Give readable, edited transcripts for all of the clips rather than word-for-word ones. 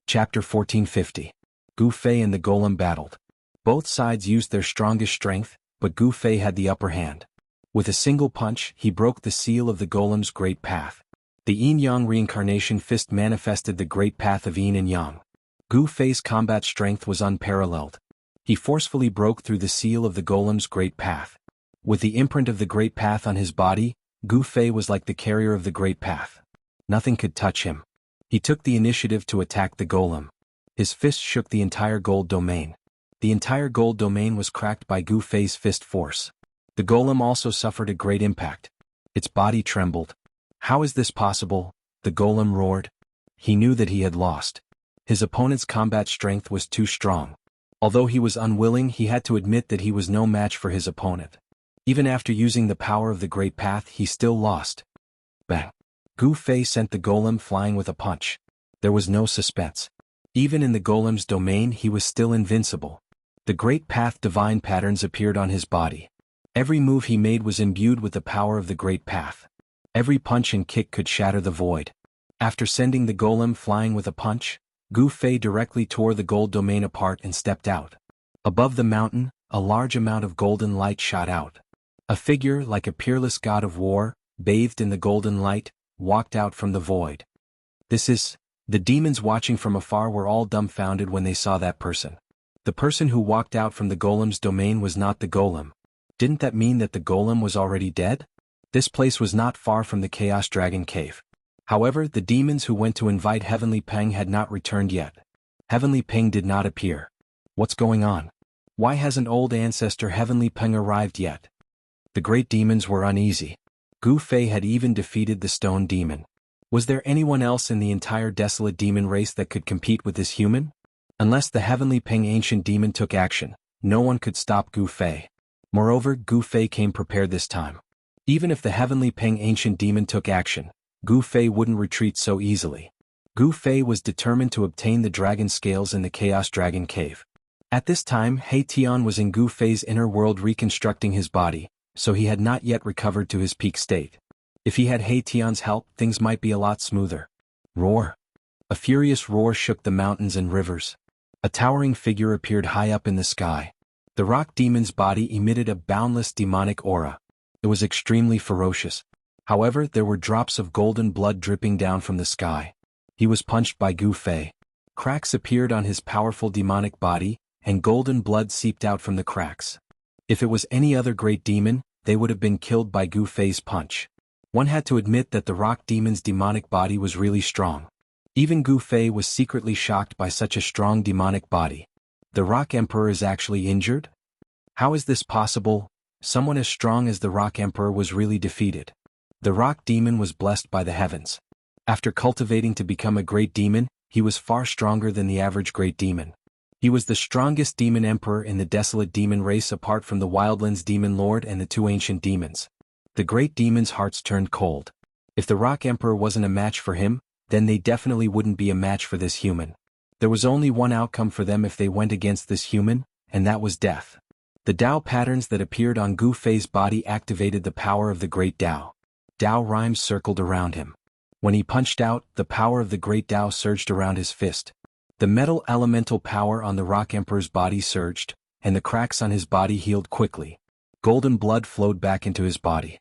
Chapter 1450. Gu Fei and the Golem battled. Both sides used their strongest strength, but Gu Fei had the upper hand. With a single punch, he broke the seal of the Golem's great path. The Yin-Yang reincarnation fist manifested the great path of Yin and Yang. Gu Fei's combat strength was unparalleled. He forcefully broke through the seal of the Golem's great path. With the imprint of the great path on his body, Gu Fei was like the carrier of the great path. Nothing could touch him. He took the initiative to attack the Golem. His fist shook the entire gold domain. The entire gold domain was cracked by Gu Fei's fist force. The Golem also suffered a great impact. Its body trembled. How is this possible? The Golem roared. He knew that he had lost. His opponent's combat strength was too strong. Although he was unwilling, he had to admit that he was no match for his opponent. Even after using the power of the great path, he still lost. Bang! Gu Fei sent the Golem flying with a punch. There was no suspense. Even in the Golem's domain, he was still invincible. The great path divine patterns appeared on his body. Every move he made was imbued with the power of the great path. Every punch and kick could shatter the void. After sending the Golem flying with a punch, Gu Fei directly tore the gold domain apart and stepped out. Above the mountain, a large amount of golden light shot out. A figure, like a peerless god of war, bathed in the golden light, walked out from the void. The demons watching from afar were all dumbfounded when they saw that person. The person who walked out from the Golem's domain was not the Golem. Didn't that mean that the Golem was already dead? This place was not far from the Chaos Dragon Cave. However, the demons who went to invite Heavenly Peng had not returned yet. Heavenly Peng did not appear. What's going on? Why hasn't old ancestor Heavenly Peng arrived yet? The great demons were uneasy. Gu Fei had even defeated the stone demon. Was there anyone else in the entire desolate demon race that could compete with this human? Unless the Heavenly Peng ancient demon took action, no one could stop Gu Fei. Moreover, Gu Fei came prepared this time. Even if the Heavenly Peng ancient demon took action, Gu Fei wouldn't retreat so easily. Gu Fei was determined to obtain the dragon scales in the Chaos Dragon Cave. At this time, He Tian was in Gu Fei's inner world reconstructing his body, so he had not yet recovered to his peak state. If he had He Tian's help, things might be a lot smoother. Roar! A furious roar shook the mountains and rivers. A towering figure appeared high up in the sky. The rock demon's body emitted a boundless demonic aura. It was extremely ferocious. However, there were drops of golden blood dripping down from the sky. He was punched by Gu Fei. Cracks appeared on his powerful demonic body, and golden blood seeped out from the cracks. If it was any other great demon, they would have been killed by Gu Fei's punch. One had to admit that the rock demon's demonic body was really strong. Even Gu Fei was secretly shocked by such a strong demonic body. The Rock Emperor is actually injured? How is this possible? Someone as strong as the Rock Emperor was really defeated. The rock demon was blessed by the heavens. After cultivating to become a great demon, he was far stronger than the average great demon. He was the strongest demon emperor in the desolate demon race apart from the Wildlands demon lord and the two ancient demons. The great demons' hearts turned cold. If the Rock Emperor wasn't a match for him, then they definitely wouldn't be a match for this human. There was only one outcome for them if they went against this human, and that was death. The Tao patterns that appeared on Gu Fei's body activated the power of the great Tao. Tao rhymes circled around him. When he punched out, the power of the great Tao surged around his fist. The metal elemental power on the Rock Emperor's body surged, and the cracks on his body healed quickly. Golden blood flowed back into his body.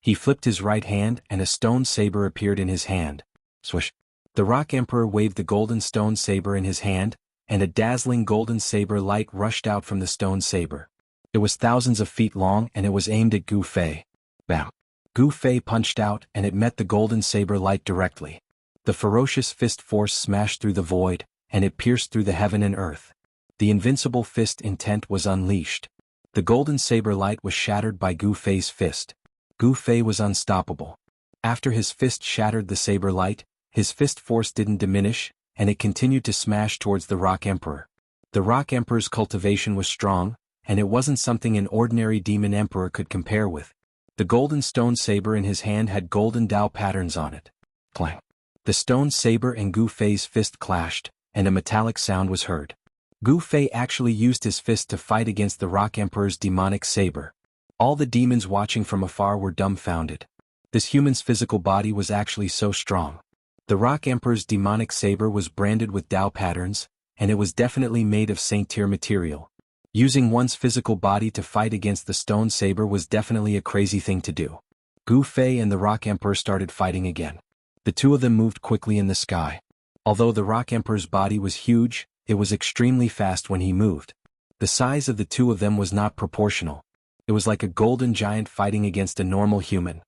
He flipped his right hand and a stone saber appeared in his hand. Swish! The Rock Emperor waved the golden stone saber in his hand, and a dazzling golden saber light rushed out from the stone saber. It was thousands of feet long and it was aimed at Gu Fei. Bam! Gu Fei punched out and it met the golden saber light directly. The ferocious fist force smashed through the void, and it pierced through the heaven and earth. The invincible fist intent was unleashed. The golden saber light was shattered by Gu Fei's fist. Gu Fei was unstoppable. After his fist shattered the saber light, his fist force didn't diminish, and it continued to smash towards the Rock Emperor. The Rock Emperor's cultivation was strong, and it wasn't something an ordinary demon emperor could compare with. The golden stone saber in his hand had golden Tao patterns on it. Clang! The stone saber and Gu Fei's fist clashed, and a metallic sound was heard. Gu Fei actually used his fist to fight against the Rock Emperor's demonic saber. All the demons watching from afar were dumbfounded. This human's physical body was actually so strong. The Rock Emperor's demonic saber was branded with Tao patterns, and it was definitely made of Saint-Tier material. Using one's physical body to fight against the stone saber was definitely a crazy thing to do. Gu Fei and the Rock Emperor started fighting again. The two of them moved quickly in the sky. Although the Rock Emperor's body was huge, it was extremely fast when he moved. The size of the two of them was not proportional. It was like a golden giant fighting against a normal human.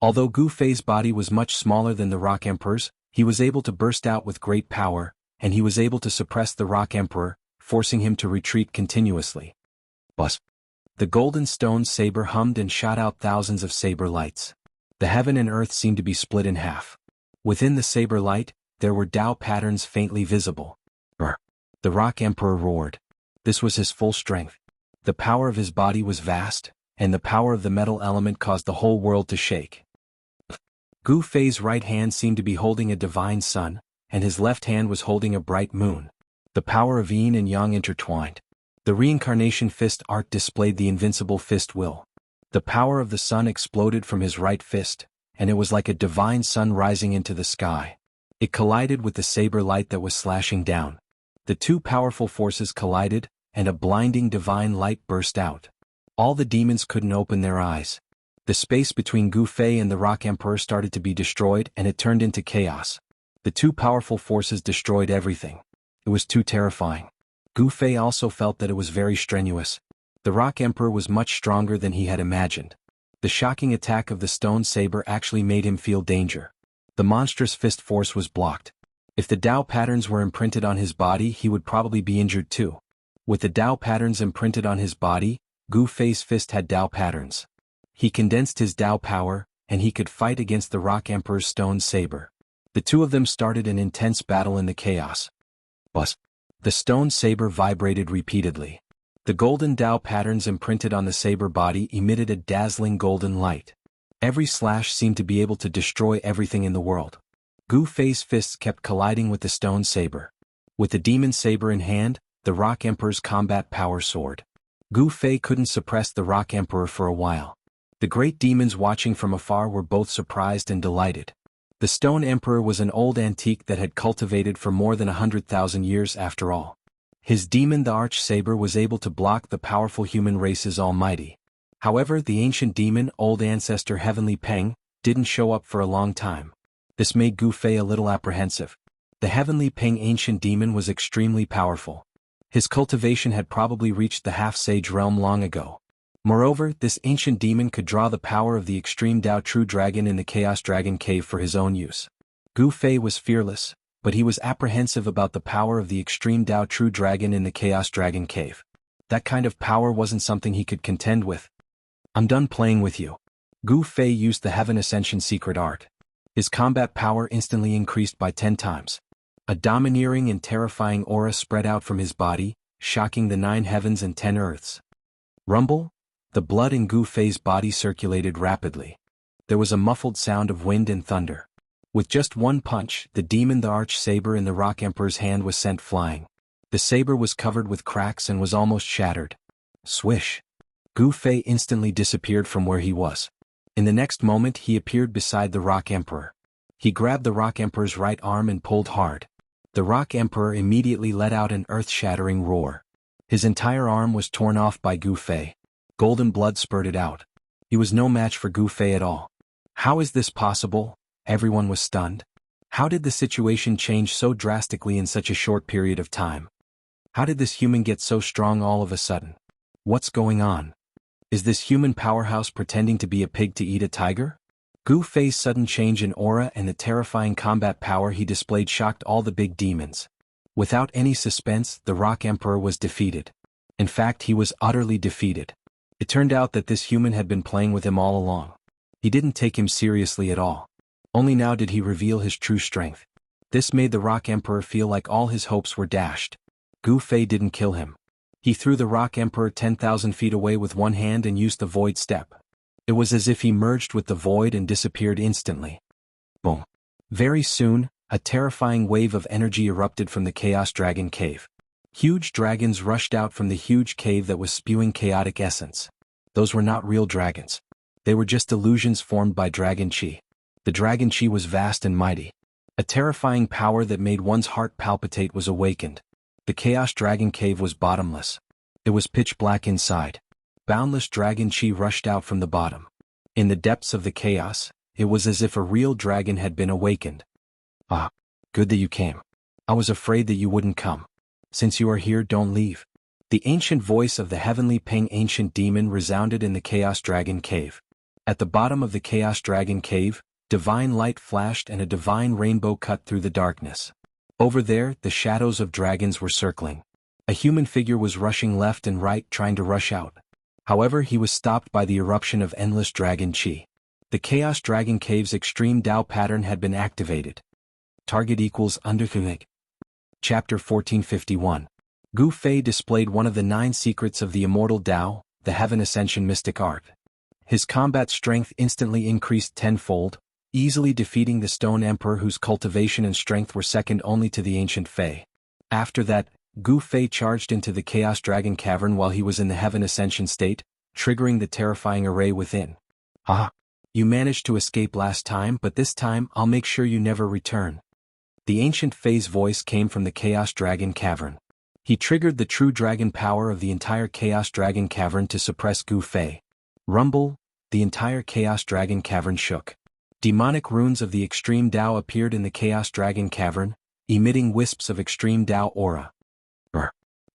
Although Gu Fei's body was much smaller than the Rock Emperor's, he was able to burst out with great power, and he was able to suppress the Rock Emperor, forcing him to retreat continuously. Buzz! The golden stone saber hummed and shot out thousands of saber lights. The heaven and earth seemed to be split in half. Within the saber light, there were Tao patterns faintly visible. Brr! The Rock Emperor roared. This was his full strength. The power of his body was vast, and the power of the metal element caused the whole world to shake. Gu Fei's right hand seemed to be holding a divine sun, and his left hand was holding a bright moon. The power of yin and yang intertwined. The reincarnation fist art displayed the invincible fist will. The power of the sun exploded from his right fist, and it was like a divine sun rising into the sky. It collided with the saber light that was slashing down. The two powerful forces collided, and a blinding divine light burst out. All the demons couldn't open their eyes. The space between Gu Fei and the Rock Emperor started to be destroyed, and it turned into chaos. The two powerful forces destroyed everything. It was too terrifying. Gu Fei also felt that it was very strenuous. The Rock Emperor was much stronger than he had imagined. The shocking attack of the stone saber actually made him feel danger. The monstrous fist force was blocked. If the Tao patterns were imprinted on his body, he would probably be injured too. With the Tao patterns imprinted on his body, Gu Fei's fist had Tao patterns. He condensed his Tao power, and he could fight against the Rock Emperor's stone saber. The two of them started an intense battle in the chaos. Buzz! The stone saber vibrated repeatedly. The golden Tao patterns imprinted on the saber body emitted a dazzling golden light. Every slash seemed to be able to destroy everything in the world. Gu Fei's fists kept colliding with the stone saber. With the demon saber in hand, the Rock Emperor's combat power soared. Gu Fei couldn't suppress the Rock Emperor for a while. The great demons watching from afar were both surprised and delighted. The Stone Emperor was an old antique that had cultivated for more than 100,000 years after all. His demon the Arch Saber was able to block the powerful human race's almighty. However, the ancient demon, old ancestor Heavenly Peng, didn't show up for a long time. This made Gu Fei a little apprehensive. The Heavenly Peng ancient demon was extremely powerful. His cultivation had probably reached the half-sage realm long ago. Moreover, this ancient demon could draw the power of the extreme Tao True Dragon in the Chaos Dragon Cave for his own use. Gu Fei was fearless, but he was apprehensive about the power of the extreme Tao True Dragon in the Chaos Dragon Cave. That kind of power wasn't something he could contend with. I'm done playing with you. Gu Fei used the Heaven Ascension secret art. His combat power instantly increased by 10 times. A domineering and terrifying aura spread out from his body, shocking the 9 heavens and 10 earths. Rumble? The blood in Gu Fei's body circulated rapidly. There was a muffled sound of wind and thunder. With just one punch, the demon the Arch Saber in the Rock Emperor's hand was sent flying. The saber was covered with cracks and was almost shattered. Swish! Gu Fei instantly disappeared from where he was. In the next moment he appeared beside the Rock Emperor. He grabbed the Rock Emperor's right arm and pulled hard. The Rock Emperor immediately let out an earth-shattering roar. His entire arm was torn off by Gu Fei. Golden blood spurted out. He was no match for Gu Fei at all. How is this possible? Everyone was stunned. How did the situation change so drastically in such a short period of time? How did this human get so strong all of a sudden? What's going on? Is this human powerhouse pretending to be a pig to eat a tiger? Gu Fei's sudden change in aura and the terrifying combat power he displayed shocked all the big demons. Without any suspense, the Rock Emperor was defeated. In fact, he was utterly defeated. It turned out that this human had been playing with him all along. He didn't take him seriously at all. Only now did he reveal his true strength. This made the Rock Emperor feel like all his hopes were dashed. Gu Fei didn't kill him. He threw the Rock Emperor 10,000 feet away with one hand and used the Void Step. It was as if he merged with the void and disappeared instantly. Boom. Very soon, a terrifying wave of energy erupted from the Chaos Dragon Cave. Huge dragons rushed out from the huge cave that was spewing chaotic essence. Those were not real dragons. They were just illusions formed by dragon chi. The dragon chi was vast and mighty. A terrifying power that made one's heart palpitate was awakened. The Chaos Dragon Cave was bottomless. It was pitch black inside. Boundless dragon chi rushed out from the bottom. In the depths of the chaos, it was as if a real dragon had been awakened. Ah, good that you came. I was afraid that you wouldn't come. Since you are here, don't leave. The ancient voice of the heavenly Ping ancient demon resounded in the Chaos Dragon Cave. At the bottom of the Chaos Dragon Cave, divine light flashed and a divine rainbow cut through the darkness. Over there, the shadows of dragons were circling. A human figure was rushing left and right trying to rush out. However, he was stopped by the eruption of endless dragon chi. The Chaos Dragon Cave's extreme Dao pattern had been activated. Target equals Underthunic. Chapter 1451. Gu Fei displayed one of the 9 secrets of the Immortal Dao, the Heaven Ascension mystic art. His combat strength instantly increased tenfold, easily defeating the Stone Emperor whose cultivation and strength were second only to the ancient Fei. After that, Gu Fei charged into the Chaos Dragon Cavern while he was in the Heaven Ascension state, triggering the terrifying array within. Ah! You managed to escape last time, but this time I'll make sure you never return. The ancient Fei's voice came from the Chaos Dragon Cavern. He triggered the true dragon power of the entire Chaos Dragon Cavern to suppress Gu Fei. Rumble, the entire Chaos Dragon Cavern shook. Demonic runes of the extreme Dao appeared in the Chaos Dragon Cavern, emitting wisps of extreme Dao aura.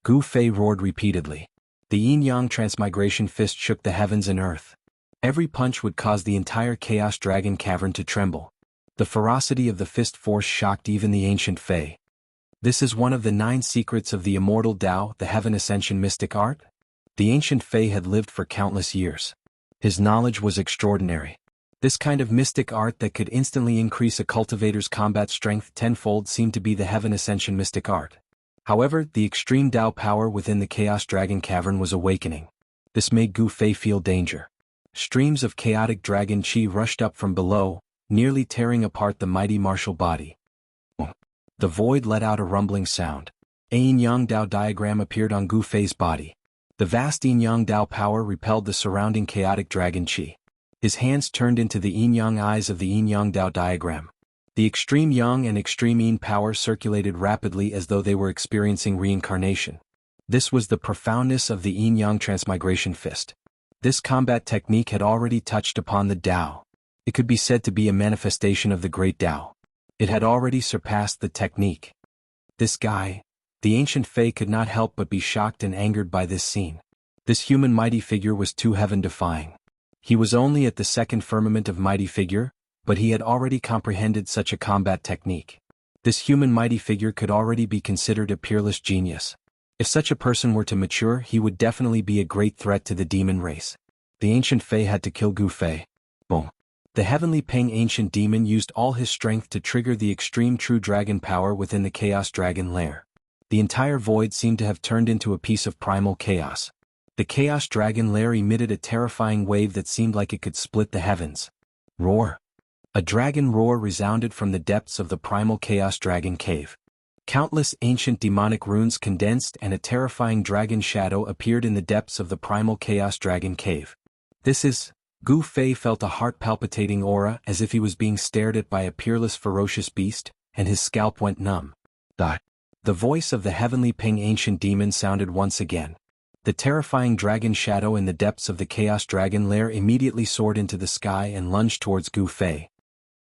Gu Fei roared repeatedly. The yin-yang transmigration fist shook the heavens and earth. Every punch would cause the entire Chaos Dragon Cavern to tremble. The ferocity of the fist force shocked even the ancient Fei. This is one of the 9 secrets of the Immortal Dao, the Heaven Ascension mystic art? The ancient Fei had lived for countless years. His knowledge was extraordinary. This kind of mystic art that could instantly increase a cultivator's combat strength tenfold seemed to be the Heaven Ascension mystic art. However, the extreme Dao power within the Chaos Dragon Cavern was awakening. This made Gu Fei feel danger. Streams of chaotic dragon chi rushed up from below, nearly tearing apart the mighty martial body. The void let out a rumbling sound. A yin-yang Dao diagram appeared on Gu Fei's body. The vast yin-yang Dao power repelled the surrounding chaotic dragon chi. His hands turned into the yin-yang eyes of the yin-yang Dao diagram. The extreme yang and extreme yin power circulated rapidly as though they were experiencing reincarnation. This was the profoundness of the yin-yang transmigration fist. This combat technique had already touched upon the Dao. It could be said to be a manifestation of the great Dao. It had already surpassed the technique. This guy, the ancient Fei could not help but be shocked and angered by this scene. This human mighty figure was too heaven-defying. He was only at the second firmament of mighty figure, but he had already comprehended such a combat technique. This human mighty figure could already be considered a peerless genius. If such a person were to mature, he would definitely be a great threat to the demon race. The ancient Fei had to kill Gu Fei. Boom. The heavenly Ping ancient demon used all his strength to trigger the extreme true dragon power within the Chaos Dragon lair. The entire void seemed to have turned into a piece of primal chaos. The Chaos Dragon lair emitted a terrifying wave that seemed like it could split the heavens. Roar. A dragon roar resounded from the depths of the primal Chaos Dragon Cave. Countless ancient demonic runes condensed and a terrifying dragon shadow appeared in the depths of the primal Chaos Dragon Cave. Gu Fei felt a heart-palpitating aura as if he was being stared at by a peerless ferocious beast, and his scalp went numb. The voice of the heavenly Ping ancient demon sounded once again. The terrifying dragon shadow in the depths of the Chaos Dragon lair immediately soared into the sky and lunged towards Gu Fei.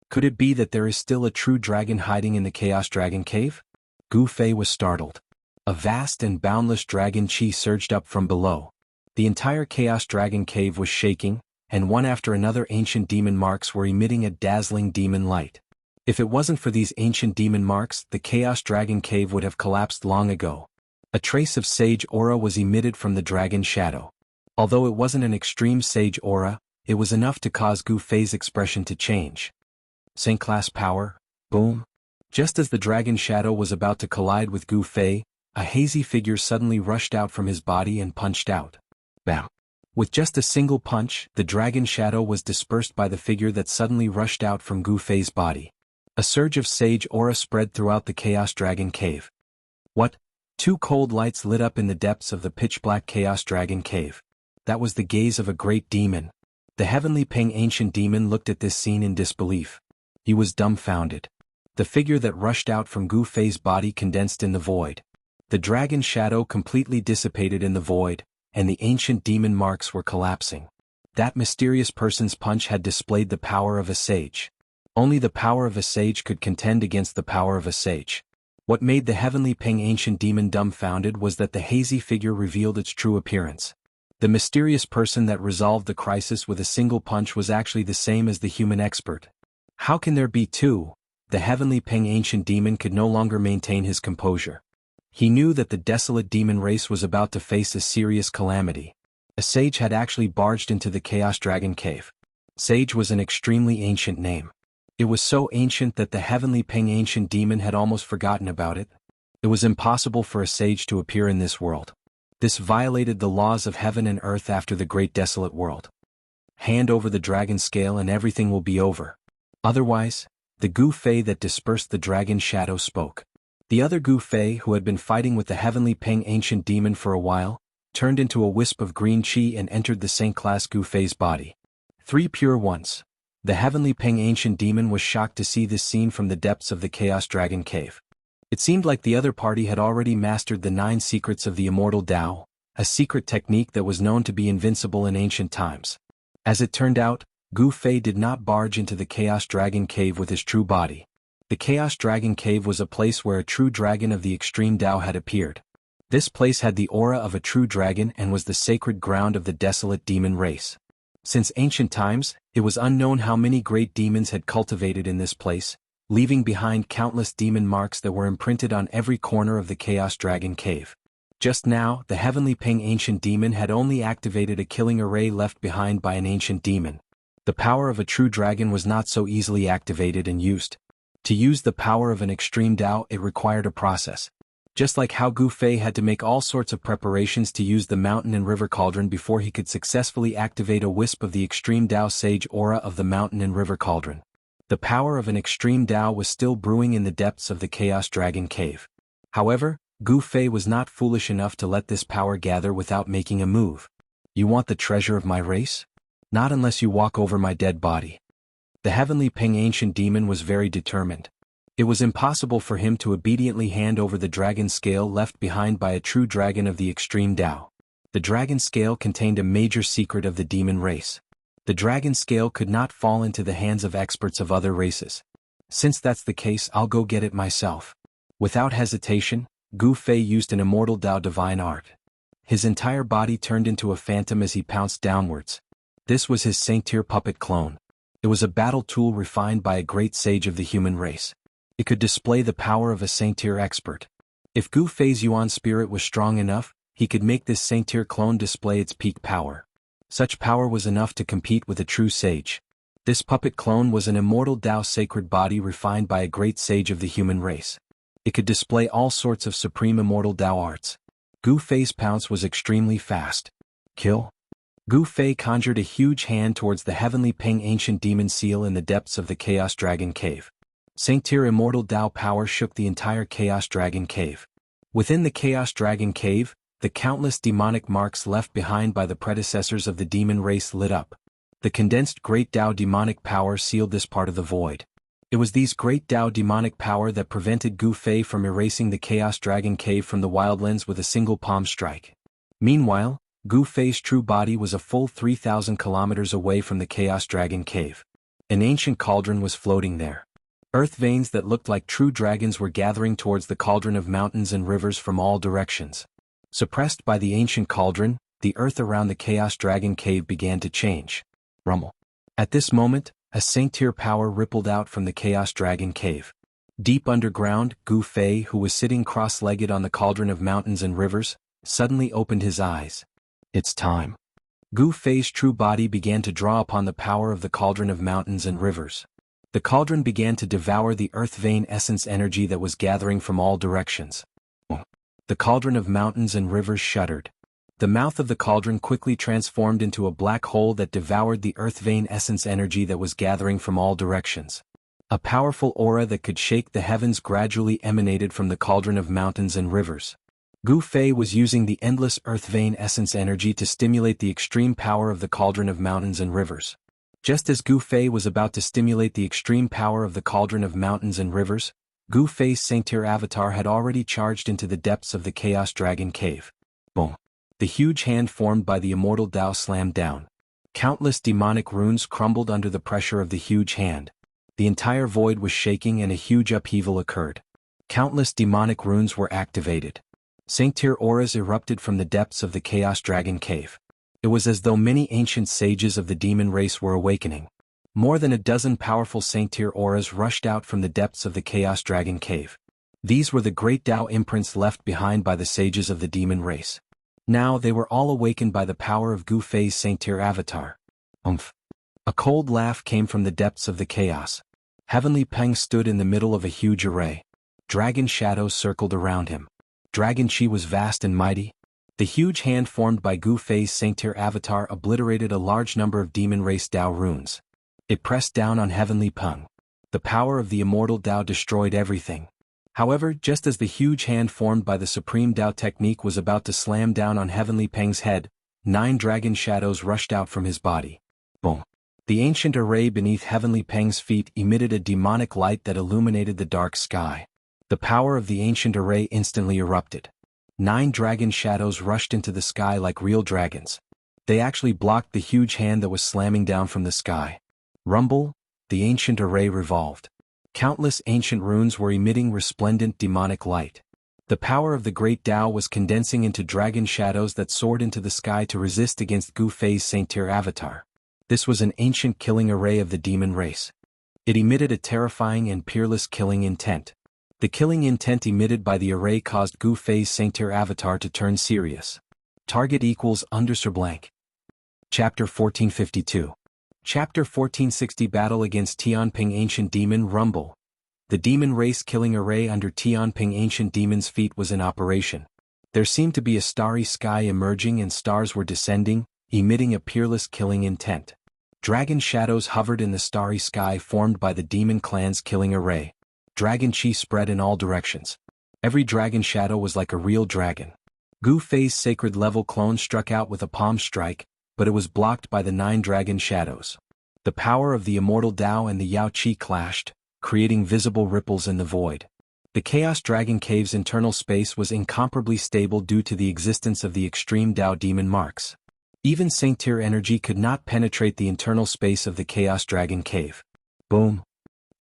Could it be that there is still a true dragon hiding in the Chaos Dragon Cave? Gu Fei was startled. A vast and boundless dragon chi surged up from below. The entire Chaos Dragon Cave was shaking, and one after another ancient demon marks were emitting a dazzling demon light. If it wasn't for these ancient demon marks, the Chaos Dragon Cave would have collapsed long ago. A trace of sage aura was emitted from the dragon shadow. Although it wasn't an extreme sage aura, it was enough to cause Gu Fei's expression to change. Saint-class power, boom. Just as the dragon shadow was about to collide with Gu Fei, a hazy figure suddenly rushed out from his body and punched out. Bam. With just a single punch, the dragon shadow was dispersed by the figure that suddenly rushed out from Gu Fei's body. A surge of sage aura spread throughout the Chaos Dragon Cave. What? 2 cold lights lit up in the depths of the pitch-black Chaos Dragon Cave. That was the gaze of a great demon. The heavenly Ping ancient demon looked at this scene in disbelief. He was dumbfounded. The figure that rushed out from Gu Fei's body condensed in the void. The dragon shadow completely dissipated in the void, and the ancient demon marks were collapsing. That mysterious person's punch had displayed the power of a sage. Only the power of a sage could contend against the power of a sage. What made the heavenly Peng ancient demon dumbfounded was that the hazy figure revealed its true appearance. The mysterious person that resolved the crisis with a single punch was actually the same as the human expert. How can there be two? The heavenly Peng ancient demon could no longer maintain his composure. He knew that the desolate demon race was about to face a serious calamity. A sage had actually barged into the Chaos Dragon Cave. Sage was an extremely ancient name. It was so ancient that the heavenly Peng ancient demon had almost forgotten about it. It was impossible for a sage to appear in this world. This violated the laws of heaven and earth after the great desolate world. Hand over the dragon scale and everything will be over. Otherwise, the Gu Fei that dispersed the dragon shadow spoke. The other Gu Fei, who had been fighting with the heavenly Peng ancient demon for a while, turned into a wisp of green chi and entered the Saint-class Gu Fei's body. 3 pure ones. The heavenly Peng ancient demon was shocked to see this scene from the depths of the Chaos Dragon Cave. It seemed like the other party had already mastered the 9 secrets of the Immortal Tao, a secret technique that was known to be invincible in ancient times. As it turned out, Gu Fei did not barge into the Chaos Dragon Cave with his true body. The Chaos Dragon Cave was a place where a true dragon of the extreme Tao had appeared. This place had the aura of a true dragon and was the sacred ground of the desolate demon race. Since ancient times, it was unknown how many great demons had cultivated in this place, leaving behind countless demon marks that were imprinted on every corner of the Chaos Dragon Cave. Just now, the heavenly Peng ancient demon had only activated a killing array left behind by an ancient demon. The power of a true dragon was not so easily activated and used. To use the power of an extreme Tao, it required a process. Just like how Gu Fei had to make all sorts of preparations to use the mountain and river cauldron before he could successfully activate a wisp of the extreme Tao sage aura of the mountain and river cauldron. The power of an extreme Tao was still brewing in the depths of the Chaos Dragon Cave. However, Gu Fei was not foolish enough to let this power gather without making a move. You want the treasure of my race? Not unless you walk over my dead body. The heavenly Peng ancient demon was very determined. It was impossible for him to obediently hand over the dragon scale left behind by a true dragon of the extreme Tao. The dragon scale contained a major secret of the demon race. The dragon scale could not fall into the hands of experts of other races. Since that's the case, I'll go get it myself. Without hesitation, Gu Fei used an immortal Tao divine art. His entire body turned into a phantom as he pounced downwards. This was his Saint-Tyr puppet clone. It was a battle tool refined by a great sage of the human race. It could display the power of a Saint-Tyr expert. If Gu Fei's Yuan spirit was strong enough, he could make this Saint-Tyr clone display its peak power. Such power was enough to compete with a true sage. This puppet clone was an immortal Tao sacred body refined by a great sage of the human race. It could display all sorts of supreme immortal Tao arts. Gu Fei's pounce was extremely fast. Kill? Gu Fei conjured a huge hand towards the heavenly Peng ancient demon seal in the depths of the Chaos Dragon Cave. Saint-Tyr immortal Tao power shook the entire Chaos Dragon Cave. Within the Chaos Dragon Cave, the countless demonic marks left behind by the predecessors of the demon race lit up. The condensed great Tao demonic power sealed this part of the void. It was these great Tao demonic power that prevented Gu Fei from erasing the Chaos Dragon Cave from the wildlands with a single palm strike. Meanwhile, Gu Fei's true body was a full 3,000 kilometers away from the Chaos Dragon Cave. An ancient cauldron was floating there. Earth veins that looked like true dragons were gathering towards the cauldron of mountains and rivers from all directions. Suppressed by the ancient cauldron, the earth around the Chaos Dragon Cave began to change. Rumble. At this moment, a Saint-Tyr power rippled out from the Chaos Dragon Cave. Deep underground, Gu Fei, who was sitting cross-legged on the cauldron of mountains and rivers, suddenly opened his eyes. It's time. Gu Fei's true body began to draw upon the power of the cauldron of mountains and rivers. The cauldron began to devour the earth vein essence energy that was gathering from all directions. The cauldron of mountains and rivers shuddered. The mouth of the cauldron quickly transformed into a black hole that devoured the earth vein essence energy that was gathering from all directions. A powerful aura that could shake the heavens gradually emanated from the cauldron of mountains and rivers. Gu Fei was using the endless earth vein essence energy to stimulate the extreme power of the cauldron of mountains and rivers. Just as Gu Fei was about to stimulate the extreme power of the cauldron of mountains and rivers, Gu Fei's Saint-Tier avatar had already charged into the depths of the Chaos Dragon Cave. Boom! The huge hand formed by the Immortal Tao slammed down. Countless demonic runes crumbled under the pressure of the huge hand. The entire void was shaking and a huge upheaval occurred. Countless demonic runes were activated. Saint-Tier auras erupted from the depths of the Chaos Dragon Cave. It was as though many ancient sages of the demon race were awakening. More than a dozen powerful Saint-Tier auras rushed out from the depths of the Chaos Dragon Cave. These were the great Tao imprints left behind by the sages of the demon race. Now they were all awakened by the power of Gu Fei's Saint-Tier avatar. Umph! A cold laugh came from the depths of the chaos. Heavenly Peng stood in the middle of a huge array. Dragon shadows circled around him. Dragon Chi was vast and mighty. The huge hand formed by Gu Fei's Saint-Tier avatar obliterated a large number of demon race Tao runes. It pressed down on Heavenly Peng. The power of the Immortal Tao destroyed everything. However, just as the huge hand formed by the Supreme Tao technique was about to slam down on Heavenly Peng's head, 9 dragon shadows rushed out from his body. Boom! The ancient array beneath Heavenly Peng's feet emitted a demonic light that illuminated the dark sky. The power of the ancient array instantly erupted. 9 dragon shadows rushed into the sky like real dragons. They actually blocked the huge hand that was slamming down from the sky. Rumble! The ancient array revolved. Countless ancient runes were emitting resplendent demonic light. The power of the great Tao was condensing into dragon shadows that soared into the sky to resist against Gu Fei's Saint-Tier avatar. This was an ancient killing array of the demon race. It emitted a terrifying and peerless killing intent. The killing intent emitted by the array caused Gu Fei's Saint-Tier avatar to turn serious. Target equals _blank. Chapter 1452. Chapter 1460 Battle against Tianping Ancient Demon Rumble. The demon race killing array under Tianping Ancient Demon's feet was in operation. There seemed to be a starry sky emerging and stars were descending, emitting a peerless killing intent. Dragon shadows hovered in the starry sky formed by the demon clan's killing array. Dragon Chi spread in all directions. Every dragon shadow was like a real dragon. Gu Fei's sacred level clone struck out with a palm strike, but it was blocked by the 9 dragon shadows. The power of the Immortal Tao and the Yao Qi clashed, creating visible ripples in the void. The Chaos Dragon Cave's internal space was incomparably stable due to the existence of the extreme Tao demon marks. Even Saint-Tier energy could not penetrate the internal space of the Chaos Dragon Cave. Boom!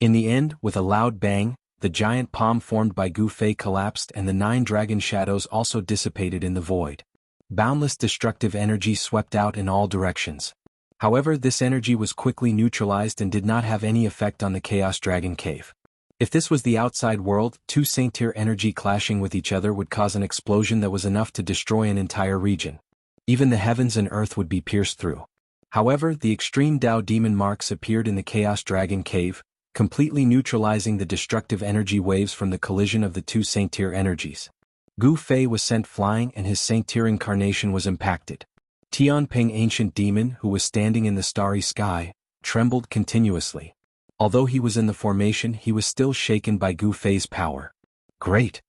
In the end, with a loud bang, the giant palm formed by Gu Fei collapsed and the 9 dragon shadows also dissipated in the void. Boundless destructive energy swept out in all directions. However, this energy was quickly neutralized and did not have any effect on the Chaos Dragon Cave. If this was the outside world, 2 Saint-Tier energy clashing with each other would cause an explosion that was enough to destroy an entire region. Even the heavens and earth would be pierced through. However, the extreme Tao demon marks appeared in the Chaos Dragon Cave, completely neutralizing the destructive energy waves from the collision of the 2 Saint-Tier energies. Gu Fei was sent flying and his Saint-Tier incarnation was impacted. Tianping Ancient Demon, who was standing in the starry sky, trembled continuously. Although he was in the formation, he was still shaken by Gu Fei's power. Great!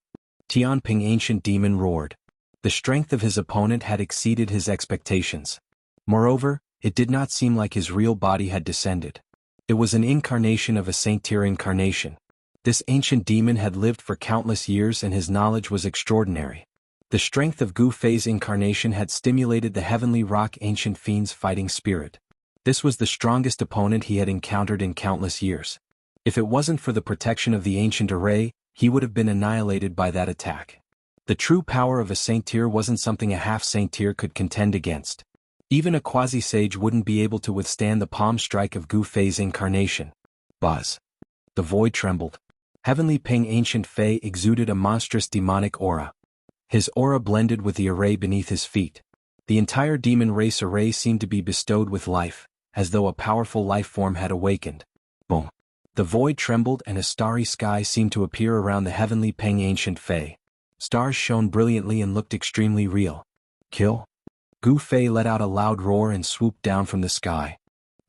Tianping Ancient Demon roared. The strength of his opponent had exceeded his expectations. Moreover, it did not seem like his real body had descended. It was an incarnation of a Saint-Tier incarnation. This ancient demon had lived for countless years and his knowledge was extraordinary. The strength of Gu Fei's incarnation had stimulated the heavenly rock ancient fiend's fighting spirit. This was the strongest opponent he had encountered in countless years. If it wasn't for the protection of the ancient array, he would have been annihilated by that attack. The true power of a Saint-Tier wasn't something a half Saint-Tier could contend against. Even a quasi-sage wouldn't be able to withstand the palm strike of Gu Fei's incarnation. Buzz. The void trembled. Heavenly Ping Ancient Fei exuded a monstrous demonic aura. His aura blended with the array beneath his feet. The entire demon race array seemed to be bestowed with life, as though a powerful life form had awakened. Boom. The void trembled and a starry sky seemed to appear around the Heavenly Ping Ancient Fei. Stars shone brilliantly and looked extremely real. Kill? Gu Fei let out a loud roar and swooped down from the sky.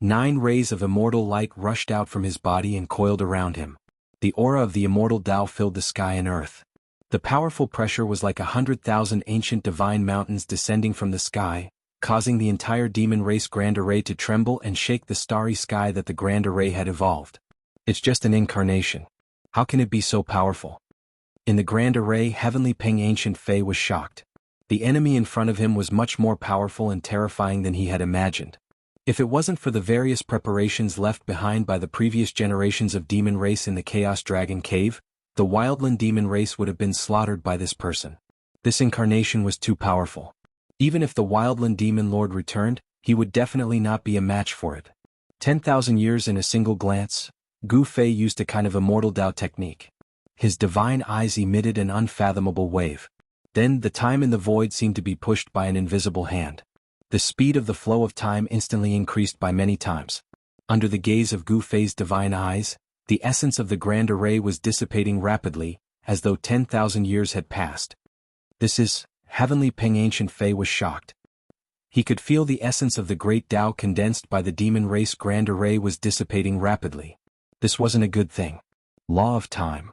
9 rays of immortal light rushed out from his body and coiled around him. The aura of the Immortal Tao filled the sky and earth. The powerful pressure was like 100,000 ancient divine mountains descending from the sky, causing the entire demon race grand array to tremble and shake the starry sky that the grand array had evolved. It's just an incarnation. How can it be so powerful? In the grand array, Heavenly Peng Ancient Fei was shocked. The enemy in front of him was much more powerful and terrifying than he had imagined. If it wasn't for the various preparations left behind by the previous generations of demon race in the Chaos Dragon Cave, the Wildland demon race would have been slaughtered by this person. This incarnation was too powerful. Even if the Wildland demon lord returned, he would definitely not be a match for it. 10,000 years in a single glance, Gu Fei used a kind of immortal Dao technique. His divine eyes emitted an unfathomable wave. Then the time in the void seemed to be pushed by an invisible hand. The speed of the flow of time instantly increased by many times. Under the gaze of Gu Fei's divine eyes, the essence of the grand array was dissipating rapidly, as though 10,000 years had passed. This is, Heavenly Peng Ancient Fei was shocked. He could feel the essence of the great Tao condensed by the demon race grand array was dissipating rapidly. This wasn't a good thing. Law of time.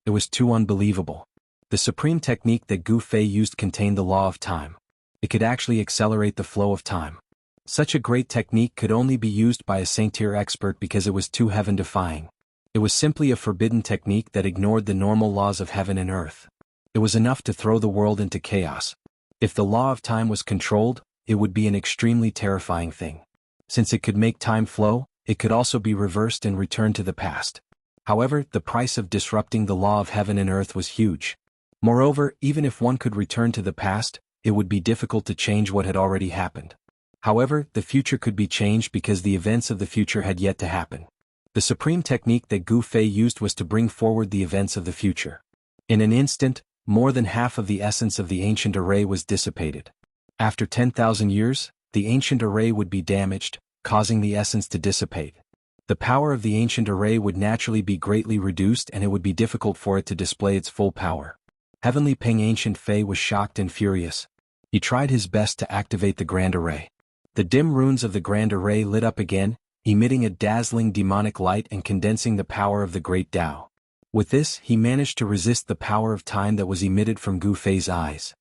It was too unbelievable. The supreme technique that Gu Fei used contained the law of time. It could actually accelerate the flow of time. Such a great technique could only be used by a saint-tier expert because it was too heaven-defying. It was simply a forbidden technique that ignored the normal laws of heaven and earth. It was enough to throw the world into chaos. If the law of time was controlled, it would be an extremely terrifying thing. Since it could make time flow, it could also be reversed and returned to the past. However, the price of disrupting the law of heaven and earth was huge. Moreover, even if one could return to the past, it would be difficult to change what had already happened. However, the future could be changed because the events of the future had yet to happen. The supreme technique that Gu Fei used was to bring forward the events of the future. In an instant, more than half of the essence of the ancient array was dissipated. After 10,000 years, the ancient array would be damaged, causing the essence to dissipate. The power of the ancient array would naturally be greatly reduced and it would be difficult for it to display its full power. Heavenly Peng Ancient Fei was shocked and furious. He tried his best to activate the grand array. The dim runes of the grand array lit up again, emitting a dazzling demonic light and condensing the power of the great Tao. With this, he managed to resist the power of time that was emitted from Gu Fei's eyes.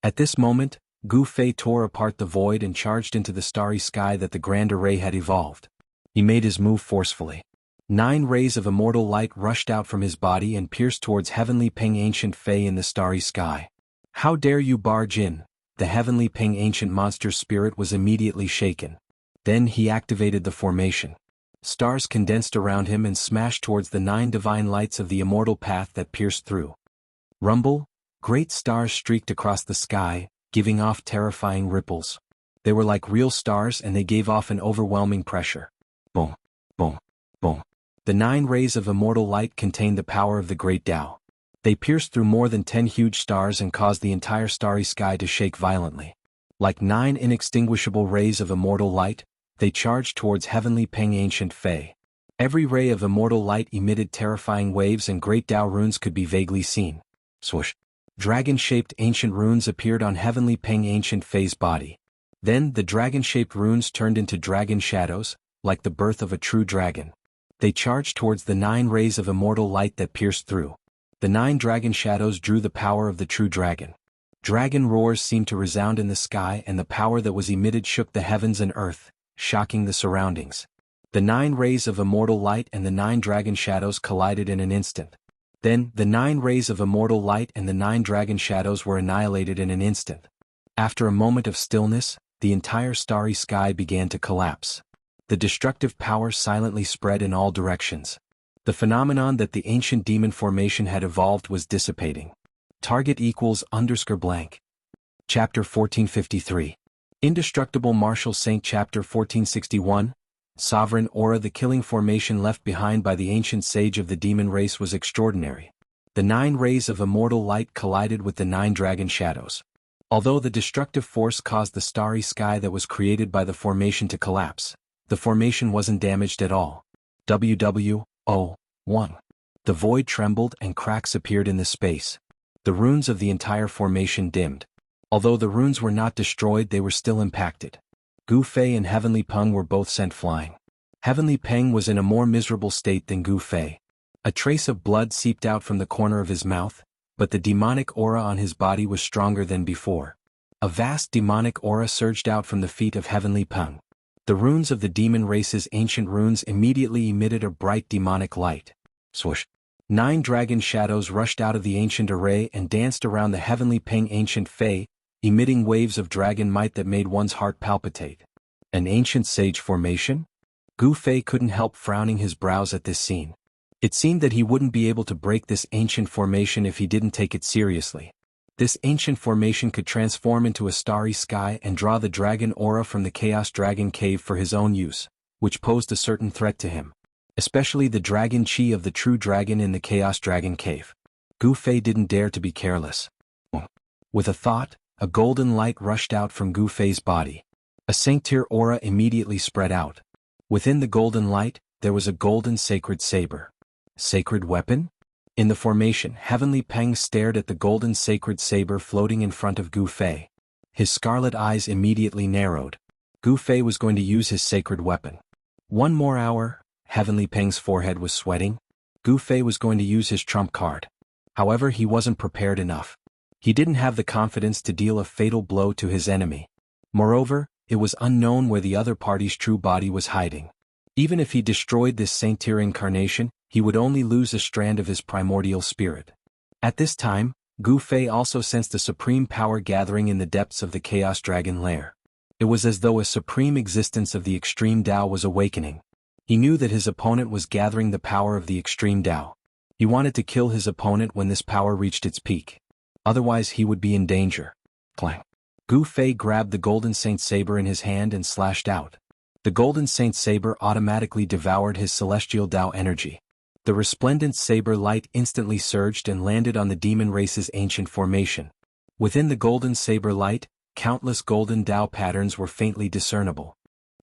At this moment, Gu Fei tore apart the void and charged into the starry sky that the grand array had evolved. He made his move forcefully. 9 rays of immortal light rushed out from his body and pierced towards Heavenly Peng Ancient Fei in the starry sky. How dare you barge in? The Heavenly Peng Ancient monster's spirit was immediately shaken. Then he activated the formation. Stars condensed around him and smashed towards the 9 divine lights of the immortal path that pierced through. Rumble, great stars streaked across the sky, giving off terrifying ripples. They were like real stars and they gave off an overwhelming pressure. Boom, boom, boom. The 9 rays of immortal light contained the power of the great Tao. They pierced through more than 10 huge stars and caused the entire starry sky to shake violently. Like 9 inextinguishable rays of immortal light, they charged towards Heavenly Peng Ancient Fei. Every ray of immortal light emitted terrifying waves and great Tao runes could be vaguely seen. Swoosh. Dragon-shaped ancient runes appeared on Heavenly Peng Ancient Fei's body. Then the dragon-shaped runes turned into dragon shadows, like the birth of a true dragon. They charged towards the 9 rays of immortal light that pierced through. The 9 dragon shadows drew the power of the true dragon. Dragon roars seemed to resound in the sky and the power that was emitted shook the heavens and earth, shocking the surroundings. The 9 rays of immortal light and the 9 dragon shadows collided in an instant. Then, the 9 rays of immortal light and the 9 dragon shadows were annihilated in an instant. After a moment of stillness, the entire starry sky began to collapse. The destructive power silently spread in all directions. The phenomenon that the ancient demon formation had evolved was dissipating. Target equals _blank. Chapter 1453. Indestructible Martial Saint Chapter 1461. Sovereign Aura. The killing formation left behind by the ancient sage of the demon race was extraordinary. The 9 rays of immortal light collided with the 9 dragon shadows. Although the destructive force caused the starry sky that was created by the formation to collapse, the formation wasn't damaged at all. WWO1. The void trembled and cracks appeared in the space. The runes of the entire formation dimmed. Although the runes were not destroyed, they were still impacted. Gu Fei and Heavenly Peng were both sent flying. Heavenly Peng was in a more miserable state than Gu Fei. A trace of blood seeped out from the corner of his mouth, but the demonic aura on his body was stronger than before. A vast demonic aura surged out from the feet of Heavenly Peng. The runes of the demon race's ancient runes immediately emitted a bright demonic light. Swoosh! 9 dragon shadows rushed out of the ancient array and danced around the Heavenly Peng ancient Fae, emitting waves of dragon might that made one's heart palpitate. An ancient sage formation? Gu Fei couldn't help frowning his brows at this scene. It seemed that he wouldn't be able to break this ancient formation if he didn't take it seriously. This ancient formation could transform into a starry sky and draw the dragon aura from the Chaos Dragon Cave for his own use, which posed a certain threat to him. Especially the dragon chi of the true dragon in the Chaos Dragon Cave. Gu Fei didn't dare to be careless. With a thought, a golden light rushed out from Gu Fei's body. A sanctier aura immediately spread out. Within the golden light, there was a golden sacred saber. Sacred weapon? In the formation, Heavenly Peng stared at the golden sacred saber floating in front of Gu Fei. His scarlet eyes immediately narrowed. Gu Fei was going to use his sacred weapon. 1 more hour. Heavenly Peng's forehead was sweating. Gu Fei was going to use his trump card. However, he wasn't prepared enough. He didn't have the confidence to deal a fatal blow to his enemy. Moreover, it was unknown where the other party's true body was hiding. Even if he destroyed this sanctier incarnation, he would only lose a strand of his primordial spirit. At this time, Gu Fei also sensed a supreme power gathering in the depths of the Chaos Dragon Lair. It was as though a supreme existence of the extreme Tao was awakening. He knew that his opponent was gathering the power of the extreme Tao. He wanted to kill his opponent when this power reached its peak. Otherwise he would be in danger. Clang. Gu Fei grabbed the Golden Saint Saber in his hand and slashed out. The Golden Saint Saber automatically devoured his celestial Tao energy. The resplendent saber light instantly surged and landed on the demon race's ancient formation. Within the golden saber light, countless golden Tao patterns were faintly discernible.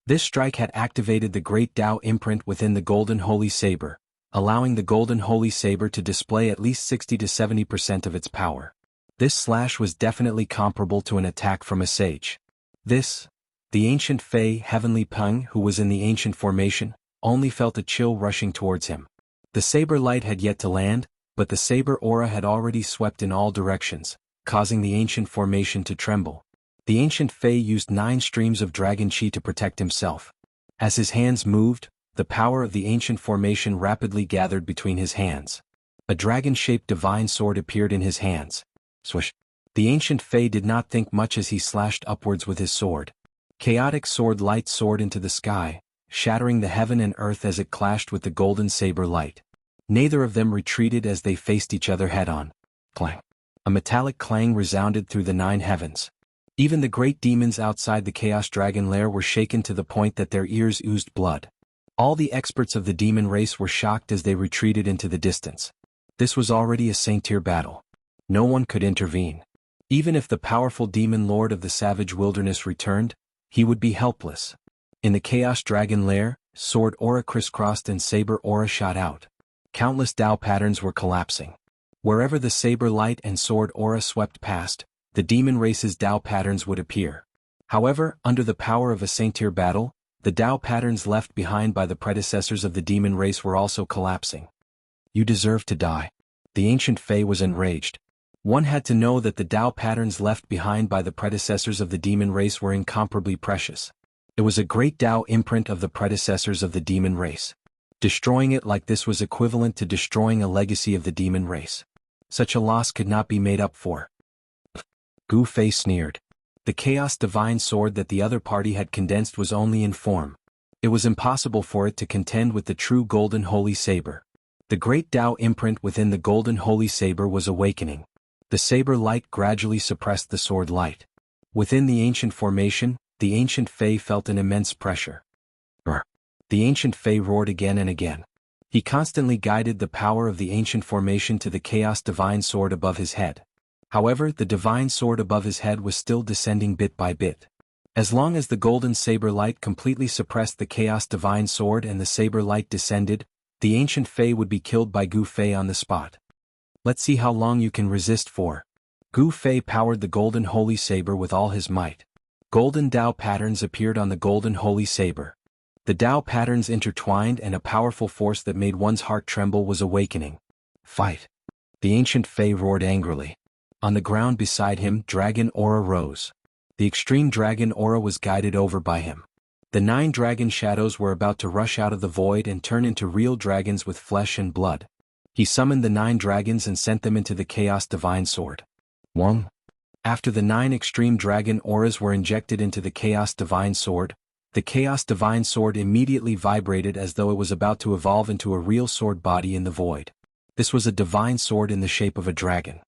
This strike had activated the great Tao imprint within the golden holy saber, allowing the golden holy saber to display at least 60 to 70% of its power. This slash was definitely comparable to an attack from a sage. The ancient Fae Heavenly Peng, who was in the ancient formation, only felt a chill rushing towards him. The saber light had yet to land, but the saber aura had already swept in all directions, causing the ancient formation to tremble. The ancient Fae used 9 streams of dragon chi to protect himself. As his hands moved, the power of the ancient formation rapidly gathered between his hands. A dragon-shaped divine sword appeared in his hands. Swish! The ancient Fae did not think much as he slashed upwards with his sword. Chaotic sword light soared into the sky, shattering the heaven and earth as it clashed with the golden saber light. Neither of them retreated as they faced each other head-on. Clang! A metallic clang resounded through the 9 heavens. Even the great demons outside the Chaos Dragon Lair were shaken to the point that their ears oozed blood. All the experts of the demon race were shocked as they retreated into the distance. This was already a saint-tier battle. No one could intervene. Even if the powerful demon lord of the savage wilderness returned, he would be helpless. In the Chaos Dragon Lair, sword aura crisscrossed and saber aura shot out. Countless Tao patterns were collapsing. Wherever the saber light and sword aura swept past, the demon race's Tao patterns would appear. However, under the power of a saint-tier battle, the Tao patterns left behind by the predecessors of the demon race were also collapsing. You deserve to die. The ancient Fae was enraged. One had to know that the Tao patterns left behind by the predecessors of the demon race were incomparably precious. It was a great Tao imprint of the predecessors of the demon race. Destroying it like this was equivalent to destroying a legacy of the demon race. Such a loss could not be made up for. Gu Fei sneered. The Chaos Divine Sword that the other party had condensed was only in form. It was impossible for it to contend with the true Golden Holy Saber. The great Tao imprint within the Golden Holy Saber was awakening. The saber light gradually suppressed the sword light. Within the ancient formation, the ancient Fae felt an immense pressure. The ancient Fae roared again and again. He constantly guided the power of the ancient formation to the Chaos Divine Sword above his head. However, the divine sword above his head was still descending bit by bit. As long as the golden saber light completely suppressed the Chaos Divine Sword and the saber light descended, the ancient Fae would be killed by Gu Fei on the spot. Let's see how long you can resist for. Gu Fei powered the golden holy saber with all his might. Golden Tao patterns appeared on the golden holy saber. The Tao patterns intertwined and a powerful force that made one's heart tremble was awakening. Fight! The ancient Fae roared angrily. On the ground beside him, dragon aura rose. The extreme dragon aura was guided over by him. The 9 dragon shadows were about to rush out of the void and turn into real dragons with flesh and blood. He summoned the 9 dragons and sent them into the Chaos Divine Sword. 1. After the 9 extreme dragon auras were injected into the Chaos Divine Sword, the Chaos Divine Sword immediately vibrated as though it was about to evolve into a real sword body in the void. This was a divine sword in the shape of a dragon.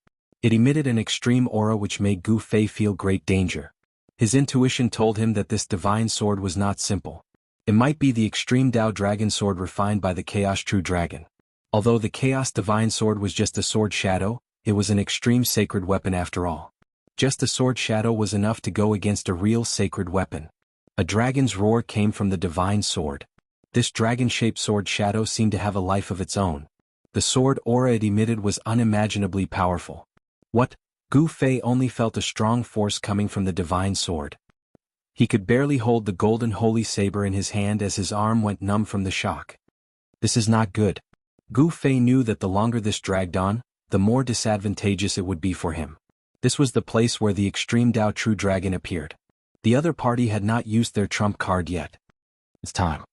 It emitted an extreme aura which made Gu Fei feel great danger. His intuition told him that this divine sword was not simple. It might be the extreme Dao dragon sword refined by the Chaos True Dragon. Although the Chaos Divine Sword was just a sword shadow, it was an extreme sacred weapon after all. Just a sword shadow was enough to go against a real sacred weapon. A dragon's roar came from the divine sword. This dragon-shaped sword shadow seemed to have a life of its own. The sword aura it emitted was unimaginably powerful. What? Gu Fei only felt a strong force coming from the divine sword. He could barely hold the golden holy saber in his hand as his arm went numb from the shock. This is not good. Gu Fei knew that the longer this dragged on, the more disadvantageous it would be for him. This was the place where the extreme Dao True Dragon appeared. The other party had not used their trump card yet. It's time.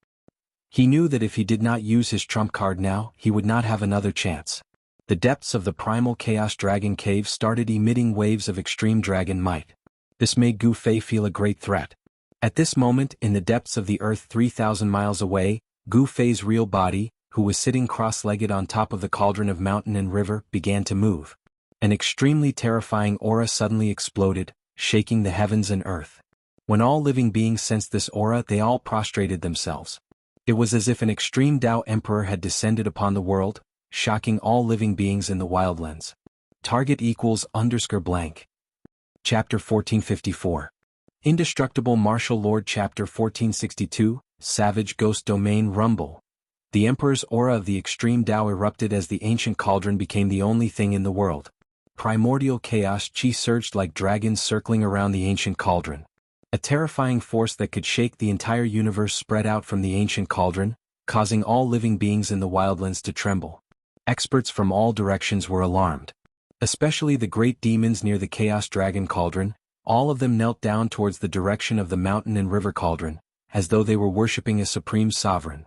He knew that if he did not use his trump card now, he would not have another chance. The depths of the primal Chaos Dragon Cave started emitting waves of extreme dragon might. This made Gu Fei feel a great threat. At this moment, in the depths of the earth 3,000 miles away, Gu Fei's real body, who was sitting cross-legged on top of the cauldron of mountain and river, began to move. An extremely terrifying aura suddenly exploded, shaking the heavens and earth. When all living beings sensed this aura, they all prostrated themselves. It was as if an extreme Dao Emperor had descended upon the world, shocking all living beings in the wildlands. Target =_ blank. Chapter 1454. Indestructible Martial Lord. Chapter 1462, Savage Ghost Domain Rumble. The Emperor's aura of the extreme Dao erupted as the ancient cauldron became the only thing in the world. Primordial chaos chi surged like dragons circling around the ancient cauldron. A terrifying force that could shake the entire universe spread out from the ancient cauldron, causing all living beings in the wildlands to tremble. Experts from all directions were alarmed. Especially the great demons near the Chaos Dragon Cauldron, all of them knelt down towards the direction of the mountain and river cauldron, as though they were worshipping a supreme sovereign.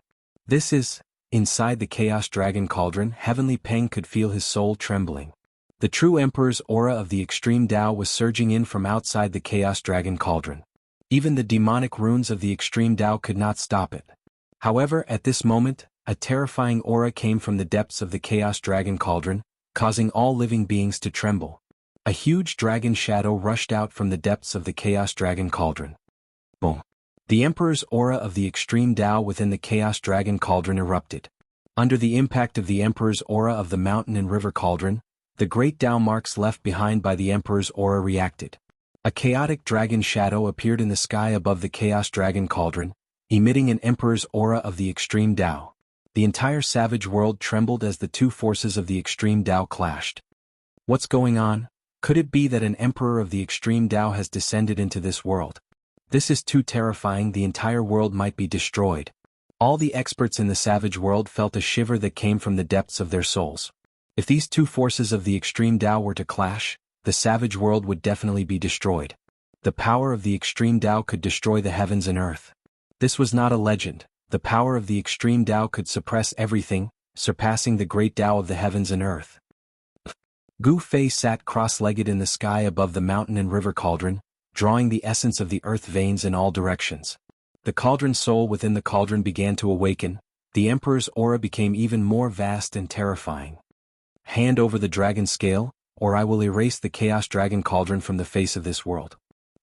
Inside the Chaos Dragon Cauldron, Heavenly Peng could feel his soul trembling. The true Emperor's aura of the extreme Dao was surging in from outside the Chaos Dragon Cauldron. Even the demonic runes of the extreme Dao could not stop it. However, at this moment, a terrifying aura came from the depths of the Chaos Dragon Cauldron, causing all living beings to tremble. A huge dragon shadow rushed out from the depths of the Chaos Dragon Cauldron. Boom! The Emperor's aura of the extreme Dao within the Chaos Dragon Cauldron erupted. Under the impact of the Emperor's aura of the mountain and river cauldron, the great Dao marks left behind by the Emperor's aura reacted. A chaotic dragon shadow appeared in the sky above the Chaos Dragon Cauldron, emitting an Emperor's aura of the extreme Dao. The entire savage world trembled as the two forces of the extreme Dao clashed. What's going on? Could it be that an Emperor of the extreme Dao has descended into this world? This is too terrifying. The entire world might be destroyed. All the experts in the savage world felt a shiver that came from the depths of their souls. If these two forces of the extreme Dao were to clash, the savage world would definitely be destroyed. The power of the extreme Dao could destroy the heavens and earth. This was not a legend. The power of the extreme Dao could suppress everything, surpassing the great Dao of the heavens and earth. Gu Fei sat cross-legged in the sky above the mountain and river cauldron, drawing the essence of the earth veins in all directions. The cauldron soul within the cauldron began to awaken. The Emperor's aura became even more vast and terrifying. Hand over the dragon scale, or I will erase the Chaos Dragon Cauldron from the face of this world.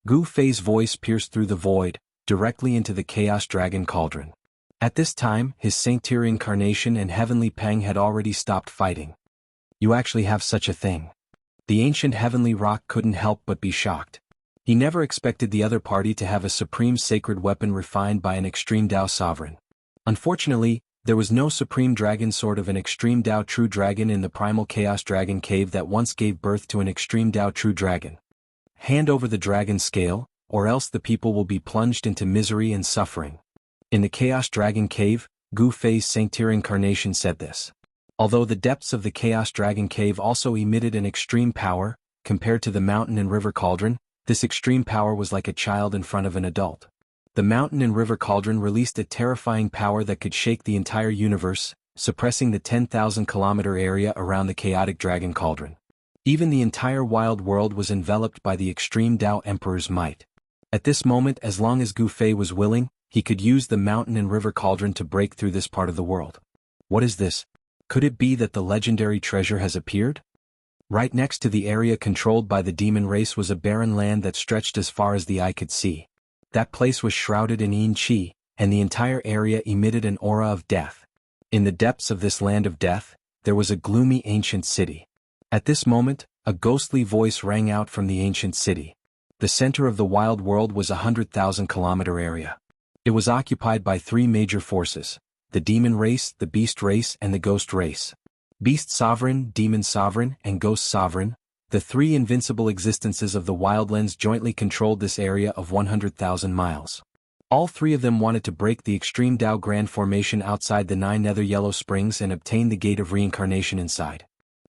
Gu Fei's voice pierced through the void, directly into the Chaos Dragon Cauldron. At this time, his Sanctier Incarnation and Heavenly Peng had already stopped fighting. You actually have such a thing. The ancient heavenly rock couldn't help but be shocked. He never expected the other party to have a supreme sacred weapon refined by an extreme Dao sovereign. Unfortunately, there was no supreme dragon sword of an extreme Dao True Dragon in the primal Chaos Dragon Cave that once gave birth to an extreme Dao True Dragon. Hand over the dragon scale, or else the people will be plunged into misery and suffering. In the Chaos Dragon Cave, Gu Fei's Sanctier Incarnation said this. Although the depths of the Chaos Dragon Cave also emitted an extreme power, compared to the mountain and river cauldron, This extreme power was like a child in front of an adult. The mountain and river cauldron released a terrifying power that could shake the entire universe, suppressing the 10,000-kilometer area around the chaotic dragon cauldron. Even the entire wild world was enveloped by the extreme Tao Emperor's might. At this moment, as long as Gu Fei was willing, he could use the mountain and river cauldron to break through this part of the world. What is this? Could it be that the legendary treasure has appeared? Right next to the area controlled by the demon race was a barren land that stretched as far as the eye could see. That place was shrouded in yin qi, and the entire area emitted an aura of death. In the depths of this land of death, there was a gloomy ancient city. At this moment, a ghostly voice rang out from the ancient city. The center of the wild world was a 100,000-kilometer area. It was occupied by three major forces: the demon race, the beast race, and the ghost race. Beast sovereign, demon sovereign, and ghost sovereign, the three invincible existences of the wildlands jointly controlled this area of 100,000 miles. All three of them wanted to break the extreme Tao Grand Formation outside the 9 nether yellow springs and obtain the gate of reincarnation inside.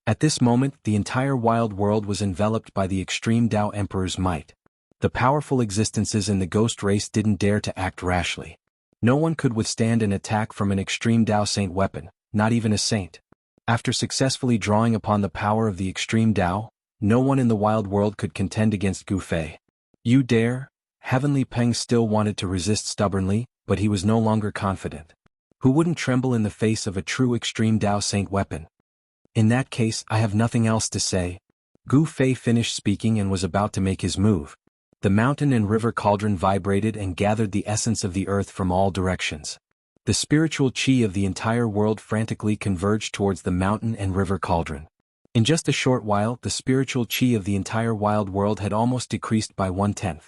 At this moment, the entire wild world was enveloped by the extreme Tao Emperor's might. The powerful existences in the ghost race didn't dare to act rashly. No one could withstand an attack from an extreme Tao Saint weapon, not even a saint. After successfully drawing upon the power of the extreme Tao, no one in the wild world could contend against Gu Fei. You dare? Heavenly Peng still wanted to resist stubbornly, but he was no longer confident. Who wouldn't tremble in the face of a true extreme Tao Saint weapon? In that case, I have nothing else to say. Gu Fei finished speaking and was about to make his move. The mountain and river cauldron vibrated and gathered the essence of the earth from all directions. The spiritual qi of the entire world frantically converged towards the mountain and river cauldron. In just a short while, the spiritual qi of the entire wild world had almost decreased by 1/10.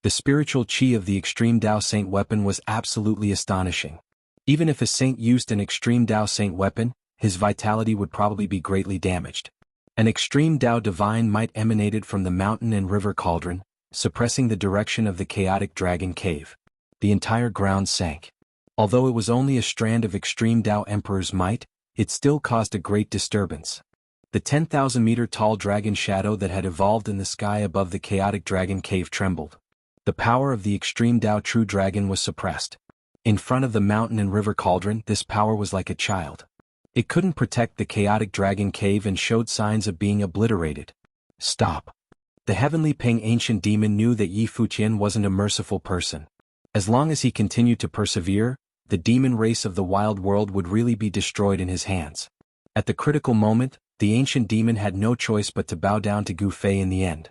The spiritual qi of the extreme Tao Saint weapon was absolutely astonishing. Even if a saint used an extreme Tao Saint weapon, his vitality would probably be greatly damaged. An extreme Tao divine might emanated from the mountain and river cauldron, suppressing the direction of the chaotic dragon cave. The entire ground sank. Although it was only a strand of extreme Tao Emperor's might, it still caused a great disturbance. The 10,000-meter tall dragon shadow that had evolved in the sky above the chaotic dragon cave trembled. The power of the extreme Tao True Dragon was suppressed. In front of the mountain and river cauldron, this power was like a child. It couldn't protect the chaotic dragon cave and showed signs of being obliterated. Stop. The heavenly Peng ancient demon knew that Yi Fuqian wasn't a merciful person. As long as he continued to persevere, the demon race of the wild world would really be destroyed in his hands. At the critical moment, the ancient demon had no choice but to bow down to Gu Fei in the end.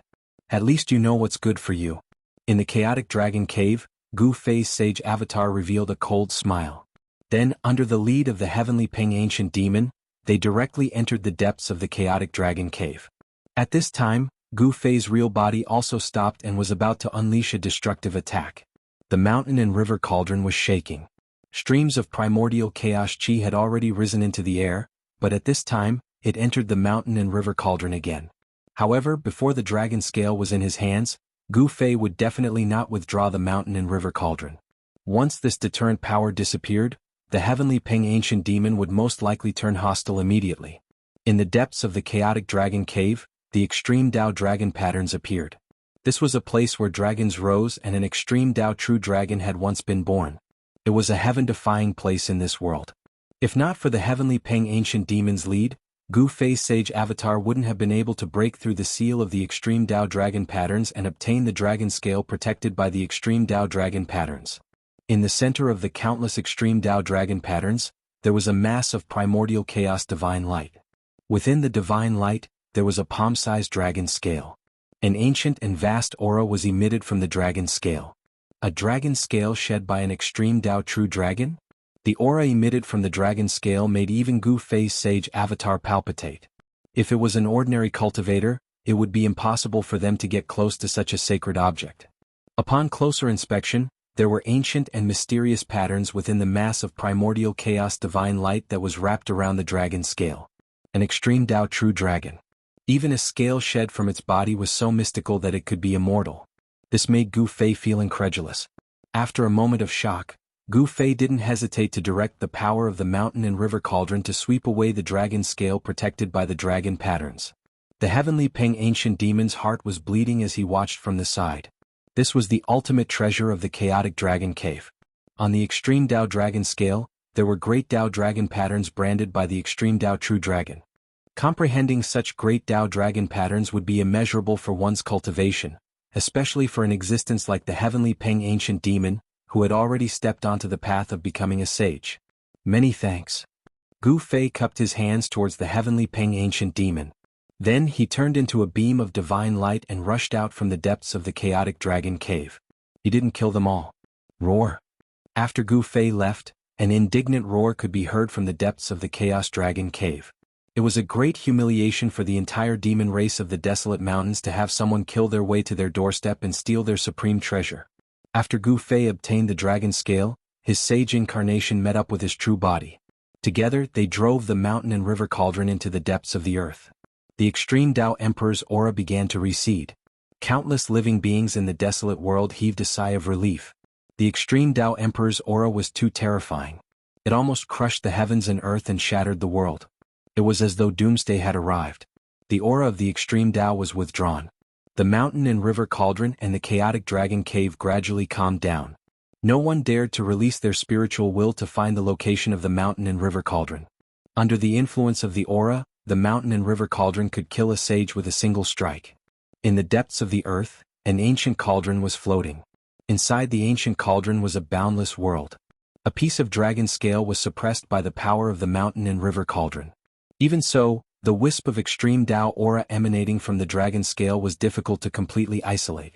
At least you know what's good for you. In the chaotic dragon cave, Gu Fei's sage avatar revealed a cold smile. Then, under the lead of the heavenly Peng ancient demon, they directly entered the depths of the chaotic dragon cave. At this time, Gu Fei's real body also stopped and was about to unleash a destructive attack. The mountain and river cauldron was shaking. Streams of primordial chaos chi had already risen into the air, but at this time, it entered the mountain and river cauldron again. However, before the dragon scale was in his hands, Gu Fei would definitely not withdraw the mountain and river cauldron. Once this deterrent power disappeared, the heavenly Peng ancient demon would most likely turn hostile immediately. In the depths of the chaotic dragon cave, the extreme Tao dragon patterns appeared. This was a place where dragons rose and an extreme Tao true dragon had once been born. It was a heaven-defying place in this world. If not for the heavenly Peng ancient demon's lead, Gu Fei's sage avatar wouldn't have been able to break through the seal of the extreme Tao dragon patterns and obtain the dragon scale protected by the extreme Tao dragon patterns. In the center of the countless extreme Tao dragon patterns, there was a mass of primordial chaos divine light. Within the divine light, there was a palm-sized dragon scale. An ancient and vast aura was emitted from the dragon scale. A dragon scale shed by an extreme Tao true dragon? The aura emitted from the dragon scale made even Gu Fei's sage avatar palpitate. If it was an ordinary cultivator, it would be impossible for them to get close to such a sacred object. Upon closer inspection, there were ancient and mysterious patterns within the mass of primordial chaos divine light that was wrapped around the dragon scale. An extreme Tao true dragon. Even a scale shed from its body was so mystical that it could be immortal. This made Gu Fei feel incredulous. After a moment of shock, Gu Fei didn't hesitate to direct the power of the mountain and river cauldron to sweep away the dragon scale protected by the dragon patterns. The heavenly Peng ancient demon's heart was bleeding as he watched from the side. This was the ultimate treasure of the chaotic dragon cave. On the extreme Dao dragon scale, there were great Dao dragon patterns branded by the extreme Dao true dragon. Comprehending such great Dao dragon patterns would be immeasurable for one's cultivation, especially for an existence like the heavenly Peng ancient demon, who had already stepped onto the path of becoming a sage. Many thanks. Gu Fei cupped his hands towards the heavenly Peng ancient demon. Then he turned into a beam of divine light and rushed out from the depths of the chaotic dragon cave. He didn't kill them all. Roar. After Gu Fei left, an indignant roar could be heard from the depths of the chaos dragon cave. It was a great humiliation for the entire demon race of the desolate mountains to have someone kill their way to their doorstep and steal their supreme treasure. After Gu Fei obtained the dragon scale, his sage incarnation met up with his true body. Together they drove the mountain and river cauldron into the depths of the earth. The extreme Dao Emperor's aura began to recede. Countless living beings in the desolate world heaved a sigh of relief. The extreme Dao Emperor's aura was too terrifying. It almost crushed the heavens and earth and shattered the world. It was as though doomsday had arrived. The aura of the extreme Dao was withdrawn. The mountain and river cauldron and the chaotic dragon cave gradually calmed down. No one dared to release their spiritual will to find the location of the mountain and river cauldron. Under the influence of the aura, the mountain and river cauldron could kill a sage with a single strike. In the depths of the earth, an ancient cauldron was floating. Inside the ancient cauldron was a boundless world. A piece of dragon scale was suppressed by the power of the mountain and river cauldron. Even so, the wisp of extreme Dao aura emanating from the dragon scale was difficult to completely isolate.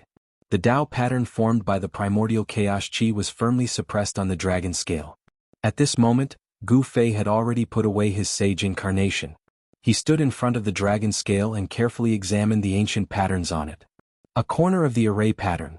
The Dao pattern formed by the primordial chaos chi was firmly suppressed on the dragon scale. At this moment, Gu Fei had already put away his sage incarnation. He stood in front of the dragon scale and carefully examined the ancient patterns on it. A corner of the array pattern.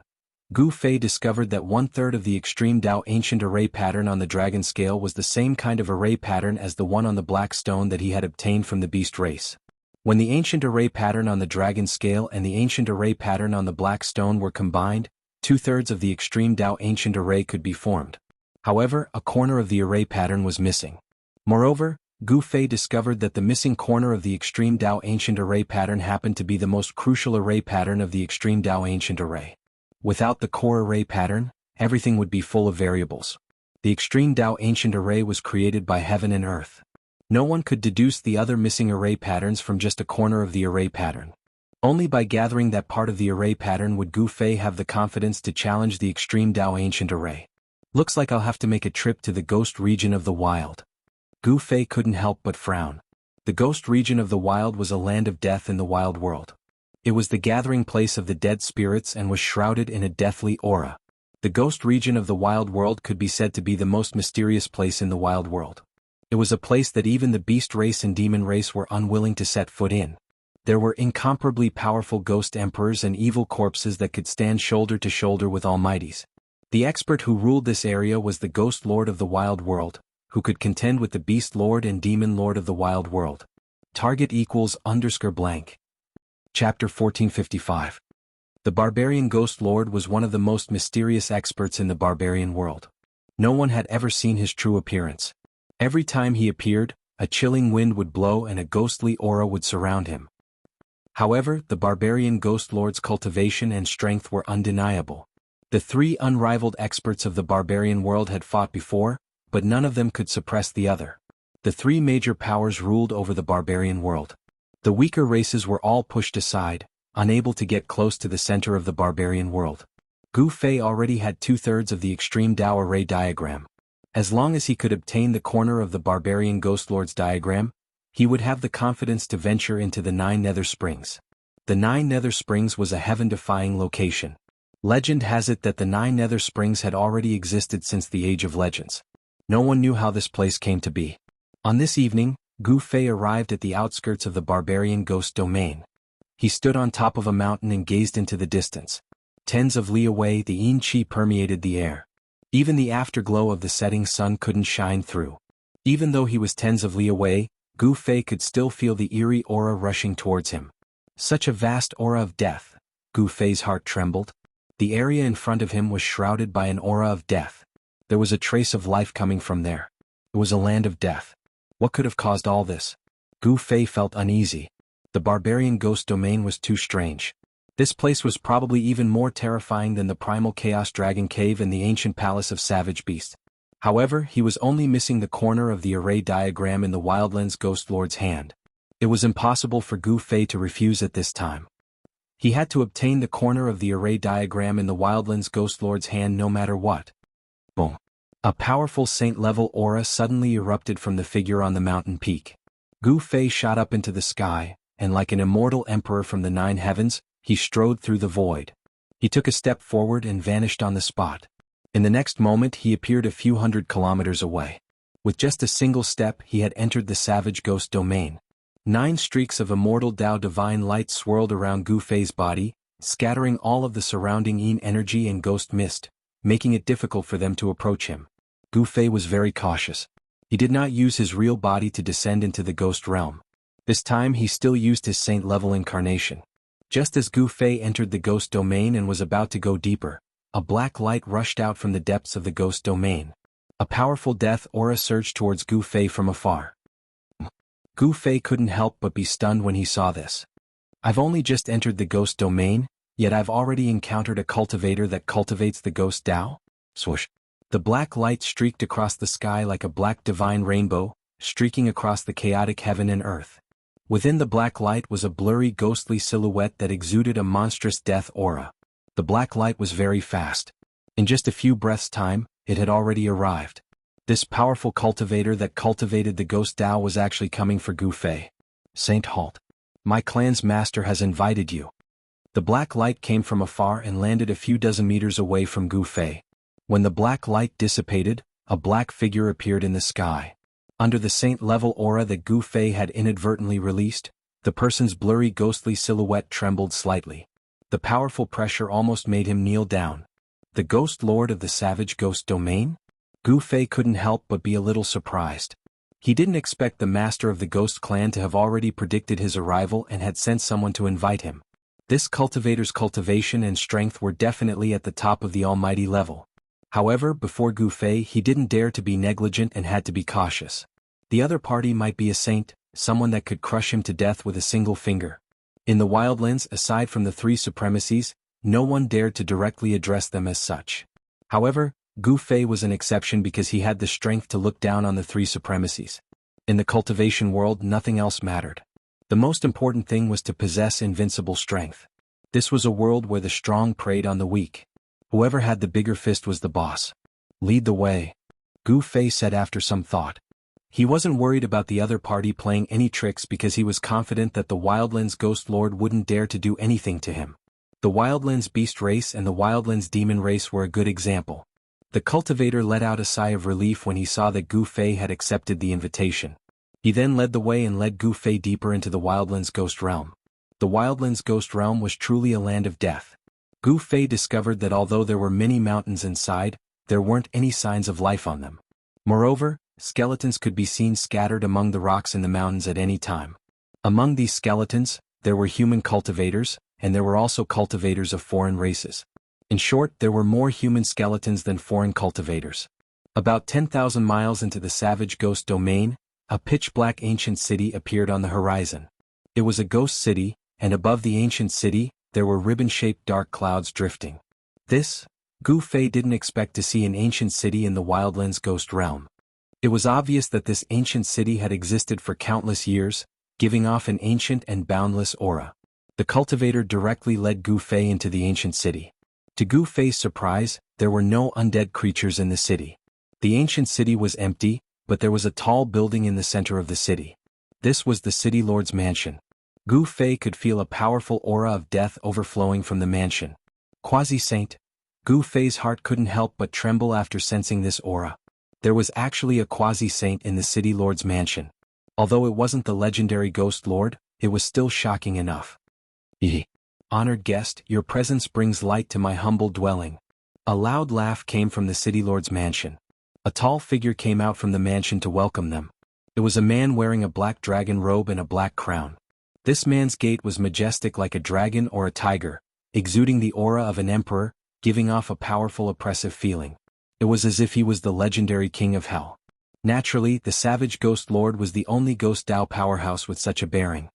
Gu Fei discovered that 1/3 of the extreme Dao ancient array pattern on the dragon scale was the same kind of array pattern as the one on the black stone that he had obtained from the beast race. When the ancient array pattern on the dragon scale and the ancient array pattern on the black stone were combined, 2/3 of the extreme Dao ancient array could be formed. However, a corner of the array pattern was missing. Moreover, Gu Fei discovered that the missing corner of the extreme Dao ancient array pattern happened to be the most crucial array pattern of the extreme Dao ancient array. Without the core array pattern, everything would be full of variables. The extreme Dao ancient array was created by heaven and earth. No one could deduce the other missing array patterns from just a corner of the array pattern. Only by gathering that part of the array pattern would Gu Fei have the confidence to challenge the extreme Dao ancient array. Looks like I'll have to make a trip to the ghost region of the wild. Gu Fei couldn't help but frown. The ghost region of the wild was a land of death in the wild world. It was the gathering place of the dead spirits and was shrouded in a deathly aura. The ghost region of the wild world could be said to be the most mysterious place in the wild world. It was a place that even the beast race and demon race were unwilling to set foot in. There were incomparably powerful ghost emperors and evil corpses that could stand shoulder to shoulder with almighties. The expert who ruled this area was the ghost lord of the wild world, who could contend with the beast lord and demon lord of the wild world. Target =_blank. Chapter 1455. The barbarian ghost lord was one of the most mysterious experts in the barbarian world. No one had ever seen his true appearance. Every time he appeared, a chilling wind would blow and a ghostly aura would surround him. However, the barbarian ghost lord's cultivation and strength were undeniable. The three unrivaled experts of the barbarian world had fought before, but none of them could suppress the other. The three major powers ruled over the barbarian world. The weaker races were all pushed aside, unable to get close to the center of the barbarian world. Gu Fei already had 2/3 of the extreme Dao array diagram. As long as he could obtain the corner of the barbarian ghost lord's diagram, he would have the confidence to venture into the 9 nether springs. The 9 nether springs was a heaven-defying location. Legend has it that the 9 nether springs had already existed since the Age of Legends. No one knew how this place came to be. On this evening, Gu Fei arrived at the outskirts of the barbarian ghost domain. He stood on top of a mountain and gazed into the distance. Tens of li away the yin qi permeated the air. Even the afterglow of the setting sun couldn't shine through. Even though he was tens of li away, Gu Fei could still feel the eerie aura rushing towards him. Such a vast aura of death. Gu Fei's heart trembled. The area in front of him was shrouded by an aura of death. There was a trace of life coming from there. It was a land of death. What could have caused all this? Gu Fei felt uneasy. The barbarian ghost domain was too strange. This place was probably even more terrifying than the primal chaos dragon cave and the ancient palace of savage beasts. However, he was only missing the corner of the array diagram in the Wildlands Ghost Lord's hand. It was impossible for Gu Fei to refuse at this time. He had to obtain the corner of the array diagram in the Wildlands Ghost Lord's hand no matter what. Boom. A powerful saint-level aura suddenly erupted from the figure on the mountain peak. Gu Fei shot up into the sky, and like an immortal emperor from the 9 heavens, he strode through the void. He took a step forward and vanished on the spot. In the next moment he appeared a few hundred kilometers away. With just a single step he had entered the savage ghost domain. 9 streaks of immortal Tao divine light swirled around Gu Fei's body, scattering all of the surrounding yin energy and ghost mist, making it difficult for them to approach him. Gu Fei was very cautious. He did not use his real body to descend into the ghost realm. This time he still used his saint-level incarnation. Just as Gu Fei entered the ghost domain and was about to go deeper, a black light rushed out from the depths of the ghost domain. A powerful death aura surged towards Gu Fei from afar. Gu Fei couldn't help but be stunned when he saw this. I've only just entered the ghost domain, yet I've already encountered a cultivator that cultivates the ghost Tao? Swoosh. The black light streaked across the sky like a black divine rainbow, streaking across the chaotic heaven and earth. Within the black light was a blurry ghostly silhouette that exuded a monstrous death aura. The black light was very fast. In just a few breaths' time, it had already arrived. This powerful cultivator that cultivated the ghost Tao was actually coming for Gu Fei. Saint Halt. My clan's master has invited you. The black light came from afar and landed a few dozen meters away from Gu Fei. When the black light dissipated, a black figure appeared in the sky. Under the saint-level aura that Gu Fei had inadvertently released, the person's blurry ghostly silhouette trembled slightly. The powerful pressure almost made him kneel down. The ghost lord of the savage ghost domain? Gu Fei couldn't help but be a little surprised. He didn't expect the master of the ghost clan to have already predicted his arrival and had sent someone to invite him. This cultivator's cultivation and strength were definitely at the top of the almighty level. However, before Gu Fei he didn't dare to be negligent and had to be cautious. The other party might be a saint, someone that could crush him to death with a single finger. In the Wildlands, aside from the 3 supremacies, no one dared to directly address them as such. However, Gu Fei was an exception because he had the strength to look down on the 3 supremacies. In the cultivation world nothing else mattered. The most important thing was to possess invincible strength. This was a world where the strong preyed on the weak. Whoever had the bigger fist was the boss. Lead the way, Gu Fei said after some thought. He wasn't worried about the other party playing any tricks because he was confident that the Wildlands Ghost Lord wouldn't dare to do anything to him. The Wildlands Beast race and the Wildlands Demon race were a good example. The cultivator let out a sigh of relief when he saw that Gu Fei had accepted the invitation. He then led the way and led Gu Fei deeper into the Wildlands Ghost Realm. The Wildlands Ghost Realm was truly a land of death. Gu Fei discovered that although there were many mountains inside, there weren't any signs of life on them. Moreover, skeletons could be seen scattered among the rocks in the mountains at any time. Among these skeletons, there were human cultivators, and there were also cultivators of foreign races. In short, there were more human skeletons than foreign cultivators. About 10,000 miles into the savage ghost domain, a pitch-black ancient city appeared on the horizon. It was a ghost city, and above the ancient city, there were ribbon-shaped dark clouds drifting. Gu Fei didn't expect to see an ancient city in the Wildlands Ghost Realm. It was obvious that this ancient city had existed for countless years, giving off an ancient and boundless aura. The cultivator directly led Gu Fei into the ancient city. To Gu Fei's surprise, there were no undead creatures in the city. The ancient city was empty, but there was a tall building in the center of the city. This was the city lord's mansion. Gu Fei could feel a powerful aura of death overflowing from the mansion. Quasi-saint. Gu Fei's heart couldn't help but tremble after sensing this aura. There was actually a quasi-saint in the city lord's mansion. Although it wasn't the legendary ghost lord, it was still shocking enough. Honored guest, your presence brings light to my humble dwelling. A loud laugh came from the city lord's mansion. A tall figure came out from the mansion to welcome them. It was a man wearing a black dragon robe and a black crown. This man's gait was majestic like a dragon or a tiger, exuding the aura of an emperor, giving off a powerful oppressive feeling. It was as if he was the legendary king of hell. Naturally, the savage ghost lord was the only ghost Tao powerhouse with such a bearing.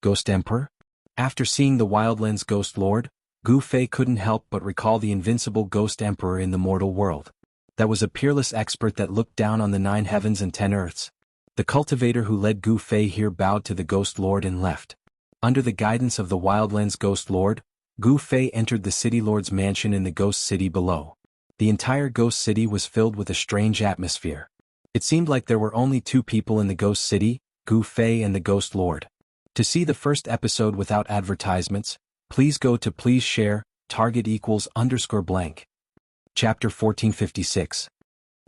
Ghost Emperor? After seeing the Wildlands Ghost Lord, Gu Fei couldn't help but recall the invincible Ghost Emperor in the mortal world. That was a peerless expert that looked down on the 9 heavens and 10 earths. The cultivator who led Gu Fei here bowed to the Ghost Lord and left. Under the guidance of the Wildlands Ghost Lord, Gu Fei entered the City Lord's mansion in the Ghost City below. The entire Ghost City was filled with a strange atmosphere. It seemed like there were only 2 people in the Ghost City, Gu Fei and the Ghost Lord. To see the first episode without advertisements, please go to please share, target =_blank. Chapter 1456.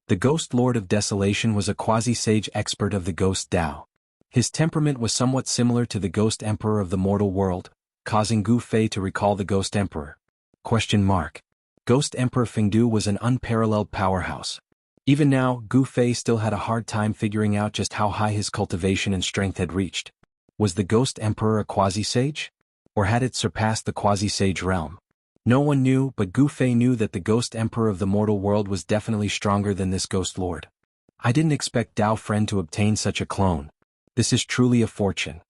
The Ghost Lord of Desolation was a quasi-sage expert of the Ghost Dao. His temperament was somewhat similar to the Ghost Emperor of the mortal world, causing Gu Fei to recall the Ghost Emperor. Ghost Emperor Fengdu was an unparalleled powerhouse. Even now, Gu Fei still had a hard time figuring out just how high his cultivation and strength had reached. Was the Ghost Emperor a quasi-sage? Or had it surpassed the quasi-sage realm? No one knew, but Gu Fei knew that the Ghost Emperor of the mortal world was definitely stronger than this Ghost Lord. I didn't expect Dao Friend to obtain such a clone. This is truly a fortune.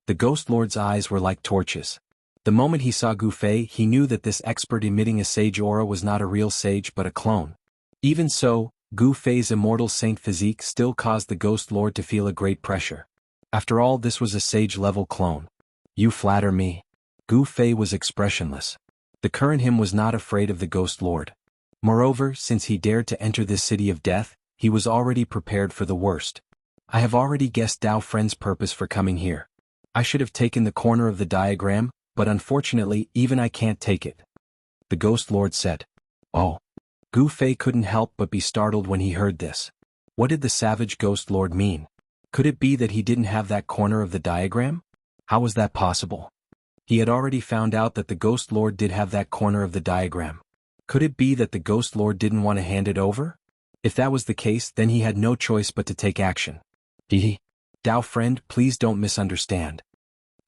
The Ghost Lord's eyes were like torches. The moment he saw Gu Fei, he knew that this expert emitting a sage aura was not a real sage but a clone. Even so, Gu Fei's immortal saint physique still caused the Ghost Lord to feel a great pressure. After all, this was a sage-level clone. You flatter me. Gu Fei was expressionless. The current him was not afraid of the Ghost Lord. Moreover, since he dared to enter this city of death, he was already prepared for the worst. I have already guessed Dao Friend's purpose for coming here. I should have taken the corner of the diagram, but unfortunately, even I can't take it. The Ghost Lord said. Oh. Gu Fei couldn't help but be startled when he heard this. What did the savage Ghost Lord mean? Could it be that he didn't have that corner of the diagram? How was that possible? He had already found out that the Ghost Lord did have that corner of the diagram. Could it be that the Ghost Lord didn't want to hand it over? If that was the case, then he had no choice but to take action. Dao Friend, please don't misunderstand.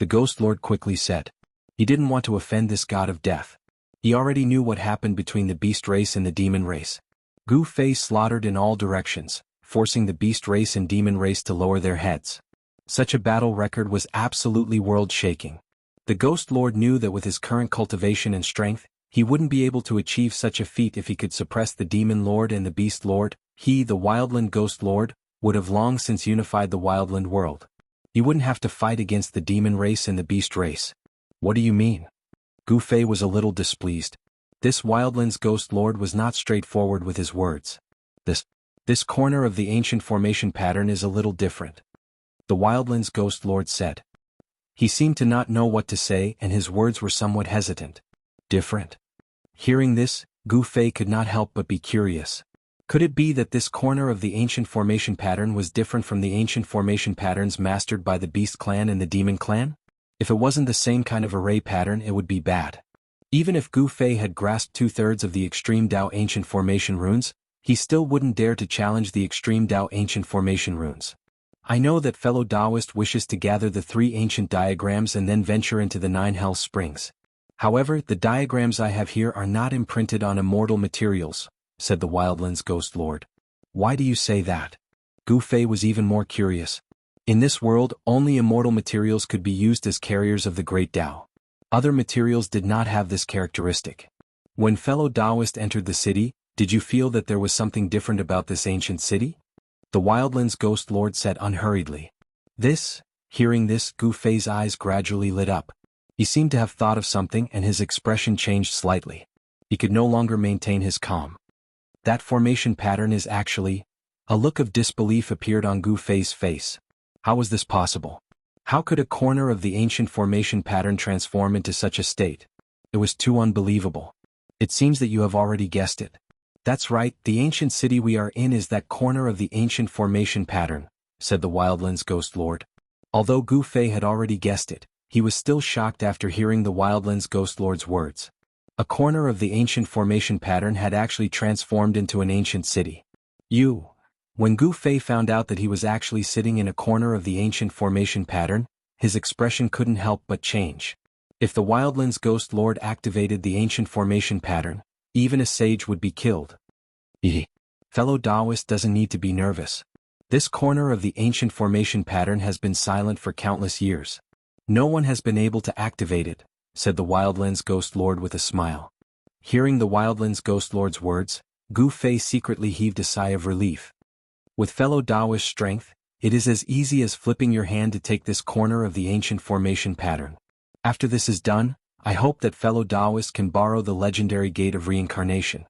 The Ghost Lord quickly said. He didn't want to offend this god of death. He already knew what happened between the beast race and the demon race. Gu Fei slaughtered in all directions, forcing the beast race and demon race to lower their heads. Such a battle record was absolutely world-shaking. The Ghost Lord knew that with his current cultivation and strength, he wouldn't be able to achieve such a feat if he could suppress the Demon Lord and the Beast Lord. He, the Wildland Ghost Lord, would have long since unified the Wildland world. He wouldn't have to fight against the demon race and the beast race. What do you mean? Gu Fei was a little displeased. This Wildland's Ghost Lord was not straightforward with his words. This corner of the ancient formation pattern is a little different. The Wildland's Ghost Lord said. He seemed to not know what to say and his words were somewhat hesitant. Different? Hearing this, Gu Fei could not help but be curious. Could it be that this corner of the ancient formation pattern was different from the ancient formation patterns mastered by the Beast Clan and the Demon Clan? If it wasn't the same kind of array pattern, it would be bad. Even if Gu Fei had grasped 2/3 of the Extreme Dao Ancient Formation runes, he still wouldn't dare to challenge the Extreme Dao Ancient Formation runes. I know that fellow Taoist wishes to gather the 3 ancient diagrams and then venture into the 9 hell springs. However, the diagrams I have here are not imprinted on immortal materials, said the Wildland's Ghost Lord. Why do you say that? Gu Fei was even more curious. In this world, only immortal materials could be used as carriers of the great Dao. Other materials did not have this characteristic. When fellow Taoist entered the city, did you feel that there was something different about this ancient city? The Wildland's Ghost Lord said unhurriedly. Hearing this, Gu Fei's eyes gradually lit up. He seemed to have thought of something and his expression changed slightly. He could no longer maintain his calm. That formation pattern is actually... A look of disbelief appeared on Gu Fei's face. How was this possible? How could a corner of the ancient formation pattern transform into such a state? It was too unbelievable. It seems that you have already guessed it. That's right, the ancient city we are in is that corner of the ancient formation pattern, said the Wildland's Ghost Lord. Although Gu Fei had already guessed it, he was still shocked after hearing the Wildland's Ghost Lord's words. A corner of the ancient formation pattern had actually transformed into an ancient city. When Gu Fei found out that he was actually sitting in a corner of the ancient formation pattern, his expression couldn't help but change. If the Wildland's Ghost Lord activated the ancient formation pattern, even a sage would be killed. Fellow Taoist doesn't need to be nervous. This corner of the ancient formation pattern has been silent for countless years. No one has been able to activate it, said the Wildlands Ghost Lord with a smile. Hearing the Wildlands Ghost Lord's words, Gu Fei secretly heaved a sigh of relief. With fellow Taoist strength, it is as easy as flipping your hand to take this corner of the ancient formation pattern. After this is done, I hope that fellow Taoists can borrow the legendary Gate of Reincarnation.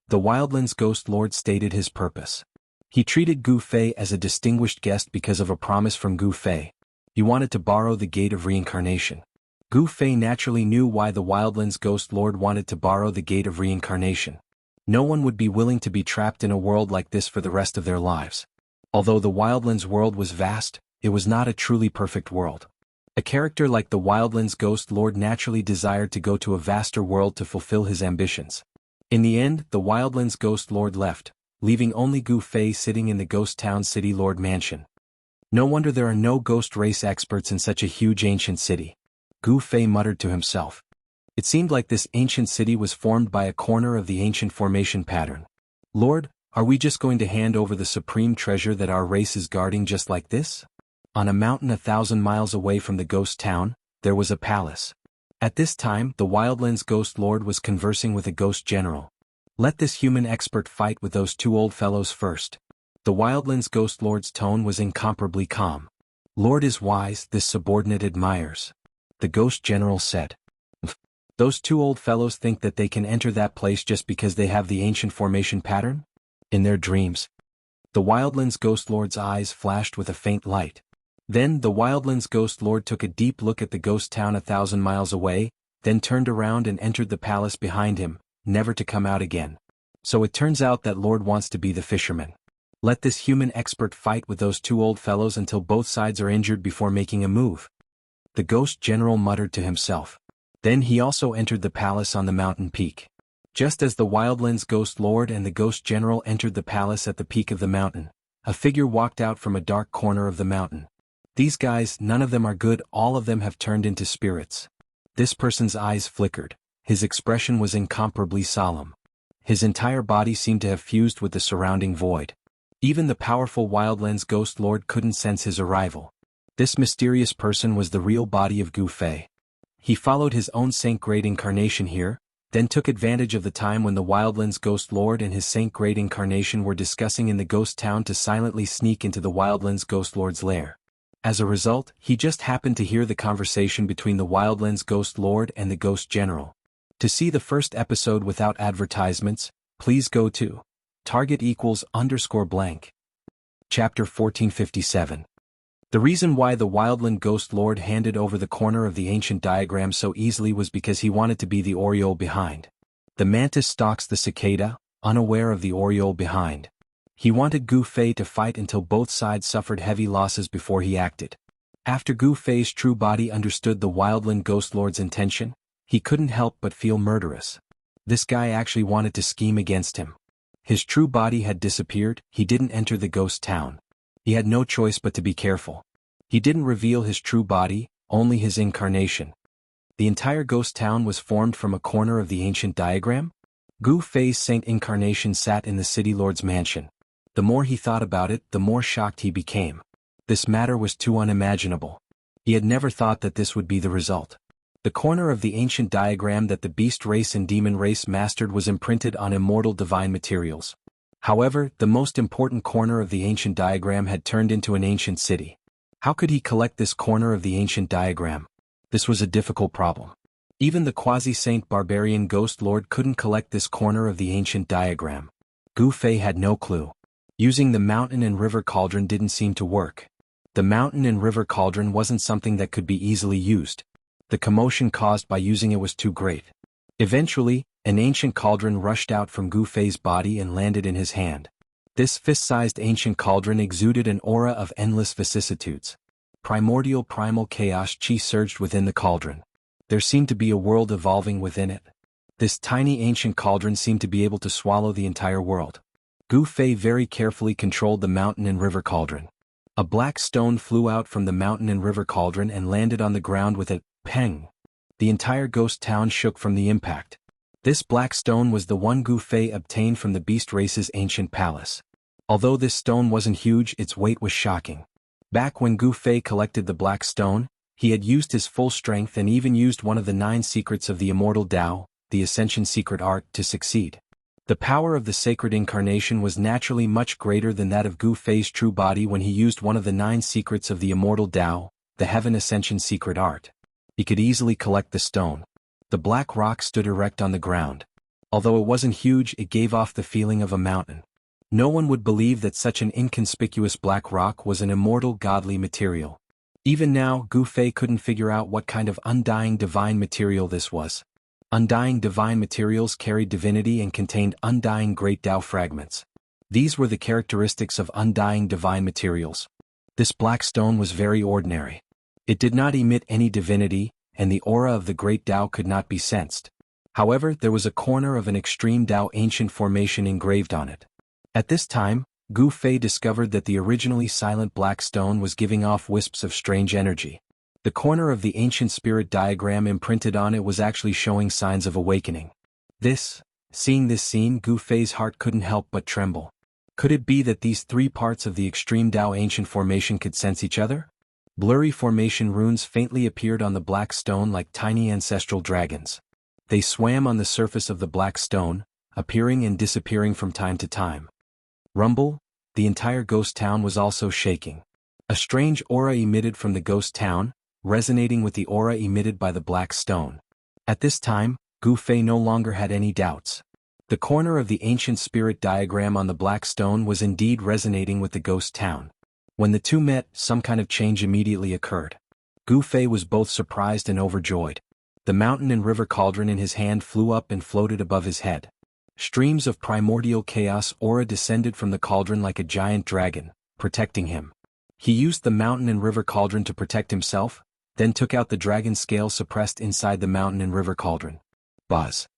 The Wildlands Ghost Lord stated his purpose. He treated Gu Fei as a distinguished guest because of a promise from Gu Fei. He wanted to borrow the Gate of Reincarnation. Gu Fei naturally knew why the Wildlands Ghost Lord wanted to borrow the Gate of Reincarnation. No one would be willing to be trapped in a world like this for the rest of their lives. Although the Wildlands world was vast, it was not a truly perfect world. A character like the Wildlands Ghost Lord naturally desired to go to a vaster world to fulfill his ambitions. In the end, the Wildlands Ghost Lord left, leaving only Gu Fei sitting in the Ghost Town City Lord Mansion. No wonder there are no ghost race experts in such a huge ancient city. Gu Fei muttered to himself. It seemed like this ancient city was formed by a corner of the ancient formation pattern. Lord, are we just going to hand over the supreme treasure that our race is guarding just like this? On a mountain 1,000 miles away from the ghost town, there was a palace. At this time, the Wildlands Ghost Lord was conversing with a ghost general. Let this human expert fight with those two old fellows first. The Wildlands Ghost Lord's tone was incomparably calm. Lord is wise, this subordinate admires. The ghost general said. Those two old fellows think that they can enter that place just because they have the ancient formation pattern? In their dreams. The Wildlands Ghost Lord's eyes flashed with a faint light. Then the Wildlands Ghost Lord took a deep look at the ghost town 1,000 miles away, then turned around and entered the palace behind him, never to come out again. So it turns out that Lord wants to be the fisherman. Let this human expert fight with those two old fellows until both sides are injured before making a move. The ghost general muttered to himself. Then he also entered the palace on the mountain peak. Just as the Wildlands Ghost Lord and the Ghost General entered the palace at the peak of the mountain, a figure walked out from a dark corner of the mountain. These guys, none of them are good, all of them have turned into spirits. This person's eyes flickered. His expression was incomparably solemn. His entire body seemed to have fused with the surrounding void. Even the powerful Wildlands Ghost Lord couldn't sense his arrival. This mysterious person was the real body of Gu Fei. He followed his own Saint Great Incarnation here, then took advantage of the time when the Wildlands Ghost Lord and his Saint Great Incarnation were discussing in the ghost town to silently sneak into the Wildlands Ghost Lord's lair. As a result, he just happened to hear the conversation between the Wildlands Ghost Lord and the Ghost General. To see the first episode without advertisements, please go to target=_blank. Chapter 1457. The reason why the Wildland Ghost Lord handed over the corner of the ancient diagram so easily was because he wanted to be the aureole behind. The mantis stalks the cicada, unaware of the aureole behind. He wanted Gu Fei to fight until both sides suffered heavy losses before he acted. After Gu Fei's true body understood the Wildland Ghost Lord's intention, he couldn't help but feel murderous. This guy actually wanted to scheme against him. His true body had disappeared, he didn't enter the ghost town. He had no choice but to be careful. He didn't reveal his true body, only his incarnation. The entire ghost town was formed from a corner of the ancient diagram? Gu Fei's Saint Incarnation sat in the city lord's mansion. The more he thought about it, the more shocked he became. This matter was too unimaginable. He had never thought that this would be the result. The corner of the ancient diagram that the beast race and demon race mastered was imprinted on immortal divine materials. However, the most important corner of the ancient diagram had turned into an ancient city. How could he collect this corner of the ancient diagram? This was a difficult problem. Even the quasi-saint barbarian ghost lord couldn't collect this corner of the ancient diagram. Gu Fei had no clue. Using the mountain and river cauldron didn't seem to work. The mountain and river cauldron wasn't something that could be easily used. The commotion caused by using it was too great. Eventually, an ancient cauldron rushed out from Gu Fei's body and landed in his hand. This fist-sized ancient cauldron exuded an aura of endless vicissitudes. Primordial primal chaos chi surged within the cauldron. There seemed to be a world evolving within it. This tiny ancient cauldron seemed to be able to swallow the entire world. Gu Fei very carefully controlled the mountain and river cauldron. A black stone flew out from the mountain and river cauldron and landed on the ground with a peng. The entire ghost town shook from the impact. This black stone was the one Gu Fei obtained from the beast race's ancient palace. Although this stone wasn't huge, its weight was shocking. Back when Gu Fei collected the black stone, He had used his full strength and even used one of the 9 secrets of the Immortal Tao, the Ascension Secret Art, to succeed. The power of the sacred incarnation was naturally much greater than that of Gu Fei's true body when he used one of the 9 secrets of the Immortal Tao, the Heaven Ascension Secret Art. He could easily collect the stone. The black rock stood erect on the ground. Although it wasn't huge, it gave off the feeling of a mountain. No one would believe that such an inconspicuous black rock was an immortal godly material. Even now, Gu Fei couldn't figure out what kind of undying divine material this was. Undying divine materials carried divinity and contained undying great Tao fragments. These were the characteristics of undying divine materials. This black stone was very ordinary. It did not emit any divinity, and the aura of the great Tao could not be sensed. However, there was a corner of an extreme Tao ancient formation engraved on it. At this time, Gu Fei discovered that the originally silent black stone was giving off wisps of strange energy. The corner of the ancient spirit diagram imprinted on it was actually showing signs of awakening. Seeing this scene, Gu Fei's heart couldn't help but tremble. Could it be that these 3 parts of the extreme Tao ancient formation could sense each other? Blurry formation runes faintly appeared on the black stone like tiny ancestral dragons. They swam on the surface of the black stone, appearing and disappearing from time to time. Rumble, the entire ghost town was also shaking. A strange aura emitted from the ghost town, resonating with the aura emitted by the black stone. At this time, Gu Fei no longer had any doubts. The corner of the ancient spirit diagram on the black stone was indeed resonating with the ghost town. When the two met, some kind of change immediately occurred. Gu Fei was both surprised and overjoyed. The mountain and river cauldron in his hand flew up and floated above his head. Streams of primordial chaos aura descended from the cauldron like a giant dragon, protecting him. He used the mountain and river cauldron to protect himself, then took out the dragon scale suppressed inside the mountain and river cauldron. Buzz.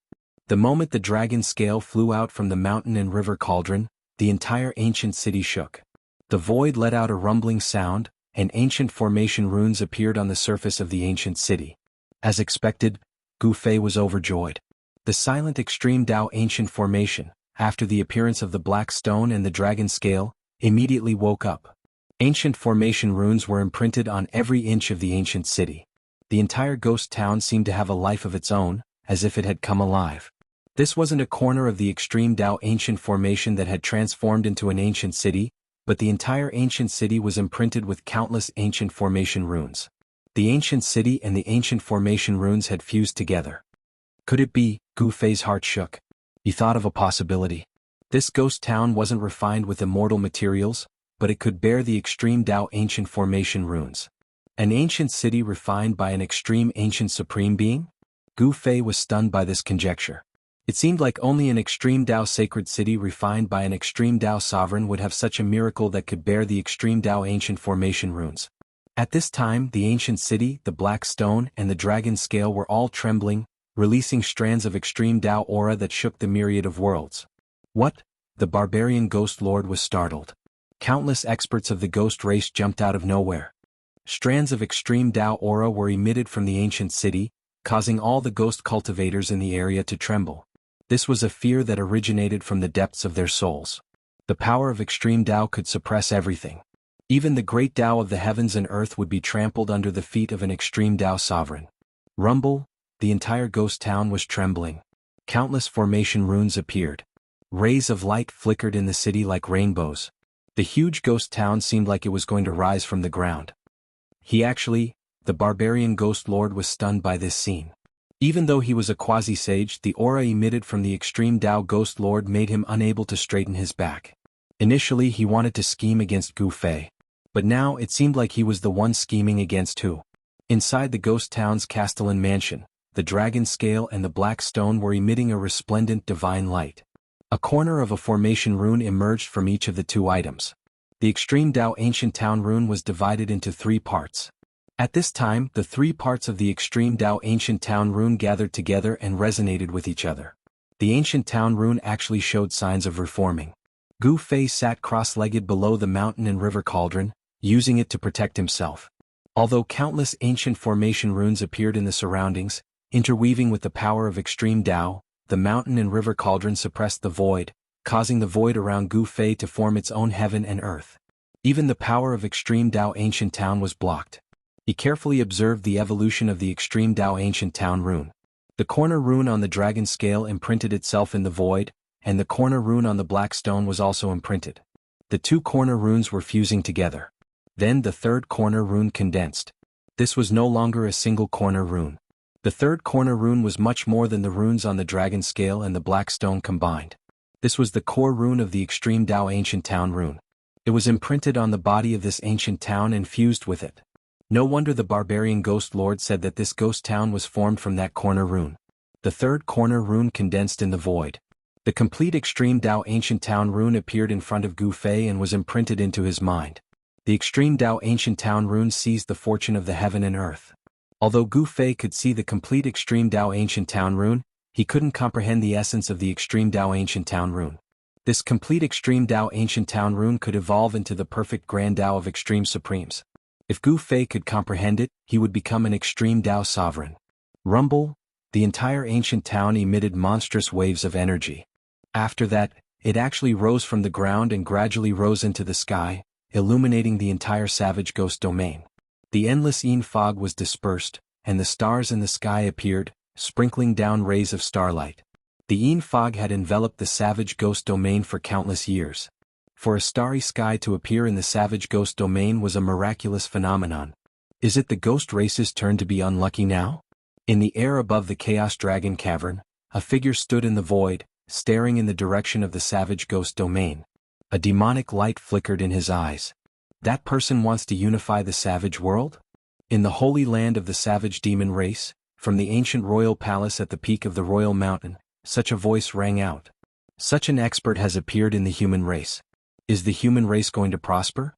The moment the dragon scale flew out from the mountain and river cauldron, the entire ancient city shook. The void let out a rumbling sound, and ancient formation runes appeared on the surface of the ancient city. As expected, Gu Fei was overjoyed. The silent extreme Tao ancient formation, after the appearance of the black stone and the dragon scale, immediately woke up. Ancient formation runes were imprinted on every inch of the ancient city. The entire ghost town seemed to have a life of its own, as if it had come alive. This wasn't a corner of the extreme Tao ancient formation that had transformed into an ancient city, but the entire ancient city was imprinted with countless ancient formation runes. The ancient city and the ancient formation runes had fused together. Could it be? Gu Fei's heart shook. He thought of a possibility. This ghost town wasn't refined with immortal materials, but it could bear the extreme Tao ancient formation runes. An ancient city refined by an extreme ancient supreme being? Gu Fei was stunned by this conjecture. It seemed like only an extreme Tao sacred city refined by an extreme Tao sovereign would have such a miracle that could bear the extreme Tao ancient formation runes. At this time, the ancient city, the black stone, and the dragon scale were all trembling, releasing strands of extreme Tao aura that shook the myriad of worlds. What? The barbarian ghost lord was startled. Countless experts of the ghost race jumped out of nowhere. Strands of extreme Tao aura were emitted from the ancient city, causing all the ghost cultivators in the area to tremble. This was a fear that originated from the depths of their souls. The power of extreme Tao could suppress everything. Even the great Tao of the heavens and earth would be trampled under the feet of an extreme Tao sovereign. Rumble, the entire ghost town was trembling. Countless formation runes appeared. Rays of light flickered in the city like rainbows. The huge ghost town seemed like it was going to rise from the ground. The barbarian ghost lord was stunned by this scene. Even though he was a quasi-sage, the aura emitted from the extreme Tao ghost lord made him unable to straighten his back. Initially he wanted to scheme against Gu Fei. But now it seemed like he was the one scheming against who? Inside the ghost town's castellan mansion, the dragon scale and the black stone were emitting a resplendent divine light. A corner of a formation rune emerged from each of the 2 items. The extreme Tao ancient town rune was divided into 3 parts. At this time, the 3 parts of the extreme Tao ancient town rune gathered together and resonated with each other. The ancient town rune actually showed signs of reforming. Gu Fei sat cross-legged below the mountain and river cauldron, using it to protect himself. Although countless ancient formation runes appeared in the surroundings, interweaving with the power of extreme Tao, the mountain and river cauldron suppressed the void, causing the void around Gu Fei to form its own heaven and earth. Even the power of extreme Tao ancient town was blocked. He carefully observed the evolution of the Extreme Tao Ancient Town rune. The corner rune on the dragon scale imprinted itself in the void, and the corner rune on the black stone was also imprinted. The two corner runes were fusing together. Then the third corner rune condensed. This was no longer a single corner rune. The third corner rune was much more than the runes on the dragon scale and the black stone combined. This was the core rune of the Extreme Tao Ancient Town rune. It was imprinted on the body of this ancient town and fused with it. No wonder the barbarian ghost lord said that this ghost town was formed from that corner rune. The third corner rune condensed in the void. The complete Extreme Tao Ancient Town rune appeared in front of Gu Fei and was imprinted into his mind. The Extreme Tao Ancient Town rune seized the fortune of the heaven and earth. Although Gu Fei could see the complete Extreme Tao Ancient Town rune, he couldn't comprehend the essence of the Extreme Tao Ancient Town rune. This complete Extreme Tao Ancient Town rune could evolve into the perfect Grand Tao of Extreme Supremes. If Gu Fei could comprehend it, he would become an Extreme Tao sovereign. Rumble, the entire ancient town emitted monstrous waves of energy. After that, it actually rose from the ground and gradually rose into the sky, illuminating the entire savage ghost domain. The endless Yin fog was dispersed, and the stars in the sky appeared, sprinkling down rays of starlight. The Yin fog had enveloped the savage ghost domain for countless years. For a starry sky to appear in the savage ghost domain was a miraculous phenomenon. Is it the ghost race's turn to be unlucky now? In the air above the Chaos Dragon Cavern, a figure stood in the void, staring in the direction of the savage ghost domain. A demonic light flickered in his eyes. That person wants to unify the savage world? In the holy land of the savage demon race, from the ancient royal palace at the peak of the royal mountain, such a voice rang out. Such an expert has appeared in the human race. Is the human race going to prosper?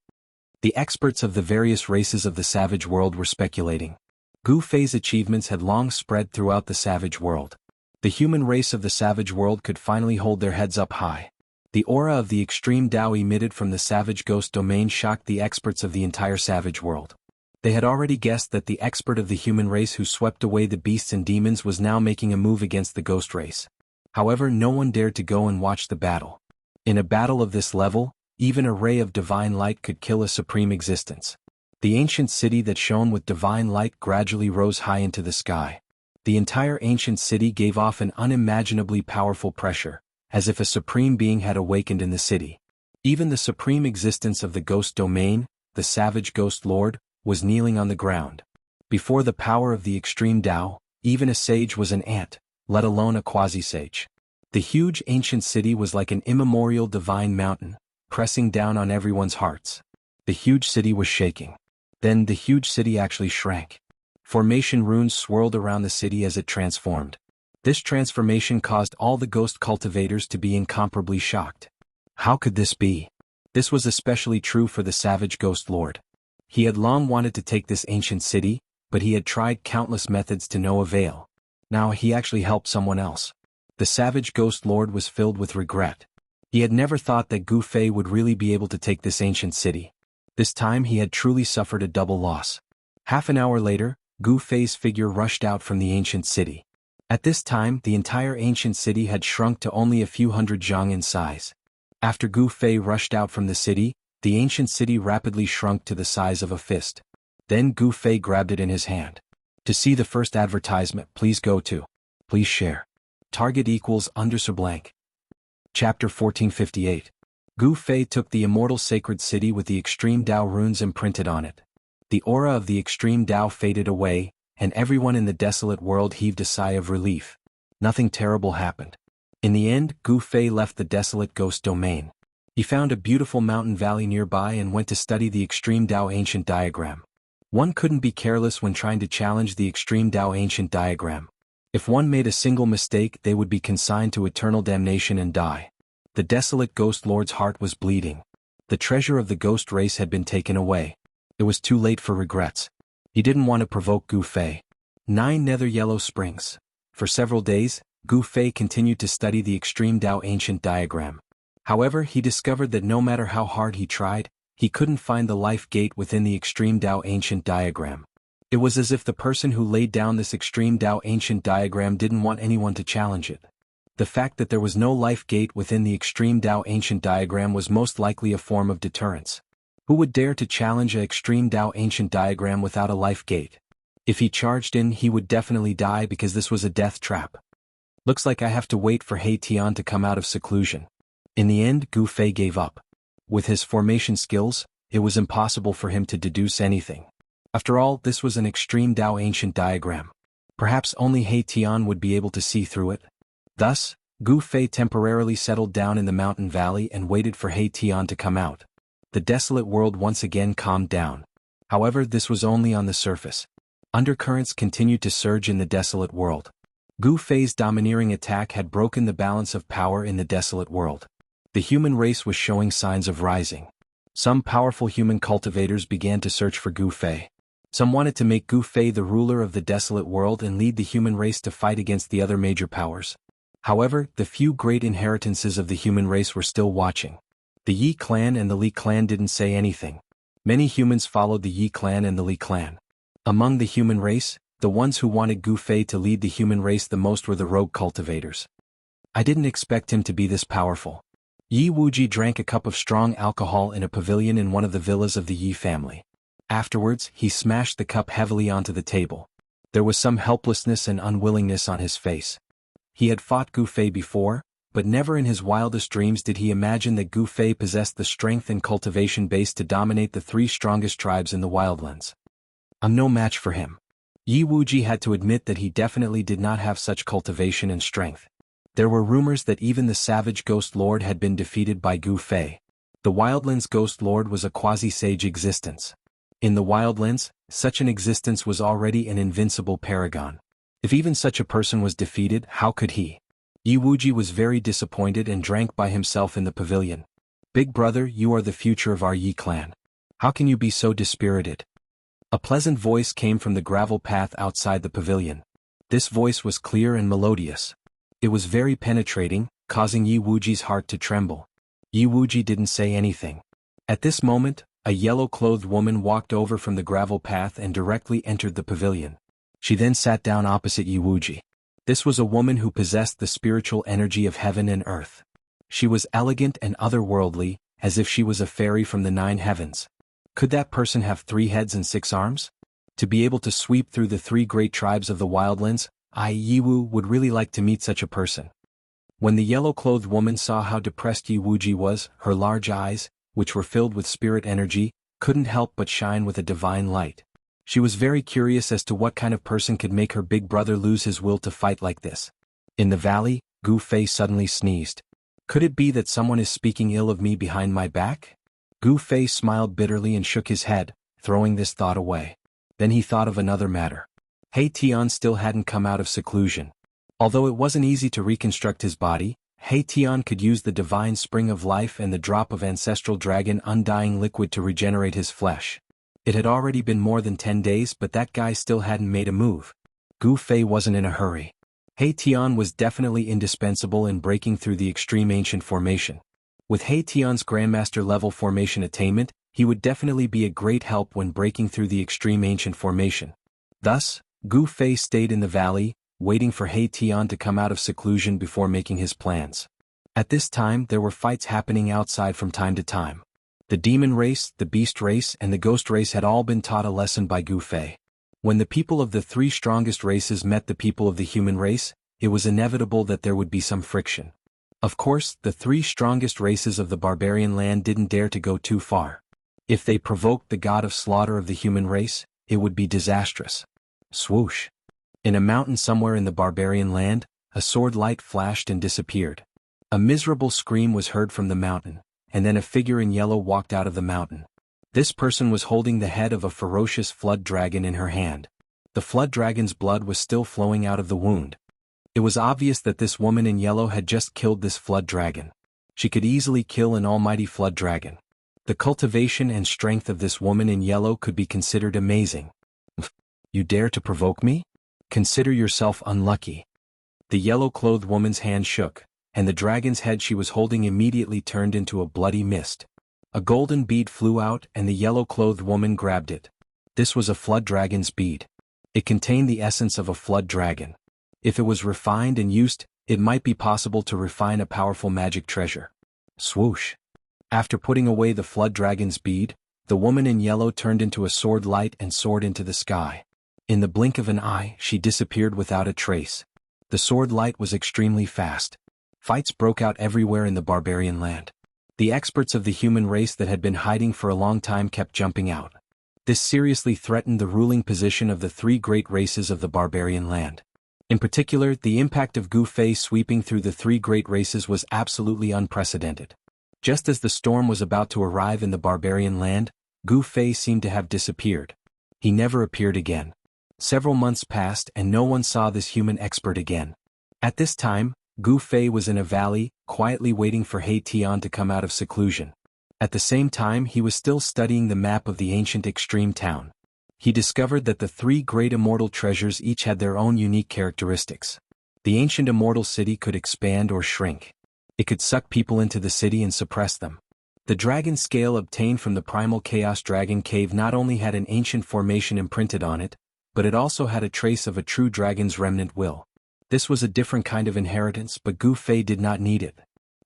The experts of the various races of the savage world were speculating. Gu Fei's achievements had long spread throughout the savage world. The human race of the savage world could finally hold their heads up high. The aura of the Extreme Tao emitted from the savage ghost domain shocked the experts of the entire savage world. They had already guessed that the expert of the human race who swept away the beasts and demons was now making a move against the ghost race. However, no one dared to go and watch the battle. In a battle of this level, even a ray of divine light could kill a supreme existence. The ancient city that shone with divine light gradually rose high into the sky. The entire ancient city gave off an unimaginably powerful pressure, as if a supreme being had awakened in the city. Even the supreme existence of the ghost domain, the savage ghost lord, was kneeling on the ground. Before the power of the Extreme Tao, even a sage was an ant, let alone a quasi-sage. The huge ancient city was like an immemorial divine mountain, pressing down on everyone's hearts. The huge city was shaking. Then the huge city actually shrank. Formation runes swirled around the city as it transformed. This transformation caused all the ghost cultivators to be incomparably shocked. How could this be? This was especially true for the savage ghost lord. He had long wanted to take this ancient city, but he had tried countless methods to no avail. Now he actually helped someone else. The savage ghost lord was filled with regret. He had never thought that Gu Fei would really be able to take this ancient city. This time he had truly suffered a double loss. Half an hour later, Gu Fei's figure rushed out from the ancient city. At this time, the entire ancient city had shrunk to only a few hundred zhang in size. After Gu Fei rushed out from the city, the ancient city rapidly shrunk to the size of a fist. Then Gu Fei grabbed it in his hand. To see the first advertisement, please go to. Please share. Target equals _blank. Chapter 1458. Gu Fei took the immortal sacred city with the Extreme Tao runes imprinted on it. The aura of the Extreme Tao faded away, and everyone in the desolate world heaved a sigh of relief. Nothing terrible happened. In the end, Gu Fei left the desolate ghost domain. He found a beautiful mountain valley nearby and went to study the Extreme Tao ancient diagram. One couldn't be careless when trying to challenge the Extreme Tao ancient diagram. If one made a single mistake, they would be consigned to eternal damnation and die. The desolate ghost lord's heart was bleeding. The treasure of the ghost race had been taken away. It was too late for regrets. He didn't want to provoke Gu Fei. 9 Nether Yellow Springs. For several days, Gu Fei continued to study the Extreme Tao ancient diagram. However, he discovered that no matter how hard he tried, he couldn't find the life gate within the Extreme Tao ancient diagram. It was as if the person who laid down this Extreme Tao ancient diagram didn't want anyone to challenge it. The fact that there was no life gate within the Extreme Tao ancient diagram was most likely a form of deterrence. Who would dare to challenge a extreme Tao ancient diagram without a life gate? If he charged in, he would definitely die because this was a death trap. Looks like I have to wait for He Tian to come out of seclusion. In the end, Gu Fei gave up. With his formation skills, it was impossible for him to deduce anything. After all, this was an extreme Tao ancient diagram. Perhaps only He Tian would be able to see through it. Thus, Gu Fei temporarily settled down in the mountain valley and waited for He Tian to come out. The desolate world once again calmed down. However, this was only on the surface. Undercurrents continued to surge in the desolate world. Gu Fei's domineering attack had broken the balance of power in the desolate world. The human race was showing signs of rising. Some powerful human cultivators began to search for Gu Fei. Some wanted to make Gu Fei the ruler of the desolate world and lead the human race to fight against the other major powers. However, the few great inheritances of the human race were still watching. The Yi clan and the Li clan didn't say anything. Many humans followed the Yi clan and the Li clan. Among the human race, the ones who wanted Gu Fei to lead the human race the most were the rogue cultivators. I didn't expect him to be this powerful. Yi Wuji drank a cup of strong alcohol in a pavilion in one of the villas of the Yi family. Afterwards, he smashed the cup heavily onto the table. There was some helplessness and unwillingness on his face. He had fought Gu Fei before, but never in his wildest dreams did he imagine that Gu Fei possessed the strength and cultivation base to dominate the three strongest tribes in the wildlands. I'm no match for him. Yi Wuji had to admit that he definitely did not have such cultivation and strength. There were rumors that even the savage Ghost Lord had been defeated by Gu Fei. The Wildlands Ghost Lord was a quasi-sage existence. In the Wildlands, such an existence was already an invincible paragon. If even such a person was defeated, how could he? Yi Wuji was very disappointed and drank by himself in the pavilion. Big brother, you are the future of our Yi clan. How can you be so dispirited? A pleasant voice came from the gravel path outside the pavilion. This voice was clear and melodious. It was very penetrating, causing Yi Wuji's heart to tremble. Yi Wuji didn't say anything. At this moment, a yellow-clothed woman walked over from the gravel path and directly entered the pavilion. She then sat down opposite Yi Wuji. This was a woman who possessed the spiritual energy of heaven and earth. She was elegant and otherworldly, as if she was a fairy from the 9 heavens. Could that person have 3 heads and 6 arms? To be able to sweep through the 3 great tribes of the wildlands, Yi Wu would really like to meet such a person. When the yellow-clothed woman saw how depressed Yi Wuji was, her large eyes, which were filled with spirit energy, couldn't help but shine with a divine light. She was very curious as to what kind of person could make her big brother lose his will to fight like this. In the valley, Gu Fei suddenly sneezed. Could it be that someone is speaking ill of me behind my back? Gu Fei smiled bitterly and shook his head, throwing this thought away. Then he thought of another matter. He Tian still hadn't come out of seclusion. Although it wasn't easy to reconstruct his body, He Tian could use the divine spring of life and the drop of ancestral dragon undying liquid to regenerate his flesh. It had already been more than 10 days, but that guy still hadn't made a move. Gu Fei wasn't in a hurry. He Tian was definitely indispensable in breaking through the extreme ancient formation. With He Tian's Grandmaster level formation attainment, he would definitely be a great help when breaking through the extreme ancient formation. Thus, Gu Fei stayed in the valley, waiting for He Tian to come out of seclusion before making his plans. At this time there were fights happening outside from time to time. The demon race, the beast race, and the ghost race had all been taught a lesson by Gu Fei. When the people of the 3 strongest races met the people of the human race, it was inevitable that there would be some friction. Of course, the 3 strongest races of the barbarian land didn't dare to go too far. If they provoked the god of slaughter of the human race, it would be disastrous. Swoosh! In a mountain somewhere in the barbarian land, a sword light flashed and disappeared. A miserable scream was heard from the mountain, and then a figure in yellow walked out of the mountain. This person was holding the head of a ferocious flood dragon in her hand. The flood dragon's blood was still flowing out of the wound. It was obvious that this woman in yellow had just killed this flood dragon. She could easily kill an almighty flood dragon. The cultivation and strength of this woman in yellow could be considered amazing. You dare to provoke me? Consider yourself unlucky. The yellow-clothed woman's hand shook, and the dragon's head she was holding immediately turned into a bloody mist. A golden bead flew out and the yellow-clothed woman grabbed it. This was a flood dragon's bead. It contained the essence of a flood dragon. If it was refined and used, it might be possible to refine a powerful magic treasure. Swoosh! After putting away the flood dragon's bead, The woman in yellow turned into a sword light and soared into the sky. In the blink of an eye, she disappeared without a trace. The sword light was extremely fast. Fights broke out everywhere in the barbarian land. The experts of the human race that had been hiding for a long time kept jumping out. This seriously threatened the ruling position of the three great races of the barbarian land. In particular, the impact of Gu Fei sweeping through the three great races was absolutely unprecedented. Just as the storm was about to arrive in the barbarian land, Gu Fei seemed to have disappeared. He never appeared again. Several months passed and no one saw this human expert again. At this time, Gu Fei was in a valley, quietly waiting for He Tian to come out of seclusion. At the same time, he was still studying the map of the ancient extreme town. He discovered that the three great immortal treasures each had their own unique characteristics. The ancient immortal city could expand or shrink. It could suck people into the city and suppress them. The dragon scale obtained from the primal chaos dragon cave not only had an ancient formation imprinted on it, but it also had a trace of a true dragon's remnant will. This was a different kind of inheritance, but Gu Fei did not need it.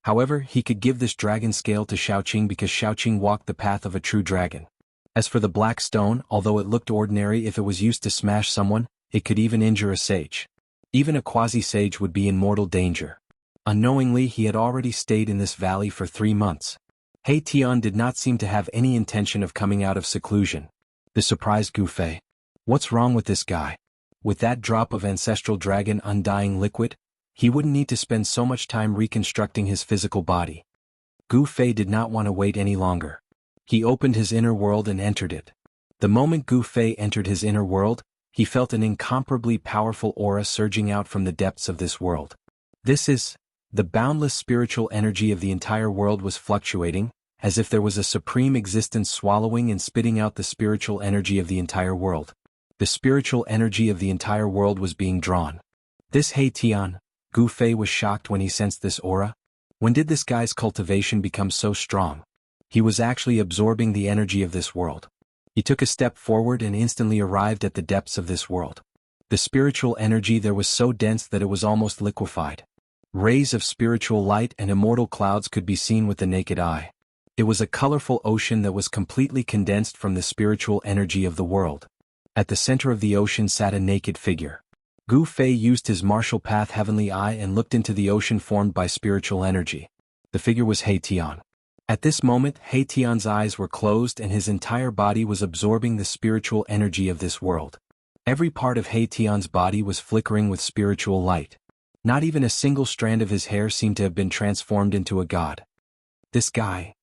However, he could give this dragon scale to Xiaoqing because Xiaoqing walked the path of a true dragon. As for the black stone, although it looked ordinary if it was used to smash someone, it could even injure a sage. Even a quasi-sage would be in mortal danger. Unknowingly, he had already stayed in this valley for 3 months. He Tian did not seem to have any intention of coming out of seclusion. This surprised Gu Fei. What's wrong with this guy? With that drop of ancestral dragon undying liquid, he wouldn't need to spend so much time reconstructing his physical body. Gu Fei did not want to wait any longer. He opened his inner world and entered it. The moment Gu Fei entered his inner world, he felt an incomparably powerful aura surging out from the depths of this world. The boundless spiritual energy of the entire world was fluctuating, as if there was a supreme existence swallowing and spitting out the spiritual energy of the entire world. The spiritual energy of the entire world was being drawn. This He Tian, Gu Fei was shocked when he sensed this aura. When did this guy's cultivation become so strong? He was actually absorbing the energy of this world. He took a step forward and instantly arrived at the depths of this world. The spiritual energy there was so dense that it was almost liquefied. Rays of spiritual light and immortal clouds could be seen with the naked eye. It was a colorful ocean that was completely condensed from the spiritual energy of the world. At the center of the ocean sat a naked figure. Gu Fei used his martial path heavenly eye and looked into the ocean formed by spiritual energy. The figure was He Tian. At this moment, He Tian's eyes were closed and his entire body was absorbing the spiritual energy of this world. Every part of He Tian's body was flickering with spiritual light. Not even a single strand of his hair seemed to have been transformed into a god. This guy.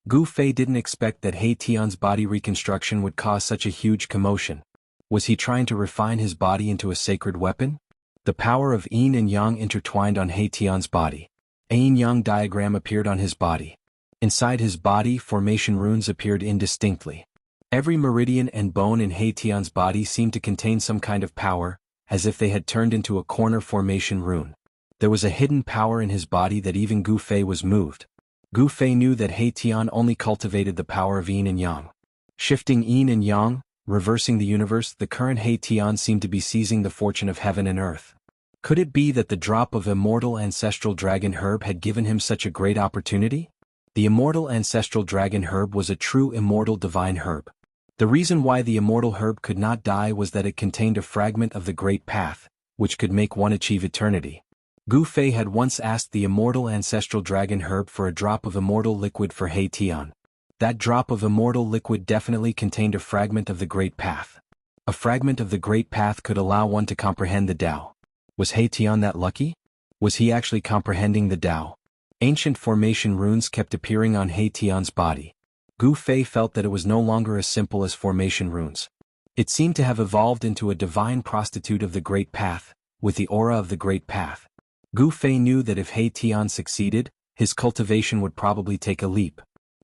Gu Fei didn't expect that He Tian's body reconstruction would cause such a huge commotion. Was he trying to refine his body into a sacred weapon? The power of yin and yang intertwined on He Tian's body. A yin-yang diagram appeared on his body. Inside his body, formation runes appeared indistinctly. Every meridian and bone in He Tian's body seemed to contain some kind of power, as if they had turned into a corner formation rune. There was a hidden power in his body that even Gu Fei was moved. Gu Fei knew that He Tian only cultivated the power of yin and yang. Shifting yin and yang, reversing the universe, the current He Tian seemed to be seizing the fortune of heaven and earth. Could it be that the drop of immortal ancestral dragon herb had given him such a great opportunity? The immortal ancestral dragon herb was a true immortal divine herb. The reason why the immortal herb could not die was that it contained a fragment of the great path, which could make one achieve eternity. Gu Fei had once asked the immortal ancestral dragon herb for a drop of immortal liquid for He Tian. That drop of immortal liquid definitely contained a fragment of the great path. A fragment of the great path could allow one to comprehend the Tao. Was He Tian that lucky? Was he actually comprehending the Tao? Ancient formation runes kept appearing on He Tian's body. Gu Fei felt that it was no longer as simple as formation runes. It seemed to have evolved into a divine prostitute of the great path, with the aura of the great path. Gu Fei knew that if He Tian succeeded, his cultivation would probably take a leap.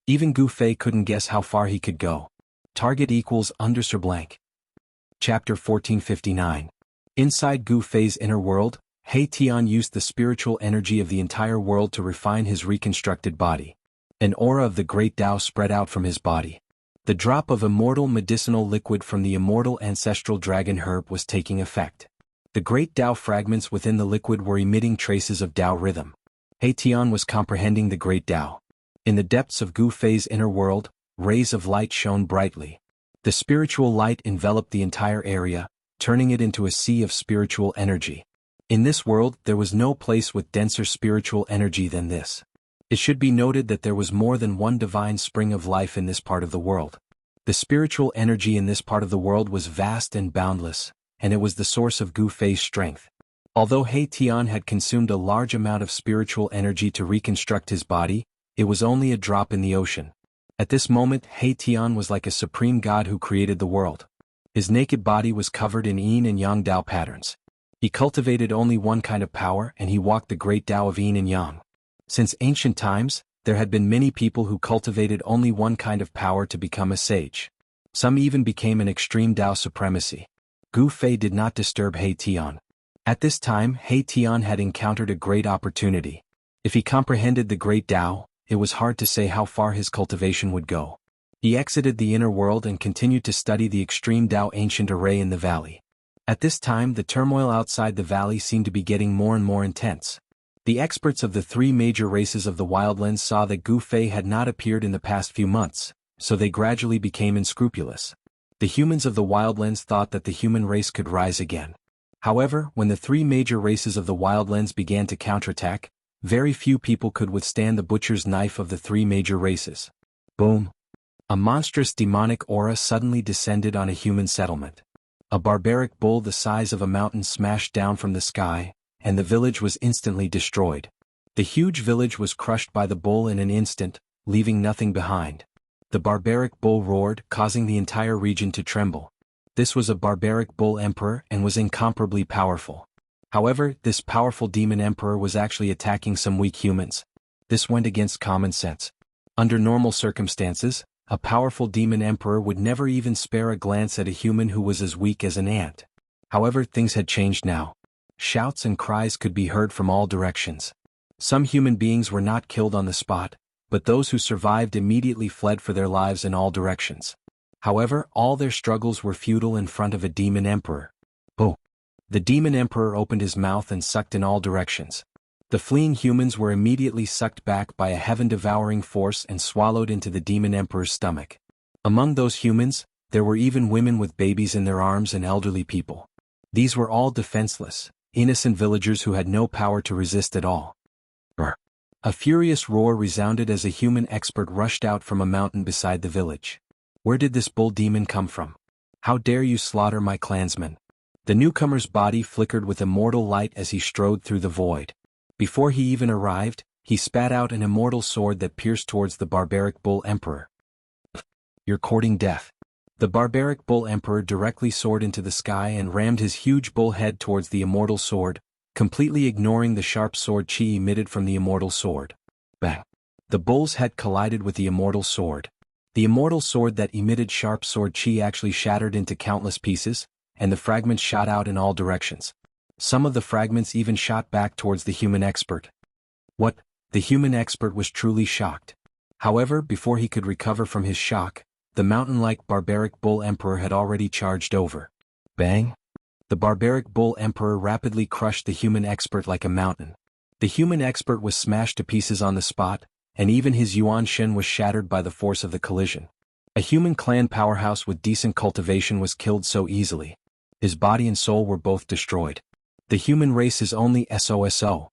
Even Gu Fei couldn't guess how far he could go. Target equals _ blank. Chapter 1459. Inside Gu Fei's inner world, He Tian used the spiritual energy of the entire world to refine his reconstructed body. An aura of the great Tao spread out from his body. The drop of immortal medicinal liquid from the immortal ancestral dragon herb was taking effect. The great Tao fragments within the liquid were emitting traces of Tao rhythm. He Tian was comprehending the great Tao. In the depths of Gu Fei's inner world, rays of light shone brightly. The spiritual light enveloped the entire area, turning it into a sea of spiritual energy. In this world, there was no place with denser spiritual energy than this. It should be noted that there was more than one divine spring of life in this part of the world. The spiritual energy in this part of the world was vast and boundless, and it was the source of Gu Fei's strength. Although He Tian had consumed a large amount of spiritual energy to reconstruct his body, it was only a drop in the ocean. At this moment, He Tian was like a supreme god who created the world. His naked body was covered in yin and yang Dao patterns. He cultivated only one kind of power, and he walked the great Tao of yin and yang. Since ancient times, there had been many people who cultivated only one kind of power to become a sage. Some even became an extreme Tao supremacy. Gu Fei did not disturb He Tian. At this time, He Tian had encountered a great opportunity. If he comprehended the great Tao, it was hard to say how far his cultivation would go. He exited the inner world and continued to study the extreme Tao ancient array in the valley. At this time, the turmoil outside the valley seemed to be getting more and more intense. The experts of the three major races of the wildlands saw that Gu Fei had not appeared in the past few months, so they gradually became unscrupulous. The humans of the wildlands thought that the human race could rise again. However, when the three major races of the wildlands began to counterattack, very few people could withstand the butcher's knife of the three major races. Boom! A monstrous demonic aura suddenly descended on a human settlement. A barbaric bull the size of a mountain smashed down from the sky, and the village was instantly destroyed. The huge village was crushed by the bull in an instant, leaving nothing behind. The barbaric bull roared, causing the entire region to tremble. This was a barbaric bull emperor and was incomparably powerful. However, this powerful demon emperor was actually attacking some weak humans. This went against common sense. Under normal circumstances, a powerful demon emperor would never even spare a glance at a human who was as weak as an ant. However, things had changed now. Shouts and cries could be heard from all directions. Some human beings were not killed on the spot, but those who survived immediately fled for their lives in all directions. However, all their struggles were futile in front of a demon emperor. Oh! The demon emperor opened his mouth and sucked in all directions. The fleeing humans were immediately sucked back by a heaven-devouring force and swallowed into the demon emperor's stomach. Among those humans, there were even women with babies in their arms and elderly people. These were all defenseless, innocent villagers who had no power to resist at all. A furious roar resounded as a human expert rushed out from a mountain beside the village. Where did this bull demon come from? How dare you slaughter my clansmen? The newcomer's body flickered with immortal light as he strode through the void. Before he even arrived, he spat out an immortal sword that pierced towards the barbaric bull emperor. You're courting death. The barbaric bull emperor directly soared into the sky and rammed his huge bull head towards the immortal sword, completely ignoring the sharp sword chi emitted from the immortal sword. Bang! The bull's head collided with the immortal sword. The immortal sword that emitted sharp sword chi actually shattered into countless pieces, and the fragments shot out in all directions. Some of the fragments even shot back towards the human expert. What? The human expert was truly shocked. However, before he could recover from his shock, the mountain-like barbaric bull emperor had already charged over. Bang! The barbaric bull emperor rapidly crushed the human expert like a mountain. The human expert was smashed to pieces on the spot, and even his Yuan Shen was shattered by the force of the collision. A human clan powerhouse with decent cultivation was killed so easily. His body and soul were both destroyed. The human race is only SOSO.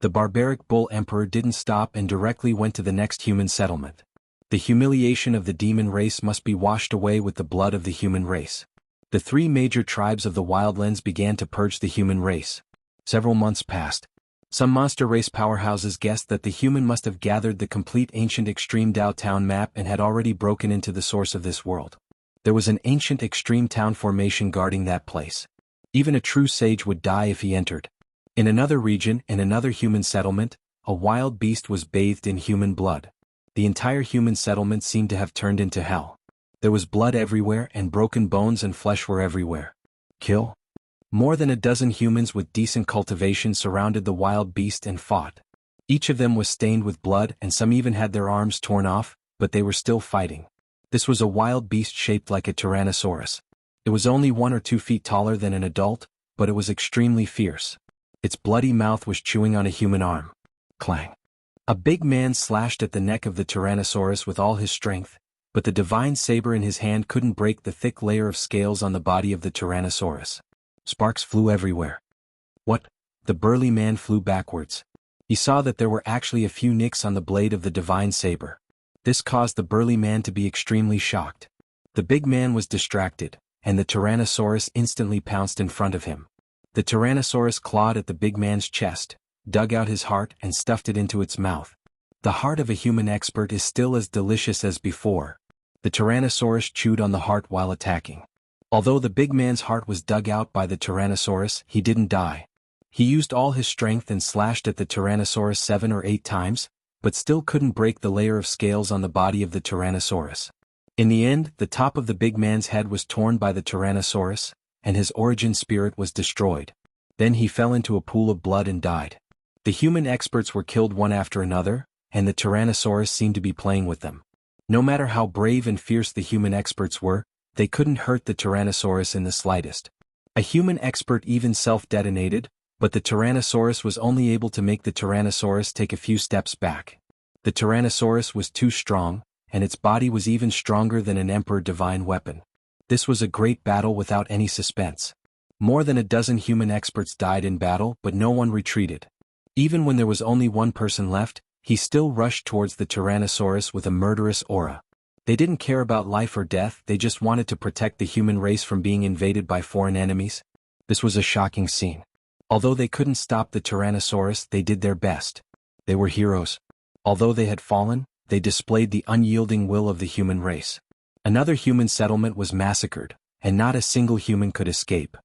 The barbaric bull emperor didn't stop and directly went to the next human settlement. The humiliation of the demon race must be washed away with the blood of the human race. The three major tribes of the wildlands began to purge the human race. Several months passed. Some monster race powerhouses guessed that the human must have gathered the complete ancient extreme Dao town map and had already broken into the source of this world. There was an ancient extreme town formation guarding that place. Even a true sage would die if he entered. In another region, in another human settlement, a wild beast was bathed in human blood. The entire human settlement seemed to have turned into hell. There was blood everywhere and broken bones and flesh were everywhere. Kill? More than a dozen humans with decent cultivation surrounded the wild beast and fought. Each of them was stained with blood and some even had their arms torn off, but they were still fighting. This was a wild beast shaped like a tyrannosaurus. It was only 1 or 2 feet taller than an adult, but it was extremely fierce. Its bloody mouth was chewing on a human arm. Clang! A big man slashed at the neck of the Tyrannosaurus with all his strength, but the divine saber in his hand couldn't break the thick layer of scales on the body of the Tyrannosaurus. Sparks flew everywhere. What? The burly man flew backwards. He saw that there were actually a few nicks on the blade of the divine saber. This caused the burly man to be extremely shocked. The big man was distracted, and the Tyrannosaurus instantly pounced in front of him. The Tyrannosaurus clawed at the big man's chest, dug out his heart and stuffed it into its mouth. The heart of a human expert is still as delicious as before. The Tyrannosaurus chewed on the heart while attacking. Although the big man's heart was dug out by the Tyrannosaurus, he didn't die. He used all his strength and slashed at the Tyrannosaurus 7 or 8 times, but still couldn't break the layer of scales on the body of the Tyrannosaurus. In the end, the top of the big man's head was torn by the Tyrannosaurus, and his origin spirit was destroyed. Then he fell into a pool of blood and died. The human experts were killed one after another, and the Tyrannosaurus seemed to be playing with them. No matter how brave and fierce the human experts were, they couldn't hurt the Tyrannosaurus in the slightest. A human expert even self-detonated, but the Tyrannosaurus was only able to make the Tyrannosaurus take a few steps back. The Tyrannosaurus was too strong, and its body was even stronger than an Emperor divine weapon. This was a great battle without any suspense. More than a dozen human experts died in battle, but no one retreated. Even when there was only one person left, he still rushed towards the Tyrannosaurus with a murderous aura. They didn't care about life or death, they just wanted to protect the human race from being invaded by foreign enemies. This was a shocking scene. Although they couldn't stop the Tyrannosaurus, they did their best. They were heroes. Although they had fallen, they displayed the unyielding will of the human race. Another human settlement was massacred, and not a single human could escape.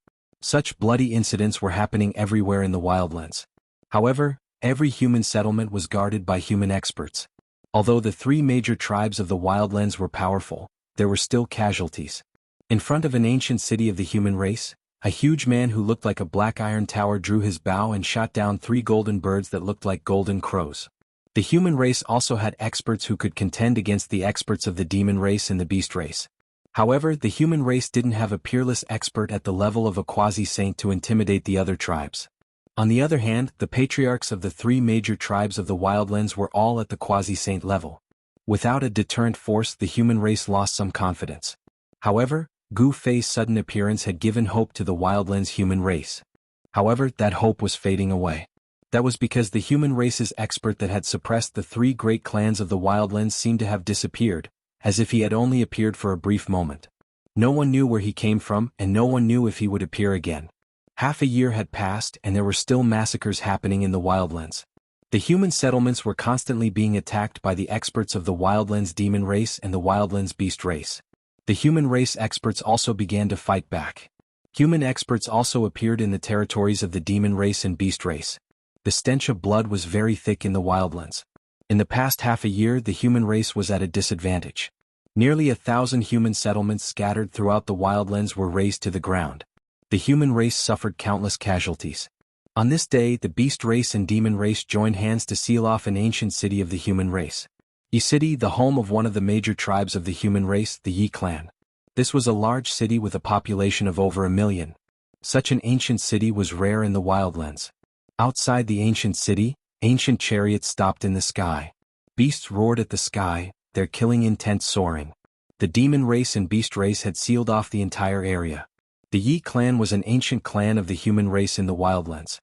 Such bloody incidents were happening everywhere in the wildlands. However, every human settlement was guarded by human experts. Although the 3 major tribes of the wildlands were powerful, there were still casualties. In front of an ancient city of the human race, a huge man who looked like a black iron tower drew his bow and shot down 3 golden birds that looked like golden crows. The human race also had experts who could contend against the experts of the demon race and the beast race. However, the human race didn't have a peerless expert at the level of a quasi-saint to intimidate the other tribes. On the other hand, the patriarchs of the 3 major tribes of the wildlands were all at the quasi-saint level. Without a deterrent force, the human race lost some confidence. However, Gu Fei's sudden appearance had given hope to the wildlands human race. However, that hope was fading away. That was because the human race's expert that had suppressed the 3 great clans of the wildlands seemed to have disappeared, as if he had only appeared for a brief moment. No one knew where he came from, and no one knew if he would appear again. Half a year had passed and there were still massacres happening in the wildlands. The human settlements were constantly being attacked by the experts of the wildlands demon race and the wildlands beast race. The human race experts also began to fight back. Human experts also appeared in the territories of the demon race and beast race. The stench of blood was very thick in the wildlands. In the past half a year, the human race was at a disadvantage. Nearly 1,000 human settlements scattered throughout the wildlands were razed to the ground. The human race suffered countless casualties. On this day, the beast race and demon race joined hands to seal off an ancient city of the human race. Yi City, the home of one of the major tribes of the human race, the Yi clan. This was a large city with a population of over 1 million. Such an ancient city was rare in the wildlands. Outside the ancient city, ancient chariots stopped in the sky. Beasts roared at the sky, their killing intent soaring. The demon race and beast race had sealed off the entire area. The Yi clan was an ancient clan of the human race in the wildlands.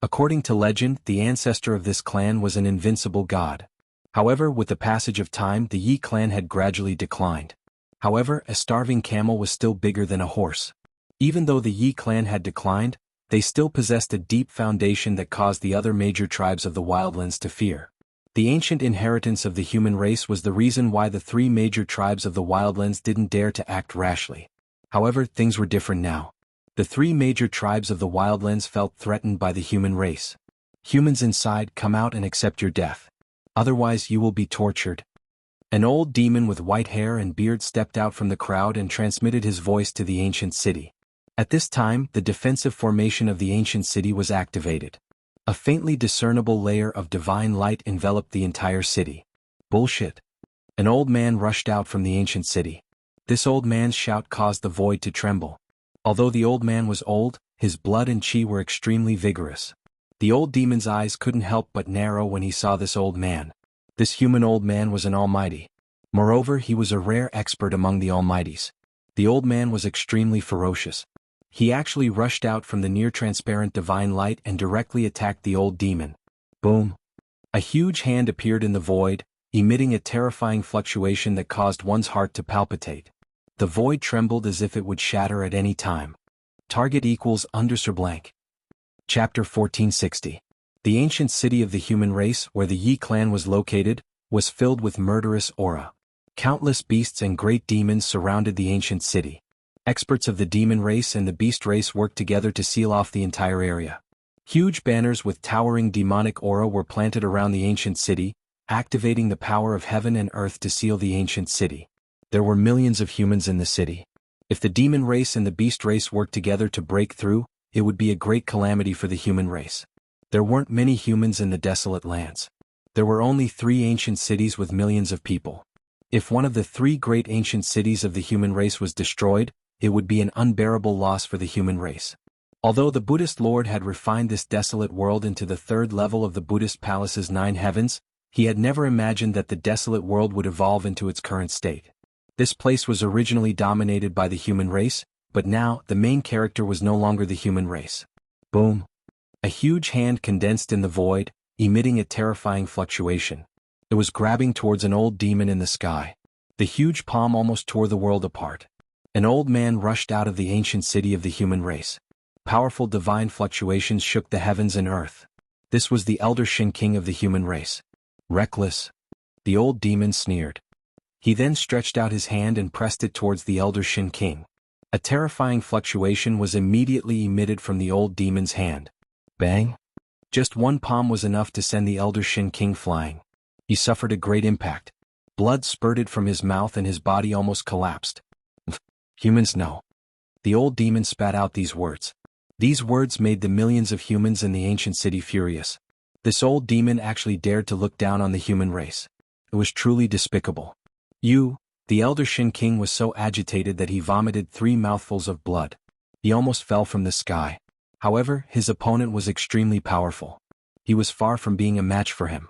According to legend, the ancestor of this clan was an invincible god. However, with the passage of time, the Yi clan had gradually declined. However, a starving camel was still bigger than a horse. Even though the Yi clan had declined, they still possessed a deep foundation that caused the other major tribes of the wildlands to fear. The ancient inheritance of the human race was the reason why the 3 major tribes of the wildlands didn't dare to act rashly. However, things were different now. The 3 major tribes of the wildlands felt threatened by the human race. Humans inside, come out and accept your death. Otherwise you will be tortured. An old demon with white hair and beard stepped out from the crowd and transmitted his voice to the ancient city. At this time, the defensive formation of the ancient city was activated. A faintly discernible layer of divine light enveloped the entire city. Bullshit. An old man rushed out from the ancient city. This old man's shout caused the void to tremble. Although the old man was old, his blood and chi were extremely vigorous. The old demon's eyes couldn't help but narrow when he saw this old man. This human old man was an almighty. Moreover, he was a rare expert among the Almighties. The old man was extremely ferocious. He actually rushed out from the near-transparent divine light and directly attacked the old demon. Boom! A huge hand appeared in the void, emitting a terrifying fluctuation that caused one's heart to palpitate. The void trembled as if it would shatter at any time. Target equals _blank. Chapter 1460. The ancient city of the human race, where the Yi clan was located, was filled with murderous aura. Countless beasts and great demons surrounded the ancient city. Experts of the demon race and the beast race worked together to seal off the entire area. Huge banners with towering demonic aura were planted around the ancient city, activating the power of heaven and earth to seal the ancient city. There were millions of humans in the city. If the demon race and the beast race worked together to break through, it would be a great calamity for the human race. There weren't many humans in the desolate lands. There were only 3 ancient cities with millions of people. If one of the 3 great ancient cities of the human race was destroyed, it would be an unbearable loss for the human race. Although the Buddhist Lord had refined this desolate world into the 3rd level of the Buddhist palace's 9 heavens, he had never imagined that the desolate world would evolve into its current state. This place was originally dominated by the human race, but now the main character was no longer the human race. Boom! A huge hand condensed in the void, emitting a terrifying fluctuation. It was grabbing towards an old demon in the sky. The huge palm almost tore the world apart. An old man rushed out of the ancient city of the human race. Powerful divine fluctuations shook the heavens and earth. This was the elder Shin King of the human race. Reckless. The old demon sneered. He then stretched out his hand and pressed it towards the elder Shin King. A terrifying fluctuation was immediately emitted from the old demon's hand. Bang! Just one palm was enough to send the elder Shin King flying. He suffered a great impact. Blood spurted from his mouth and his body almost collapsed. Humans no. The old demon spat out these words. These words made the millions of humans in the ancient city furious. This old demon actually dared to look down on the human race. It was truly despicable. The elder Shin King was so agitated that he vomited 3 mouthfuls of blood. He almost fell from the sky. However, his opponent was extremely powerful. He was far from being a match for him.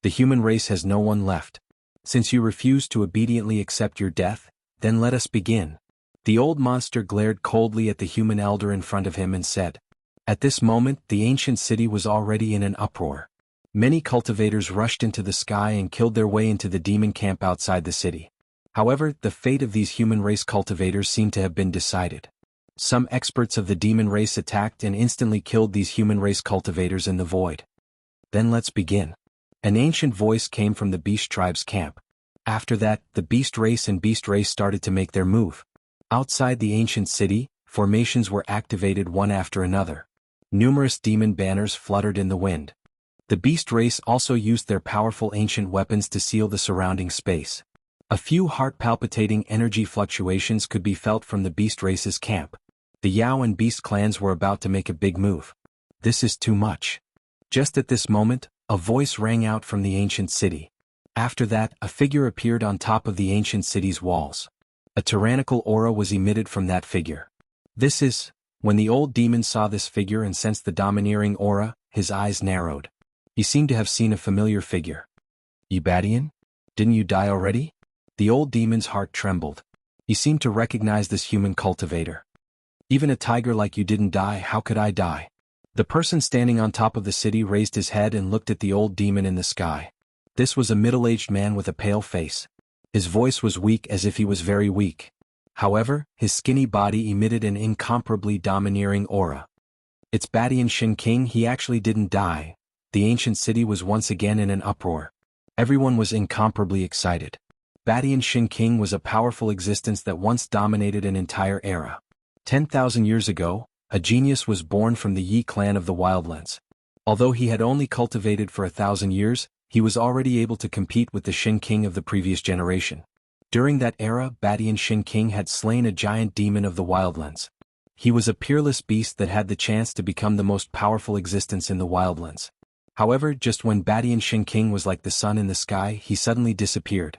The human race has no one left. Since you refuse to obediently accept your death, then let us begin. The old monster glared coldly at the human elder in front of him and said. At this moment, the ancient city was already in an uproar. Many cultivators rushed into the sky and killed their way into the demon camp outside the city. However, the fate of these human race cultivators seemed to have been decided. Some experts of the demon race attacked and instantly killed these human race cultivators in the void. Then let's begin. An ancient voice came from the beast tribe's camp. After that, the beast race and beast race started to make their move. Outside the ancient city, formations were activated one after another. Numerous demon banners fluttered in the wind. The beast race also used their powerful ancient weapons to seal the surrounding space. A few heart-palpitating energy fluctuations could be felt from the beast race's camp. The Yao and Beast clans were about to make a big move. This is too much. Just at this moment, a voice rang out from the ancient city. After that, a figure appeared on top of the ancient city's walls. A tyrannical aura was emitted from that figure. When the old demon saw this figure and sensed the domineering aura, his eyes narrowed. He seemed to have seen a familiar figure. Ibadian? Didn't you die already? The old demon's heart trembled. He seemed to recognize this human cultivator. Even a tiger like you didn't die, how could I die? The person standing on top of the city raised his head and looked at the old demon in the sky. This was a middle-aged man with a pale face. His voice was weak as if he was very weak. However, his skinny body emitted an incomparably domineering aura. It's Badian Shin King, he actually didn't die. The ancient city was once again in an uproar. Everyone was incomparably excited. Badian Shin King was a powerful existence that once dominated an entire era. 10,000 years ago, a genius was born from the Yi clan of the Wildlands. Although he had only cultivated for 1,000 years, he was already able to compete with the Shin King of the previous generation. During that era, Badian Shin King had slain a giant demon of the Wildlands. He was a peerless beast that had the chance to become the most powerful existence in the Wildlands. However, just when Badian Shin King was like the sun in the sky, he suddenly disappeared.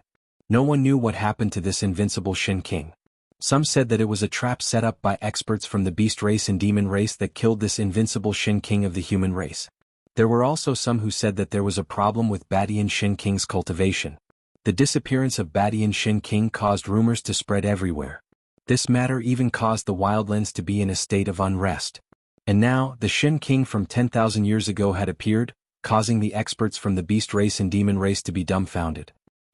No one knew what happened to this invincible Shin King. Some said that it was a trap set up by experts from the beast race and demon race that killed this invincible Shin King of the human race. There were also some who said that there was a problem with Badian Shin King's cultivation. The disappearance of Badian Shin King caused rumors to spread everywhere. This matter even caused the wildlands to be in a state of unrest. And now, the Shin King from 10,000 years ago had appeared, causing the experts from the beast race and demon race to be dumbfounded.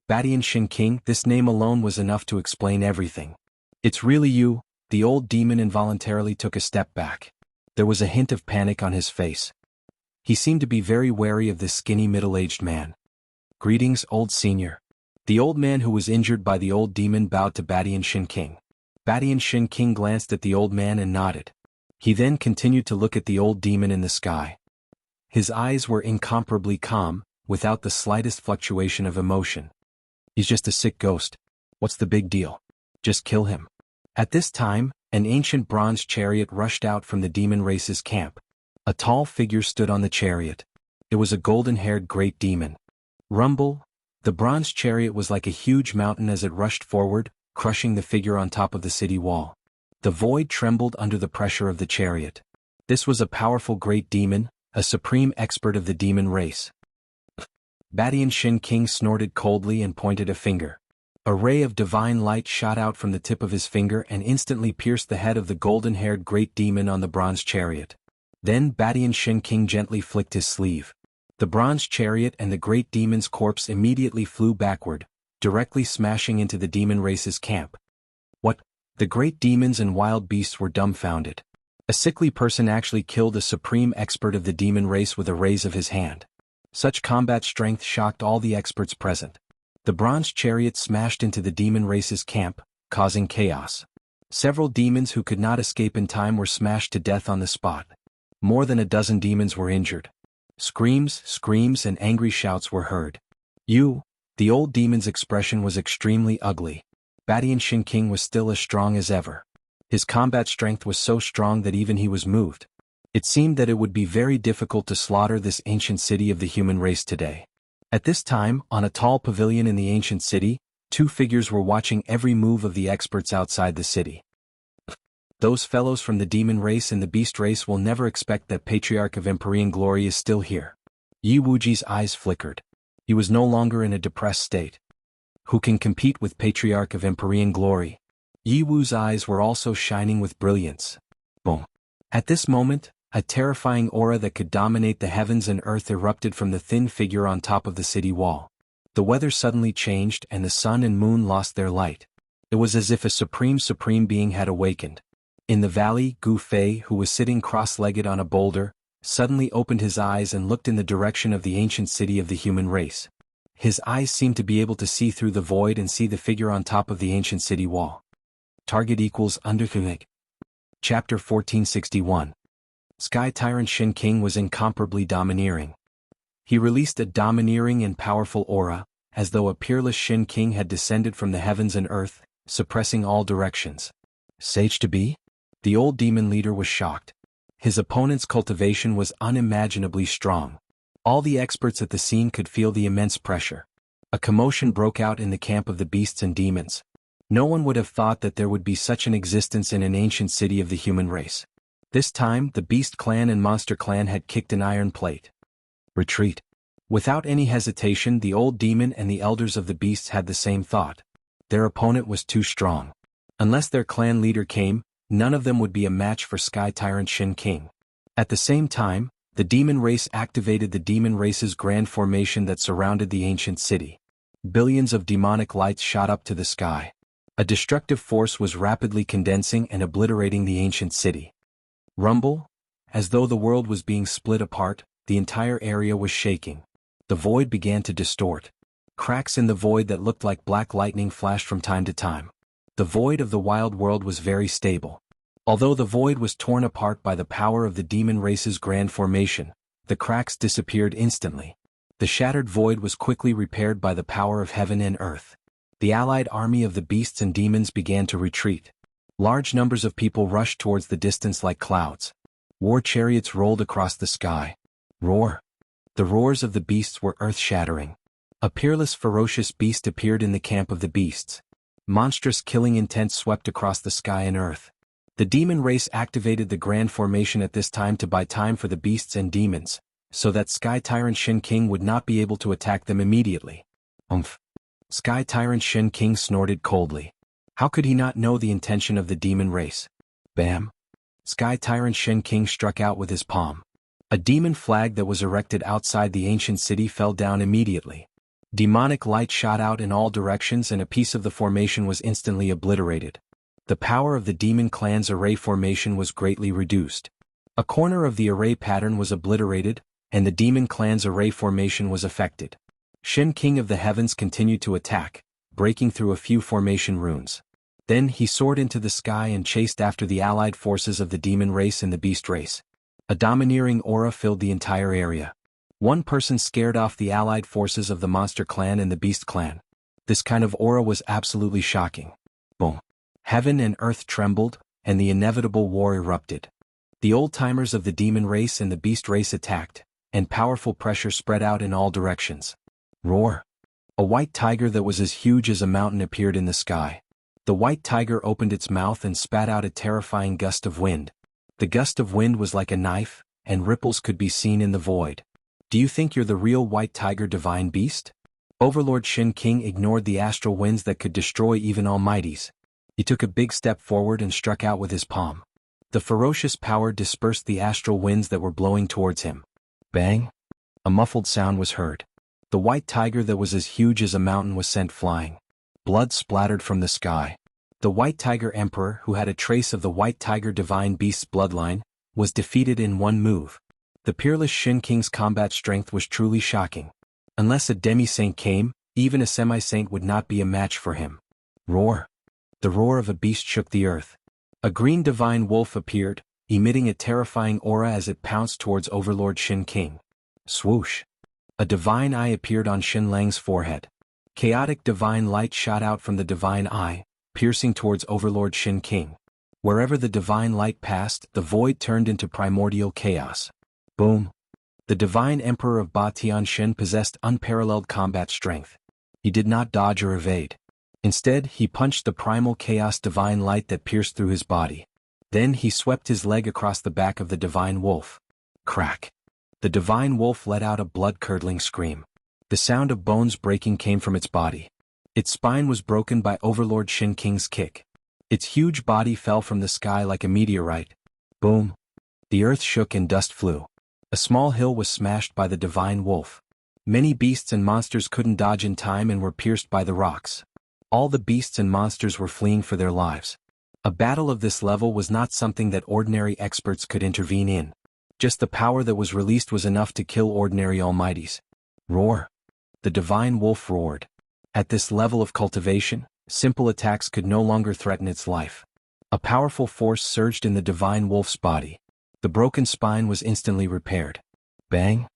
Badian Shin King, this name alone was enough to explain everything. It's really you? The old demon involuntarily took a step back. There was a hint of panic on his face. He seemed to be very wary of this skinny middle-aged man. Greetings, old senior. The old man who was injured by the old demon bowed to Badian Shin King. Badian Shin King glanced at the old man and nodded. He then continued to look at the old demon in the sky. His eyes were incomparably calm, without the slightest fluctuation of emotion. He's just a sick ghost. What's the big deal? Just kill him. At this time, an ancient bronze chariot rushed out from the demon race's camp. A tall figure stood on the chariot. It was a golden-haired great demon. Rumble. The bronze chariot was like a huge mountain as it rushed forward, crushing the figure on top of the city wall. The void trembled under the pressure of the chariot. This was a powerful great demon, a supreme expert of the demon race. Badian Shin King snorted coldly and pointed a finger. A ray of divine light shot out from the tip of his finger and instantly pierced the head of the golden-haired great demon on the bronze chariot. Then Badian Shin King gently flicked his sleeve. The bronze chariot and the great demon's corpse immediately flew backward, directly smashing into the demon race's camp. What? The great demons and wild beasts were dumbfounded. A sickly person actually killed a supreme expert of the demon race with a raise of his hand. Such combat strength shocked all the experts present. The bronze chariot smashed into the demon race's camp, causing chaos. Several demons who could not escape in time were smashed to death on the spot. More than a dozen demons were injured. Screams, and angry shouts were heard. The old demon's expression was extremely ugly. Badian Shin King was still as strong as ever. His combat strength was so strong that even he was moved. It seemed that it would be very difficult to slaughter this ancient city of the human race today. At this time, on a tall pavilion in the ancient city, two figures were watching every move of the experts outside the city. Those fellows from the demon race and the beast race will never expect that Patriarch of Empyrean Glory is still here. Yi Wuji's eyes flickered. He was no longer in a depressed state. Who can compete with Patriarch of Empyrean Glory? Yi Wu's eyes were also shining with brilliance. Boom. At this moment, a terrifying aura that could dominate the heavens and earth erupted from the thin figure on top of the city wall. The weather suddenly changed and the sun and moon lost their light. It was as if a supreme being had awakened. In the valley, Gu Fei, who was sitting cross-legged on a boulder, suddenly opened his eyes and looked in the direction of the ancient city of the human race. His eyes seemed to be able to see through the void and see the figure on top of the ancient city wall. Target equals Underthumik. Chapter 1461. Sky Tyrant Shin King was incomparably domineering. He released a domineering and powerful aura, as though a peerless Shin King had descended from the heavens and earth, suppressing all directions. Sage to be? The old demon leader was shocked. His opponent's cultivation was unimaginably strong. All the experts at the scene could feel the immense pressure. A commotion broke out in the camp of the beasts and demons. No one would have thought that there would be such an existence in an ancient city of the human race. This time, the Beast Clan and Monster Clan had kicked an iron plate. Retreat. Without any hesitation, the old demon and the elders of the beasts had the same thought. Their opponent was too strong. Unless their clan leader came, none of them would be a match for Sky Tyrant Shin King. At the same time, the demon race activated the demon race's grand formation that surrounded the ancient city. Billions of demonic lights shot up to the sky. A destructive force was rapidly condensing and obliterating the ancient city. Rumble? As though the world was being split apart, the entire area was shaking. The void began to distort. Cracks in the void that looked like black lightning flashed from time to time. The void of the wild world was very stable. Although the void was torn apart by the power of the demon race's grand formation, the cracks disappeared instantly. The shattered void was quickly repaired by the power of heaven and earth. The allied army of the beasts and demons began to retreat. Large numbers of people rushed towards the distance like clouds. War chariots rolled across the sky. Roar. The roars of the beasts were earth-shattering. A peerless, ferocious beast appeared in the camp of the beasts. Monstrous killing intent swept across the sky and earth. The demon race activated the grand formation at this time to buy time for the beasts and demons, so that Sky Tyrant Shin King would not be able to attack them immediately. Sky Tyrant Shin King snorted coldly. How could he not know the intention of the demon race? Bam! Sky Tyrant Shin King struck out with his palm. A demon flag that was erected outside the ancient city fell down immediately. Demonic light shot out in all directions and a piece of the formation was instantly obliterated. The power of the demon clan's array formation was greatly reduced. A corner of the array pattern was obliterated, and the demon clan's array formation was affected. Shin King of the Heavens continued to attack, breaking through a few formation runes. Then he soared into the sky and chased after the allied forces of the demon race and the beast race. A domineering aura filled the entire area. One person scared off the allied forces of the monster clan and the beast clan. This kind of aura was absolutely shocking. Boom! Heaven and earth trembled, and the inevitable war erupted. The old-timers of the demon race and the beast race attacked, and powerful pressure spread out in all directions. Roar! A white tiger that was as huge as a mountain appeared in the sky. The white tiger opened its mouth and spat out a terrifying gust of wind. The gust of wind was like a knife, and ripples could be seen in the void. Do you think you're the real white tiger divine beast? Overlord Shin King ignored the astral winds that could destroy even almighties. He took a big step forward and struck out with his palm. The ferocious power dispersed the astral winds that were blowing towards him. Bang! A muffled sound was heard. The white tiger that was as huge as a mountain was sent flying. Blood splattered from the sky. The White Tiger Emperor, who had a trace of the White Tiger Divine Beast's bloodline, was defeated in one move. The peerless Shin King's combat strength was truly shocking. Unless a demi-saint came, even a semi-saint would not be a match for him. Roar! The roar of a beast shook the earth. A green divine wolf appeared, emitting a terrifying aura as it pounced towards Overlord Shin King. Swoosh! A divine eye appeared on Shin Lang's forehead. Chaotic divine light shot out from the divine eye, piercing towards Overlord Shin King. Wherever the divine light passed, the void turned into primordial chaos. Boom! The divine Emperor of Ba Tian Shin possessed unparalleled combat strength. He did not dodge or evade. Instead, he punched the primal chaos divine light that pierced through his body. Then he swept his leg across the back of the divine wolf. Crack! The divine wolf let out a blood-curdling scream. The sound of bones breaking came from its body. Its spine was broken by Overlord Shin King's kick. Its huge body fell from the sky like a meteorite. Boom! The earth shook and dust flew. A small hill was smashed by the divine wolf. Many beasts and monsters couldn't dodge in time and were pierced by the rocks. All the beasts and monsters were fleeing for their lives. A battle of this level was not something that ordinary experts could intervene in. Just the power that was released was enough to kill ordinary almighties. Roar! The divine wolf roared. At this level of cultivation, simple attacks could no longer threaten its life. A powerful force surged in the divine wolf's body. The broken spine was instantly repaired. Bang!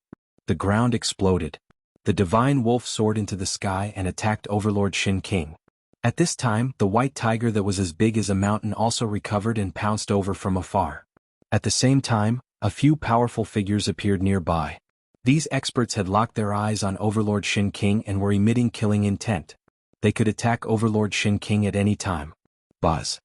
The ground exploded. The divine wolf soared into the sky and attacked Overlord Shin King. At this time, the white tiger that was as big as a mountain also recovered and pounced over from afar. At the same time, a few powerful figures appeared nearby. These experts had locked their eyes on Overlord Shin King and were emitting killing intent. They could attack Overlord Shin King at any time. Buzz!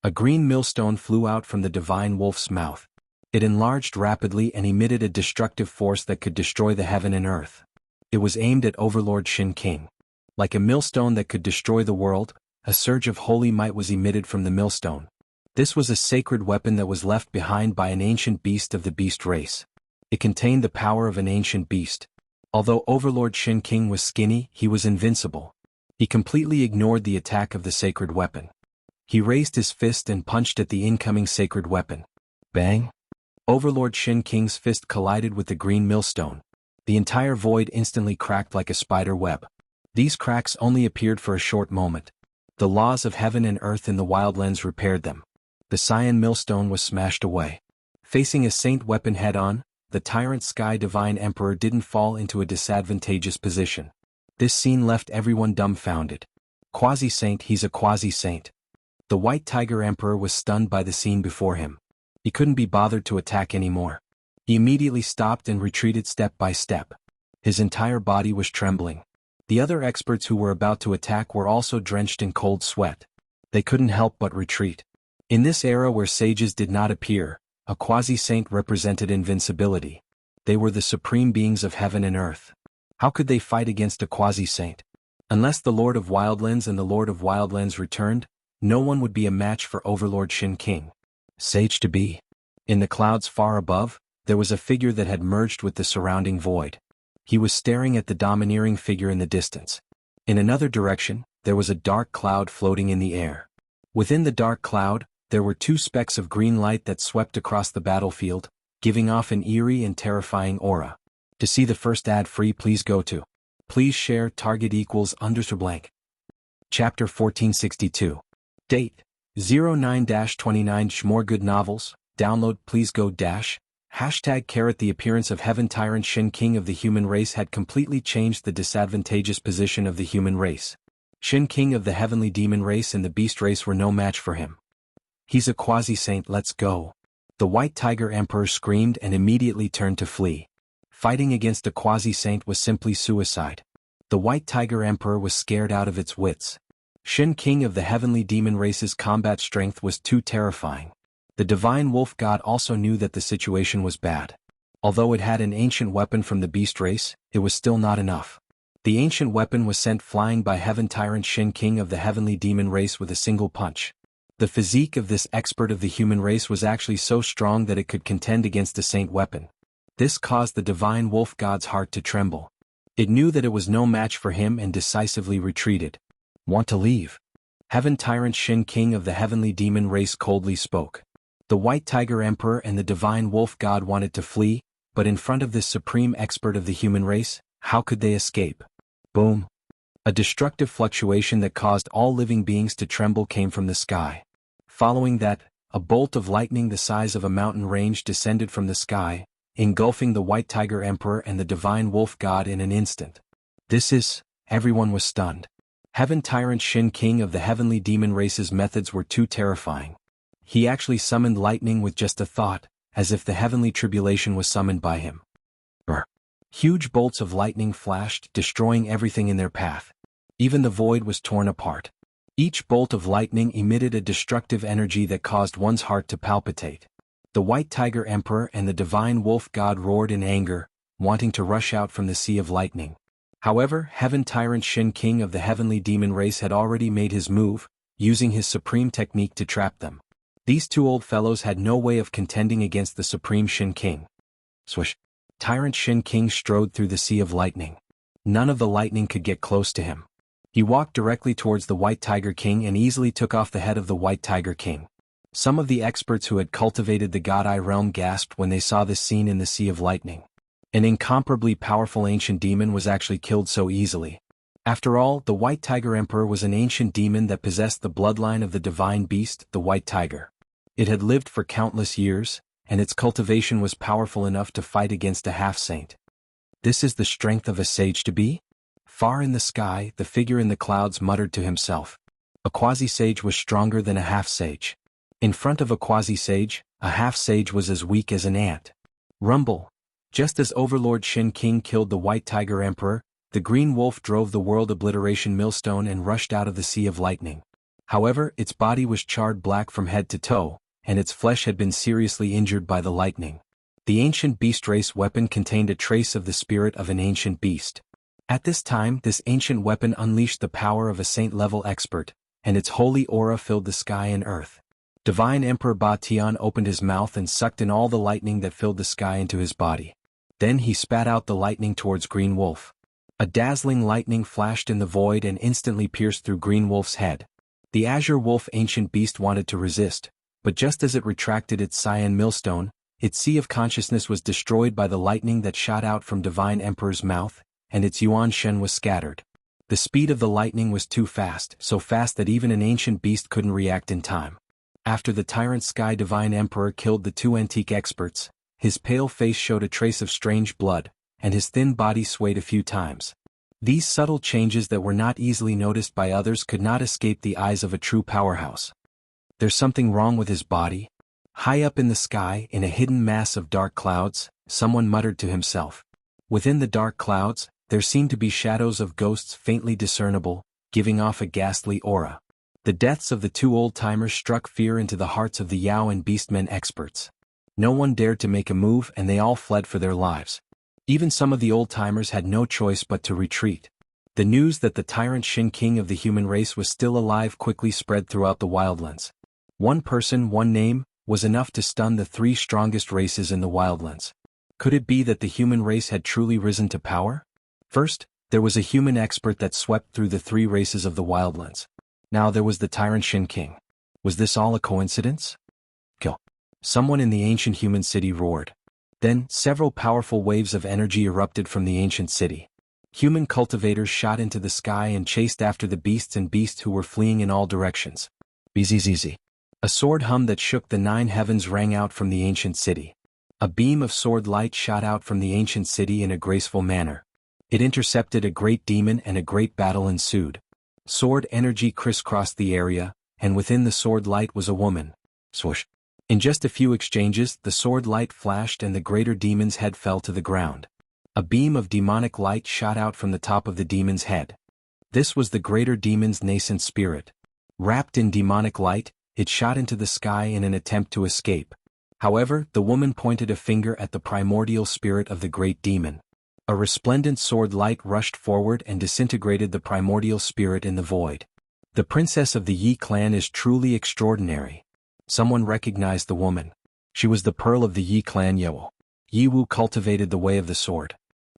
A green millstone flew out from the divine wolf's mouth. It enlarged rapidly and emitted a destructive force that could destroy the heaven and earth. It was aimed at Overlord Shin King. Like a millstone that could destroy the world, a surge of holy might was emitted from the millstone. This was a sacred weapon that was left behind by an ancient beast of the beast race. It contained the power of an ancient beast. Although Overlord Shin King was skinny, he was invincible. He completely ignored the attack of the sacred weapon. He raised his fist and punched at the incoming sacred weapon. Bang! Overlord Shin King's fist collided with the green millstone. The entire void instantly cracked like a spider web. These cracks only appeared for a short moment. The laws of heaven and earth in the wildlands repaired them. The cyan millstone was smashed away. Facing a saint weapon head-on, the tyrant Sky Divine Emperor didn't fall into a disadvantageous position. This scene left everyone dumbfounded. Quasi-saint, he's a quasi-saint. The White Tiger Emperor was stunned by the scene before him. He couldn't be bothered to attack anymore. He immediately stopped and retreated step by step. His entire body was trembling. The other experts who were about to attack were also drenched in cold sweat. They couldn't help but retreat. In this era where sages did not appear, a quasi-saint represented invincibility. They were the supreme beings of heaven and earth. How could they fight against a quasi-saint? Unless the Lord of Wildlands and the Lord of Wildlands returned, no one would be a match for Overlord Shin King. Sage to be. In the clouds far above, there was a figure that had merged with the surrounding void. He was staring at the domineering figure in the distance. In another direction, there was a dark cloud floating in the air. Within the dark cloud, there were two specks of green light that swept across the battlefield, giving off an eerie and terrifying aura. To see the first ad free, please go to. Please share target equals _blank. Chapter 1462. Date 09-29. More good novels. Download please go dash. # The appearance of Heaven Tyrant Shin King of the human race had completely changed the disadvantageous position of the human race. Shin King of the heavenly demon race and the beast race were no match for him. He's a quasi-saint, let's go. The White Tiger Emperor screamed and immediately turned to flee. Fighting against a quasi-saint was simply suicide. The White Tiger Emperor was scared out of its wits. Shin King of the heavenly demon race's combat strength was too terrifying. The divine wolf god also knew that the situation was bad. Although it had an ancient weapon from the beast race, it was still not enough. The ancient weapon was sent flying by Heaven Tyrant Shin King of the heavenly demon race with a single punch. The physique of this expert of the human race was actually so strong that it could contend against a saint weapon. This caused the divine wolf god's heart to tremble. It knew that it was no match for him and decisively retreated. Want to leave? Heaven Tyrant Shin King of the heavenly demon race coldly spoke. The White Tiger Emperor and the divine wolf god wanted to flee, but in front of this supreme expert of the human race, how could they escape? Boom. A destructive fluctuation that caused all living beings to tremble came from the sky. Following that, a bolt of lightning the size of a mountain range descended from the sky, engulfing the White Tiger Emperor and the divine wolf god in an instant. Everyone was stunned. Heaven Tyrant Shin King of the heavenly demon race's methods were too terrifying. He actually summoned lightning with just a thought, as if the heavenly tribulation was summoned by him. Huge bolts of lightning flashed, destroying everything in their path. Even the void was torn apart. Each bolt of lightning emitted a destructive energy that caused one's heart to palpitate. The White Tiger Emperor and the divine wolf god roared in anger, wanting to rush out from the sea of lightning. However, Heaven Tyrant Shin King of the heavenly demon race had already made his move, using his supreme technique to trap them. These two old fellows had no way of contending against the supreme Shin King. Swish! Tyrant Shin King strode through the sea of lightning. None of the lightning could get close to him. He walked directly towards the White Tiger King and easily took off the head of the White Tiger King. Some of the experts who had cultivated the God-Eye realm gasped when they saw this scene in the sea of lightning. An incomparably powerful ancient demon was actually killed so easily. After all, the White Tiger Emperor was an ancient demon that possessed the bloodline of the divine beast, the White Tiger. It had lived for countless years, and its cultivation was powerful enough to fight against a half-saint. This is the strength of a sage to be? Far in the sky, the figure in the clouds muttered to himself. A quasi-sage was stronger than a half-sage. In front of a quasi-sage, a half-sage was as weak as an ant. Rumble. Just as Overlord Shin King killed the White Tiger Emperor, the Green Wolf drove the world obliteration millstone and rushed out of the sea of lightning. However, its body was charred black from head to toe, and its flesh had been seriously injured by the lightning. The ancient beast race weapon contained a trace of the spirit of an ancient beast. At this time, this ancient weapon unleashed the power of a saint-level expert, and its holy aura filled the sky and earth. Divine Emperor Ba Tian opened his mouth and sucked in all the lightning that filled the sky into his body. Then he spat out the lightning towards Green Wolf. A dazzling lightning flashed in the void and instantly pierced through Green Wolf's head. The Azure Wolf ancient beast wanted to resist, but just as it retracted its cyan millstone, its sea of consciousness was destroyed by the lightning that shot out from Divine Emperor's mouth, and its Yuan Shen was scattered. The speed of the lightning was too fast, so fast that even an ancient beast couldn't react in time. After the Tyrant Sky Divine Emperor killed the two antique experts, his pale face showed a trace of strange blood, and his thin body swayed a few times. These subtle changes that were not easily noticed by others could not escape the eyes of a true powerhouse. There's something wrong with his body? High up in the sky, in a hidden mass of dark clouds, someone muttered to himself. Within the dark clouds, there seemed to be shadows of ghosts faintly discernible, giving off a ghastly aura. The deaths of the two old-timers struck fear into the hearts of the Yao and Beastmen experts. No one dared to make a move and they all fled for their lives. Even some of the old-timers had no choice but to retreat. The news that the tyrant Shin King of the human race was still alive quickly spread throughout the wildlands. One person, one name, was enough to stun the three strongest races in the wildlands. Could it be that the human race had truly risen to power? First, there was a human expert that swept through the three races of the wildlands. Now there was the tyrant Shin King. Was this all a coincidence? Kill. Someone in the ancient human city roared. Then, several powerful waves of energy erupted from the ancient city. Human cultivators shot into the sky and chased after the beasts who were fleeing in all directions. Bzzz. A sword hum that shook the 9 heavens rang out from the ancient city. A beam of sword light shot out from the ancient city in a graceful manner. It intercepted a great demon and a great battle ensued. Sword energy crisscrossed the area, and within the sword light was a woman. Swoosh. In just a few exchanges, the sword light flashed and the greater demon's head fell to the ground. A beam of demonic light shot out from the top of the demon's head. This was the greater demon's nascent spirit. Wrapped in demonic light, it shot into the sky in an attempt to escape. However, the woman pointed a finger at the primordial spirit of the great demon. A resplendent sword light rushed forward and disintegrated the primordial spirit in the void. The princess of the Yi clan is truly extraordinary. Someone recognized the woman. She was the pearl of the Yi clan Yewo. Yi Wu cultivated the way of the sword.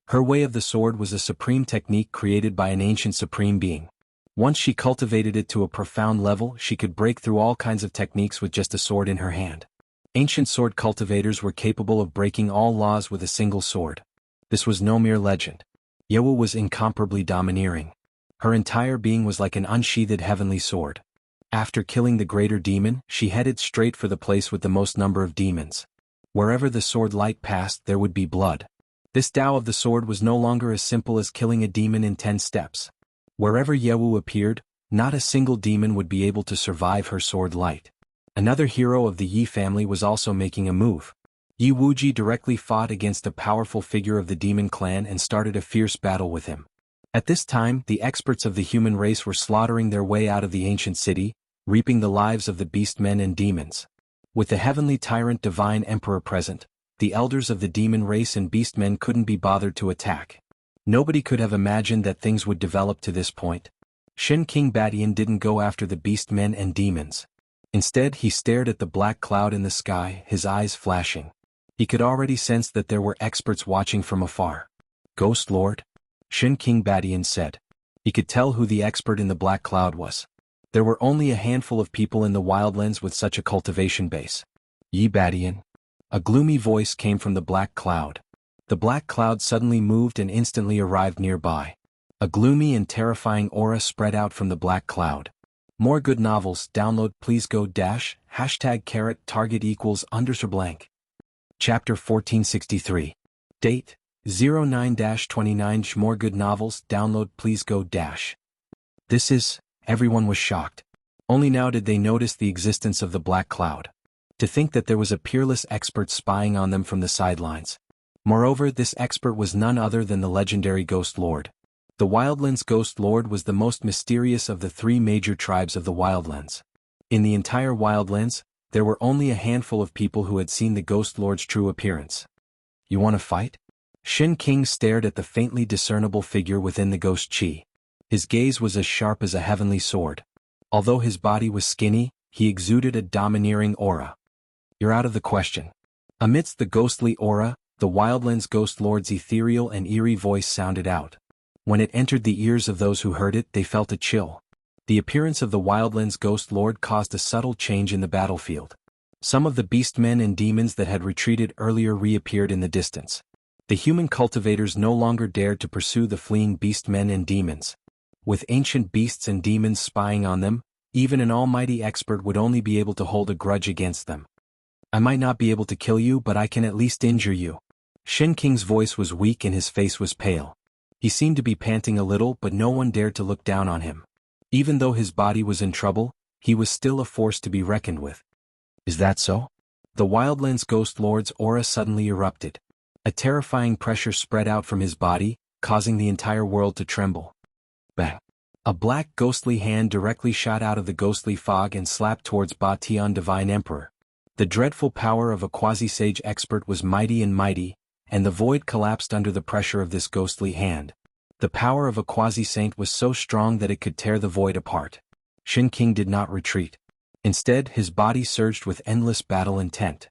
Her way of the sword was a supreme technique created by an ancient supreme being. Once she cultivated it to a profound level, she could break through all kinds of techniques with just a sword in her hand. Ancient sword cultivators were capable of breaking all laws with a single sword. This was no mere legend. Yewo was incomparably domineering. Her entire being was like an unsheathed heavenly sword. After killing the greater demon, she headed straight for the place with the most number of demons. Wherever the sword light passed, there would be blood. This Tao of the sword was no longer as simple as killing a demon in 10 steps. Wherever Yewu appeared, not a single demon would be able to survive her sword light. Another hero of the Yi family was also making a move. Yi Wuji directly fought against a powerful figure of the demon clan and started a fierce battle with him. At this time, the experts of the human race were slaughtering their way out of the ancient city, reaping the lives of the beastmen and demons. With the heavenly tyrant divine emperor present, the elders of the demon race and beastmen couldn't be bothered to attack. Nobody could have imagined that things would develop to this point. Shin King Badian didn't go after the beastmen and demons. Instead, he stared at the black cloud in the sky, his eyes flashing. He could already sense that there were experts watching from afar. "Ghost Lord?" Shin King Badian said. He could tell who the expert in the black cloud was. There were only a handful of people in the wildlands with such a cultivation base. "Yi Badian?" A gloomy voice came from the black cloud. The black cloud suddenly moved and instantly arrived nearby. A gloomy and terrifying aura spread out from the black cloud. More good novels, download please go dash, #target equals _blank. Chapter 1463. Date, 09-29. More good novels, download please go dash. This is, everyone was shocked. Only now did they notice the existence of the black cloud. To think that there was a peerless expert spying on them from the sidelines. Moreover, this expert was none other than the legendary Ghost Lord. The Wildlands Ghost Lord was the most mysterious of the 3 major tribes of the Wildlands. In the entire Wildlands, there were only a handful of people who had seen the Ghost Lord's true appearance. "You want to fight?" Shin King stared at the faintly discernible figure within the ghost chi. His gaze was as sharp as a heavenly sword. Although his body was skinny, he exuded a domineering aura. "You're out of the question." Amidst the ghostly aura, the Wildlands Ghost Lord's ethereal and eerie voice sounded out. When it entered the ears of those who heard it, they felt a chill. The appearance of the Wildlands Ghost Lord caused a subtle change in the battlefield. Some of the beastmen and demons that had retreated earlier reappeared in the distance. The human cultivators no longer dared to pursue the fleeing beastmen and demons. With ancient beasts and demons spying on them, even an almighty expert would only be able to hold a grudge against them. "I might not be able to kill you, but I can at least injure you." Shin King's voice was weak and his face was pale. He seemed to be panting a little, but no one dared to look down on him. Even though his body was in trouble, he was still a force to be reckoned with. "Is that so?" The Wildlands Ghost Lord's aura suddenly erupted. A terrifying pressure spread out from his body, causing the entire world to tremble. Bang! A black ghostly hand directly shot out of the ghostly fog and slapped towards Ba Tian Divine Emperor. The dreadful power of a quasi-sage expert was mighty, and the void collapsed under the pressure of this ghostly hand. The power of a quasi-saint was so strong that it could tear the void apart. Shin King did not retreat. Instead, his body surged with endless battle intent.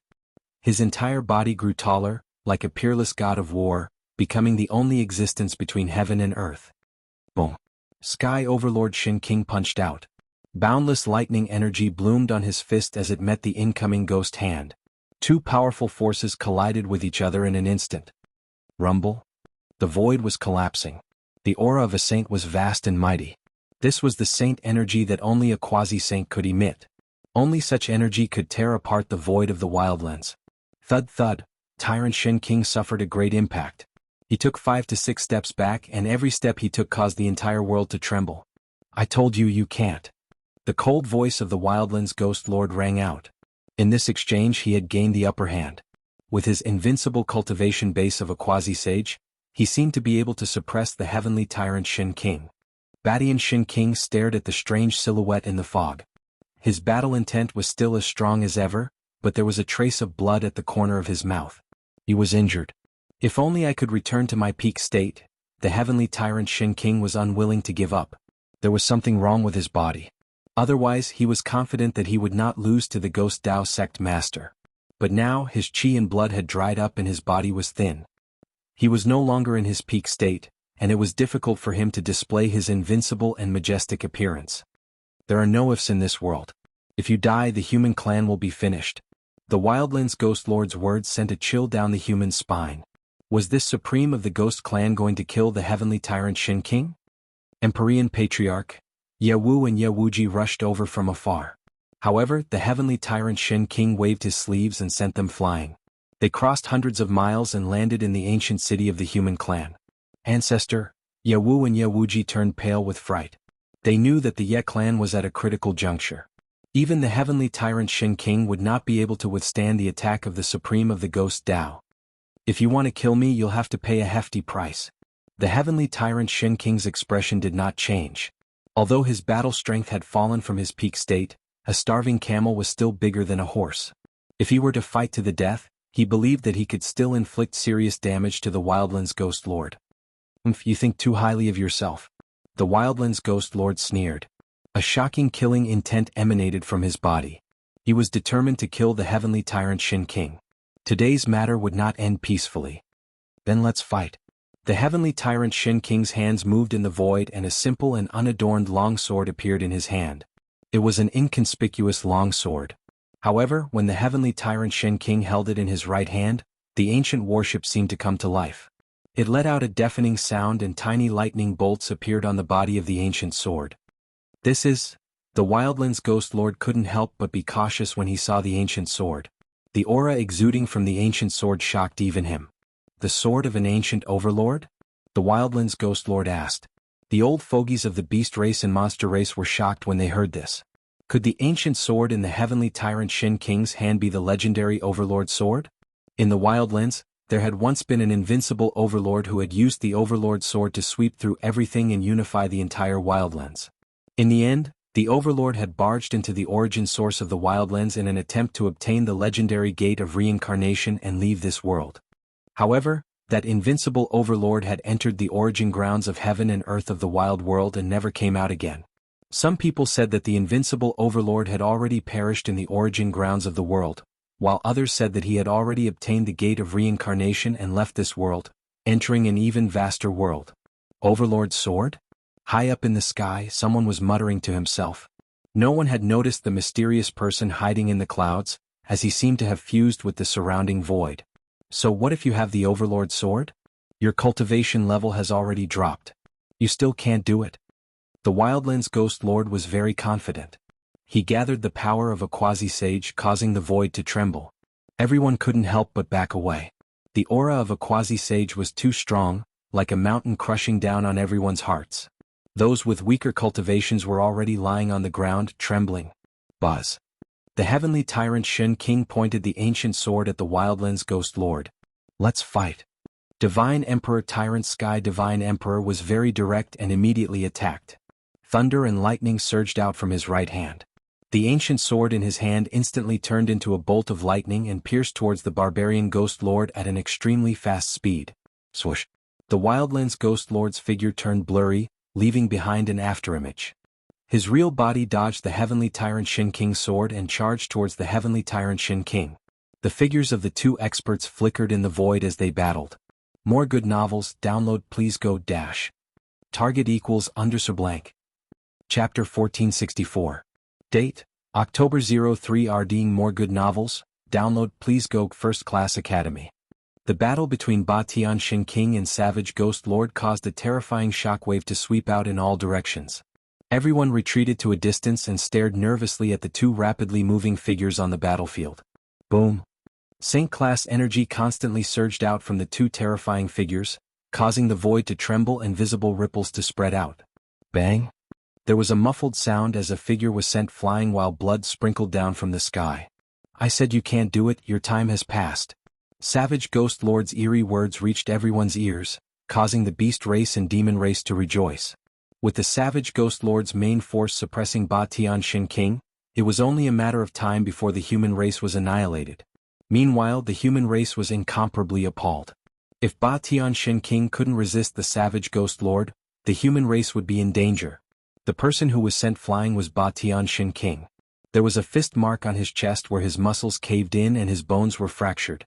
His entire body grew taller, like a peerless god of war, becoming the only existence between heaven and earth. Boom! Sky Overlord Shin King punched out. Boundless lightning energy bloomed on his fist as it met the incoming ghost hand. Two powerful forces collided with each other in an instant. Rumble. The void was collapsing. The aura of a saint was vast and mighty. This was the saint energy that only a quasi-saint could emit. Only such energy could tear apart the void of the wildlands. Thud thud, Tyrant Shin King suffered a great impact. He took 5 to 6 steps back, and every step he took caused the entire world to tremble. I told you you can't. The cold voice of the wildlands ghost lord rang out. In this exchange he had gained the upper hand. With his invincible cultivation base of a quasi-sage, he seemed to be able to suppress the heavenly tyrant Shin King. Badian Shin King stared at the strange silhouette in the fog. His battle intent was still as strong as ever, but there was a trace of blood at the corner of his mouth. He was injured. If only I could return to my peak state. The heavenly tyrant Shin King was unwilling to give up. There was something wrong with his body. Otherwise, he was confident that he would not lose to the Ghost Dao sect master. But now, his chi and blood had dried up and his body was thin. He was no longer in his peak state, and it was difficult for him to display his invincible and majestic appearance. There are no ifs in this world. If you die, the human clan will be finished. The Wildlands Ghost Lord's words sent a chill down the human spine. Was this supreme of the Ghost Clan going to kill the heavenly tyrant Shin King? Empyrean Patriarch, Ye Wu and Ye Wuji rushed over from afar. However, the heavenly tyrant Shin King waved his sleeves and sent them flying. They crossed hundreds of miles and landed in the ancient city of the human clan. Ancestor, Ye Wu and Ye Wuji turned pale with fright. They knew that the Ye clan was at a critical juncture. Even the heavenly tyrant Shin King would not be able to withstand the attack of the supreme of the Ghost Dao. If you want to kill me, you'll have to pay a hefty price. The heavenly tyrant Shin King's expression did not change. Although his battle strength had fallen from his peak state, a starving camel was still bigger than a horse. If he were to fight to the death, he believed that he could still inflict serious damage to the Wildlands Ghost Lord. You think too highly of yourself. The Wildlands Ghost Lord sneered. A shocking killing intent emanated from his body. He was determined to kill the heavenly tyrant Shin King. Today's matter would not end peacefully. Then let's fight. The heavenly tyrant Shin King's hands moved in the void and a simple and unadorned longsword appeared in his hand. It was an inconspicuous longsword. However, when the heavenly tyrant Shin King held it in his right hand, the ancient warship seemed to come to life. It let out a deafening sound and tiny lightning bolts appeared on the body of the ancient sword. This is... The Wildlands Ghost Lord couldn't help but be cautious when he saw the ancient sword. The aura exuding from the ancient sword shocked even him. The sword of an ancient overlord? The Wildlands Ghost Lord asked. The old fogies of the beast race and monster race were shocked when they heard this. Could the ancient sword in the heavenly tyrant Shin King's hand be the legendary overlord sword? In the Wildlands, there had once been an invincible overlord who had used the overlord sword to sweep through everything and unify the entire Wildlands. In the end, the overlord had barged into the origin source of the Wildlands in an attempt to obtain the legendary gate of reincarnation and leave this world. However, that invincible overlord had entered the origin grounds of heaven and earth of the wild world and never came out again. Some people said that the invincible overlord had already perished in the origin grounds of the world, while others said that he had already obtained the gate of reincarnation and left this world, entering an even vaster world. Overlord's sword? High up in the sky, someone was muttering to himself. No one had noticed the mysterious person hiding in the clouds, as he seemed to have fused with the surrounding void. So what if you have the overlord sword? Your cultivation level has already dropped. You still can't do it. The Wildlands Ghost Lord was very confident. He gathered the power of a quasi-sage, causing the void to tremble. Everyone couldn't help but back away. The aura of a quasi-sage was too strong, like a mountain crushing down on everyone's hearts. Those with weaker cultivations were already lying on the ground, trembling. Buzz. The heavenly tyrant Shin King pointed the ancient sword at the Wildlands Ghost Lord. Let's fight. Divine Emperor Tyrant Sky Divine Emperor was very direct and immediately attacked. Thunder and lightning surged out from his right hand. The ancient sword in his hand instantly turned into a bolt of lightning and pierced towards the barbarian Ghost Lord at an extremely fast speed. Swoosh. The Wildlands Ghost Lord's figure turned blurry, leaving behind an afterimage. His real body dodged the Heavenly Tyrant Shin King's sword and charged towards the Heavenly Tyrant Shin King. The figures of the two experts flickered in the void as they battled. More good novels, download please go dash. Target equals _blank. Chapter 1464. Date, October 03. Reading more good novels, download please go First Class Academy. The battle between Ba Tian Shin King and Savage Ghost Lord caused a terrifying shockwave to sweep out in all directions. Everyone retreated to a distance and stared nervously at the two rapidly moving figures on the battlefield. Boom. Saint class energy constantly surged out from the two terrifying figures, causing the void to tremble and visible ripples to spread out. Bang! There was a muffled sound as a figure was sent flying while blood sprinkled down from the sky. I said you can't do it, your time has passed. Savage Ghost Lord's eerie words reached everyone's ears, causing the beast race and demon race to rejoice. With the Savage Ghost Lord's main force suppressing Ba Tian Shin King, it was only a matter of time before the human race was annihilated. Meanwhile, the human race was incomparably appalled. If Ba Tian Shin King couldn't resist the Savage Ghost Lord, the human race would be in danger. The person who was sent flying was Ba Tian Shin King. There was a fist mark on his chest where his muscles caved in and his bones were fractured.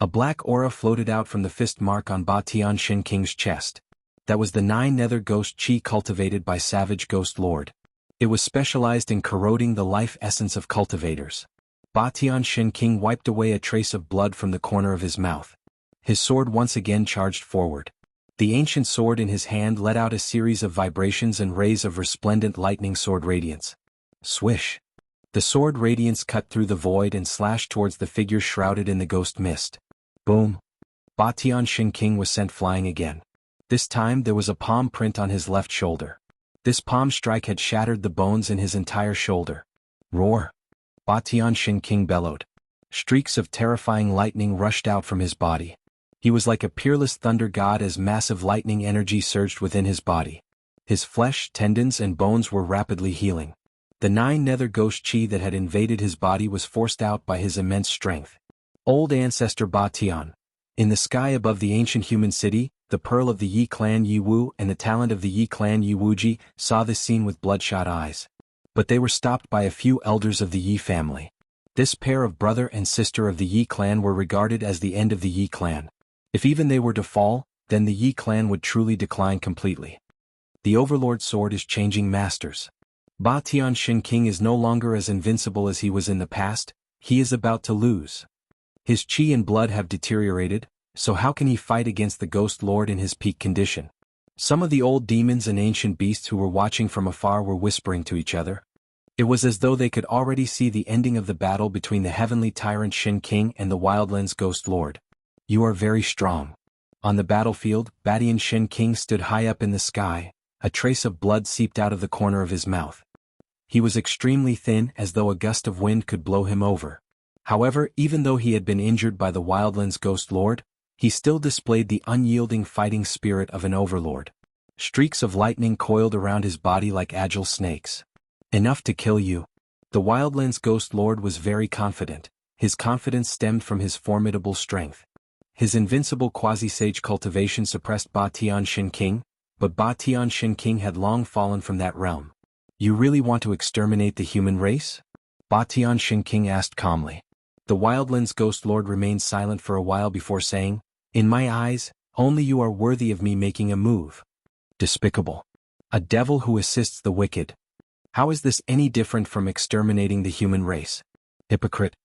A black aura floated out from the fist mark on Ba Tian Shin King's chest. That was the 9 nether ghost chi cultivated by Savage Ghost Lord. It was specialized in corroding the life essence of cultivators. Ba Tian Shin King wiped away a trace of blood from the corner of his mouth. His sword once again charged forward. The ancient sword in his hand let out a series of vibrations and rays of resplendent lightning sword radiance. Swish! The sword radiance cut through the void and slashed towards the figure shrouded in the ghost mist. Boom! Ba Tian Shin King was sent flying again. This time there was a palm print on his left shoulder. This palm strike had shattered the bones in his entire shoulder. Roar! Ba Tian Shin King bellowed. Streaks of terrifying lightning rushed out from his body. He was like a peerless thunder god as massive lightning energy surged within his body. His flesh, tendons and bones were rapidly healing. The 9 nether ghost chi that had invaded his body was forced out by his immense strength. Old ancestor Ba Tian. In the sky above the ancient human city, the pearl of the Yi clan Yi Wu and the talent of the Yi clan Yi Wuji saw this scene with bloodshot eyes. But they were stopped by a few elders of the Yi family. This pair of brother and sister of the Yi clan were regarded as the end of the Yi clan. If even they were to fall, then the Yi clan would truly decline completely. The Overlord sword is changing masters. Ba Tian Shin King is no longer as invincible as he was in the past, he is about to lose. His chi and blood have deteriorated, so how can he fight against the Ghost Lord in his peak condition? Some of the old demons and ancient beasts who were watching from afar were whispering to each other. It was as though they could already see the ending of the battle between the Heavenly Tyrant Shin King and the Wildlands Ghost Lord. You are very strong. On the battlefield, Ba Tian Shin King stood high up in the sky, a trace of blood seeped out of the corner of his mouth. He was extremely thin, as though a gust of wind could blow him over. However, even though he had been injured by the Wildlands Ghost Lord, he still displayed the unyielding fighting spirit of an overlord. Streaks of lightning coiled around his body like agile snakes. Enough to kill you. The Wildlands Ghost Lord was very confident. His confidence stemmed from his formidable strength. His invincible quasi-sage cultivation suppressed Ba Tian Shin King, but Ba Tian Shin King had long fallen from that realm. You really want to exterminate the human race? Ba Tian Shin King asked calmly. The Wildlands Ghost Lord remained silent for a while before saying, In my eyes, only you are worthy of me making a move. Despicable. A devil who assists the wicked. How is this any different from exterminating the human race? Hypocrite.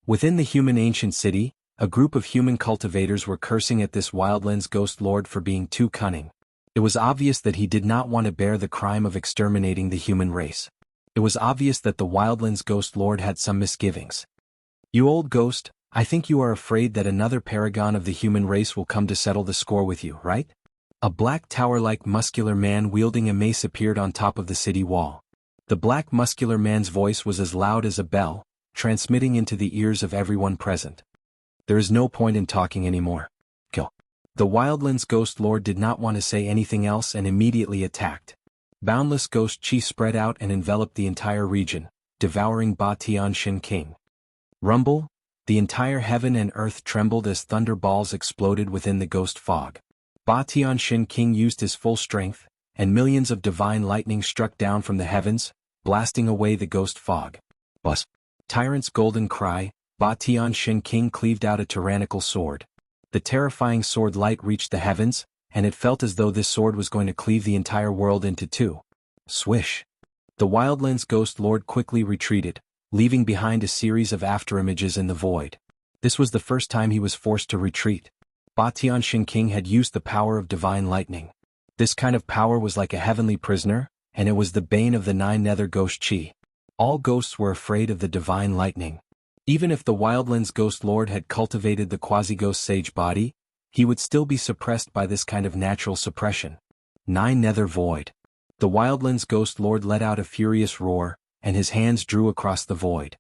Within the human ancient city, a group of human cultivators were cursing at this Wildlands Ghost Lord for being too cunning. It was obvious that he did not want to bear the crime of exterminating the human race. It was obvious that the Wildlands Ghost Lord had some misgivings. You old ghost, I think you are afraid that another paragon of the human race will come to settle the score with you, right? A black tower-like muscular man wielding a mace appeared on top of the city wall. The black muscular man's voice was as loud as a bell, transmitting into the ears of everyone present. There is no point in talking anymore. Kill. The Wildlands Ghost Lord did not want to say anything else and immediately attacked. Boundless ghost chi spread out and enveloped the entire region, devouring Ba Tian Shin King. Rumble, the entire heaven and earth trembled as thunder balls exploded within the ghost fog. Ba Tianxin King used his full strength, and millions of divine lightning struck down from the heavens, blasting away the ghost fog. Bus. Tyrant's golden cry, Ba Tianxin King cleaved out a tyrannical sword. The terrifying sword light reached the heavens, and it felt as though this sword was going to cleave the entire world into two. Swish. The Wildlands Ghost Lord quickly retreated, leaving behind a series of afterimages in the void. This was the first time he was forced to retreat. Ba Tianxin King had used the power of divine lightning. This kind of power was like a heavenly prisoner, and it was the bane of the nine nether ghost chi. All ghosts were afraid of the divine lightning. Even if the Wildlands Ghost Lord had cultivated the quasi-ghost sage body, he would still be suppressed by this kind of natural suppression. Nine nether void. The Wildlands Ghost Lord let out a furious roar, and his hands drew across the void.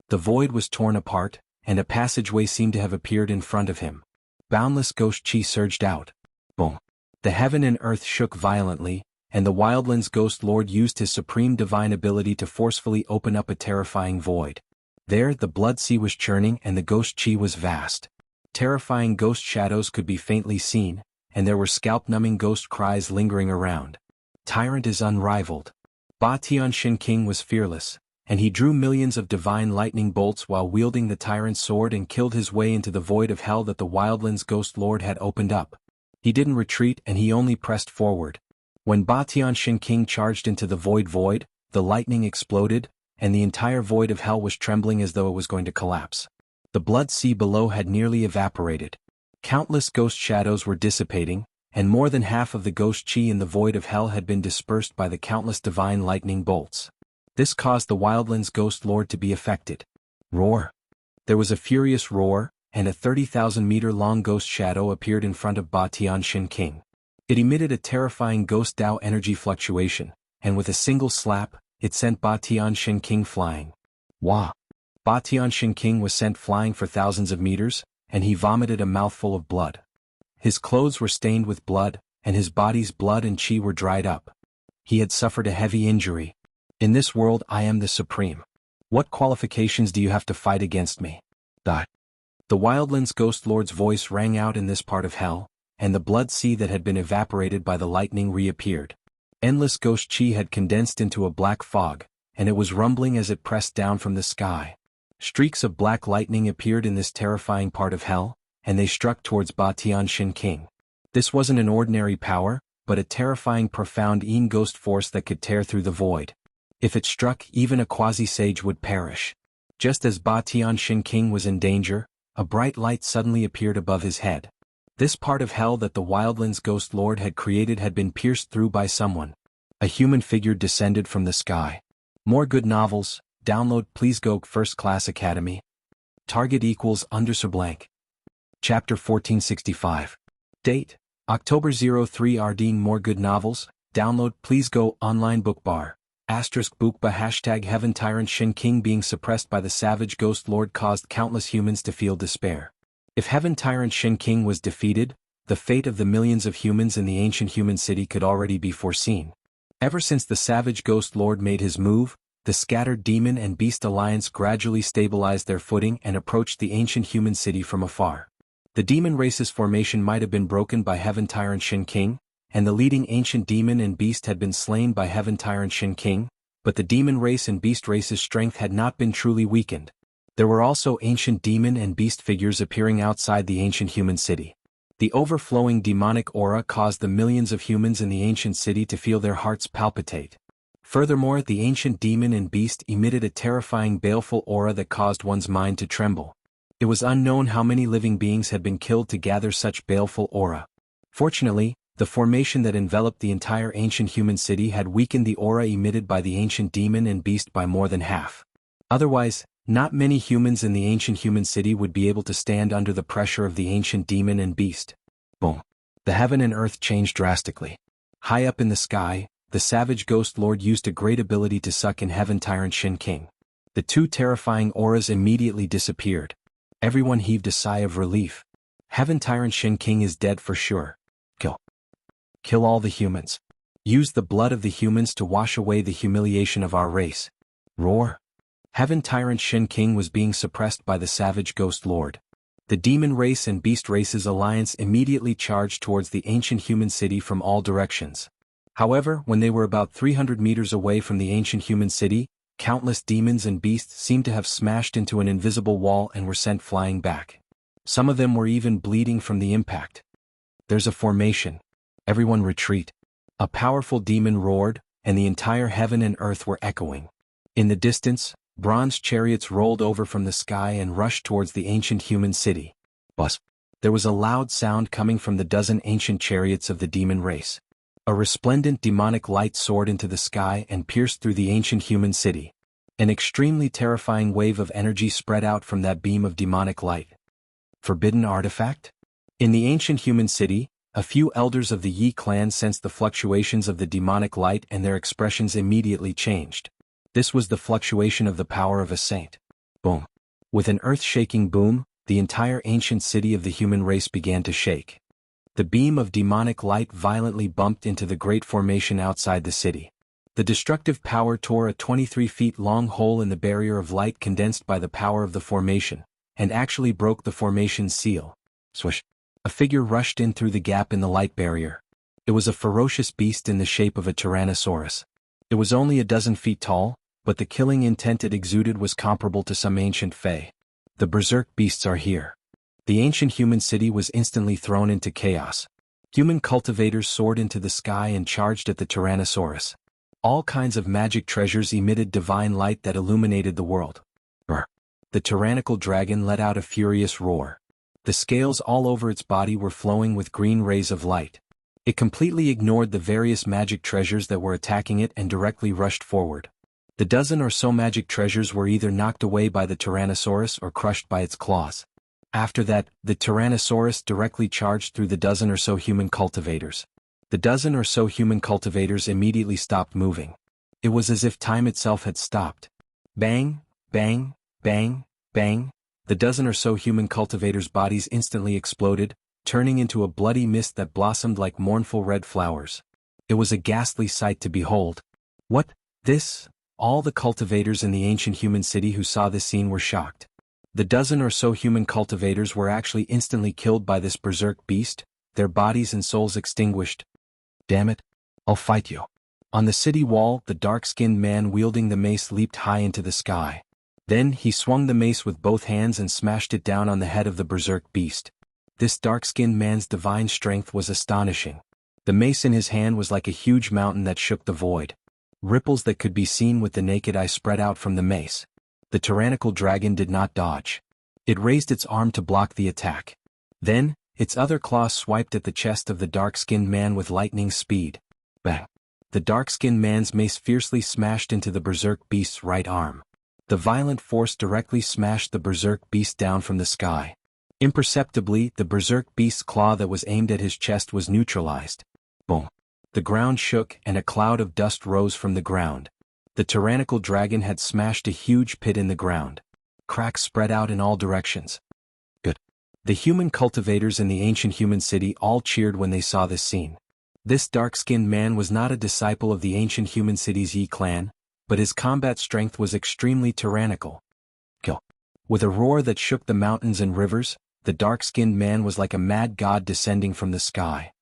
The void was torn apart, and a passageway seemed to have appeared in front of him. Boundless ghost chi surged out. Boom. The heaven and earth shook violently, and the Wildlands Ghost Lord used his supreme divine ability to forcefully open up a terrifying void. There the blood sea was churning and the ghost chi was vast. Terrifying ghost shadows could be faintly seen, and there were scalp-numbing ghost cries lingering around. Tyrant is unrivaled. Ba Tianxin King was fearless, and he drew millions of divine lightning bolts while wielding the tyrant's sword and killed his way into the void of hell that the Wildlands Ghost Lord had opened up. He didn't retreat and he only pressed forward. When Ba Tianxin King charged into the void, the lightning exploded, and the entire void of hell was trembling as though it was going to collapse. The blood sea below had nearly evaporated. Countless ghost shadows were dissipating, and more than half of the ghost chi in the void of hell had been dispersed by the countless divine lightning bolts. This caused the Wildlands Ghost Lord to be affected. Roar. There was a furious roar, and a 30,000-meter-long ghost shadow appeared in front of Ba Tianxin King. It emitted a terrifying ghost Dao energy fluctuation, and with a single slap, it sent Ba Tianxin King flying. Wah! Ba Tianxin King was sent flying for thousands of meters, and he vomited a mouthful of blood. His clothes were stained with blood, and his body's blood and chi were dried up. He had suffered a heavy injury. In this world I am the supreme. What qualifications do you have to fight against me? The Wildlands Ghost Lord's voice rang out in this part of hell, and the blood sea that had been evaporated by the lightning reappeared. Endless ghost chi had condensed into a black fog, and it was rumbling as it pressed down from the sky. Streaks of black lightning appeared in this terrifying part of hell, and they struck towards Ba Tianxin King. This wasn't an ordinary power, but a terrifying profound ghost force that could tear through the void. If it struck, even a quasi-sage would perish. Just as Ba Tianxin King was in danger, a bright light suddenly appeared above his head. This part of hell that the Wildlands Ghost Lord had created had been pierced through by someone. A human figure descended from the sky. More good novels, download please go First Class Academy. Target equals _blank. Chapter 1465. Date, October 03 Ardeen More good novels, download please go online bookbar. *bookba # Heaven Tyrant Shin King being suppressed by the savage Ghost Lord caused countless humans to feel despair. If Heaven Tyrant Shin King was defeated, the fate of the millions of humans in the ancient human city could already be foreseen. Ever since the savage Ghost Lord made his move, the scattered demon and beast alliance gradually stabilized their footing and approached the ancient human city from afar. The demon race's formation might have been broken by Heaven Tyrant Shin King, and the leading ancient demon and beast had been slain by Heaven Tyrant Shin King, but the demon race and beast race's strength had not been truly weakened. There were also ancient demon and beast figures appearing outside the ancient human city. The overflowing demonic aura caused the millions of humans in the ancient city to feel their hearts palpitate. Furthermore, the ancient demon and beast emitted a terrifying baleful aura that caused one's mind to tremble. It was unknown how many living beings had been killed to gather such baleful aura. Fortunately, the formation that enveloped the entire ancient human city had weakened the aura emitted by the ancient demon and beast by more than half. Otherwise, not many humans in the ancient human city would be able to stand under the pressure of the ancient demon and beast. Boom. The heaven and earth changed drastically. High up in the sky, the savage Ghost Lord used a great ability to suck in Heaven Tyrant Shin King. The two terrifying auras immediately disappeared. Everyone heaved a sigh of relief. Heaven Tyrant Shin King is dead for sure. Kill all the humans. Use the blood of the humans to wash away the humiliation of our race. Roar. Heaven Tyrant Shin King was being suppressed by the savage Ghost Lord. The demon race and beast race's alliance immediately charged towards the ancient human city from all directions. However, when they were about 300 meters away from the ancient human city, countless demons and beasts seemed to have smashed into an invisible wall and were sent flying back. Some of them were even bleeding from the impact. "There's a formation. Everyone retreat." A powerful demon roared, and the entire heaven and earth were echoing. In the distance, bronze chariots rolled over from the sky and rushed towards the ancient human city. Buzz! There was a loud sound coming from the dozen ancient chariots of the demon race. A resplendent demonic light soared into the sky and pierced through the ancient human city. An extremely terrifying wave of energy spread out from that beam of demonic light. Forbidden artifact? In the ancient human city, a few elders of the Yi clan sensed the fluctuations of the demonic light and their expressions immediately changed. This was the fluctuation of the power of a saint. Boom! With an earth-shaking boom, the entire ancient city of the human race began to shake. The beam of demonic light violently bumped into the great formation outside the city. The destructive power tore a 23 feet long hole in the barrier of light condensed by the power of the formation, and actually broke the formation's seal. Swish! A figure rushed in through the gap in the light barrier. It was a ferocious beast in the shape of a tyrannosaurus. It was only a dozen feet tall, but the killing intent it exuded was comparable to some ancient fae. The berserk beasts are here. The ancient human city was instantly thrown into chaos. Human cultivators soared into the sky and charged at the tyrannosaurus. All kinds of magic treasures emitted divine light that illuminated the world. The tyrannical dragon let out a furious roar. The scales all over its body were flowing with green rays of light. It completely ignored the various magic treasures that were attacking it and directly rushed forward. The dozen or so magic treasures were either knocked away by the tyrannosaurus or crushed by its claws. After that, the tyrannosaurus directly charged through the dozen or so human cultivators. The dozen or so human cultivators immediately stopped moving. It was as if time itself had stopped. Bang, bang, bang, bang. The dozen or so human cultivators' bodies instantly exploded, turning into a bloody mist that blossomed like mournful red flowers. It was a ghastly sight to behold. What? This? All the cultivators in the ancient human city who saw this scene were shocked. The dozen or so human cultivators were actually instantly killed by this berserk beast, their bodies and souls extinguished. "Damn it! I'll fight you." On the city wall, the dark-skinned man wielding the mace leaped high into the sky. Then he swung the mace with both hands and smashed it down on the head of the berserk beast. This dark-skinned man's divine strength was astonishing. The mace in his hand was like a huge mountain that shook the void. Ripples that could be seen with the naked eye spread out from the mace. The tyrannical dragon did not dodge. It raised its arm to block the attack. Then, its other claw swiped at the chest of the dark-skinned man with lightning speed. Bang! The dark-skinned man's mace fiercely smashed into the berserk beast's right arm. The violent force directly smashed the berserk beast down from the sky. Imperceptibly, the berserk beast's claw that was aimed at his chest was neutralized. Boom! The ground shook and a cloud of dust rose from the ground. The tyrannical dragon had smashed a huge pit in the ground. Cracks spread out in all directions. Good. The human cultivators in the ancient human city all cheered when they saw this scene. This dark-skinned man was not a disciple of the ancient human city's Yi clan, but his combat strength was extremely tyrannical. Kill. With a roar that shook the mountains and rivers, the dark-skinned man was like a mad god descending from the sky.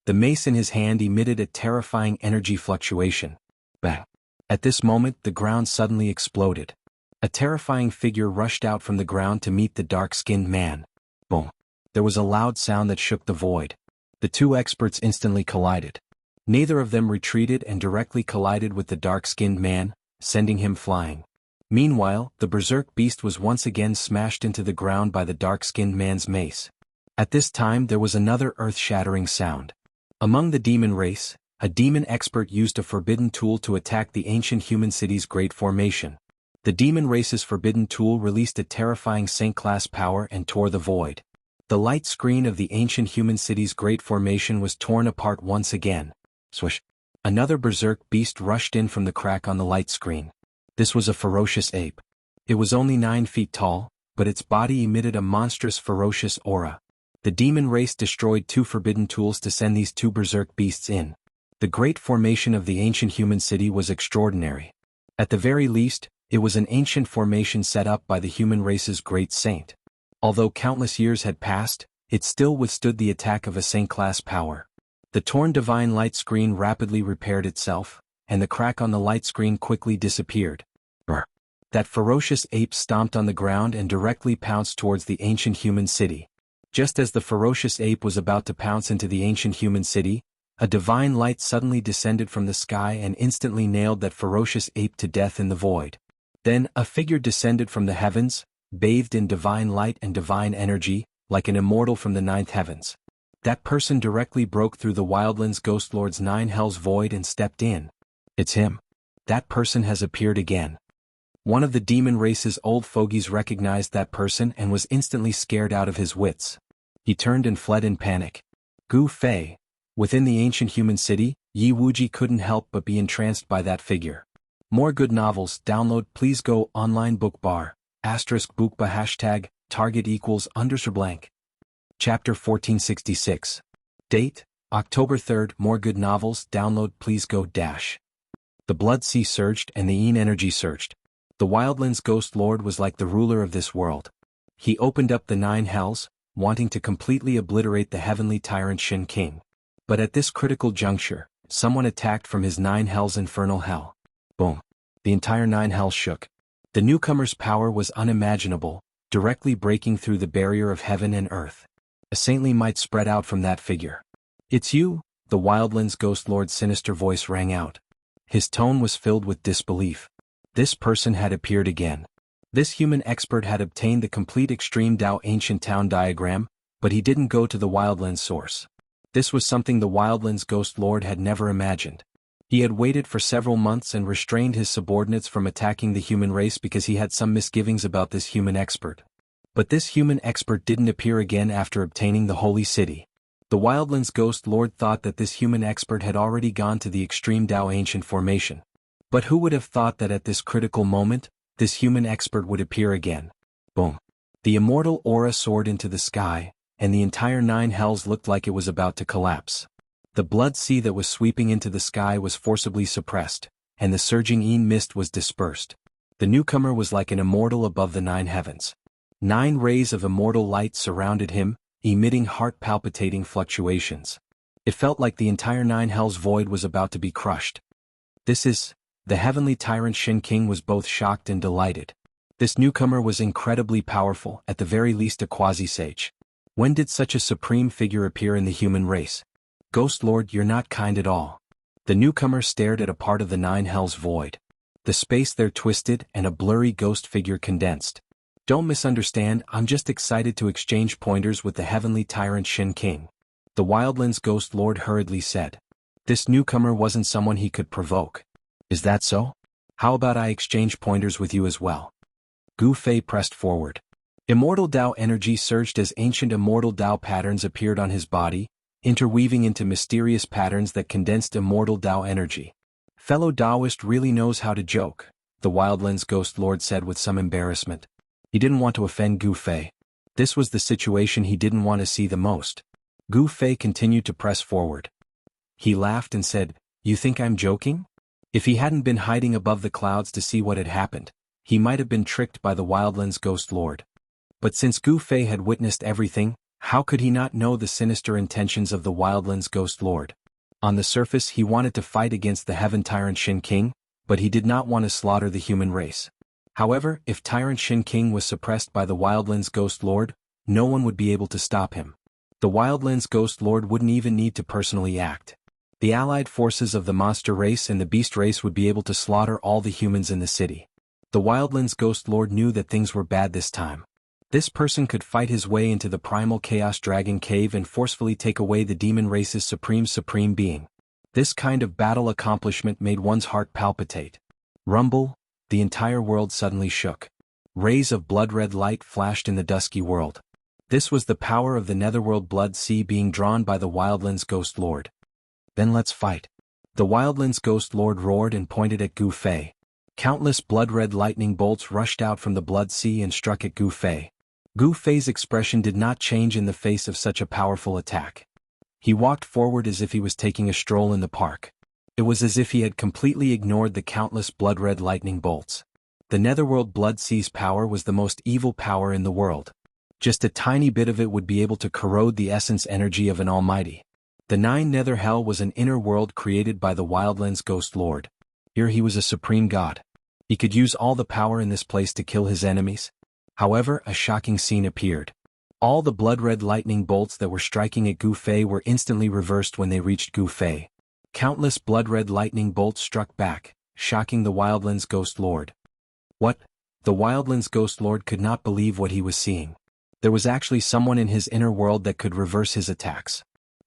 The mace in his hand emitted a terrifying energy fluctuation. Bang! At this moment, the ground suddenly exploded. A terrifying figure rushed out from the ground to meet the dark-skinned man. Boom! There was a loud sound that shook the void. The two experts instantly collided. Neither of them retreated and directly collided with the dark-skinned man, sending him flying. Meanwhile, the berserk beast was once again smashed into the ground by the dark-skinned man's mace. At this time there was another earth-shattering sound. Among the demon race, a demon expert used a forbidden tool to attack the ancient human city's great formation. The demon race's forbidden tool released a terrifying saint-class power and tore the void. The light screen of the ancient human city's great formation was torn apart once again. Swish! Another berserk beast rushed in from the crack on the light screen. This was a ferocious ape. It was only 9 feet tall, but its body emitted a monstrous ferocious aura. The demon race destroyed 2 forbidden tools to send these 2 berserk beasts in. The great formation of the ancient human city was extraordinary. At the very least, it was an ancient formation set up by the human race's great saint. Although countless years had passed, it still withstood the attack of a Saint-class power. The torn divine light screen rapidly repaired itself, and the crack on the light screen quickly disappeared. Brr. That ferocious ape stomped on the ground and directly pounced towards the ancient human city. Just as the ferocious ape was about to pounce into the ancient human city, a divine light suddenly descended from the sky and instantly nailed that ferocious ape to death in the void. Then, a figure descended from the heavens, bathed in divine light and divine energy, like an immortal from the ninth heavens. That person directly broke through the Wildlands Ghost Lord's 9 hells void and stepped in. It's him. That person has appeared again. One of the demon race's old fogies recognized that person and was instantly scared out of his wits. He turned and fled in panic. Gu Fei. Within the ancient human city, Yi Wuji couldn't help but be entranced by that figure. More good novels, download please go online book bar, *bookba # target = blank. Chapter 1466. Date, October 3rd. More good novels, download please go *. The blood sea surged and the Yin energy surged. The Wildlands Ghost Lord was like the ruler of this world. He opened up the 9 hells, wanting to completely obliterate the heavenly tyrant Shin King. But at this critical juncture, someone attacked from his 9 hells infernal hell. Boom. The entire 9 hells shook. The newcomer's power was unimaginable, directly breaking through the barrier of heaven and earth. A saintly might spread out from that figure. It's you, the Wildlands Ghost Lord's sinister voice rang out. His tone was filled with disbelief. This person had appeared again. This human expert had obtained the complete Extreme Tao ancient town diagram, but he didn't go to the Wildlands source. This was something the Wildlands Ghost Lord had never imagined. He had waited for several months and restrained his subordinates from attacking the human race because he had some misgivings about this human expert. But this human expert didn't appear again after obtaining the holy city. The Wildlands Ghost Lord thought that this human expert had already gone to the Extreme Tao ancient formation. But who would have thought that at this critical moment, this human expert would appear again? Boom. The immortal aura soared into the sky, and the entire 9 hells looked like it was about to collapse. The blood sea that was sweeping into the sky was forcibly suppressed, and the surging Yin mist was dispersed. The newcomer was like an immortal above the 9 heavens. 9 rays of immortal light surrounded him, emitting heart-palpitating fluctuations. It felt like the entire 9 hells void was about to be crushed. The heavenly tyrant Shin King was both shocked and delighted. This newcomer was incredibly powerful, at the very least a quasi-sage. When did such a supreme figure appear in the human race? Ghost Lord, you're not kind at all. The newcomer stared at a part of the 9 hells void. The space there twisted and a blurry ghost figure condensed. Don't misunderstand, I'm just excited to exchange pointers with the heavenly tyrant Shin King. The Wildlands Ghost Lord hurriedly said. This newcomer wasn't someone he could provoke. Is that so? How about I exchange pointers with you as well? Gu Fei pressed forward. Immortal Tao energy surged as ancient immortal Tao patterns appeared on his body, interweaving into mysterious patterns that condensed immortal Tao energy. Fellow Taoist really knows how to joke, the Wildlands Ghost Lord said with some embarrassment. He didn't want to offend Gu Fei. This was the situation he didn't want to see the most. Gu Fei continued to press forward. He laughed and said, "You think I'm joking?" If he hadn't been hiding above the clouds to see what had happened, he might have been tricked by the Wildlands Ghost Lord. But since Gu Fei had witnessed everything, how could he not know the sinister intentions of the Wildlands Ghost Lord? On the surface he wanted to fight against the Heaven Tyrant Shin King, but he did not want to slaughter the human race. However, if Tyrant Shin King was suppressed by the Wildlands Ghost Lord, no one would be able to stop him. The Wildlands Ghost Lord wouldn't even need to personally act. The allied forces of the monster race and the beast race would be able to slaughter all the humans in the city. The Wildlands Ghost Lord knew that things were bad this time. This person could fight his way into the primal Chaos Dragon Cave and forcefully take away the demon race's supreme being. This kind of battle accomplishment made one's heart palpitate. Rumble, the entire world suddenly shook. Rays of blood-red light flashed in the dusky world. This was the power of the netherworld blood sea being drawn by the Wildlands Ghost Lord. Then let's fight. The Wildlands Ghost Lord roared and pointed at Gu Fei. Countless blood-red lightning bolts rushed out from the blood sea and struck at Gu Fei. Gu Fei's expression did not change in the face of such a powerful attack. He walked forward as if he was taking a stroll in the park. It was as if he had completely ignored the countless blood-red lightning bolts. The netherworld blood sea's power was the most evil power in the world. Just a tiny bit of it would be able to corrode the essence energy of an almighty. The Nine Nether Hell was an inner world created by the Wildlands Ghost Lord. Here he was a supreme god. He could use all the power in this place to kill his enemies. However, a shocking scene appeared. All the blood-red lightning bolts that were striking at Gu Fei were instantly reversed when they reached Gu Fei. Countless blood-red lightning bolts struck back, shocking the Wildlands Ghost Lord. What? The Wildlands Ghost Lord could not believe what he was seeing. There was actually someone in his inner world that could reverse his attacks.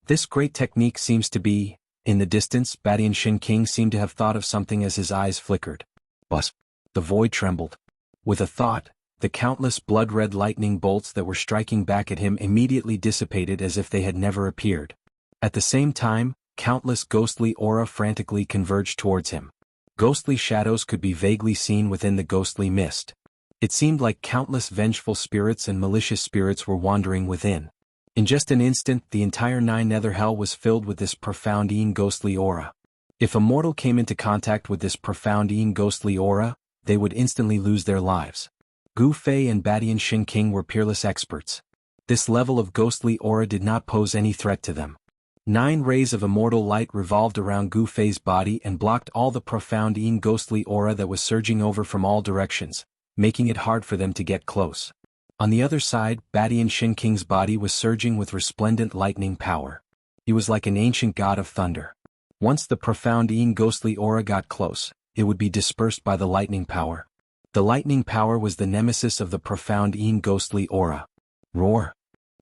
This great technique seems to be... In the distance, Badian Shin King seemed to have thought of something as his eyes flickered. Buzz. The void trembled. With a thought, the countless blood-red lightning bolts that were striking back at him immediately dissipated as if they had never appeared. At the same time, countless ghostly aura frantically converged towards him. Ghostly shadows could be vaguely seen within the ghostly mist. It seemed like countless vengeful spirits and malicious spirits were wandering within. In just an instant, the entire Nine Nether Hell was filled with this profound ghostly aura. If a mortal came into contact with this profound ghostly aura, they would instantly lose their lives. Gu Fei and Badian Shin King were peerless experts. This level of ghostly aura did not pose any threat to them. 9 rays of immortal light revolved around Gu Fei's body and blocked all the profound ghostly aura that was surging over from all directions, making it hard for them to get close. On the other side, Badian Shin King's body was surging with resplendent lightning power. He was like an ancient god of thunder. Once the profound ghostly aura got close, it would be dispersed by the lightning power. The lightning power was the nemesis of the profound ghostly aura. Roar!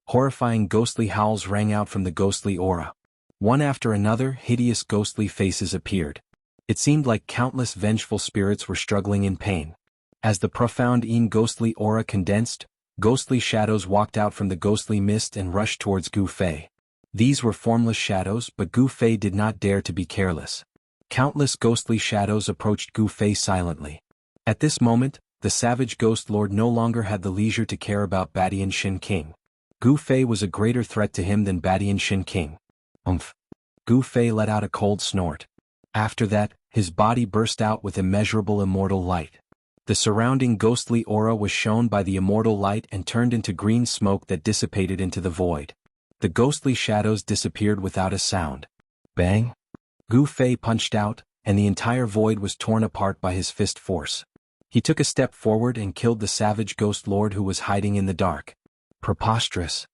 Horrifying ghostly howls rang out from the ghostly aura. One after another, hideous ghostly faces appeared. It seemed like countless vengeful spirits were struggling in pain. As the profound ghostly aura condensed, ghostly shadows walked out from the ghostly mist and rushed towards Gu Fei. These were formless shadows, but Gu Fei did not dare to be careless. Countless ghostly shadows approached Gu Fei silently. At this moment, the savage Ghost Lord no longer had the leisure to care about Badian Shin King. Gu Fei was a greater threat to him than Badian Shin King. Umph! Gu Fei let out a cold snort. After that, his body burst out with immeasurable immortal light. The surrounding ghostly aura was shone by the immortal light and turned into green smoke that dissipated into the void. The ghostly shadows disappeared without a sound. Bang! Gu Fei punched out, and the entire void was torn apart by his fist force. He took a step forward and killed the savage Ghost Lord who was hiding in the dark. Preposterous!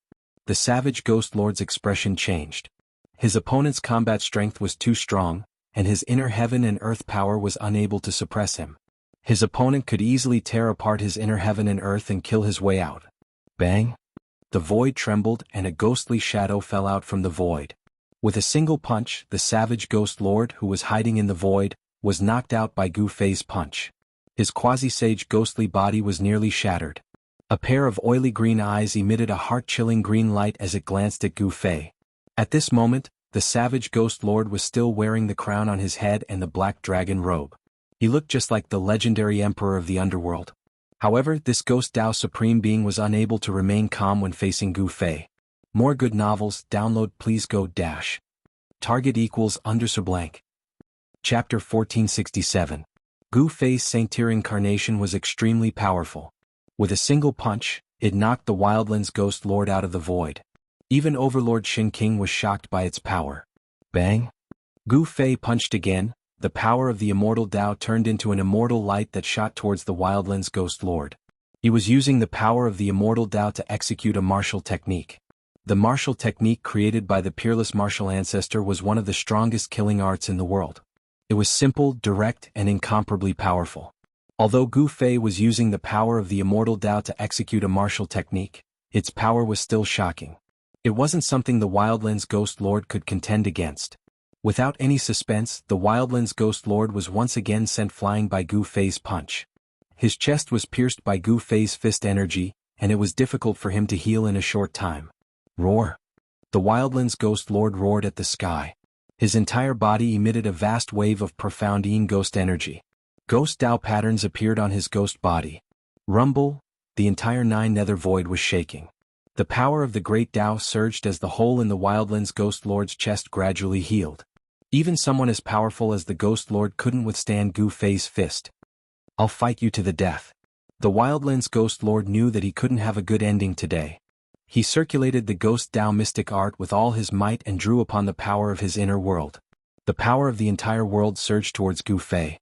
The savage Ghost Lord's expression changed. His opponent's combat strength was too strong, and his inner heaven and earth power was unable to suppress him. His opponent could easily tear apart his inner heaven and earth and kill his way out. Bang! The void trembled and a ghostly shadow fell out from the void. With a single punch, the savage Ghost Lord who was hiding in the void was knocked out by Gu Fei's punch. His quasi-sage ghostly body was nearly shattered. A pair of oily green eyes emitted a heart-chilling green light as it glanced at Gu Fei. At this moment, the savage Ghost Lord was still wearing the crown on his head and the black dragon robe. He looked just like the legendary emperor of the underworld. However, this Ghost Dao Supreme Being was unable to remain calm when facing Gu Fei. More good novels, download please go dash. Target equals _blank. Chapter 1467. Gu Fei's Saintier incarnation was extremely powerful. With a single punch, it knocked the Wildlands Ghost Lord out of the void. Even Overlord Shin King was shocked by its power. Bang! Gu Fei punched again. The power of the immortal Dao turned into an immortal light that shot towards the Wildlands Ghost Lord. He was using the power of the immortal Dao to execute a martial technique. The martial technique created by the peerless martial ancestor was one of the strongest killing arts in the world. It was simple, direct, and incomparably powerful. Although Gu Fei was using the power of the immortal Dao to execute a martial technique, its power was still shocking. It wasn't something the Wildlands Ghost Lord could contend against. Without any suspense, the Wildlands Ghost Lord was once again sent flying by Gu Fei's punch. His chest was pierced by Gu Fei's fist energy, and it was difficult for him to heal in a short time. Roar! The Wildlands Ghost Lord roared at the sky. His entire body emitted a vast wave of profound ghost energy. Ghost Dao patterns appeared on his ghost body. Rumble! The entire Nine Nether Void was shaking. The power of the Great Dao surged as the hole in the Wildlands Ghost Lord's chest gradually healed. Even someone as powerful as the Ghost Lord couldn't withstand Gu Fei's fist. I'll fight you to the death. The Wildlands Ghost Lord knew that he couldn't have a good ending today. He circulated the Ghost Dao mystic art with all his might and drew upon the power of his inner world. The power of the entire world surged towards Gu Fei.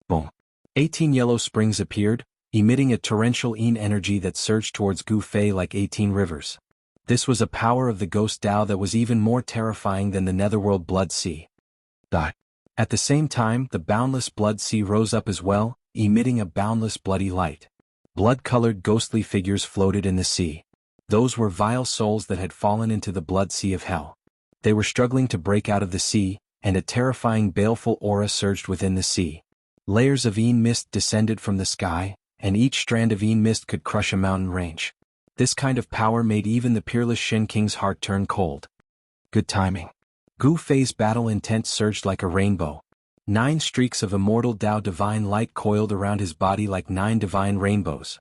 Boom. 18 yellow springs appeared, emitting a torrential energy that surged towards Gu Fei like 18 rivers. This was a power of the Ghost Dao that was even more terrifying than the Netherworld Blood Sea. At the same time, the boundless Blood Sea rose up as well, emitting a boundless bloody light. Blood-colored ghostly figures floated in the sea. Those were vile souls that had fallen into the blood sea of hell. They were struggling to break out of the sea, and a terrifying baleful aura surged within the sea. Layers of mist descended from the sky, and each strand of mist could crush a mountain range. This kind of power made even the peerless Shen King's heart turn cold. Good timing. Gu Fei's battle intent surged like a rainbow. 9 streaks of immortal Dao divine light coiled around his body like 9 divine rainbows.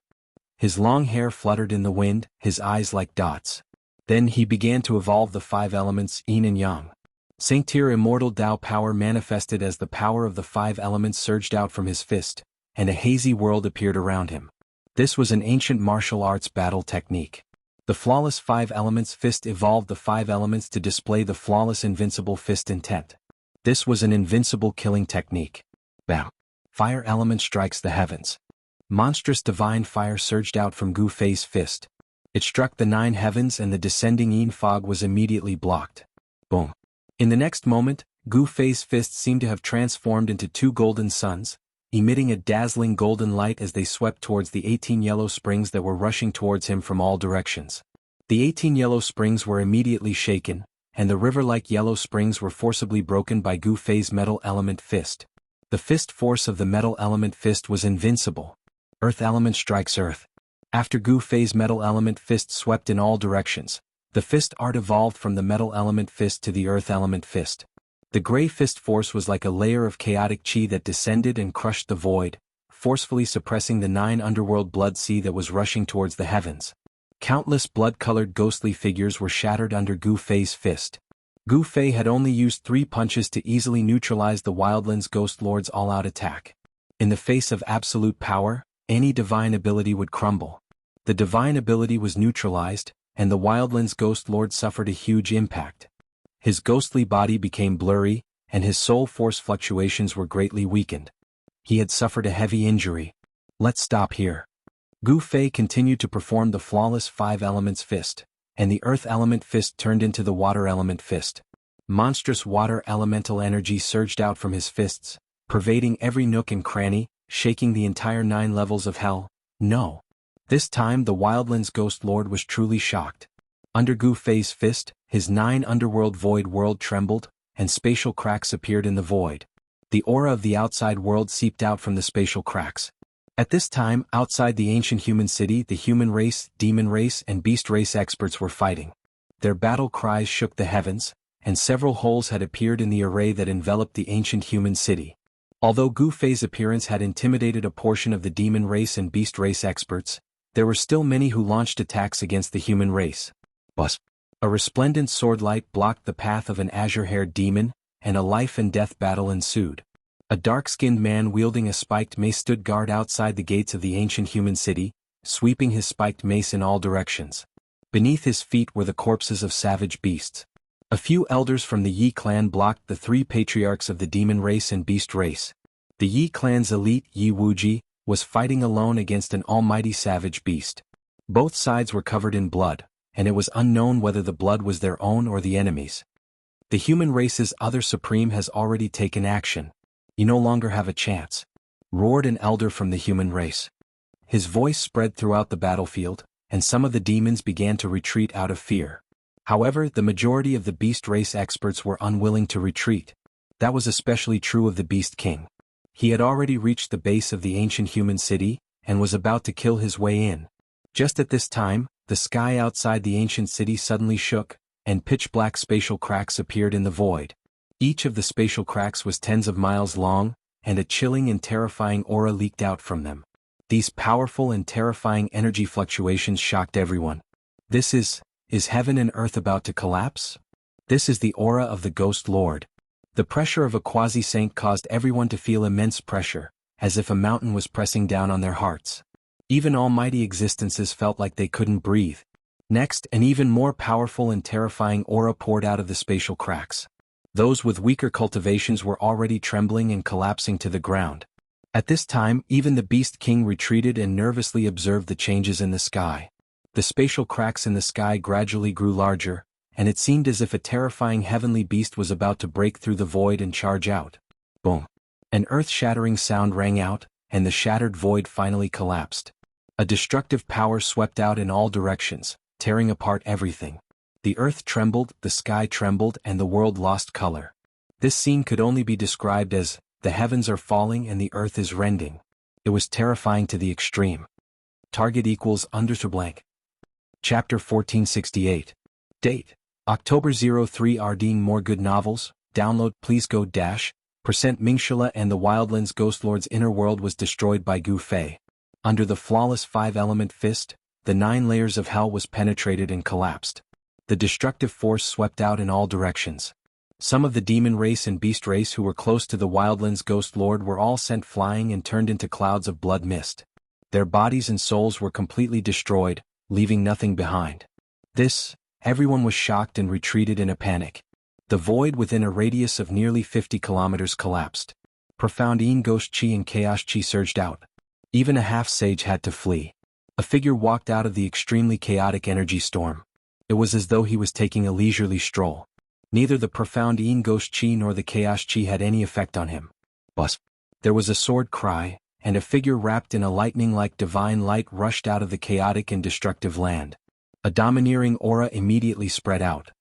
His long hair fluttered in the wind, his eyes like dots. Then he began to evolve the 5 elements Yin and Yang. Sanctier immortal Dao power manifested as the power of the 5 elements surged out from his fist, and a hazy world appeared around him. This was an ancient martial arts battle technique. The flawless 5 elements fist evolved the 5 elements to display the flawless invincible fist intent. This was an invincible killing technique. Bam! Fire element strikes the heavens. Monstrous divine fire surged out from Gu Fei's fist. It struck the 9 heavens and the descending yin fog was immediately blocked. Boom! In the next moment, Gu Fei's fist seemed to have transformed into 2 golden suns, emitting a dazzling golden light as they swept towards the 18 yellow springs that were rushing towards him from all directions. The 18 yellow springs were immediately shaken, and the river-like yellow springs were forcibly broken by Gu Fei's metal element fist. The fist force of the metal element fist was invincible. Earth element strikes earth. After Gu Fei's metal element fist swept in all directions, the fist art evolved from the metal element fist to the earth element fist. The gray fist force was like a layer of chaotic chi that descended and crushed the void, forcefully suppressing the 9 underworld blood sea that was rushing towards the heavens. Countless blood-colored ghostly figures were shattered under Gu Fei's fist. Gu Fei had only used 3 punches to easily neutralize the Wildlands Ghost Lord's all-out attack. In the face of absolute power, any divine ability would crumble. The divine ability was neutralized, and the Wildlands Ghost Lord suffered a huge impact. His ghostly body became blurry, and his soul force fluctuations were greatly weakened. He had suffered a heavy injury. Let's stop here. Gu Fei continued to perform the flawless 5 elements fist, and the earth element fist turned into the water element fist. Monstrous water elemental energy surged out from his fists, pervading every nook and cranny, shaking the entire 9 levels of hell. No. This time the Wildlands Ghost Lord was truly shocked. Under Gu Fei's fist, his 9 underworld void world trembled, and spatial cracks appeared in the void. The aura of the outside world seeped out from the spatial cracks. At this time, outside the ancient human city, the human race, demon race, and beast race experts were fighting. Their battle cries shook the heavens, and several holes had appeared in the array that enveloped the ancient human city. Although Gu Fei's appearance had intimidated a portion of the demon race and beast race experts, there were still many who launched attacks against the human race. A resplendent swordlight blocked the path of an azure-haired demon, and a life-and-death battle ensued. A dark-skinned man wielding a spiked mace stood guard outside the gates of the ancient human city, sweeping his spiked mace in all directions. Beneath his feet were the corpses of savage beasts. A few elders from the Yi clan blocked the 3 patriarchs of the demon race and beast race. The Yi clan's elite, Yi Wuji, was fighting alone against an almighty savage beast. Both sides were covered in blood, and it was unknown whether the blood was their own or the enemy's. The human race's other supreme has already taken action. You no longer have a chance, roared an elder from the human race. His voice spread throughout the battlefield, and some of the demons began to retreat out of fear. However, the majority of the beast race experts were unwilling to retreat. That was especially true of the Beast King. He had already reached the base of the ancient human city, and was about to kill his way in. Just at this time, the sky outside the ancient city suddenly shook, and pitch-black spatial cracks appeared in the void. Each of the spatial cracks was tens of miles long, and a chilling and terrifying aura leaked out from them. These powerful and terrifying energy fluctuations shocked everyone. This is heaven and earth about to collapse? This is the aura of the Ghost Lord. The pressure of a quasi-saint caused everyone to feel immense pressure, as if a mountain was pressing down on their hearts. Even almighty existences felt like they couldn't breathe. Next, an even more powerful and terrifying aura poured out of the spatial cracks. Those with weaker cultivations were already trembling and collapsing to the ground. At this time, even the Beast King retreated and nervously observed the changes in the sky. The spatial cracks in the sky gradually grew larger, and it seemed as if a terrifying heavenly beast was about to break through the void and charge out. Boom! An earth-shattering sound rang out, and the shattered void finally collapsed. A destructive power swept out in all directions, tearing apart everything. The earth trembled, the sky trembled, and the world lost color. This scene could only be described as, the heavens are falling and the earth is rending. It was terrifying to the extreme. Target equals _blank. Chapter 1468. Date: October 03. Reading more good novels. Download. Please go %. Mingshula and the Wildlands Ghostlord's inner world was destroyed by Gu Fei. Under the flawless 5-element fist, the 9 layers of hell was penetrated and collapsed. The destructive force swept out in all directions. Some of the demon race and beast race who were close to the Wildlands Ghost Lord were all sent flying and turned into clouds of blood mist. Their bodies and souls were completely destroyed, leaving nothing behind. Everyone was shocked and retreated in a panic. The void within a radius of nearly 50 kilometers collapsed. Profound Yin Ghost Chi and Chaos Chi surged out. Even a half-sage had to flee. A figure walked out of the extremely chaotic energy storm. It was as though he was taking a leisurely stroll. Neither the profound Yin Ghost Chi nor the Chaos Chi had any effect on him. But there was a sword cry, and a figure wrapped in a lightning-like divine light rushed out of the chaotic and destructive land. A domineering aura immediately spread out.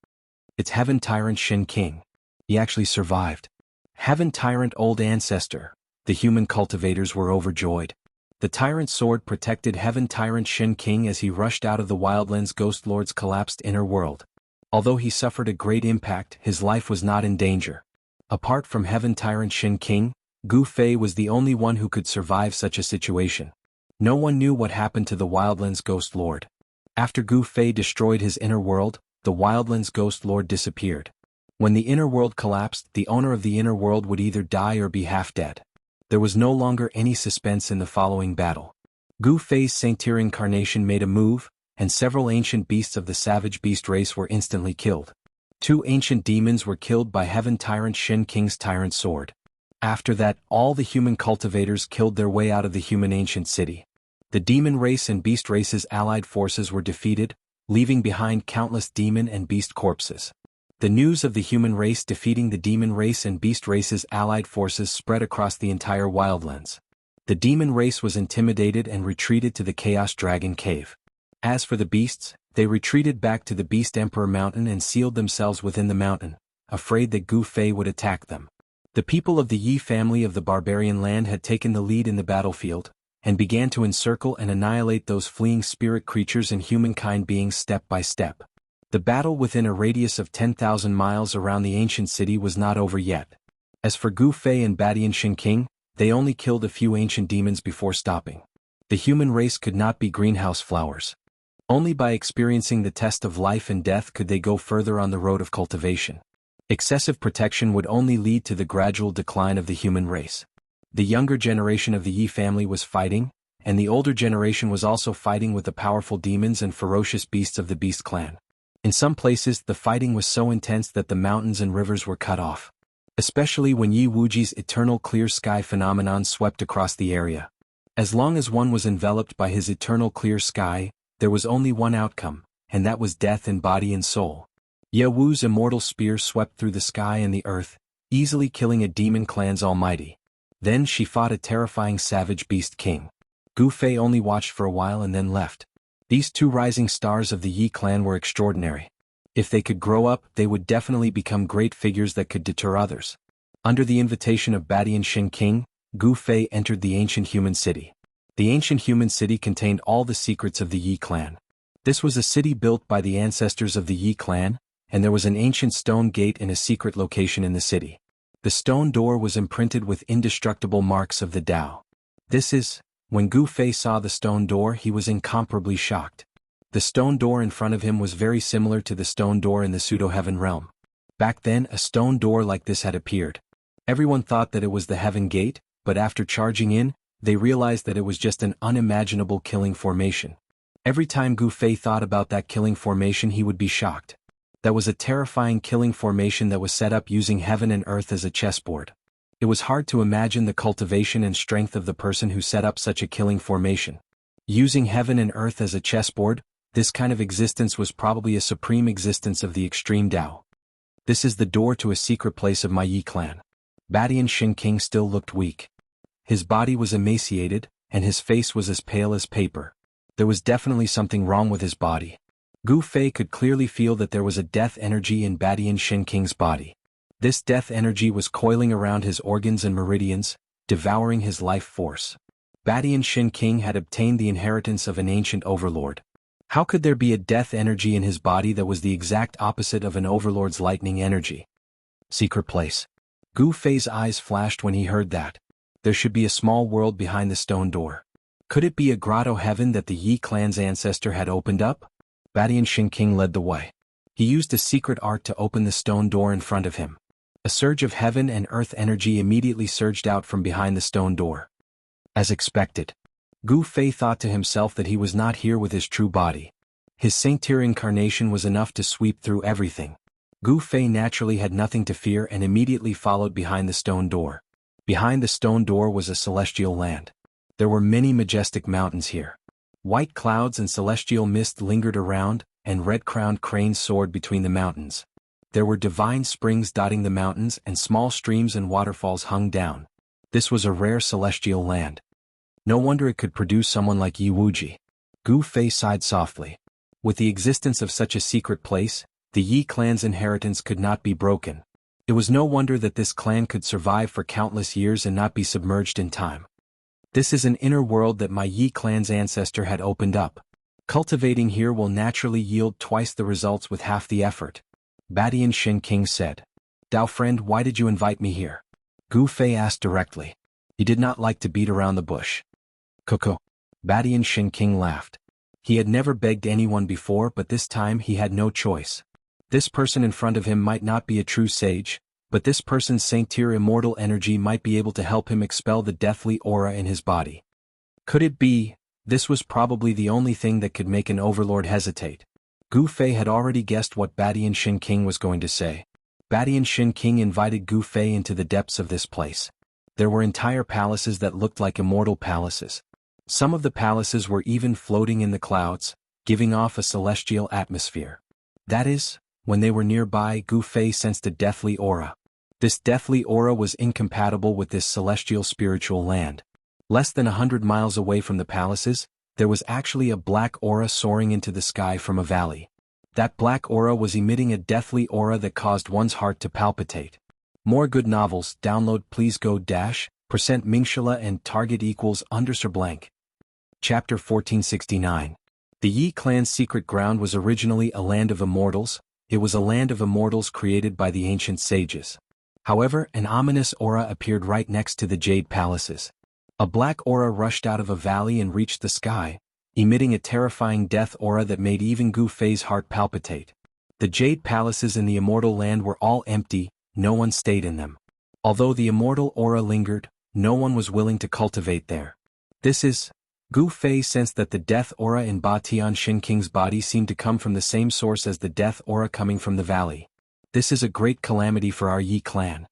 It's Heaven Tyrant Shen King. He actually survived. Heaven Tyrant Old Ancestor. The human cultivators were overjoyed. The Tyrant's sword protected Heaven Tyrant Shen King as he rushed out of the Wildlands Ghost Lord's collapsed inner world. Although he suffered a great impact, his life was not in danger. Apart from Heaven Tyrant Shen King, Gu Fei was the only one who could survive such a situation. No one knew what happened to the Wildlands Ghost Lord. After Gu Fei destroyed his inner world, the Wildlands Ghost Lord disappeared. When the inner world collapsed, the owner of the inner world would either die or be half dead. There was no longer any suspense in the following battle. Gu Fei's Sanctier incarnation made a move, and several ancient beasts of the savage beast race were instantly killed. 2 ancient demons were killed by Heaven Tyrant Shen King's Tyrant Sword. After that, all the human cultivators killed their way out of the human ancient city. The demon race and beast race's allied forces were defeated, leaving behind countless demon and beast corpses. The news of the human race defeating the demon race and beast race's allied forces spread across the entire Wildlands. The demon race was intimidated and retreated to the Chaos Dragon Cave. As for the beasts, they retreated back to the Beast Emperor Mountain and sealed themselves within the mountain, afraid that Gu Fei would attack them. The people of the Yi family of the barbarian land had taken the lead in the battlefield, and began to encircle and annihilate those fleeing spirit creatures and humankind beings step by step. The battle within a radius of 10,000 miles around the ancient city was not over yet. As for Gu Fei and Badian Shen King, they only killed a few ancient demons before stopping. The human race could not be greenhouse flowers. Only by experiencing the test of life and death could they go further on the road of cultivation. Excessive protection would only lead to the gradual decline of the human race. The younger generation of the Yi family was fighting, and the older generation was also fighting with the powerful demons and ferocious beasts of the Beast Clan. In some places, the fighting was so intense that the mountains and rivers were cut off. Especially when Yi Wuji's eternal clear sky phenomenon swept across the area. As long as one was enveloped by his eternal clear sky, there was only one outcome, and that was death in body and soul. Ye Wu's immortal spear swept through the sky and the earth, easily killing a demon clan's almighty. Then she fought a terrifying savage beast king. Gu Fei only watched for a while and then left. These 2 rising stars of the Yi clan were extraordinary. If they could grow up, they would definitely become great figures that could deter others. Under the invitation of Badian Shen King, Gu Fei entered the ancient human city. The ancient human city contained all the secrets of the Yi clan. This was a city built by the ancestors of the Yi clan, and there was an ancient stone gate in a secret location in the city. The stone door was imprinted with indestructible marks of the Tao. When Gu Fei saw the stone door, he was incomparably shocked. The stone door in front of him was very similar to the stone door in the pseudo-heaven realm. Back then, a stone door like this had appeared. Everyone thought that it was the heaven gate, but after charging in, they realized that it was just an unimaginable killing formation. Every time Gu Fei thought about that killing formation he would be shocked. That was a terrifying killing formation that was set up using heaven and earth as a chessboard. It was hard to imagine the cultivation and strength of the person who set up such a killing formation. Using heaven and earth as a chessboard, this kind of existence was probably a supreme existence of the extreme Tao. This is the door to a secret place of my Yi clan. Badian Shin King still looked weak. His body was emaciated, and his face was as pale as paper. There was definitely something wrong with his body. Gu Fei could clearly feel that there was a death energy in Badian Shin King's body. This death energy was coiling around his organs and meridians, devouring his life force. Badian Shin King had obtained the inheritance of an ancient overlord. How could there be a death energy in his body that was the exact opposite of an overlord's lightning energy? Secret place. Gu Fei's eyes flashed when he heard that. There should be a small world behind the stone door. Could it be a grotto heaven that the Yi clan's ancestor had opened up? Badian Shin King led the way. He used a secret art to open the stone door in front of him. A surge of heaven and earth energy immediately surged out from behind the stone door. As expected, Gu Fei thought to himself that he was not here with his true body. His saint-tier incarnation was enough to sweep through everything. Gu Fei naturally had nothing to fear and immediately followed behind the stone door. Behind the stone door was a celestial land. There were many majestic mountains here. White clouds and celestial mist lingered around, and red-crowned cranes soared between the mountains. There were divine springs dotting the mountains and small streams and waterfalls hung down. This was a rare celestial land. No wonder it could produce someone like Yi Wuji. Gu Fei sighed softly. With the existence of such a secret place, the Yi clan's inheritance could not be broken. It was no wonder that this clan could survive for countless years and not be submerged in time. This is an inner world that my Yi clan's ancestor had opened up. Cultivating here will naturally yield twice the results with half the effort. Badian Shin King said. Dao friend, why did you invite me here? Gu Fei asked directly. He did not like to beat around the bush. Cuckoo. Badian Shin King laughed. He had never begged anyone before, but this time he had no choice. This person in front of him might not be a true sage, but this person's saint-tier immortal energy might be able to help him expel the deathly aura in his body. Could it be? This was probably the only thing that could make an overlord hesitate. Gu Fei had already guessed what Badian Shin King was going to say. Badian Shin King invited Gu Fei into the depths of this place. There were entire palaces that looked like immortal palaces. Some of the palaces were even floating in the clouds, giving off a celestial atmosphere. That is, when they were nearby, Gu Fei sensed a deathly aura. This deathly aura was incompatible with this celestial spiritual land. Less than 100 miles away from the palaces, there was actually a black aura soaring into the sky from a valley. That black aura was emitting a deathly aura that caused one's heart to palpitate. More good novels, download please go %, Mingshala and target equals _blank. Chapter 1469. The Yi clan's secret ground was originally a land of immortals. It was a land of immortals created by the ancient sages. However, an ominous aura appeared right next to the jade palaces. A black aura rushed out of a valley and reached the sky, emitting a terrifying death aura that made even Gu Fei's heart palpitate. The jade palaces in the immortal land were all empty, no one stayed in them. Although the immortal aura lingered, no one was willing to cultivate there. Gu Fei sensed that the death aura in Badian Shin King's body seemed to come from the same source as the death aura coming from the valley. This is a great calamity for our Yi clan.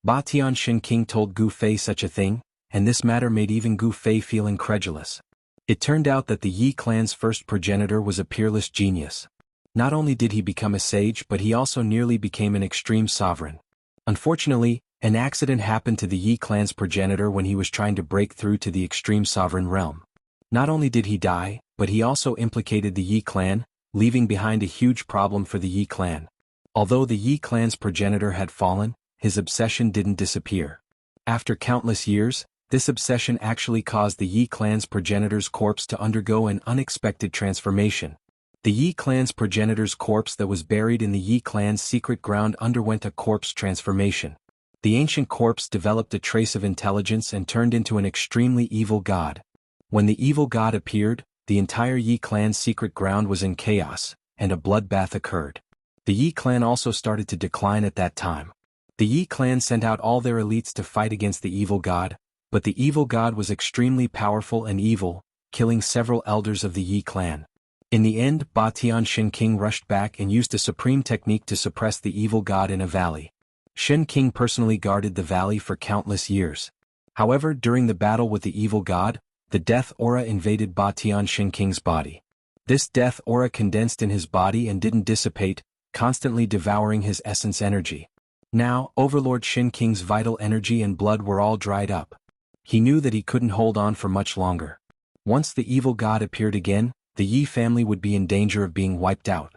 Badian Shin King told Gu Fei such a thing, and this matter made even Gu Fei feel incredulous. It turned out that the Yi clan's first progenitor was a peerless genius. Not only did he become a sage, but he also nearly became an extreme sovereign. Unfortunately, an accident happened to the Yi clan's progenitor when he was trying to break through to the extreme sovereign realm. Not only did he die, but he also implicated the Yi clan, leaving behind a huge problem for the Yi clan. Although the Yi clan's progenitor had fallen, his obsession didn't disappear. After countless years, this obsession actually caused the Yi clan's progenitor's corpse to undergo an unexpected transformation. The Yi clan's progenitor's corpse that was buried in the Yi clan's secret ground underwent a corpse transformation. The ancient corpse developed a trace of intelligence and turned into an extremely evil god. When the evil god appeared, the entire Yi clan's secret ground was in chaos, and a bloodbath occurred. The Yi clan also started to decline at that time. The Yi clan sent out all their elites to fight against the evil god, But the evil god was extremely powerful and evil, killing several elders of the Yi clan. In the end, Ba Tianxin King rushed back and used a supreme technique to suppress the evil god in a valley. Shen King personally guarded the valley for countless years. However, during the battle with the evil god, the death aura invaded Ba Tianxin King's body. This death aura condensed in his body and didn't dissipate, constantly devouring his essence energy. Now, Overlord Shen King's vital energy and blood were all dried up. He knew that he couldn't hold on for much longer. Once the evil god appeared again, the Yi family would be in danger of being wiped out.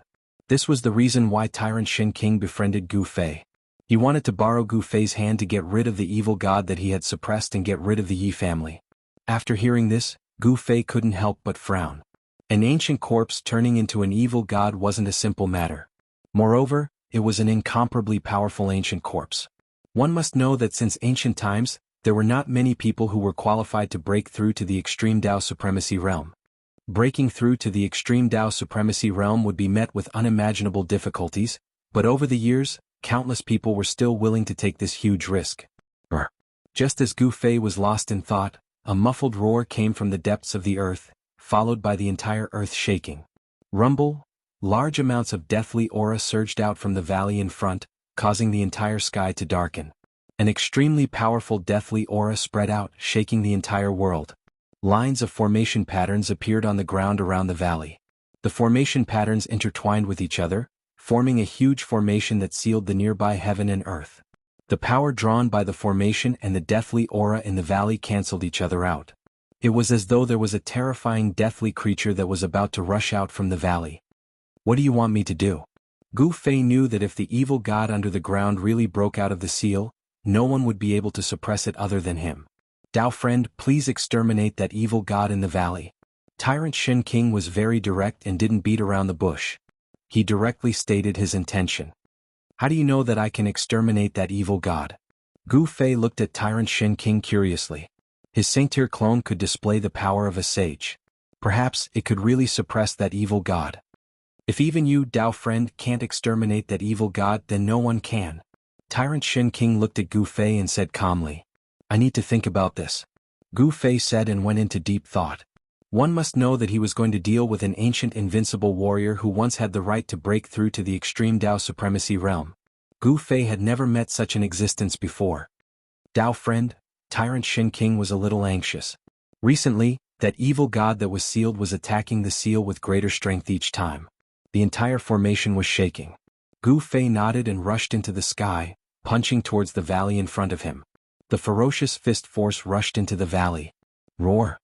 This was the reason why Tyrant Shen King befriended Gu Fei. He wanted to borrow Gu Fei's hand to get rid of the evil god that he had suppressed and get rid of the Yi family. After hearing this, Gu Fei couldn't help but frown. An ancient corpse turning into an evil god wasn't a simple matter. Moreover, it was an incomparably powerful ancient corpse. One must know that since ancient times, there were not many people who were qualified to break through to the extreme Dao supremacy realm. Breaking through to the extreme Dao supremacy realm would be met with unimaginable difficulties, but over the years, countless people were still willing to take this huge risk. Just as Gu Fei was lost in thought, a muffled roar came from the depths of the earth, followed by the entire earth shaking. Rumble, large amounts of deathly aura surged out from the valley in front, causing the entire sky to darken. An extremely powerful deathly aura spread out, shaking the entire world. Lines of formation patterns appeared on the ground around the valley. The formation patterns intertwined with each other, forming a huge formation that sealed the nearby heaven and earth. The power drawn by the formation and the deathly aura in the valley cancelled each other out. It was as though there was a terrifying deathly creature that was about to rush out from the valley. What do you want me to do? Gu Fei knew that if the evil god under the ground really broke out of the seal, no one would be able to suppress it other than him. Dao friend, please exterminate that evil god in the valley. Tyrant Shen King was very direct and didn't beat around the bush. He directly stated his intention. How do you know that I can exterminate that evil god? Gu Fei looked at Tyrant Shen King curiously. His Saint-Tier clone could display the power of a sage. Perhaps it could really suppress that evil god. If even you, Dao friend, can't exterminate that evil god, then no one can. Tyrant Shen King looked at Gu Fei and said calmly, I need to think about this. Gu Fei said and went into deep thought. One must know that he was going to deal with an ancient invincible warrior who once had the right to break through to the extreme Dao supremacy realm. Gu Fei had never met such an existence before. Dao friend, Tyrant Shen King was a little anxious. Recently, that evil god that was sealed was attacking the seal with greater strength each time. The entire formation was shaking. Gu Fei nodded and rushed into the sky, punching towards the valley in front of him. The ferocious fist force rushed into the valley. Roar!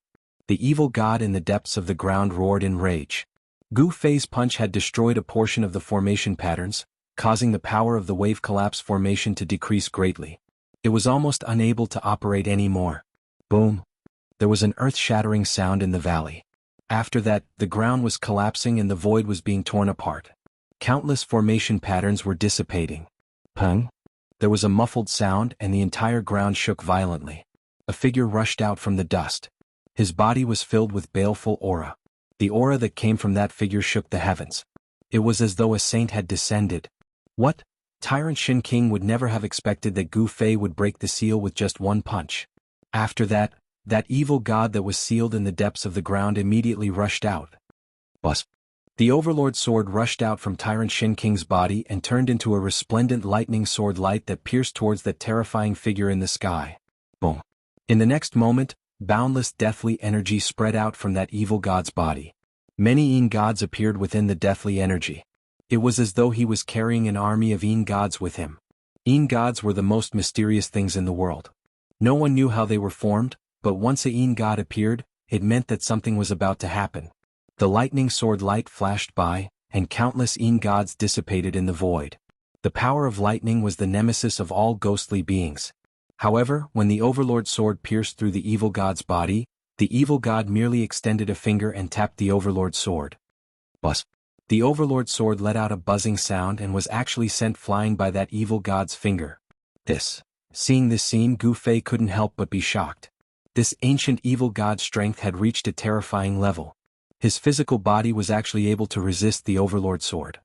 The evil god in the depths of the ground roared in rage. Gu Fei's punch had destroyed a portion of the formation patterns, causing the power of the wave collapse formation to decrease greatly. It was almost unable to operate anymore. Boom! There was an earth-shattering sound in the valley. After that, the ground was collapsing and the void was being torn apart. Countless formation patterns were dissipating. Pung! There was a muffled sound and the entire ground shook violently. A figure rushed out from the dust. His body was filled with baleful aura. The aura that came from that figure shook the heavens. It was as though a saint had descended. What? Tyrant Shen King would never have expected that Gu Fei would break the seal with just one punch. After that, that evil god that was sealed in the depths of the ground immediately rushed out. Bus. The Overlord sword rushed out from Tyrant Shen King's body and turned into a resplendent lightning sword light that pierced towards that terrifying figure in the sky. Boom. In the next moment, boundless deathly energy spread out from that evil god's body. Many Yin gods appeared within the deathly energy. It was as though he was carrying an army of Yin gods with him. Yin gods were the most mysterious things in the world. No one knew how they were formed, but once a Yin god appeared, it meant that something was about to happen. The lightning sword light flashed by, and countless Yin gods dissipated in the void. The power of lightning was the nemesis of all ghostly beings. However, when the Overlord sword pierced through the evil god's body, the evil god merely extended a finger and tapped the Overlord sword. Buzz. The Overlord sword let out a buzzing sound and was actually sent flying by that evil god's finger. Seeing this scene, Gu Fei couldn't help but be shocked. This ancient evil god's strength had reached a terrifying level. His physical body was actually able to resist the Overlord sword.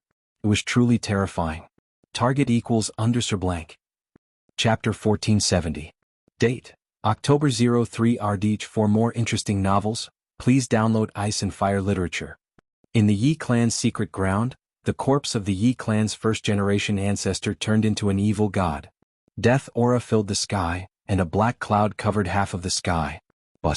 It was truly terrifying. Target __blank. Chapter 1470. Date: October 03 Ardich. For more interesting novels, please download Ice and Fire Literature. In the Yi clan's secret ground, the corpse of the Yi clan's first-generation ancestor turned into an evil god. Death aura filled the sky, and a black cloud covered half of the sky. Ba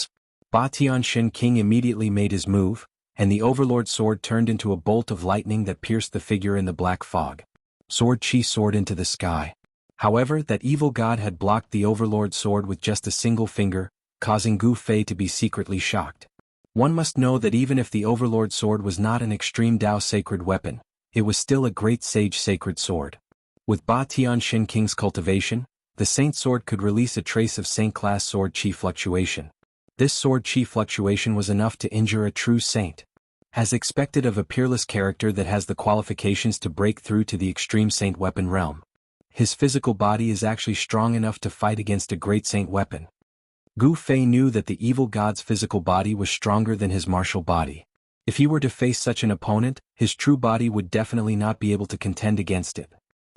Tianxin King immediately made his move, and the Overlord sword turned into a bolt of lightning that pierced the figure in the black fog. Sword Chi soared into the sky. However, that evil god had blocked the Overlord sword with just a single finger, causing Gu Fei to be secretly shocked. One must know that even if the Overlord sword was not an extreme Dao sacred weapon, it was still a great sage sacred sword. With Ba Tianxin King's cultivation, the Saint sword could release a trace of Saint-class sword Chi fluctuation. This sword Chi fluctuation was enough to injure a true saint. As expected of a peerless character that has the qualifications to break through to the extreme saint weapon realm, his physical body is actually strong enough to fight against a great saint weapon. Gu Fei knew that the evil god's physical body was stronger than his martial body. If he were to face such an opponent, his true body would definitely not be able to contend against it.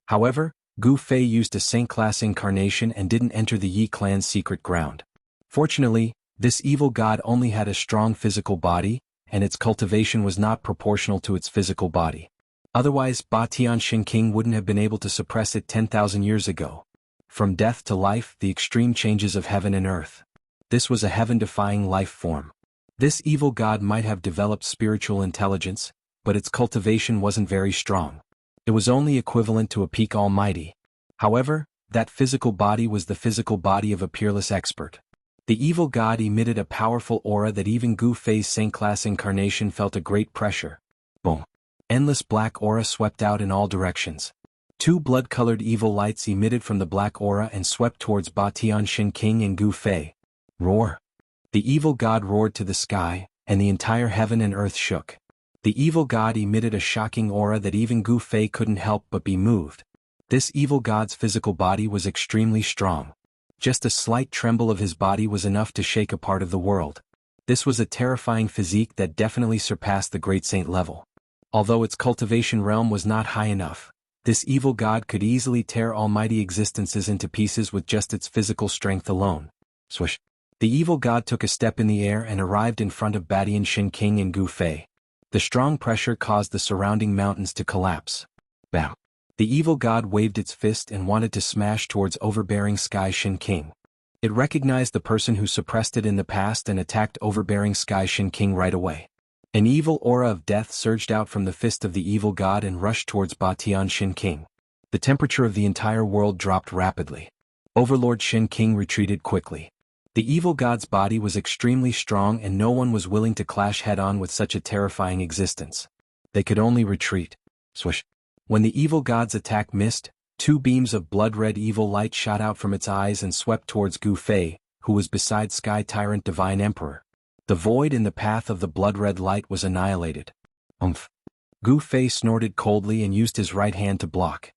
However, Gu Fei used a saint-class incarnation and didn't enter the Yi clan's secret ground. Fortunately, this evil god only had a strong physical body, and its cultivation was not proportional to its physical body. Otherwise, Ba Tianxin King wouldn't have been able to suppress it 10,000 years ago. From death to life, the extreme changes of heaven and earth. This was a heaven-defying life form. This evil god might have developed spiritual intelligence, but its cultivation wasn't very strong. It was only equivalent to a peak almighty. However, that physical body was the physical body of a peerless expert. The evil god emitted a powerful aura that even Gu Fei's saint-class incarnation felt a great pressure. Boom. Endless black aura swept out in all directions. Two blood-colored evil lights emitted from the black aura and swept towards Ba Tianxin King and Gu Fei. Roar. The evil god roared to the sky, and the entire heaven and earth shook. The evil god emitted a shocking aura that even Gu Fei couldn't help but be moved. This evil god's physical body was extremely strong. Just a slight tremble of his body was enough to shake a part of the world. This was a terrifying physique that definitely surpassed the great saint level. Although its cultivation realm was not high enough, this evil god could easily tear almighty existences into pieces with just its physical strength alone. Swish. The evil god took a step in the air and arrived in front of Ba Tianxin King and Gu Fei. The strong pressure caused the surrounding mountains to collapse. Bam. The evil god waved its fist and wanted to smash towards overbearing Sky Shin King. It recognized the person who suppressed it in the past and attacked overbearing Sky Shin King right away. An evil aura of death surged out from the fist of the evil god and rushed towards Ba Tianxin King. The temperature of the entire world dropped rapidly. Overlord Shin King retreated quickly. The evil god's body was extremely strong and no one was willing to clash head-on with such a terrifying existence. They could only retreat. Swish. When the evil god's attack missed, two beams of blood-red evil light shot out from its eyes and swept towards Gu Fei, who was beside Sky Tyrant Divine Emperor. The void in the path of the blood-red light was annihilated. Umph. Gu Fei snorted coldly and used his right hand to block.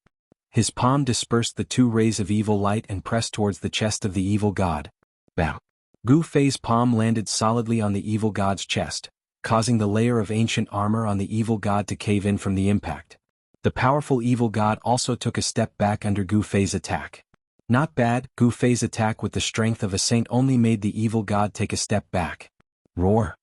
His palm dispersed the two rays of evil light and pressed towards the chest of the evil god. Bam. Gu Fei's palm landed solidly on the evil god's chest, causing the layer of ancient armor on the evil god to cave in from the impact. The powerful evil god also took a step back under Gu Fei's attack. Not bad, Gu Fei's attack with the strength of a saint only made the evil god take a step back. Roar.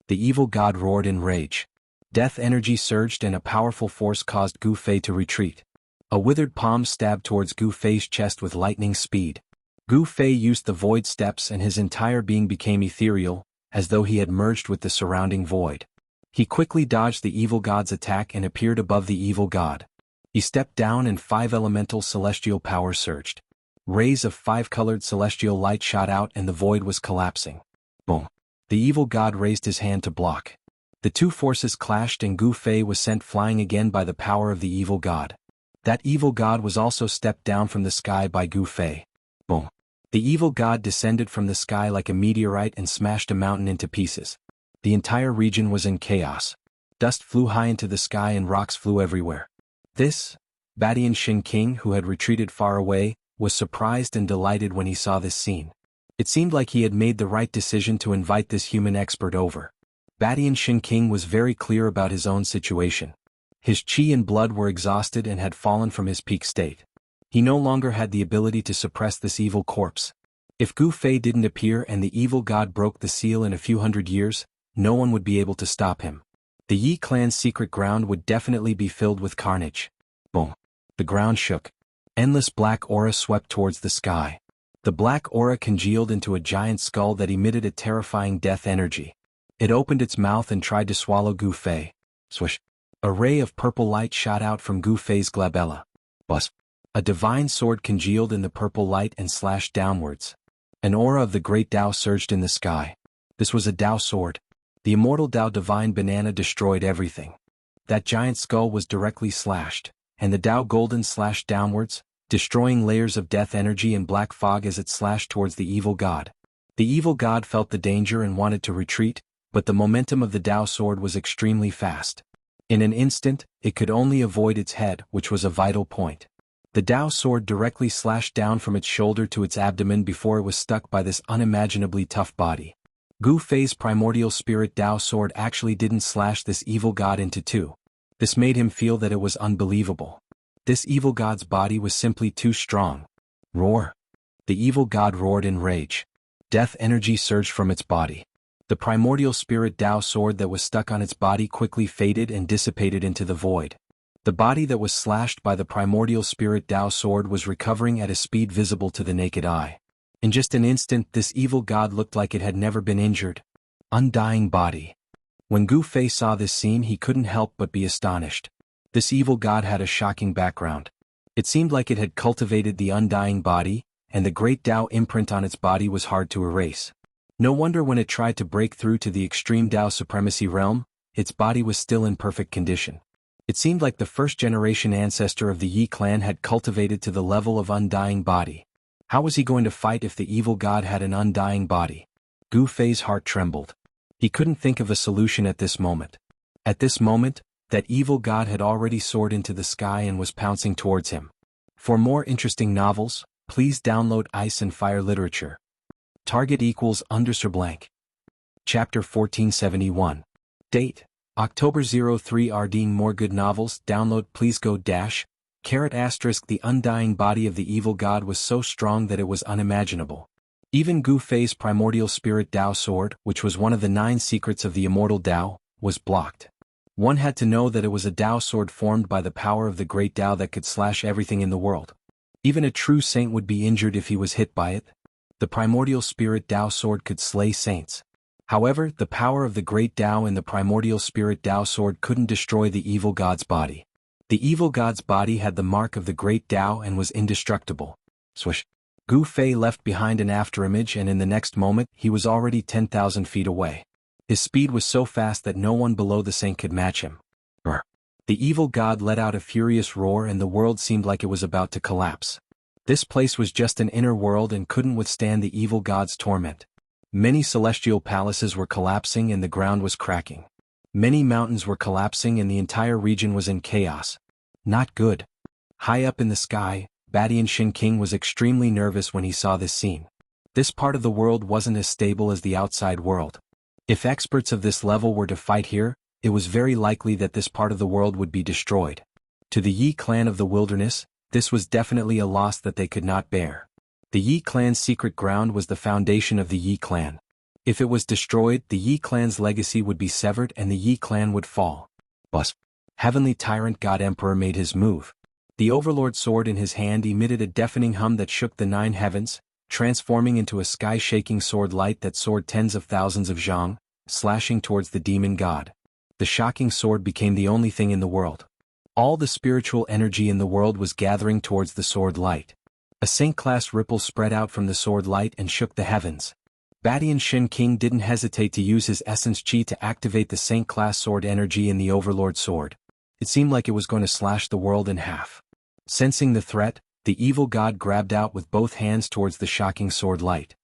The evil god roared in rage. Death energy surged and a powerful force caused Gu Fei to retreat. A withered palm stabbed towards Gu Fei's chest with lightning speed. Gu Fei used the void steps and his entire being became ethereal, as though he had merged with the surrounding void. He quickly dodged the evil god's attack and appeared above the evil god. He stepped down and 5 elemental celestial power surged. Rays of 5-colored celestial light shot out and the void was collapsing. Boom. The evil god raised his hand to block. The two forces clashed and Gu Fei was sent flying again by the power of the evil god. That evil god was also stepped down from the sky by Gu Fei. Boom. The evil god descended from the sky like a meteorite and smashed a mountain into pieces. The entire region was in chaos. Dust flew high into the sky and rocks flew everywhere. This, Ba Tianxin King, who had retreated far away, was surprised and delighted when he saw this scene. It seemed like he had made the right decision to invite this human expert over. Ba Tianxin King was very clear about his own situation. His chi and blood were exhausted and had fallen from his peak state. He no longer had the ability to suppress this evil corpse. If Gu Fei didn't appear and the evil god broke the seal in a few hundred years, no one would be able to stop him. The Yi clan's secret ground would definitely be filled with carnage. Boom. The ground shook. Endless black aura swept towards the sky. The black aura congealed into a giant skull that emitted a terrifying death energy. It opened its mouth and tried to swallow Gu Fei. Swish. A ray of purple light shot out from Gu Fei's glabella. Buzz. A divine sword congealed in the purple light and slashed downwards. An aura of the great Tao surged in the sky. This was a Tao sword. The immortal Tao divine banana destroyed everything. That giant skull was directly slashed, and the Tao golden slashed downwards, destroying layers of death energy and black fog as it slashed towards the evil god. The evil god felt the danger and wanted to retreat, but the momentum of the Tao sword was extremely fast. In an instant, it could only avoid its head, which was a vital point. The Tao sword directly slashed down from its shoulder to its abdomen before it was stuck by this unimaginably tough body. Gu Fei's primordial spirit Tao sword actually didn't slash this evil god into two. This made him feel that it was unbelievable. This evil god's body was simply too strong. Roar! The evil god roared in rage. Death energy surged from its body. The primordial spirit Tao sword that was stuck on its body quickly faded and dissipated into the void. The body that was slashed by the primordial spirit Tao sword was recovering at a speed visible to the naked eye. In just an instant, this evil god looked like it had never been injured. Undying body. When Gu Fei saw this scene, he couldn't help but be astonished. This evil god had a shocking background. It seemed like it had cultivated the undying body, and the great Tao imprint on its body was hard to erase. No wonder when it tried to break through to the extreme Tao supremacy realm, its body was still in perfect condition. It seemed like the first-generation ancestor of the Yi clan had cultivated to the level of undying body. How was he going to fight if the evil god had an undying body? Gu Fei's heart trembled. He couldn't think of a solution at this moment. At this moment, that evil god had already soared into the sky and was pouncing towards him. For more interesting novels, please download Ice and Fire Literature. Target equals _blank. Chapter 1471. Date: October 03. Reading more good novels. Download please go dash. The undying body of the evil god was so strong that it was unimaginable. Even Gu Fei's primordial spirit Tao sword, which was one of the 9 secrets of the immortal Tao, was blocked. One had to know that it was a Tao sword formed by the power of the great Tao that could slash everything in the world. Even a true saint would be injured if he was hit by it. The primordial spirit Tao sword could slay saints. However, the power of the great Tao and the primordial spirit Tao sword couldn't destroy the evil god's body. The evil god's body had the mark of the great Tao and was indestructible. Swish. Gu Fei left behind an afterimage, and in the next moment, he was already 10,000 feet away. His speed was so fast that no one below the saint could match him. Roar. The evil god let out a furious roar and the world seemed like it was about to collapse. This place was just an inner world and couldn't withstand the evil god's torment. Many celestial palaces were collapsing and the ground was cracking. Many mountains were collapsing and the entire region was in chaos. Not good. High up in the sky, Badian Shin King was extremely nervous when he saw this scene. This part of the world wasn't as stable as the outside world. If experts of this level were to fight here, it was very likely that this part of the world would be destroyed. To the Yi clan of the wilderness, this was definitely a loss that they could not bear. The Yi clan's secret ground was the foundation of the Yi clan. If it was destroyed, the Yi clan's legacy would be severed and the Yi clan would fall. Buzz. Heavenly Tyrant God Emperor made his move. The Overlord sword in his hand emitted a deafening hum that shook the 9 heavens, transforming into a sky-shaking sword light that soared tens of thousands of zhang, slashing towards the demon god. The shocking sword became the only thing in the world. All the spiritual energy in the world was gathering towards the sword light. A saint-class ripple spread out from the sword light and shook the heavens. Badian Shin King didn't hesitate to use his essence chi to activate the saint-class sword energy in the Overlord sword. It seemed like it was going to slash the world in half. Sensing the threat, the evil god grabbed out with both hands towards the shocking sword light.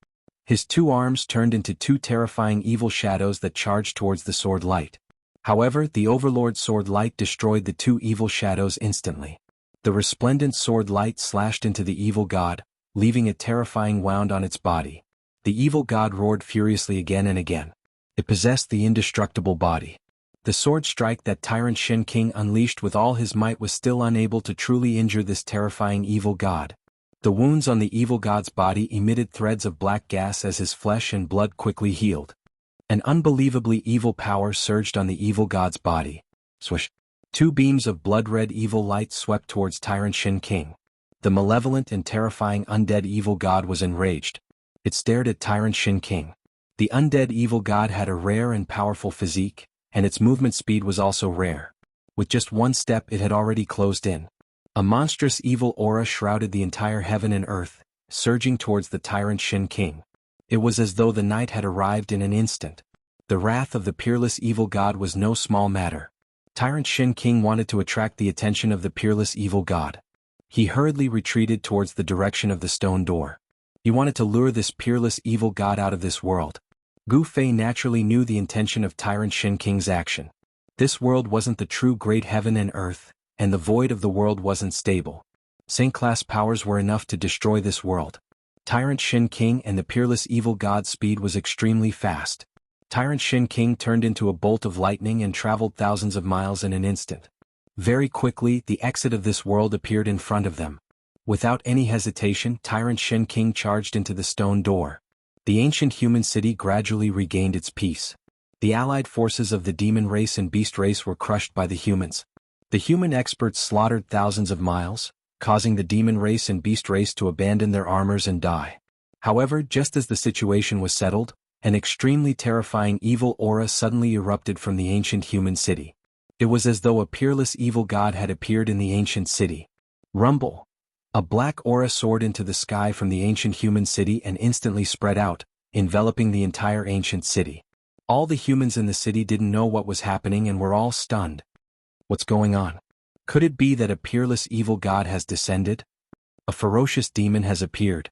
His 2 arms turned into 2 terrifying evil shadows that charged towards the sword light. However, the Overlord sword light destroyed the 2 evil shadows instantly. The resplendent sword light slashed into the evil god, leaving a terrifying wound on its body. The evil god roared furiously again and again. It possessed the indestructible body. The sword strike that Tyrant Shin King unleashed with all his might was still unable to truly injure this terrifying evil god. The wounds on the evil god's body emitted threads of black gas as his flesh and blood quickly healed. An unbelievably evil power surged on the evil god's body. Swish! 2 beams of blood-red evil light swept towards Tyrant Shin King. The malevolent and terrifying undead evil god was enraged. It stared at Tyrant Shin King. The undead evil god had a rare and powerful physique, and its movement speed was also rare. With just one step it had already closed in. A monstrous evil aura shrouded the entire heaven and earth, surging towards the Tyrant Shin King. It was as though the night had arrived in an instant. The wrath of the peerless evil god was no small matter. Tyrant Shin King wanted to attract the attention of the peerless evil god. He hurriedly retreated towards the direction of the stone door. He wanted to lure this peerless evil god out of this world. Gu Fei naturally knew the intention of Tyrant Shin King's action. This world wasn't the true great heaven and earth, and the void of the world wasn't stable. Saint-class powers were enough to destroy this world. Tyrant Shin King and the peerless evil god's speed was extremely fast. Tyrant Shin King turned into a bolt of lightning and traveled thousands of miles in an instant. Very quickly, the exit of this world appeared in front of them. Without any hesitation, Tyrant Shin King charged into the stone door. The ancient human city gradually regained its peace. The allied forces of the demon race and beast race were crushed by the humans. The human experts slaughtered thousands of miles, causing the demon race and beast race to abandon their armors and die. However, just as the situation was settled, an extremely terrifying evil aura suddenly erupted from the ancient human city. It was as though a peerless evil god had appeared in the ancient city. Rumble! A black aura soared into the sky from the ancient human city and instantly spread out, enveloping the entire ancient city. All the humans in the city didn't know what was happening and were all stunned. What's going on? Could it be that a peerless evil god has descended? A ferocious demon has appeared.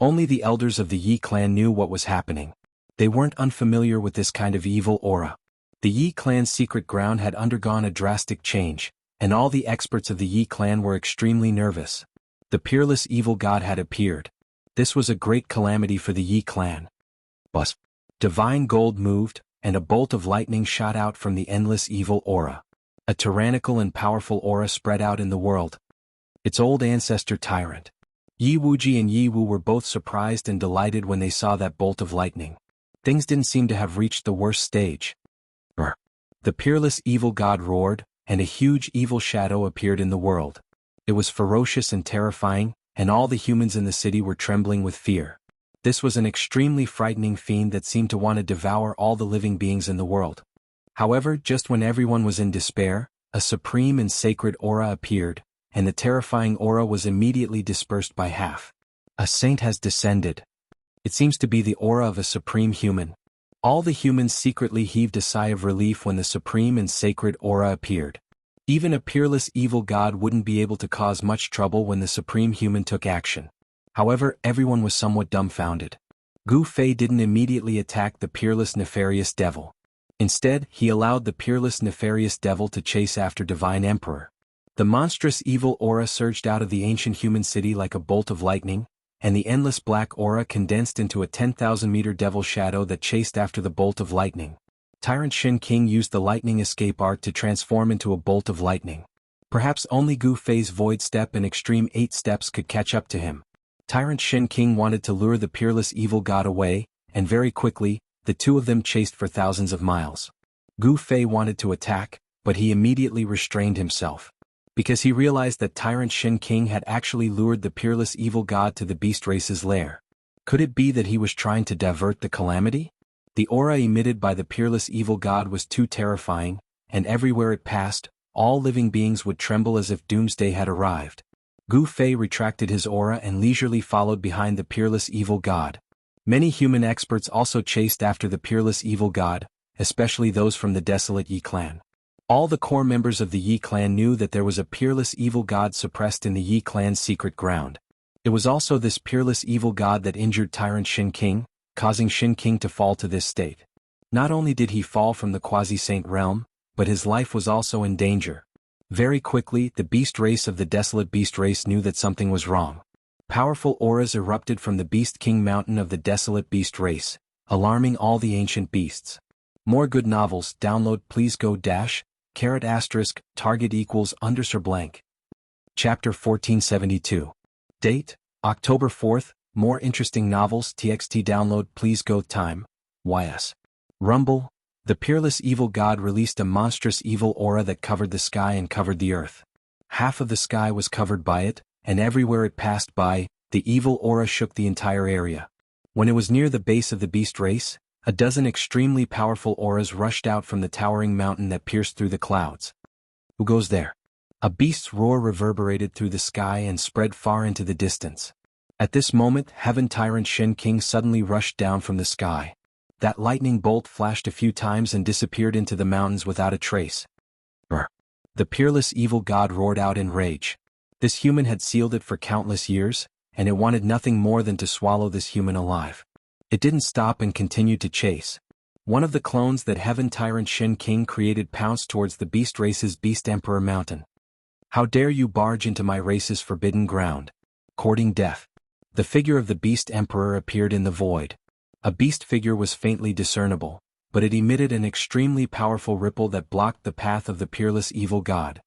Only the elders of the Yi clan knew what was happening. They weren't unfamiliar with this kind of evil aura. The Yi clan's secret ground had undergone a drastic change, and all the experts of the Yi clan were extremely nervous. The peerless evil god had appeared. This was a great calamity for the Yi clan. Buzz! Divine gold moved, and a bolt of lightning shot out from the endless evil aura. A tyrannical and powerful aura spread out in the world. Its old ancestor Tyrant. Yi Wuji and Yi Wu were both surprised and delighted when they saw that bolt of lightning. Things didn't seem to have reached the worst stage. The peerless evil god roared, and a huge evil shadow appeared in the world. It was ferocious and terrifying, and all the humans in the city were trembling with fear. This was an extremely frightening fiend that seemed to want to devour all the living beings in the world. However, just when everyone was in despair, a supreme and sacred aura appeared, and the terrifying aura was immediately dispersed by half. A saint has descended. It seems to be the aura of a supreme human. All the humans secretly heaved a sigh of relief when the supreme and sacred aura appeared. Even a peerless evil god wouldn't be able to cause much trouble when the supreme human took action. However, everyone was somewhat dumbfounded. Gu Fei didn't immediately attack the peerless nefarious devil. Instead, he allowed the peerless nefarious devil to chase after Divine Emperor. The monstrous evil aura surged out of the ancient human city like a bolt of lightning, and the endless black aura condensed into a 10,000-meter devil shadow that chased after the bolt of lightning. Tyrant Shin King used the lightning escape art to transform into a bolt of lightning. Perhaps only Gu Fei's Void Step and Extreme 8 Steps could catch up to him. Tyrant Shin King wanted to lure the peerless evil god away, and very quickly, the two of them chased for thousands of miles. Gu Fei wanted to attack, but he immediately restrained himself. Because he realized that Tyrant Shin King had actually lured the peerless evil god to the beast race's lair. Could it be that he was trying to divert the calamity? The aura emitted by the peerless evil god was too terrifying, and everywhere it passed, all living beings would tremble as if doomsday had arrived. Gu Fei retracted his aura and leisurely followed behind the peerless evil god. Many human experts also chased after the peerless evil god, especially those from the desolate Yi clan. All the core members of the Yi clan knew that there was a peerless evil god suppressed in the Yi clan's secret ground. It was also this peerless evil god that injured Tyrant Shin King, causing Shin King to fall to this state. Not only did he fall from the quasi-saint realm, but his life was also in danger. Very quickly, the beast race of the desolate beast race knew that something was wrong. Powerful auras erupted from the Beast King mountain of the desolate beast race, alarming all the ancient beasts. More good novels, download please go dash, **, target equals _ blank. Chapter 1472. Date, October 4th, more interesting novels TXT download please go time, YS. Rumble, the peerless evil god released a monstrous evil aura that covered the sky and covered the earth. Half of the sky was covered by it, and everywhere it passed by, the evil aura shook the entire area. When it was near the base of the beast race, a dozen extremely powerful auras rushed out from the towering mountain that pierced through the clouds. Who goes there? A beast's roar reverberated through the sky and spread far into the distance. At this moment, Heaven Tyrant Shen King suddenly rushed down from the sky. That lightning bolt flashed a few times and disappeared into the mountains without a trace. Brr. The peerless evil god roared out in rage. This human had sealed it for countless years, and it wanted nothing more than to swallow this human alive. It didn't stop and continued to chase. One of the clones that Heaven Tyrant Shen King created pounced towards the beast race's Beast Emperor mountain. How dare you barge into my race's forbidden ground? Courting death. The figure of the Beast Emperor appeared in the void. A beast figure was faintly discernible, but it emitted an extremely powerful ripple that blocked the path of the peerless evil god.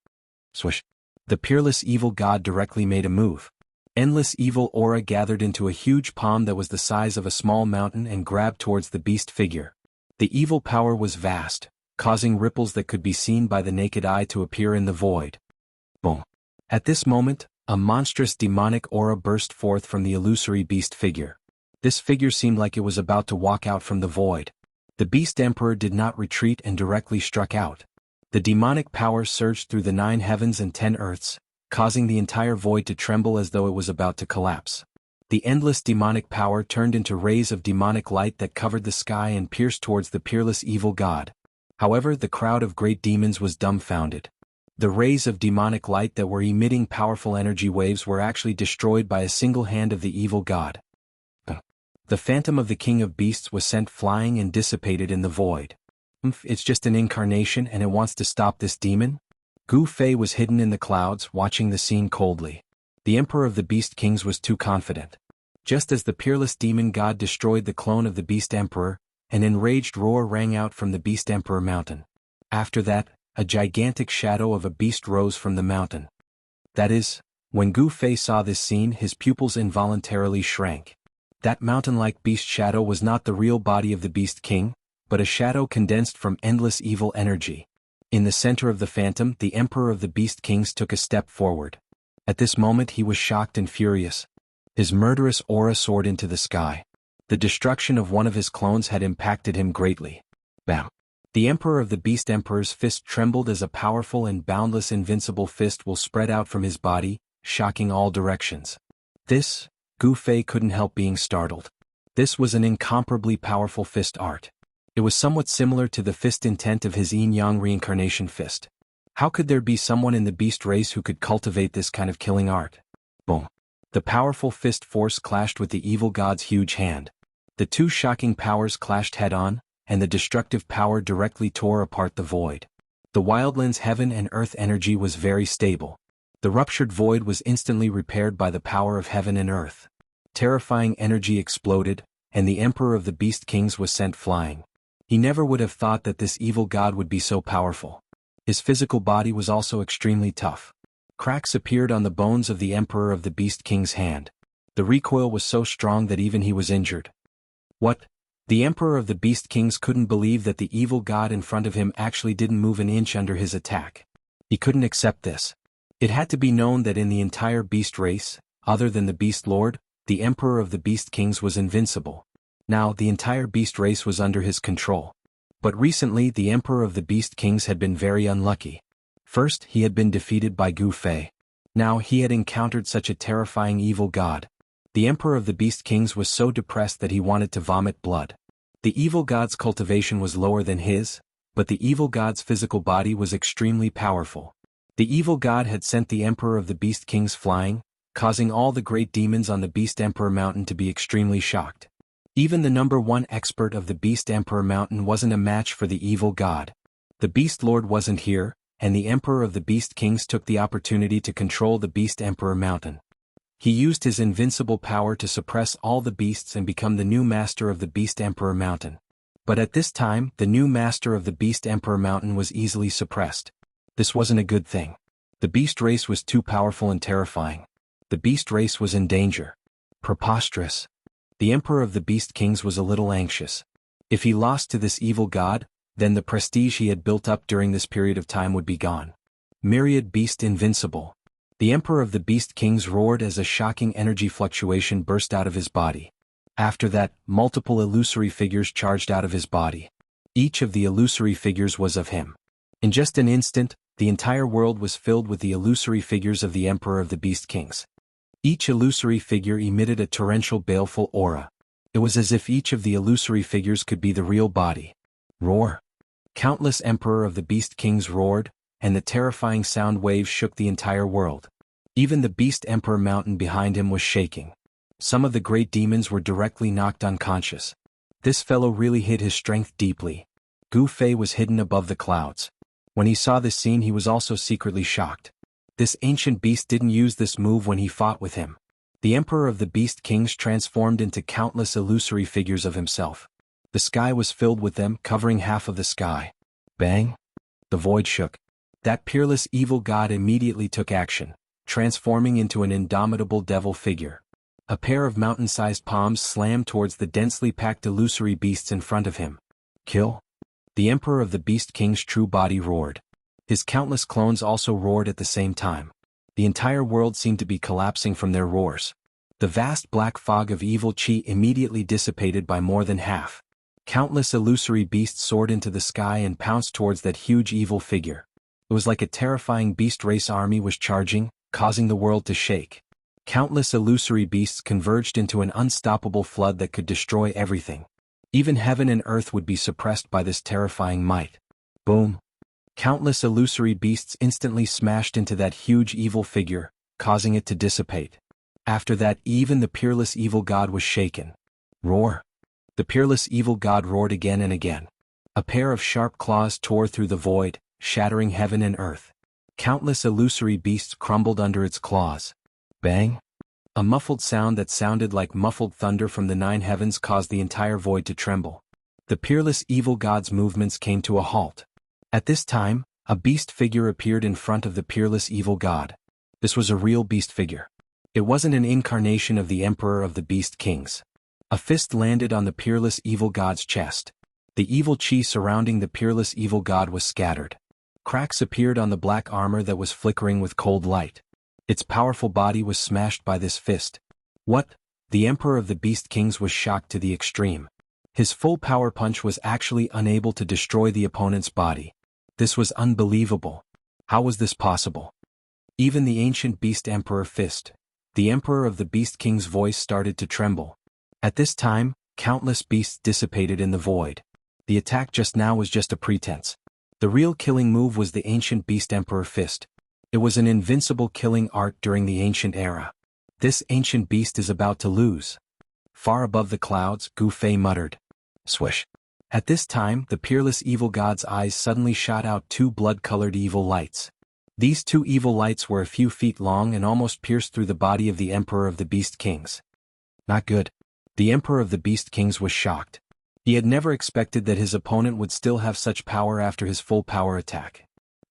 Swish. The peerless evil god directly made a move. Endless evil aura gathered into a huge palm that was the size of a small mountain and grabbed towards the beast figure. The evil power was vast, causing ripples that could be seen by the naked eye to appear in the void. Boom. At this moment, a monstrous demonic aura burst forth from the illusory beast figure. This figure seemed like it was about to walk out from the void. The Beast Emperor did not retreat and directly struck out. The demonic power surged through the 9 heavens and 10 earths, causing the entire void to tremble as though it was about to collapse. The endless demonic power turned into rays of demonic light that covered the sky and pierced towards the peerless evil god. However, the crowd of great demons was dumbfounded. The rays of demonic light that were emitting powerful energy waves were actually destroyed by a single hand of the evil god. The phantom of the king of beasts was sent flying and dissipated in the void. It's just an incarnation and it wants to stop this demon? Gu Fei was hidden in the clouds, watching the scene coldly. The emperor of the beast kings was too confident. Just as the peerless demon god destroyed the clone of the beast emperor, an enraged roar rang out from the beast emperor mountain. After that, a gigantic shadow of a beast rose from the mountain. That is, when Gu Fei saw this scene, his pupils involuntarily shrank. That mountain-like beast shadow was not the real body of the beast king, but a shadow condensed from endless evil energy. In the center of the phantom, the emperor of the beast kings took a step forward. At this moment he was shocked and furious. His murderous aura soared into the sky. The destruction of one of his clones had impacted him greatly. Bam! The emperor of the beast emperor's fist trembled as a powerful and boundless invincible fist will spread out from his body, shocking all directions. This, Gu Fei couldn't help being startled. This was an incomparably powerful fist art. It was somewhat similar to the fist intent of his yin-yang reincarnation fist. How could there be someone in the beast race who could cultivate this kind of killing art? Boom. The powerful fist force clashed with the evil god's huge hand. The two shocking powers clashed head-on, and the destructive power directly tore apart the void. The wildland's heaven and earth energy was very stable. The ruptured void was instantly repaired by the power of heaven and earth. Terrifying energy exploded, and the emperor of the beast kings was sent flying. He never would have thought that this evil god would be so powerful. His physical body was also extremely tough. Cracks appeared on the bones of the emperor of the beast king's hand. The recoil was so strong that even he was injured. What? The emperor of the beast kings couldn't believe that the evil god in front of him actually didn't move an inch under his attack. He couldn't accept this. It had to be known that in the entire beast race, other than the beast lord, the emperor of the beast kings was invincible. Now the entire beast race was under his control. But recently the emperor of the beast kings had been very unlucky. First he had been defeated by Gu Fei. Now he had encountered such a terrifying evil god. The emperor of the beast kings was so depressed that he wanted to vomit blood. The evil god's cultivation was lower than his, but the evil god's physical body was extremely powerful. The evil god had sent the emperor of the beast kings flying, causing all the great demons on the Beast Emperor Mountain to be extremely shocked. Even the #1 expert of the Beast Emperor Mountain wasn't a match for the evil god. The Beast Lord wasn't here, and the Emperor of the Beast Kings took the opportunity to control the Beast Emperor Mountain. He used his invincible power to suppress all the beasts and become the new master of the Beast Emperor Mountain. But at this time, the new master of the Beast Emperor Mountain was easily suppressed. This wasn't a good thing. The beast race was too powerful and terrifying. The beast race was in danger. Preposterous. The Emperor of the Beast Kings was a little anxious. If he lost to this evil god, then the prestige he had built up during this period of time would be gone. Myriad Beast Invincible. The Emperor of the Beast Kings roared as a shocking energy fluctuation burst out of his body. After that, multiple illusory figures charged out of his body. Each of the illusory figures was of him. In just an instant, the entire world was filled with the illusory figures of the Emperor of the Beast Kings. Each illusory figure emitted a torrential baleful aura. It was as if each of the illusory figures could be the real body. Roar. Countless Emperor of the Beast Kings roared, and the terrifying sound waves shook the entire world. Even the Beast Emperor mountain behind him was shaking. Some of the great demons were directly knocked unconscious. This fellow really hid his strength deeply. Gu Fei was hidden above the clouds. When he saw this scene, he was also secretly shocked. This ancient beast didn't use this move when he fought with him. The Emperor of the Beast Kings transformed into countless illusory figures of himself. The sky was filled with them, covering half of the sky. Bang! The void shook. That peerless evil god immediately took action, transforming into an indomitable devil figure. A pair of mountain-sized palms slammed towards the densely packed illusory beasts in front of him. Kill! The Emperor of the Beast King's true body roared. His countless clones also roared at the same time. The entire world seemed to be collapsing from their roars. The vast black fog of evil chi immediately dissipated by more than half. Countless illusory beasts soared into the sky and pounced towards that huge evil figure. It was like a terrifying beast race army was charging, causing the world to shake. Countless illusory beasts converged into an unstoppable flood that could destroy everything. Even heaven and earth would be suppressed by this terrifying might. Boom! Countless illusory beasts instantly smashed into that huge evil figure, causing it to dissipate. After that, even the peerless evil god was shaken. Roar! The peerless evil god roared again and again. A pair of sharp claws tore through the void, shattering heaven and earth. Countless illusory beasts crumbled under its claws. Bang! A muffled sound that sounded like muffled thunder from the 9 heavens caused the entire void to tremble. The peerless evil god's movements came to a halt. At this time, a beast figure appeared in front of the peerless evil god. This was a real beast figure. It wasn't an incarnation of the Emperor of the Beast Kings. A fist landed on the peerless evil god's chest. The evil chi surrounding the peerless evil god was scattered. Cracks appeared on the black armor that was flickering with cold light. Its powerful body was smashed by this fist. What? The Emperor of the Beast Kings was shocked to the extreme. His full power punch was actually unable to destroy the opponent's body. This was unbelievable. How was this possible? Even the ancient Beast Emperor fist. The Emperor of the Beast King's voice started to tremble. At this time, countless beasts dissipated in the void. The attack just now was just a pretense. The real killing move was the ancient Beast Emperor fist. It was an invincible killing art during the ancient era. This ancient beast is about to lose. Far above the clouds, Gu Fei muttered. Swish. At this time, the peerless evil god's eyes suddenly shot out 2 blood-colored evil lights. These 2 evil lights were a few feet long and almost pierced through the body of the Emperor of the Beast Kings. Not good. The Emperor of the Beast Kings was shocked. He had never expected that his opponent would still have such power after his full power attack.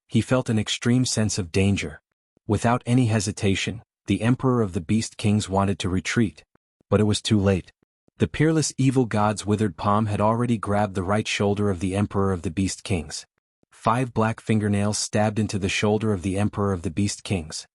He felt an extreme sense of danger. Without any hesitation, the Emperor of the Beast Kings wanted to retreat. But it was too late. The peerless evil god's withered palm had already grabbed the right shoulder of the Emperor of the Beast Kings. 5 black fingernails stabbed into the shoulder of the Emperor of the Beast Kings.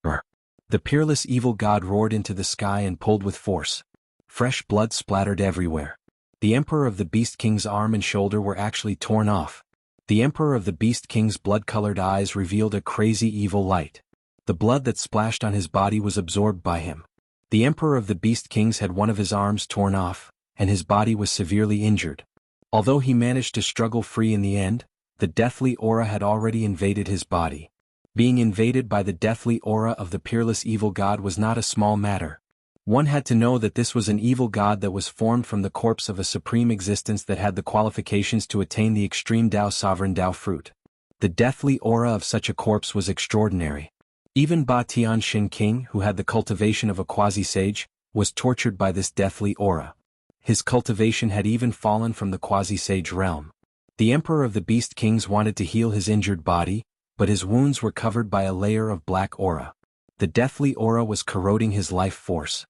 Brr. The peerless evil god roared into the sky and pulled with force. Fresh blood splattered everywhere. The Emperor of the Beast King's arm and shoulder were actually torn off. The Emperor of the Beast King's blood-colored eyes revealed a crazy evil light. The blood that splashed on his body was absorbed by him. The Emperor of the Beast Kings had one of his arms torn off, and his body was severely injured. Although he managed to struggle free in the end, the deathly aura had already invaded his body. Being invaded by the deathly aura of the peerless evil god was not a small matter. One had to know that this was an evil god that was formed from the corpse of a supreme existence that had the qualifications to attain the extreme Tao sovereign Tao fruit. The deathly aura of such a corpse was extraordinary. Even Ba Tian Shin King, who had the cultivation of a quasi-sage, was tortured by this deathly aura. His cultivation had even fallen from the quasi-sage realm. The Emperor of the Beast Kings wanted to heal his injured body, but his wounds were covered by a layer of black aura. The deathly aura was corroding his life force.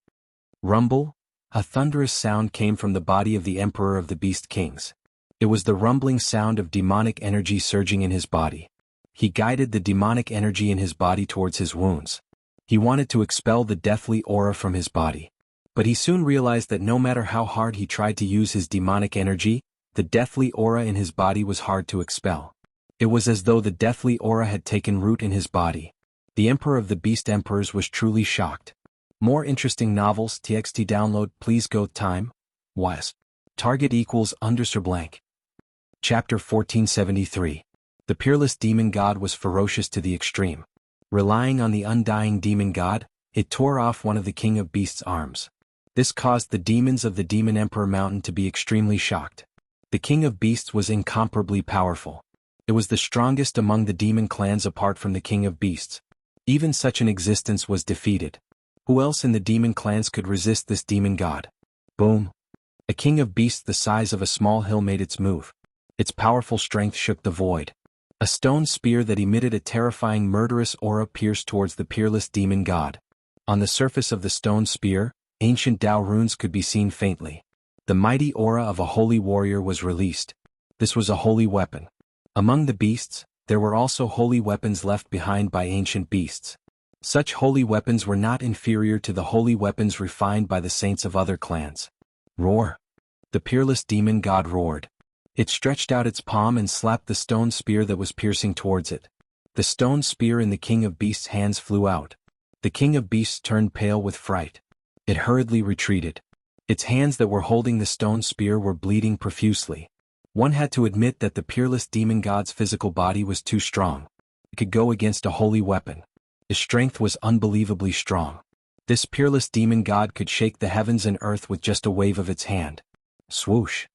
Rumble, a thunderous sound came from the body of the Emperor of the Beast Kings. It was the rumbling sound of demonic energy surging in his body. He guided the demonic energy in his body towards his wounds. He wanted to expel the deathly aura from his body. But he soon realized that no matter how hard he tried to use his demonic energy, the deathly aura in his body was hard to expel. It was as though the deathly aura had taken root in his body. The Emperor of the Beast Emperors was truly shocked. More interesting novels TXT download please go time. Was. Target equals _ blank. Chapter 1473. The peerless demon god was ferocious to the extreme. Relying on the undying demon god, it tore off one of the King of Beasts' arms. This caused the demons of the Demon Emperor Mountain to be extremely shocked. The King of Beasts was incomparably powerful. It was the strongest among the demon clans apart from the King of Beasts. Even such an existence was defeated. Who else in the demon clans could resist this demon god? Boom! A King of Beasts the size of a small hill made its move. Its powerful strength shook the void. A stone spear that emitted a terrifying murderous aura pierced towards the peerless demon god. On the surface of the stone spear, ancient Tao runes could be seen faintly. The mighty aura of a holy warrior was released. This was a holy weapon. Among the beasts, there were also holy weapons left behind by ancient beasts. Such holy weapons were not inferior to the holy weapons refined by the saints of other clans. Roar! The peerless demon god roared. It stretched out its palm and slapped the stone spear that was piercing towards it. The stone spear in the King of Beasts' hands flew out. The King of Beasts turned pale with fright. It hurriedly retreated. Its hands that were holding the stone spear were bleeding profusely. One had to admit that the peerless demon god's physical body was too strong. It could go against a holy weapon. His strength was unbelievably strong. This peerless demon god could shake the heavens and earth with just a wave of its hand. Swoosh!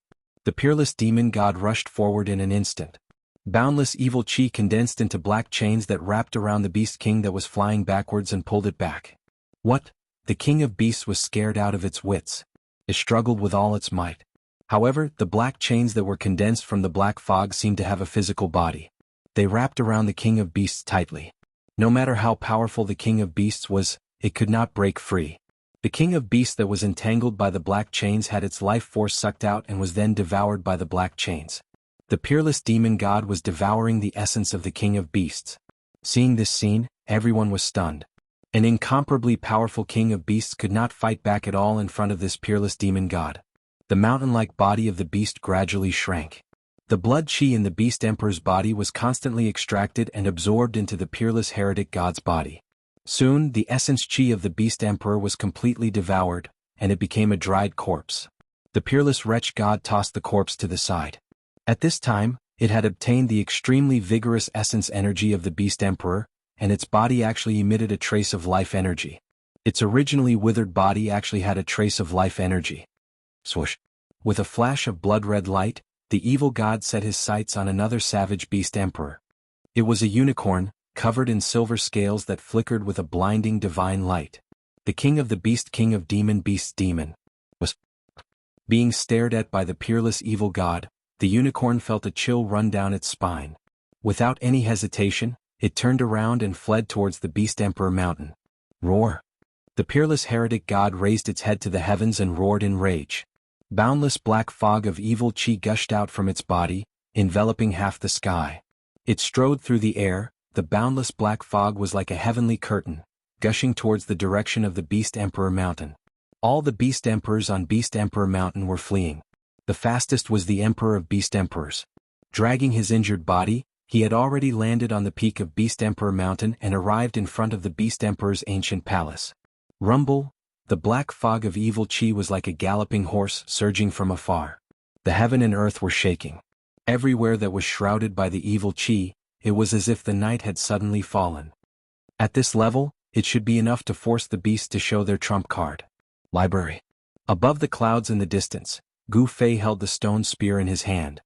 The peerless demon god rushed forward in an instant. Boundless evil chi condensed into black chains that wrapped around the Beast King that was flying backwards and pulled it back. What? The King of Beasts was scared out of its wits. It struggled with all its might. However, the black chains that were condensed from the black fog seemed to have a physical body. They wrapped around the King of Beasts tightly. No matter how powerful the King of Beasts was, it could not break free. The King of Beasts that was entangled by the black chains had its life force sucked out and was then devoured by the black chains. The peerless demon god was devouring the essence of the King of Beasts. Seeing this scene, everyone was stunned. An incomparably powerful King of Beasts could not fight back at all in front of this peerless demon god. The mountain-like body of the beast gradually shrank. The blood chi in the Beast Emperor's body was constantly extracted and absorbed into the peerless heretic god's body. Soon, the essence chi of the Beast Emperor was completely devoured, and it became a dried corpse. The peerless wretch god tossed the corpse to the side. At this time, it had obtained the extremely vigorous essence energy of the Beast Emperor, and its body actually emitted a trace of life energy. Its originally withered body actually had a trace of life energy. Swoosh! With a flash of blood-red light, the evil god set his sights on another savage Beast Emperor. It was a unicorn, covered in silver scales that flickered with a blinding divine light. The King of the Beast King of Demon Beasts Demon was being stared at by the peerless evil god. The unicorn felt a chill run down its spine. Without any hesitation, it turned around and fled towards the Beast Emperor Mountain. Roar! The peerless heretic god raised its head to the heavens and roared in rage. Boundless black fog of evil chi gushed out from its body, enveloping half the sky. It strode through the air. The boundless black fog was like a heavenly curtain, gushing towards the direction of the Beast Emperor Mountain. All the Beast Emperors on Beast Emperor Mountain were fleeing. The fastest was the Emperor of Beast Emperors. Dragging his injured body, he had already landed on the peak of Beast Emperor Mountain and arrived in front of the Beast Emperor's ancient palace. Rumble! The black fog of evil chi was like a galloping horse surging from afar. The heaven and earth were shaking. Everywhere that was shrouded by the evil chi, it was as if the night had suddenly fallen. At this level, it should be enough to force the beasts to show their trump card. Library. Above the clouds in the distance, Gu Fei held the stone spear in his hand.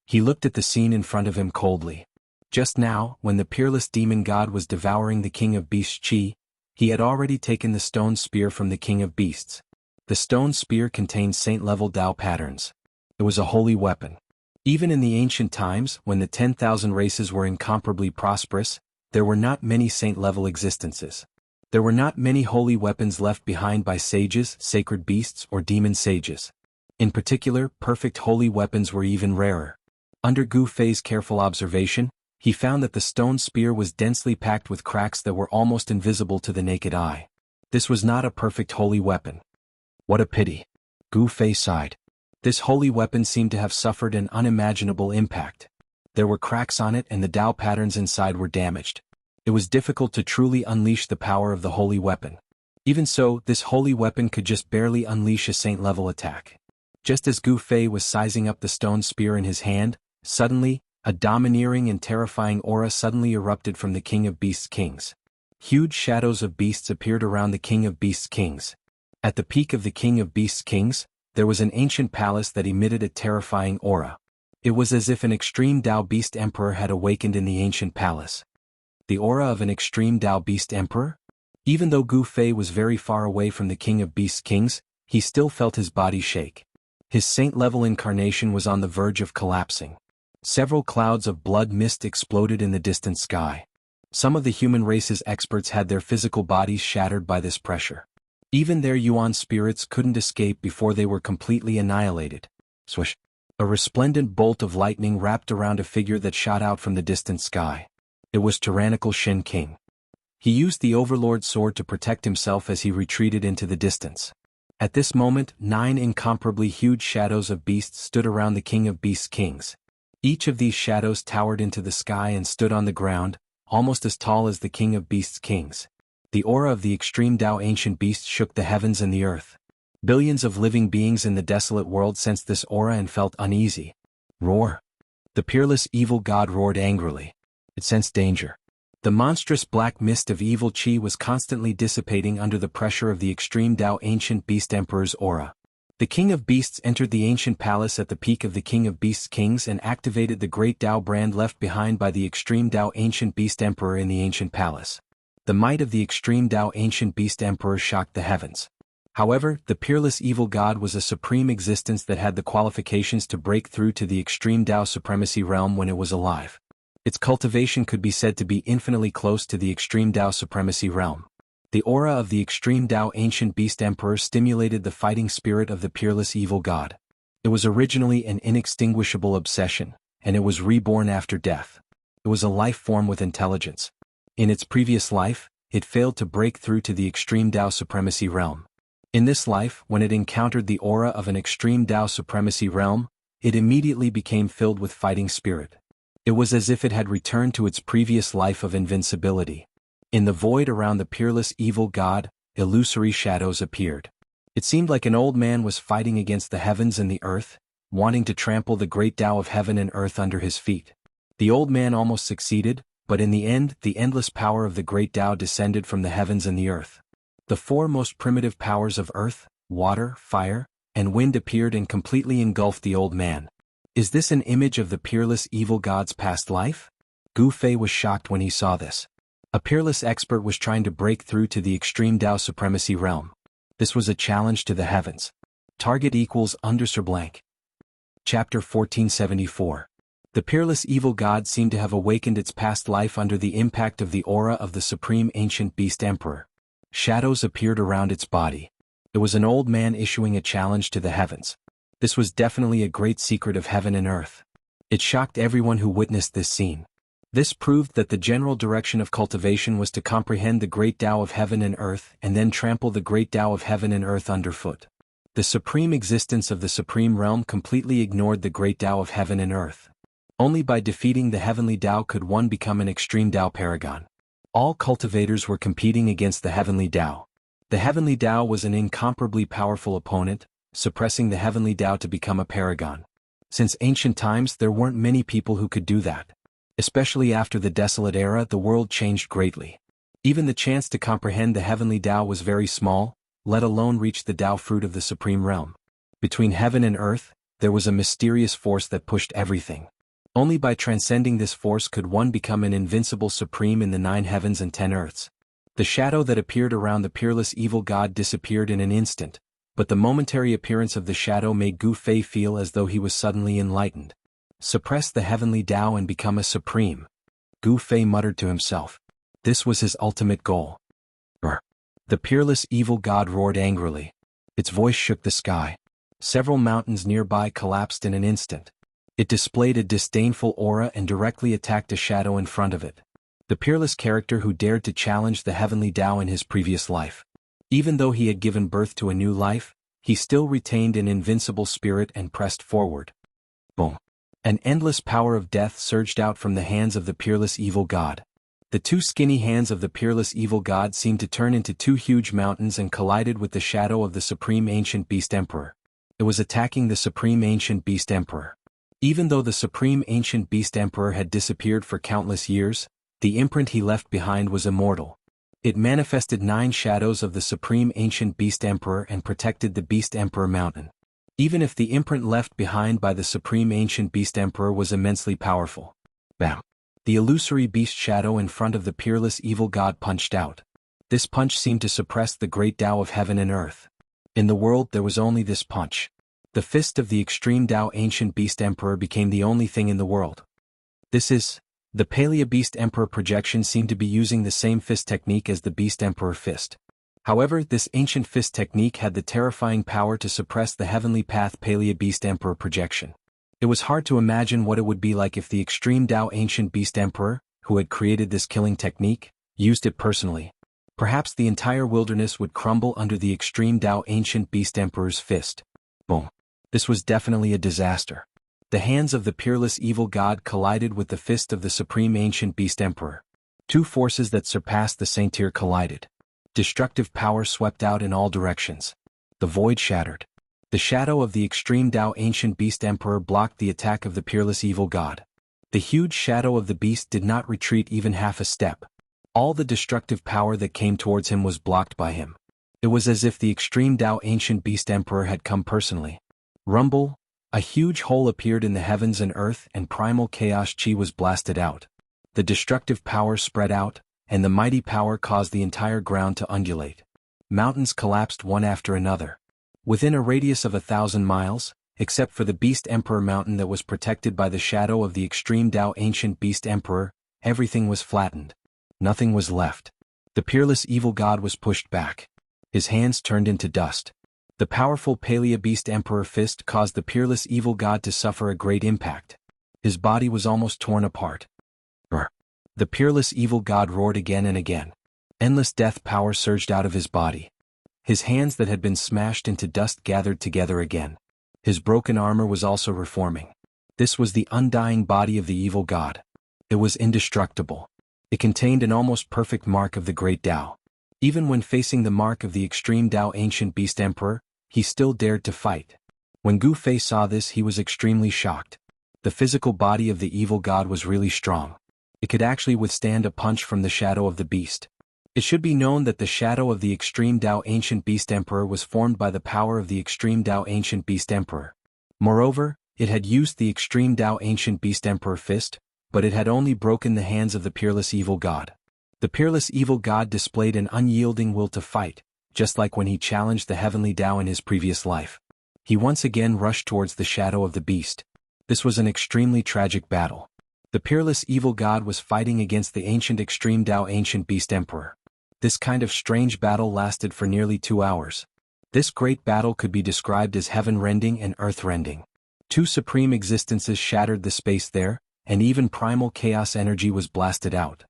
He looked at the scene in front of him coldly. Just now, when the peerless demon god was devouring the King of Beasts chi, he had already taken the stone spear from the King of Beasts. The stone spear contained saint-level Tao patterns. It was a holy weapon. Even in the ancient times, when the 10,000 races were incomparably prosperous, there were not many saint-level existences. There were not many holy weapons left behind by sages, sacred beasts, or demon sages. In particular, perfect holy weapons were even rarer. Under Gu Fei's careful observation, he found that the stone spear was densely packed with cracks that were almost invisible to the naked eye. This was not a perfect holy weapon. What a pity. Gu Fei sighed. This holy weapon seemed to have suffered an unimaginable impact. There were cracks on it and the Dao patterns inside were damaged. It was difficult to truly unleash the power of the holy weapon. Even so, this holy weapon could just barely unleash a saint-level attack. Just as Gu Fei was sizing up the stone spear in his hand, suddenly, a domineering and terrifying aura suddenly erupted from the King of Beasts' Kings. Huge shadows of beasts appeared around the King of Beasts' Kings. At the peak of the King of Beasts' Kings, there was an ancient palace that emitted a terrifying aura. It was as if an extreme Dao Beast Emperor had awakened in the ancient palace. The aura of an extreme Dao Beast Emperor? Even though Gu Fei was very far away from the King of Beasts' Kings, he still felt his body shake. His saint-level incarnation was on the verge of collapsing. Several clouds of blood mist exploded in the distant sky. Some of the human race's experts had their physical bodies shattered by this pressure. Even their Yuan spirits couldn't escape before they were completely annihilated. Swish! A resplendent bolt of lightning wrapped around a figure that shot out from the distant sky. It was tyrannical Shen King. He used the Overlord sword to protect himself as he retreated into the distance. At this moment, 9 incomparably huge shadows of beasts stood around the King of Beasts' Kings. Each of these shadows towered into the sky and stood on the ground, almost as tall as the King of Beasts' Kings. The aura of the extreme Dao ancient beast shook the heavens and the earth. Billions of living beings in the desolate world sensed this aura and felt uneasy. Roar! The peerless evil god roared angrily. It sensed danger. The monstrous black mist of evil chi was constantly dissipating under the pressure of the extreme Dao ancient beast emperor's aura. The King of Beasts entered the ancient palace at the peak of the King of Beasts' Kings and activated the great Dao brand left behind by the extreme Dao ancient beast emperor in the ancient palace. The might of the extreme Dao ancient beast emperor shocked the heavens. However, the peerless evil god was a supreme existence that had the qualifications to break through to the extreme Dao supremacy realm when it was alive. Its cultivation could be said to be infinitely close to the extreme Dao supremacy realm. The aura of the extreme Dao ancient beast emperor stimulated the fighting spirit of the peerless evil god. It was originally an inextinguishable obsession, and it was reborn after death. It was a life form with intelligence. In its previous life, it failed to break through to the extreme Dao supremacy realm. In this life, when it encountered the aura of an extreme Dao supremacy realm, it immediately became filled with fighting spirit. It was as if it had returned to its previous life of invincibility. In the void around the peerless evil god, illusory shadows appeared. It seemed like an old man was fighting against the heavens and the earth, wanting to trample the great Dao of heaven and earth under his feet. The old man almost succeeded, but in the end, the endless power of the great Dao descended from the heavens and the earth. The 4 most primitive powers of earth, water, fire, and wind appeared and completely engulfed the old man. Is this an image of the peerless evil god's past life? Gu Fei was shocked when he saw this. A peerless expert was trying to break through to the extreme Dao supremacy realm. This was a challenge to the heavens. Target equals _blank. Chapter 1474. The peerless evil god seemed to have awakened its past life under the impact of the aura of the supreme ancient beast emperor. Shadows appeared around its body. It was an old man issuing a challenge to the heavens. This was definitely a great secret of heaven and earth. It shocked everyone who witnessed this scene. This proved that the general direction of cultivation was to comprehend the great Dao of heaven and earth and then trample the great Dao of heaven and earth underfoot. The supreme existence of the supreme realm completely ignored the great Dao of heaven and earth. Only by defeating the heavenly Dao could one become an extreme Dao paragon. All cultivators were competing against the heavenly Dao. The heavenly Dao was an incomparably powerful opponent, suppressing the heavenly Dao to become a paragon. Since ancient times, there weren't many people who could do that. Especially after the desolate era, the world changed greatly. Even the chance to comprehend the heavenly Dao was very small, let alone reach the Dao fruit of the supreme realm. Between heaven and earth, there was a mysterious force that pushed everything. Only by transcending this force could one become an invincible supreme in the 9 heavens and 10 earths. The shadow that appeared around the peerless evil god disappeared in an instant, but the momentary appearance of the shadow made Gu Fei feel as though he was suddenly enlightened. Suppress the heavenly Dao and become a supreme. Gu Fei muttered to himself. This was his ultimate goal. The peerless evil god roared angrily. Its voice shook the sky. Several mountains nearby collapsed in an instant. It displayed a disdainful aura and directly attacked a shadow in front of it. The peerless character who dared to challenge the heavenly Tao in his previous life. Even though he had given birth to a new life, he still retained an invincible spirit and pressed forward. Boom! An endless power of death surged out from the hands of the peerless evil god. The two skinny hands of the peerless evil god seemed to turn into two huge mountains and collided with the shadow of the Supreme Ancient Beast Emperor. It was attacking the Supreme Ancient Beast Emperor. Even though the Supreme Ancient Beast Emperor had disappeared for countless years, the imprint he left behind was immortal. It manifested 9 shadows of the Supreme Ancient Beast Emperor and protected the Beast Emperor Mountain. Even if the imprint left behind by the Supreme Ancient Beast Emperor was immensely powerful. Bam! The illusory beast shadow in front of the peerless evil god punched out. This punch seemed to suppress the great Tao of heaven and earth. In the world there was only this punch. The fist of the extreme Tao Ancient Beast Emperor became the only thing in the world. The Palea Beast Emperor projection seemed to be using the same fist technique as the Beast Emperor fist. However, this ancient fist technique had the terrifying power to suppress the heavenly path Palea Beast Emperor projection. It was hard to imagine what it would be like if the extreme Tao Ancient Beast Emperor, who had created this killing technique, used it personally. Perhaps the entire wilderness would crumble under the extreme Tao Ancient Beast Emperor's fist. Boom! This was definitely a disaster. The hands of the peerless evil god collided with the fist of the Supreme Ancient Beast Emperor. Two forces that surpassed the Saint-Tier collided. Destructive power swept out in all directions. The void shattered. The shadow of the extreme Tao Ancient Beast Emperor blocked the attack of the peerless evil god. The huge shadow of the beast did not retreat even half a step. All the destructive power that came towards him was blocked by him. It was as if the extreme Tao Ancient Beast Emperor had come personally. Rumble! A huge hole appeared in the heavens and earth and primal chaos chi was blasted out. The destructive power spread out, and the mighty power caused the entire ground to undulate. Mountains collapsed one after another. Within a radius of 1,000 miles, except for the Beast Emperor Mountain that was protected by the shadow of the extreme Tao Ancient Beast Emperor, everything was flattened. Nothing was left. The peerless evil god was pushed back. His hands turned into dust. The powerful Palea Beast Emperor fist caused the peerless evil god to suffer a great impact. His body was almost torn apart. Brr. The peerless evil god roared again and again. Endless death power surged out of his body. His hands that had been smashed into dust gathered together again. His broken armor was also reforming. This was the undying body of the evil god. It was indestructible. It contained an almost perfect mark of the great Tao. Even when facing the mark of the extreme Tao Ancient Beast Emperor, he still dared to fight. When Gu Fei saw this, he was extremely shocked. The physical body of the evil god was really strong. It could actually withstand a punch from the shadow of the beast. It should be known that the shadow of the extreme Tao Ancient Beast Emperor was formed by the power of the extreme Tao Ancient Beast Emperor. Moreover, it had used the extreme Tao Ancient Beast Emperor fist, but it had only broken the hands of the peerless evil god. The peerless evil god displayed an unyielding will to fight, just like when he challenged the heavenly Tao in his previous life. He once again rushed towards the shadow of the beast. This was an extremely tragic battle. The peerless evil god was fighting against the ancient extreme Tao Ancient Beast Emperor. This kind of strange battle lasted for nearly 2 hours. This great battle could be described as heaven-rending and earth-rending. Two supreme existences shattered the space there, and even primal chaos energy was blasted out.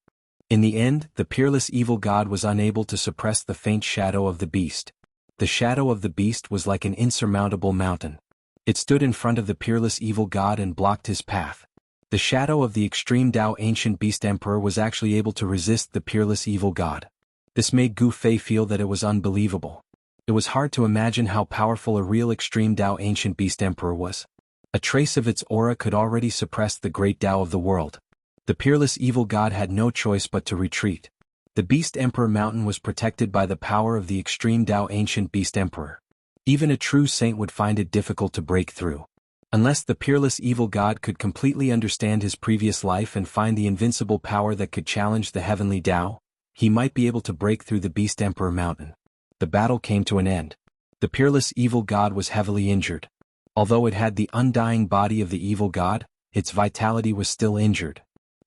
In the end, the peerless evil god was unable to suppress the faint shadow of the beast. The shadow of the beast was like an insurmountable mountain. It stood in front of the peerless evil god and blocked his path. The shadow of the extreme Tao Ancient Beast Emperor was actually able to resist the peerless evil god. This made Gu Fei feel that it was unbelievable. It was hard to imagine how powerful a real extreme Tao Ancient Beast Emperor was. A trace of its aura could already suppress the great Tao of the world. The peerless evil god had no choice but to retreat. The Beast Emperor Mountain was protected by the power of the extreme Tao Ancient Beast Emperor. Even a true saint would find it difficult to break through. Unless the peerless evil god could completely understand his previous life and find the invincible power that could challenge the heavenly Tao, he might be able to break through the Beast Emperor Mountain. The battle came to an end. The peerless evil god was heavily injured. Although it had the undying body of the evil god, its vitality was still injured.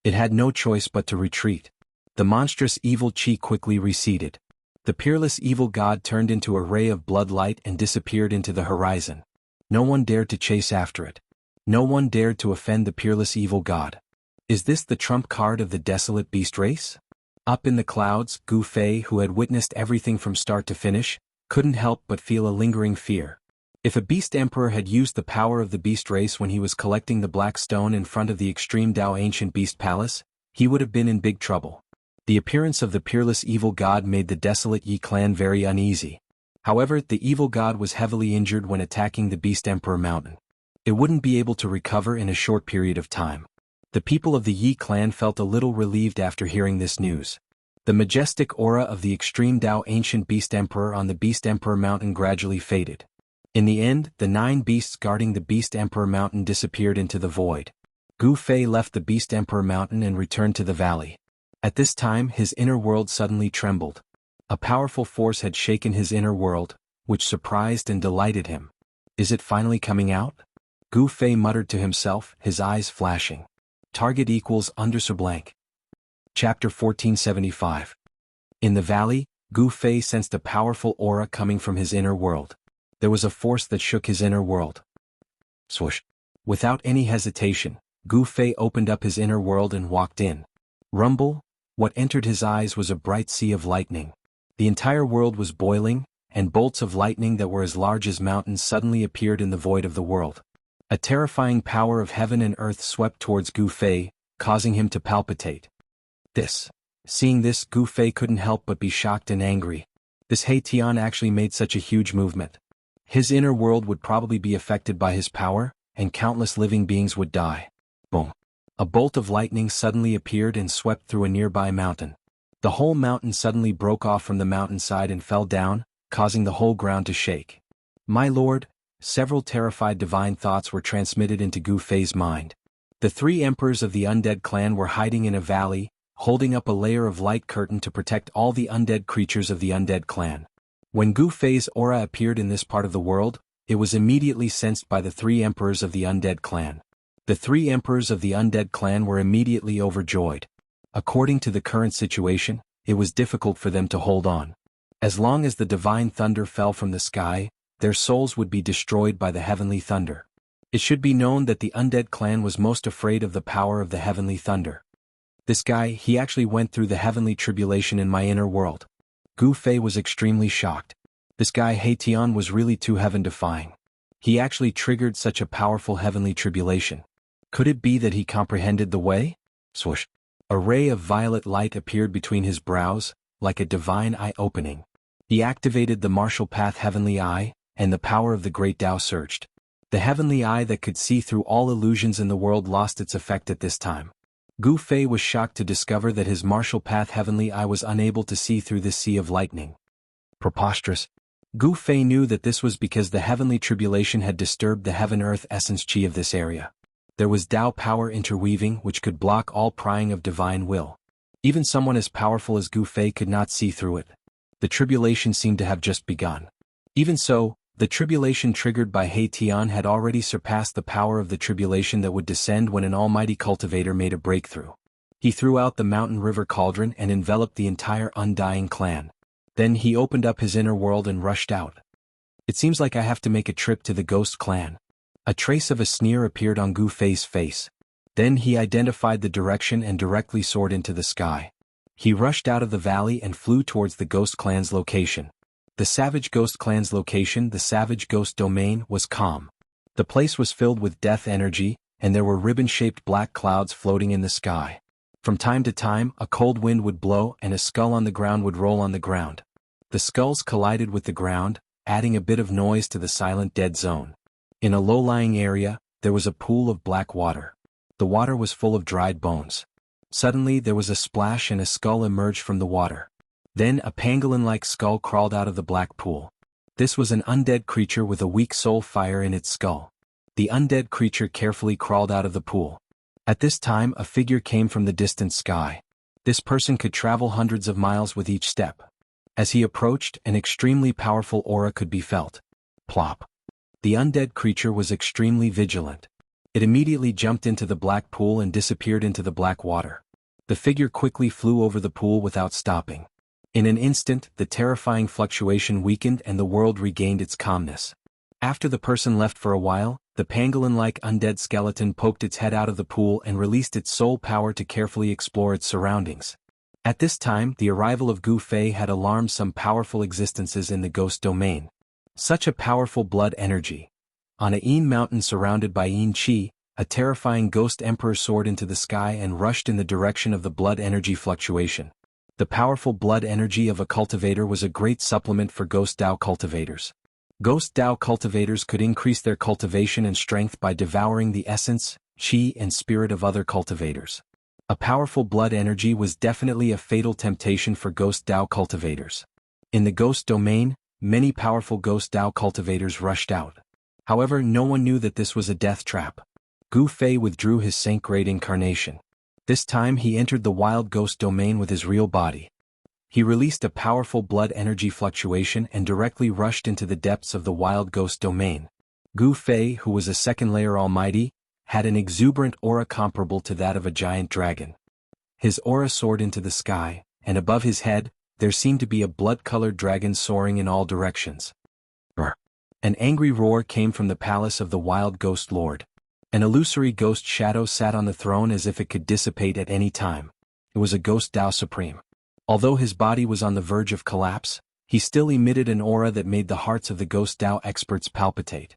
It had no choice but to retreat. The monstrous evil chi quickly receded. The peerless evil god turned into a ray of blood light and disappeared into the horizon. No one dared to chase after it. No one dared to offend the peerless evil god. Is this the trump card of the desolate beast race? Up in the clouds, Gu Fei, who had witnessed everything from start to finish, couldn't help but feel a lingering fear. If a beast emperor had used the power of the beast race when he was collecting the black stone in front of the extreme Dao ancient beast palace, he would have been in big trouble. The appearance of the peerless evil god made the desolate Yi clan very uneasy. However, the evil god was heavily injured when attacking the beast emperor mountain. It wouldn't be able to recover in a short period of time. The people of the Yi clan felt a little relieved after hearing this news. The majestic aura of the extreme Dao ancient beast emperor on the beast emperor mountain gradually faded. In the end, the 9 beasts guarding the beast emperor mountain disappeared into the void. Gu Fei left the beast emperor mountain and returned to the valley. At this time, his inner world suddenly trembled. A powerful force had shaken his inner world, which surprised and delighted him. Is it finally coming out? Gu Fei muttered to himself, his eyes flashing. Target equals _blank. Chapter 1475. In the valley, Gu Fei sensed a powerful aura coming from his inner world. There was a force that shook his inner world. Swoosh. Without any hesitation, Gu Fei opened up his inner world and walked in. Rumble. What entered his eyes was a bright sea of lightning. The entire world was boiling, and bolts of lightning that were as large as mountains suddenly appeared in the void of the world. A terrifying power of heaven and earth swept towards Gu Fei, causing him to palpitate. Seeing this, Gu Fei couldn't help but be shocked and angry. This He Tian actually made such a huge movement. His inner world would probably be affected by his power, and countless living beings would die. Boom. A bolt of lightning suddenly appeared and swept through a nearby mountain. The whole mountain suddenly broke off from the mountainside and fell down, causing the whole ground to shake. My lord, several terrified divine thoughts were transmitted into Gu Fei's mind. The 3 emperors of the undead clan were hiding in a valley, holding up a layer of light curtain to protect all the undead creatures of the undead clan. When Gu Fei's aura appeared in this part of the world, it was immediately sensed by the 3 emperors of the undead clan. The 3 emperors of the undead clan were immediately overjoyed. According to the current situation, it was difficult for them to hold on. As long as the divine thunder fell from the sky, their souls would be destroyed by the heavenly thunder. It should be known that the undead clan was most afraid of the power of the heavenly thunder. This guy, he actually went through the heavenly tribulation in my inner world. Gu Fei was extremely shocked. This guy He Tian was really too heaven-defying. He actually triggered such a powerful heavenly tribulation. Could it be that he comprehended the way? Swoosh. A ray of violet light appeared between his brows, like a divine eye opening. He activated the martial path heavenly eye, and the power of the great Tao surged. The heavenly eye that could see through all illusions in the world lost its effect at this time. Gu Fei was shocked to discover that his martial path heavenly eye was unable to see through this sea of lightning. Preposterous. Gu Fei knew that this was because the heavenly tribulation had disturbed the heaven-earth essence chi of this area. There was Tao power interweaving which could block all prying of divine will. Even someone as powerful as Gu Fei could not see through it. The tribulation seemed to have just begun. Even so, the tribulation triggered by He Tian had already surpassed the power of the tribulation that would descend when an almighty cultivator made a breakthrough. He threw out the mountain river cauldron and enveloped the entire undying clan. Then he opened up his inner world and rushed out. It seems like I have to make a trip to the ghost clan. A trace of a sneer appeared on Gu Fei's face. Then he identified the direction and directly soared into the sky. He rushed out of the valley and flew towards the ghost clan's location. The savage ghost clan's location, the savage ghost domain, was calm. The place was filled with death energy, and there were ribbon-shaped black clouds floating in the sky. From time to time, a cold wind would blow and a skull on the ground would roll on the ground. The skulls collided with the ground, adding a bit of noise to the silent dead zone. In a low-lying area, there was a pool of black water. The water was full of dried bones. Suddenly there was a splash and a skull emerged from the water. Then a pangolin-like skull crawled out of the black pool. This was an undead creature with a weak soul fire in its skull. The undead creature carefully crawled out of the pool. At this time a figure came from the distant sky. This person could travel hundreds of miles with each step. As he approached, an extremely powerful aura could be felt. Plop. The undead creature was extremely vigilant. It immediately jumped into the black pool and disappeared into the black water. The figure quickly flew over the pool without stopping. In an instant, the terrifying fluctuation weakened and the world regained its calmness. After the person left for a while, the pangolin-like undead skeleton poked its head out of the pool and released its soul power to carefully explore its surroundings. At this time, the arrival of Gu Fei had alarmed some powerful existences in the ghost domain. Such a powerful blood energy. On a Yin mountain surrounded by Yin Qi, a terrifying ghost emperor soared into the sky and rushed in the direction of the blood energy fluctuation. The powerful blood energy of a cultivator was a great supplement for Ghost Dao cultivators. Ghost Dao cultivators could increase their cultivation and strength by devouring the essence, qi and spirit of other cultivators. A powerful blood energy was definitely a fatal temptation for Ghost Dao cultivators. In the ghost domain, many powerful Ghost Dao cultivators rushed out. However, no one knew that this was a death trap. Gu Fei withdrew his Saint-grade incarnation. This time he entered the wild ghost domain with his real body. He released a powerful blood energy fluctuation and directly rushed into the depths of the wild ghost domain. Gu Fei, who was a second-layer almighty, had an exuberant aura comparable to that of a giant dragon. His aura soared into the sky, and above his head, there seemed to be a blood-colored dragon soaring in all directions. Roar. An angry roar came from the palace of the wild ghost lord. An illusory ghost shadow sat on the throne as if it could dissipate at any time. It was a Ghost Dao Supreme. Although his body was on the verge of collapse, he still emitted an aura that made the hearts of the Ghost Dao experts palpitate.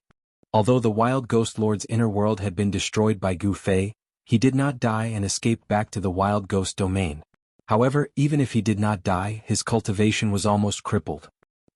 Although the wild ghost lord's inner world had been destroyed by Gu Fei, he did not die and escaped back to the wild ghost domain. However, even if he did not die, his cultivation was almost crippled.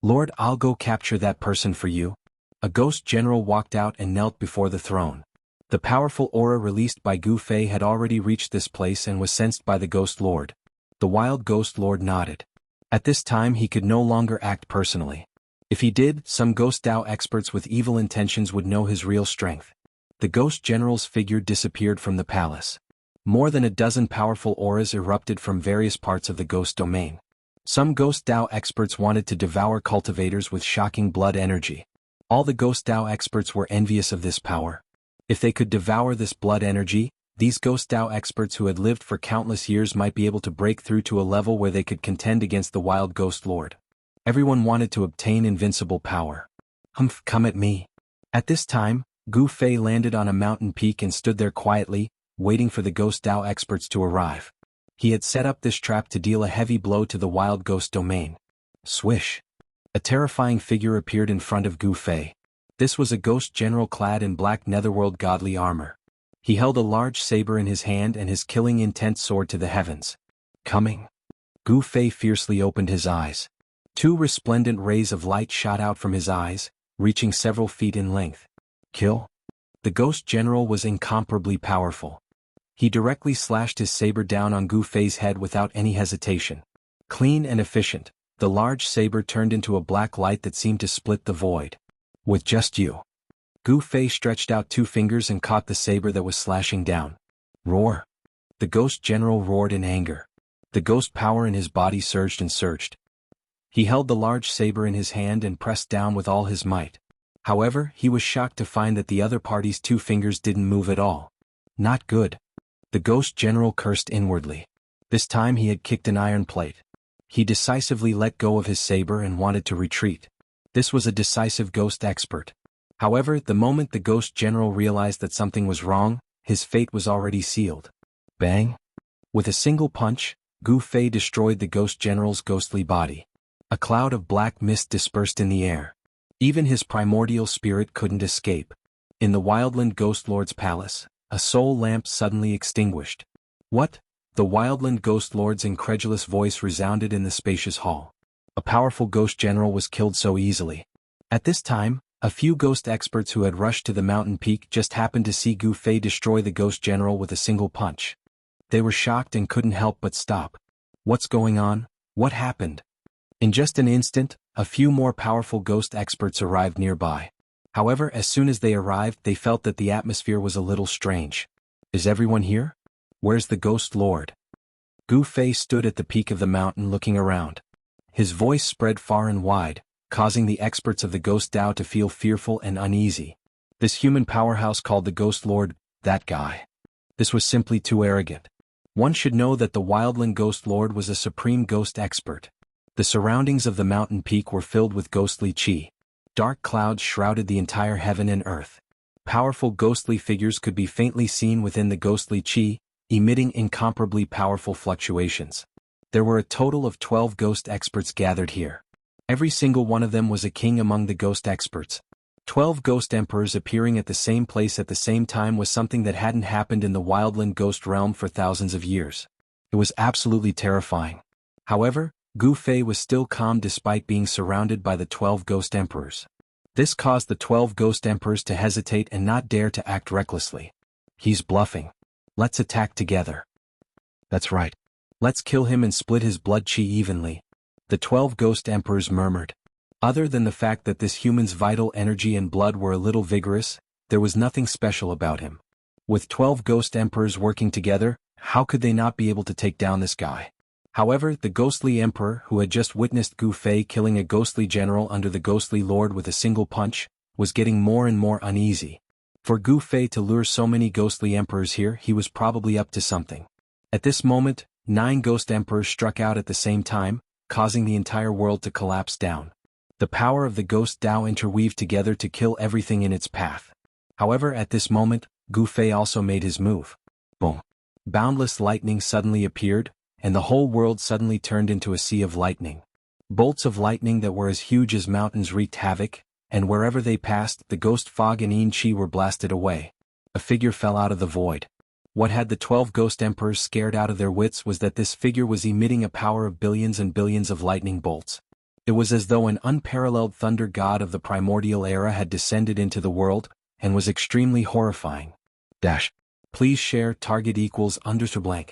Lord, I'll go capture that person for you. A ghost general walked out and knelt before the throne. The powerful aura released by Gu Fei had already reached this place and was sensed by the Ghost Lord. The wild Ghost Lord nodded. At this time he could no longer act personally. If he did, some Ghost Dao experts with evil intentions would know his real strength. The Ghost General's figure disappeared from the palace. More than a dozen powerful auras erupted from various parts of the ghost domain. Some Ghost Dao experts wanted to devour cultivators with shocking blood energy. All the Ghost Dao experts were envious of this power. If they could devour this blood energy, these Ghost Dao experts who had lived for countless years might be able to break through to a level where they could contend against the wild Ghost Lord. Everyone wanted to obtain invincible power. Humph, come at me. At this time, Gu Fei landed on a mountain peak and stood there quietly, waiting for the Ghost Dao experts to arrive. He had set up this trap to deal a heavy blow to the wild ghost domain. Swish. A terrifying figure appeared in front of Gu Fei. This was a ghost general clad in black netherworld godly armor. He held a large saber in his hand and his killing intent soared to the heavens. Coming. Gu Fei fiercely opened his eyes. Two resplendent rays of light shot out from his eyes, reaching several feet in length. Kill. The ghost general was incomparably powerful. He directly slashed his saber down on Gu Fei's head without any hesitation. Clean and efficient, the large saber turned into a black light that seemed to split the void. With just you. Gu Fei stretched out two fingers and caught the saber that was slashing down. Roar. The ghost general roared in anger. The ghost power in his body surged and surged. He held the large saber in his hand and pressed down with all his might. However, he was shocked to find that the other party's two fingers didn't move at all. Not good. The ghost general cursed inwardly. This time he had kicked an iron plate. He decisively let go of his saber and wanted to retreat. This was a decisive ghost expert. However, the moment the ghost general realized that something was wrong, his fate was already sealed. Bang! With a single punch, Gu Fei destroyed the ghost general's ghostly body. A cloud of black mist dispersed in the air. Even his primordial spirit couldn't escape. In the Wildland Ghost Lord's palace, a soul lamp suddenly extinguished. What? The Wildland Ghost Lord's incredulous voice resounded in the spacious hall. A powerful ghost general was killed so easily. At this time, a few ghost experts who had rushed to the mountain peak just happened to see Gu Fei destroy the ghost general with a single punch. They were shocked and couldn't help but stop. What's going on? What happened? In just an instant, a few more powerful ghost experts arrived nearby. However, as soon as they arrived, they felt that the atmosphere was a little strange. Is everyone here? Where's the Ghost Lord? Gu Fei stood at the peak of the mountain looking around. His voice spread far and wide, causing the experts of the Ghost Dao to feel fearful and uneasy. This human powerhouse called the Ghost Lord, that guy. This was simply too arrogant. One should know that the Wildland Ghost Lord was a supreme ghost expert. The surroundings of the mountain peak were filled with ghostly chi. Dark clouds shrouded the entire heaven and earth. Powerful ghostly figures could be faintly seen within the ghostly chi, emitting incomparably powerful fluctuations. There were a total of 12 ghost experts gathered here. Every single one of them was a king among the ghost experts. 12 ghost emperors appearing at the same place at the same time was something that hadn't happened in the wildland ghost realm for thousands of years. It was absolutely terrifying. However, Gu Fei was still calm despite being surrounded by the 12 ghost emperors. This caused the 12 ghost emperors to hesitate and not dare to act recklessly. He's bluffing. Let's attack together. That's right. Let's kill him and split his blood chi evenly. The 12 ghost emperors murmured. Other than the fact that this human's vital energy and blood were a little vigorous, there was nothing special about him. With 12 ghost emperors working together, how could they not be able to take down this guy? However, the ghostly emperor who had just witnessed Gu Fei killing a ghostly general under the ghostly lord with a single punch, was getting more and more uneasy. For Gu Fei to lure so many ghostly emperors here, he was probably up to something. At this moment, 9 ghost emperors struck out at the same time, causing the entire world to collapse down. The power of the ghost Tao interweaved together to kill everything in its path. However, at this moment, Gu Fei also made his move. Boom. Boundless lightning suddenly appeared, and the whole world suddenly turned into a sea of lightning. Bolts of lightning that were as huge as mountains wreaked havoc, and wherever they passed, the ghost fog and Yin Chi were blasted away. A figure fell out of the void. What had the 12 ghost emperors scared out of their wits was that this figure was emitting a power of billions and billions of lightning bolts. It was as though an unparalleled thunder god of the primordial era had descended into the world, and was extremely horrifying. Please share target equals _blank.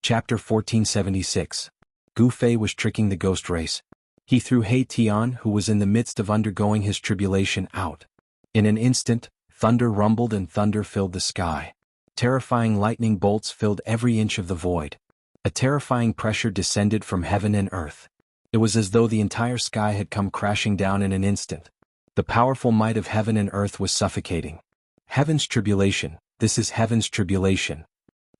Chapter 1476. Gu Fei was tricking the ghost race. He threw He Tian, who was in the midst of undergoing his tribulation, out. In an instant, thunder rumbled and thunder filled the sky. Terrifying lightning bolts filled every inch of the void. A terrifying pressure descended from heaven and earth. It was as though the entire sky had come crashing down in an instant. The powerful might of heaven and earth was suffocating. Heaven's tribulation, this is heaven's tribulation.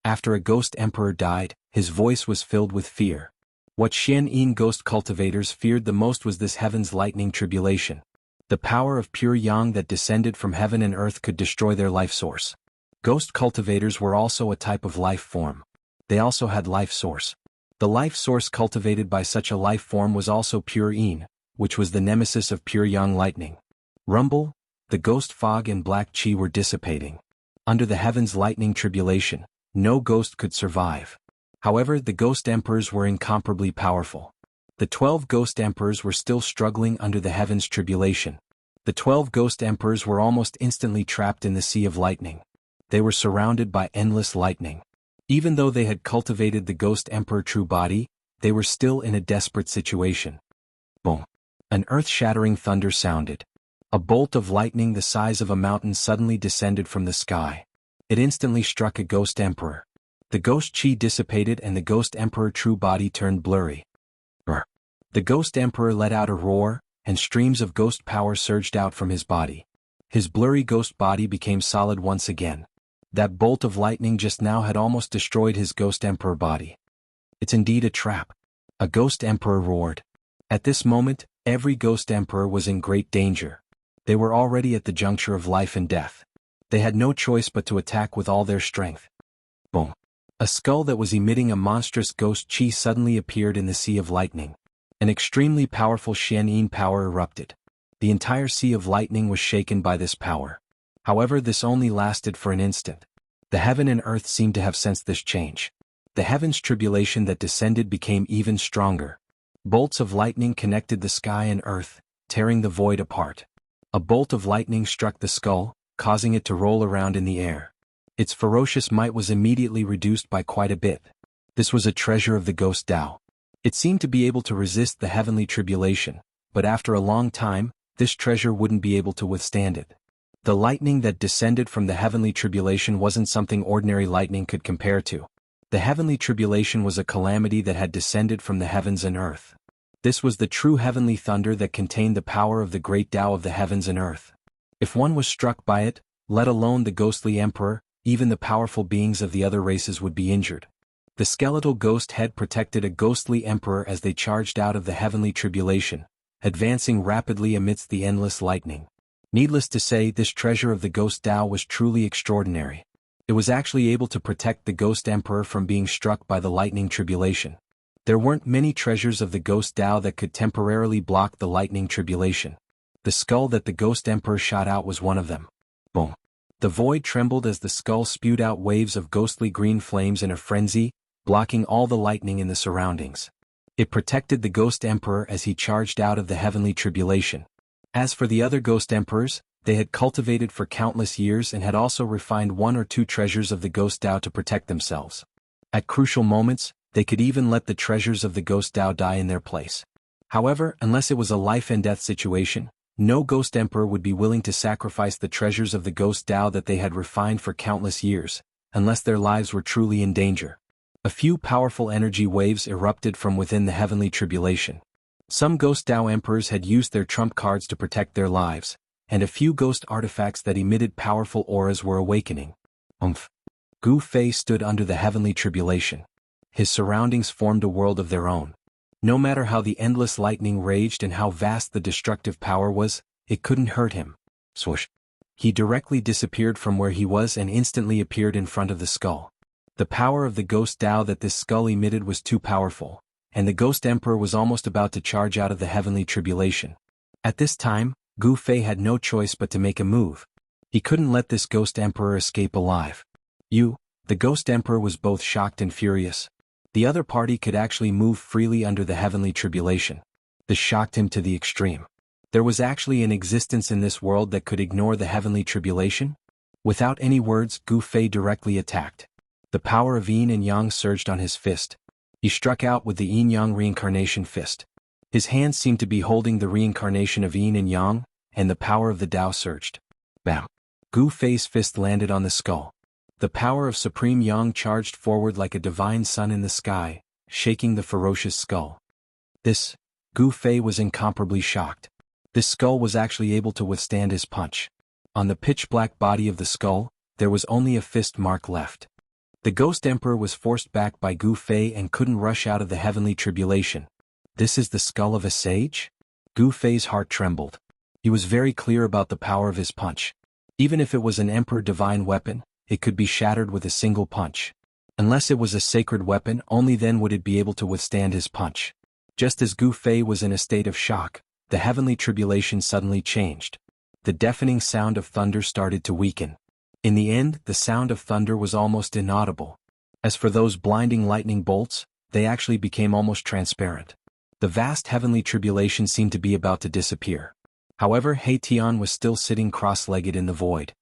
After a ghost emperor died, his voice was filled with fear. What Xian Yin ghost cultivators feared the most was this heaven's lightning tribulation. The power of pure yang that descended from heaven and earth could destroy their life source. Ghost cultivators were also a type of life form. They also had life source. The life source cultivated by such a life form was also pure yin, which was the nemesis of pure yang lightning. Rumble, the ghost fog and black chi were dissipating. Under the heaven's lightning tribulation, no ghost could survive. However, the ghost emperors were incomparably powerful. The 12 ghost emperors were still struggling under the heaven's tribulation. The 12 ghost emperors were almost instantly trapped in the sea of lightning. They were surrounded by endless lightning. Even though they had cultivated the ghost emperor true body, they were still in a desperate situation. Boom. An earth-shattering thunder sounded. A bolt of lightning the size of a mountain suddenly descended from the sky. It instantly struck a ghost emperor. The ghost chi dissipated and the ghost emperor true body turned blurry. The ghost emperor let out a roar, and streams of ghost power surged out from his body. His blurry ghost body became solid once again. That bolt of lightning just now had almost destroyed his ghost emperor body. It's indeed a trap. A ghost emperor roared. At this moment, every ghost emperor was in great danger. They were already at the juncture of life and death. They had no choice but to attack with all their strength. Boom. A skull that was emitting a monstrous ghost chi suddenly appeared in the sea of lightning. An extremely powerful Xian Yin power erupted. The entire sea of lightning was shaken by this power. However, this only lasted for an instant. The heaven and earth seemed to have sensed this change. The heaven's tribulation that descended became even stronger. Bolts of lightning connected the sky and earth, tearing the void apart. A bolt of lightning struck the skull, causing it to roll around in the air. Its ferocious might was immediately reduced by quite a bit. This was a treasure of the ghost Tao. It seemed to be able to resist the heavenly tribulation, but after a long time, this treasure wouldn't be able to withstand it. The lightning that descended from the heavenly tribulation wasn't something ordinary lightning could compare to. The heavenly tribulation was a calamity that had descended from the heavens and earth. This was the true heavenly thunder that contained the power of the great Tao of the heavens and earth. If one was struck by it, let alone the ghostly emperor, even the powerful beings of the other races would be injured. The skeletal ghost head protected a ghostly emperor as they charged out of the heavenly tribulation, advancing rapidly amidst the endless lightning. Needless to say, this treasure of the Ghost Dao was truly extraordinary. It was actually able to protect the Ghost Emperor from being struck by the lightning tribulation. There weren't many treasures of the Ghost Dao that could temporarily block the lightning tribulation. The skull that the Ghost Emperor shot out was one of them. Boom! The void trembled as the skull spewed out waves of ghostly green flames in a frenzy, blocking all the lightning in the surroundings. It protected the Ghost Emperor as he charged out of the heavenly tribulation. As for the other Ghost Emperors, they had cultivated for countless years and had also refined one or two treasures of the Ghost Dao to protect themselves. At crucial moments, they could even let the treasures of the Ghost Dao die in their place. However, unless it was a life-and-death situation, no Ghost Emperor would be willing to sacrifice the treasures of the Ghost Dao that they had refined for countless years, unless their lives were truly in danger. A few powerful energy waves erupted from within the heavenly tribulation. Some Ghost Dao Emperors had used their trump cards to protect their lives, and a few ghost artifacts that emitted powerful auras were awakening. Gu Fei stood under the heavenly tribulation. His surroundings formed a world of their own. No matter how the endless lightning raged and how vast the destructive power was, it couldn't hurt him. Swoosh! He directly disappeared from where he was and instantly appeared in front of the skull. The power of the Ghost Dao that this skull emitted was too powerful, and the Ghost Emperor was almost about to charge out of the heavenly tribulation. At this time, Gu Fei had no choice but to make a move. He couldn't let this Ghost Emperor escape alive. The Ghost Emperor was both shocked and furious. The other party could actually move freely under the heavenly tribulation. This shocked him to the extreme. There was actually an existence in this world that could ignore the heavenly tribulation? Without any words, Gu Fei directly attacked. The power of Yin and Yang surged on his fist. He struck out with the Yin-Yang reincarnation fist. His hands seemed to be holding the reincarnation of Yin and Yang, and the power of the Tao surged. Bam! Gu Fei's fist landed on the skull. The power of Supreme Yang charged forward like a divine sun in the sky, shaking the ferocious skull. Gu Fei was incomparably shocked. This skull was actually able to withstand his punch. On the pitch-black body of the skull, there was only a fist mark left. The Ghost Emperor was forced back by Gu Fei and couldn't rush out of the heavenly tribulation. This is the skull of a sage? Gu Fei's heart trembled. He was very clear about the power of his punch. Even if it was an Emperor divine weapon, it could be shattered with a single punch. Unless it was a sacred weapon, only then would it be able to withstand his punch. Just as Gu Fei was in a state of shock, the heavenly tribulation suddenly changed. The deafening sound of thunder started to weaken. In the end, the sound of thunder was almost inaudible. As for those blinding lightning bolts, they actually became almost transparent. The vast heavenly tribulation seemed to be about to disappear. However, He Tian was still sitting cross-legged in the void.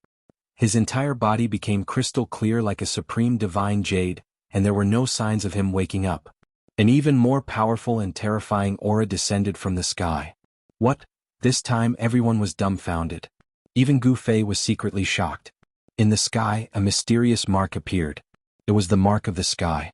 His entire body became crystal clear like a supreme divine jade, and there were no signs of him waking up. An even more powerful and terrifying aura descended from the sky. What? This time everyone was dumbfounded. Even Gu Fei was secretly shocked. In the sky, a mysterious mark appeared. It was the mark of the sky.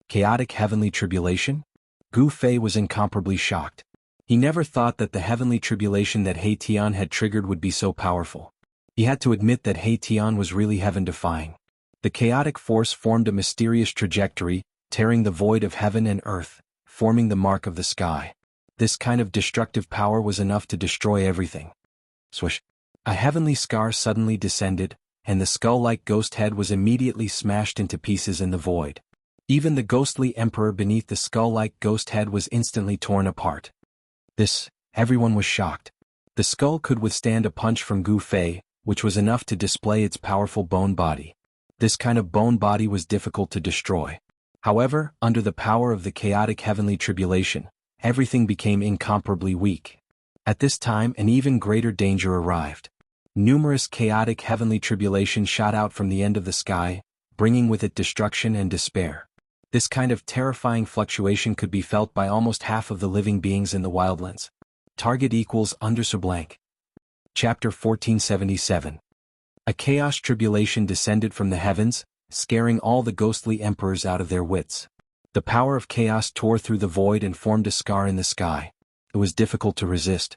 Chaotic heavenly tribulation? Gu Fei was incomparably shocked. He never thought that the heavenly tribulation that He Tian had triggered would be so powerful. He had to admit that He Tian was really heaven-defying. The chaotic force formed a mysterious trajectory, tearing the void of heaven and earth, forming the mark of the sky. This kind of destructive power was enough to destroy everything. Swish! A heavenly scar suddenly descended, and the skull-like ghost head was immediately smashed into pieces in the void. Even the ghostly emperor beneath the skull-like ghost head was instantly torn apart. Everyone was shocked. The skull could withstand a punch from Gu Fei, which was enough to display its powerful bone body. This kind of bone body was difficult to destroy. However, under the power of the chaotic heavenly tribulation, everything became incomparably weak. At this time, an even greater danger arrived. Numerous chaotic heavenly tribulation shot out from the end of the sky, bringing with it destruction and despair. This kind of terrifying fluctuation could be felt by almost half of the living beings in the wildlands. Target equals _blank. Chapter 1477. A chaos tribulation descended from the heavens, scaring all the ghostly emperors out of their wits. The power of chaos tore through the void and formed a scar in the sky. It was difficult to resist.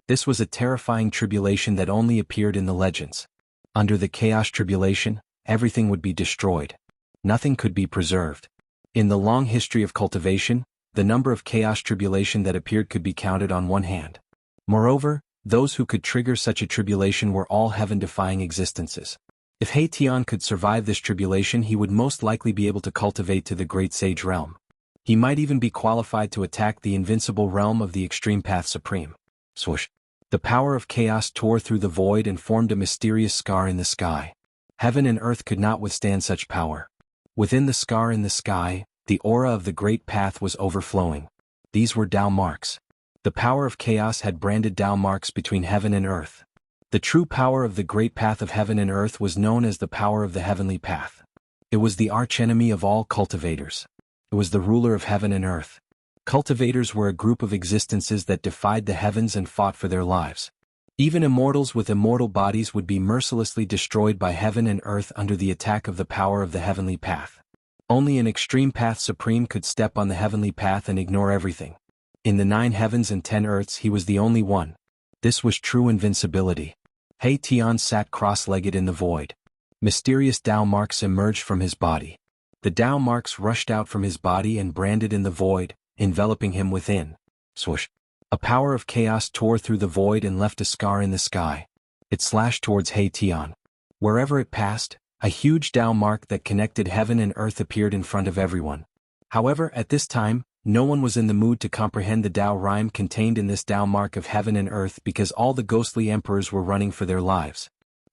This was a terrifying tribulation that only appeared in the legends. Under the chaos tribulation, everything would be destroyed. Nothing could be preserved. In the long history of cultivation, the number of chaos tribulation that appeared could be counted on one hand. Moreover, those who could trigger such a tribulation were all heaven-defying existences. If Haitian could survive this tribulation, he would most likely be able to cultivate to the Great Sage realm. He might even be qualified to attack the invincible realm of the Extreme Path Supreme. Swoosh! The power of chaos tore through the void and formed a mysterious scar in the sky. Heaven and earth could not withstand such power. Within the scar in the sky, the aura of the Great Path was overflowing. These were Tao marks. The power of chaos had branded Tao marks between heaven and earth. The true power of the Great Path of heaven and earth was known as the power of the Heavenly Path. It was the archenemy of all cultivators. It was the ruler of heaven and earth. Cultivators were a group of existences that defied the heavens and fought for their lives. Even immortals with immortal bodies would be mercilessly destroyed by heaven and earth under the attack of the power of the Heavenly Path. Only an Extreme Path Supreme could step on the Heavenly Path and ignore everything. In the 9 heavens and 10 earths he was the only one. This was true invincibility. Haitian sat cross-legged in the void. Mysterious Tao marks emerged from his body. The Tao marks rushed out from his body and branded in the void, enveloping him within. Swoosh! A power of chaos tore through the void and left a scar in the sky. It slashed towards Haitian. Wherever it passed, a huge Tao mark that connected heaven and earth appeared in front of everyone. However, at this time, no one was in the mood to comprehend the Tao rhyme contained in this Tao mark of heaven and earth because all the ghostly emperors were running for their lives.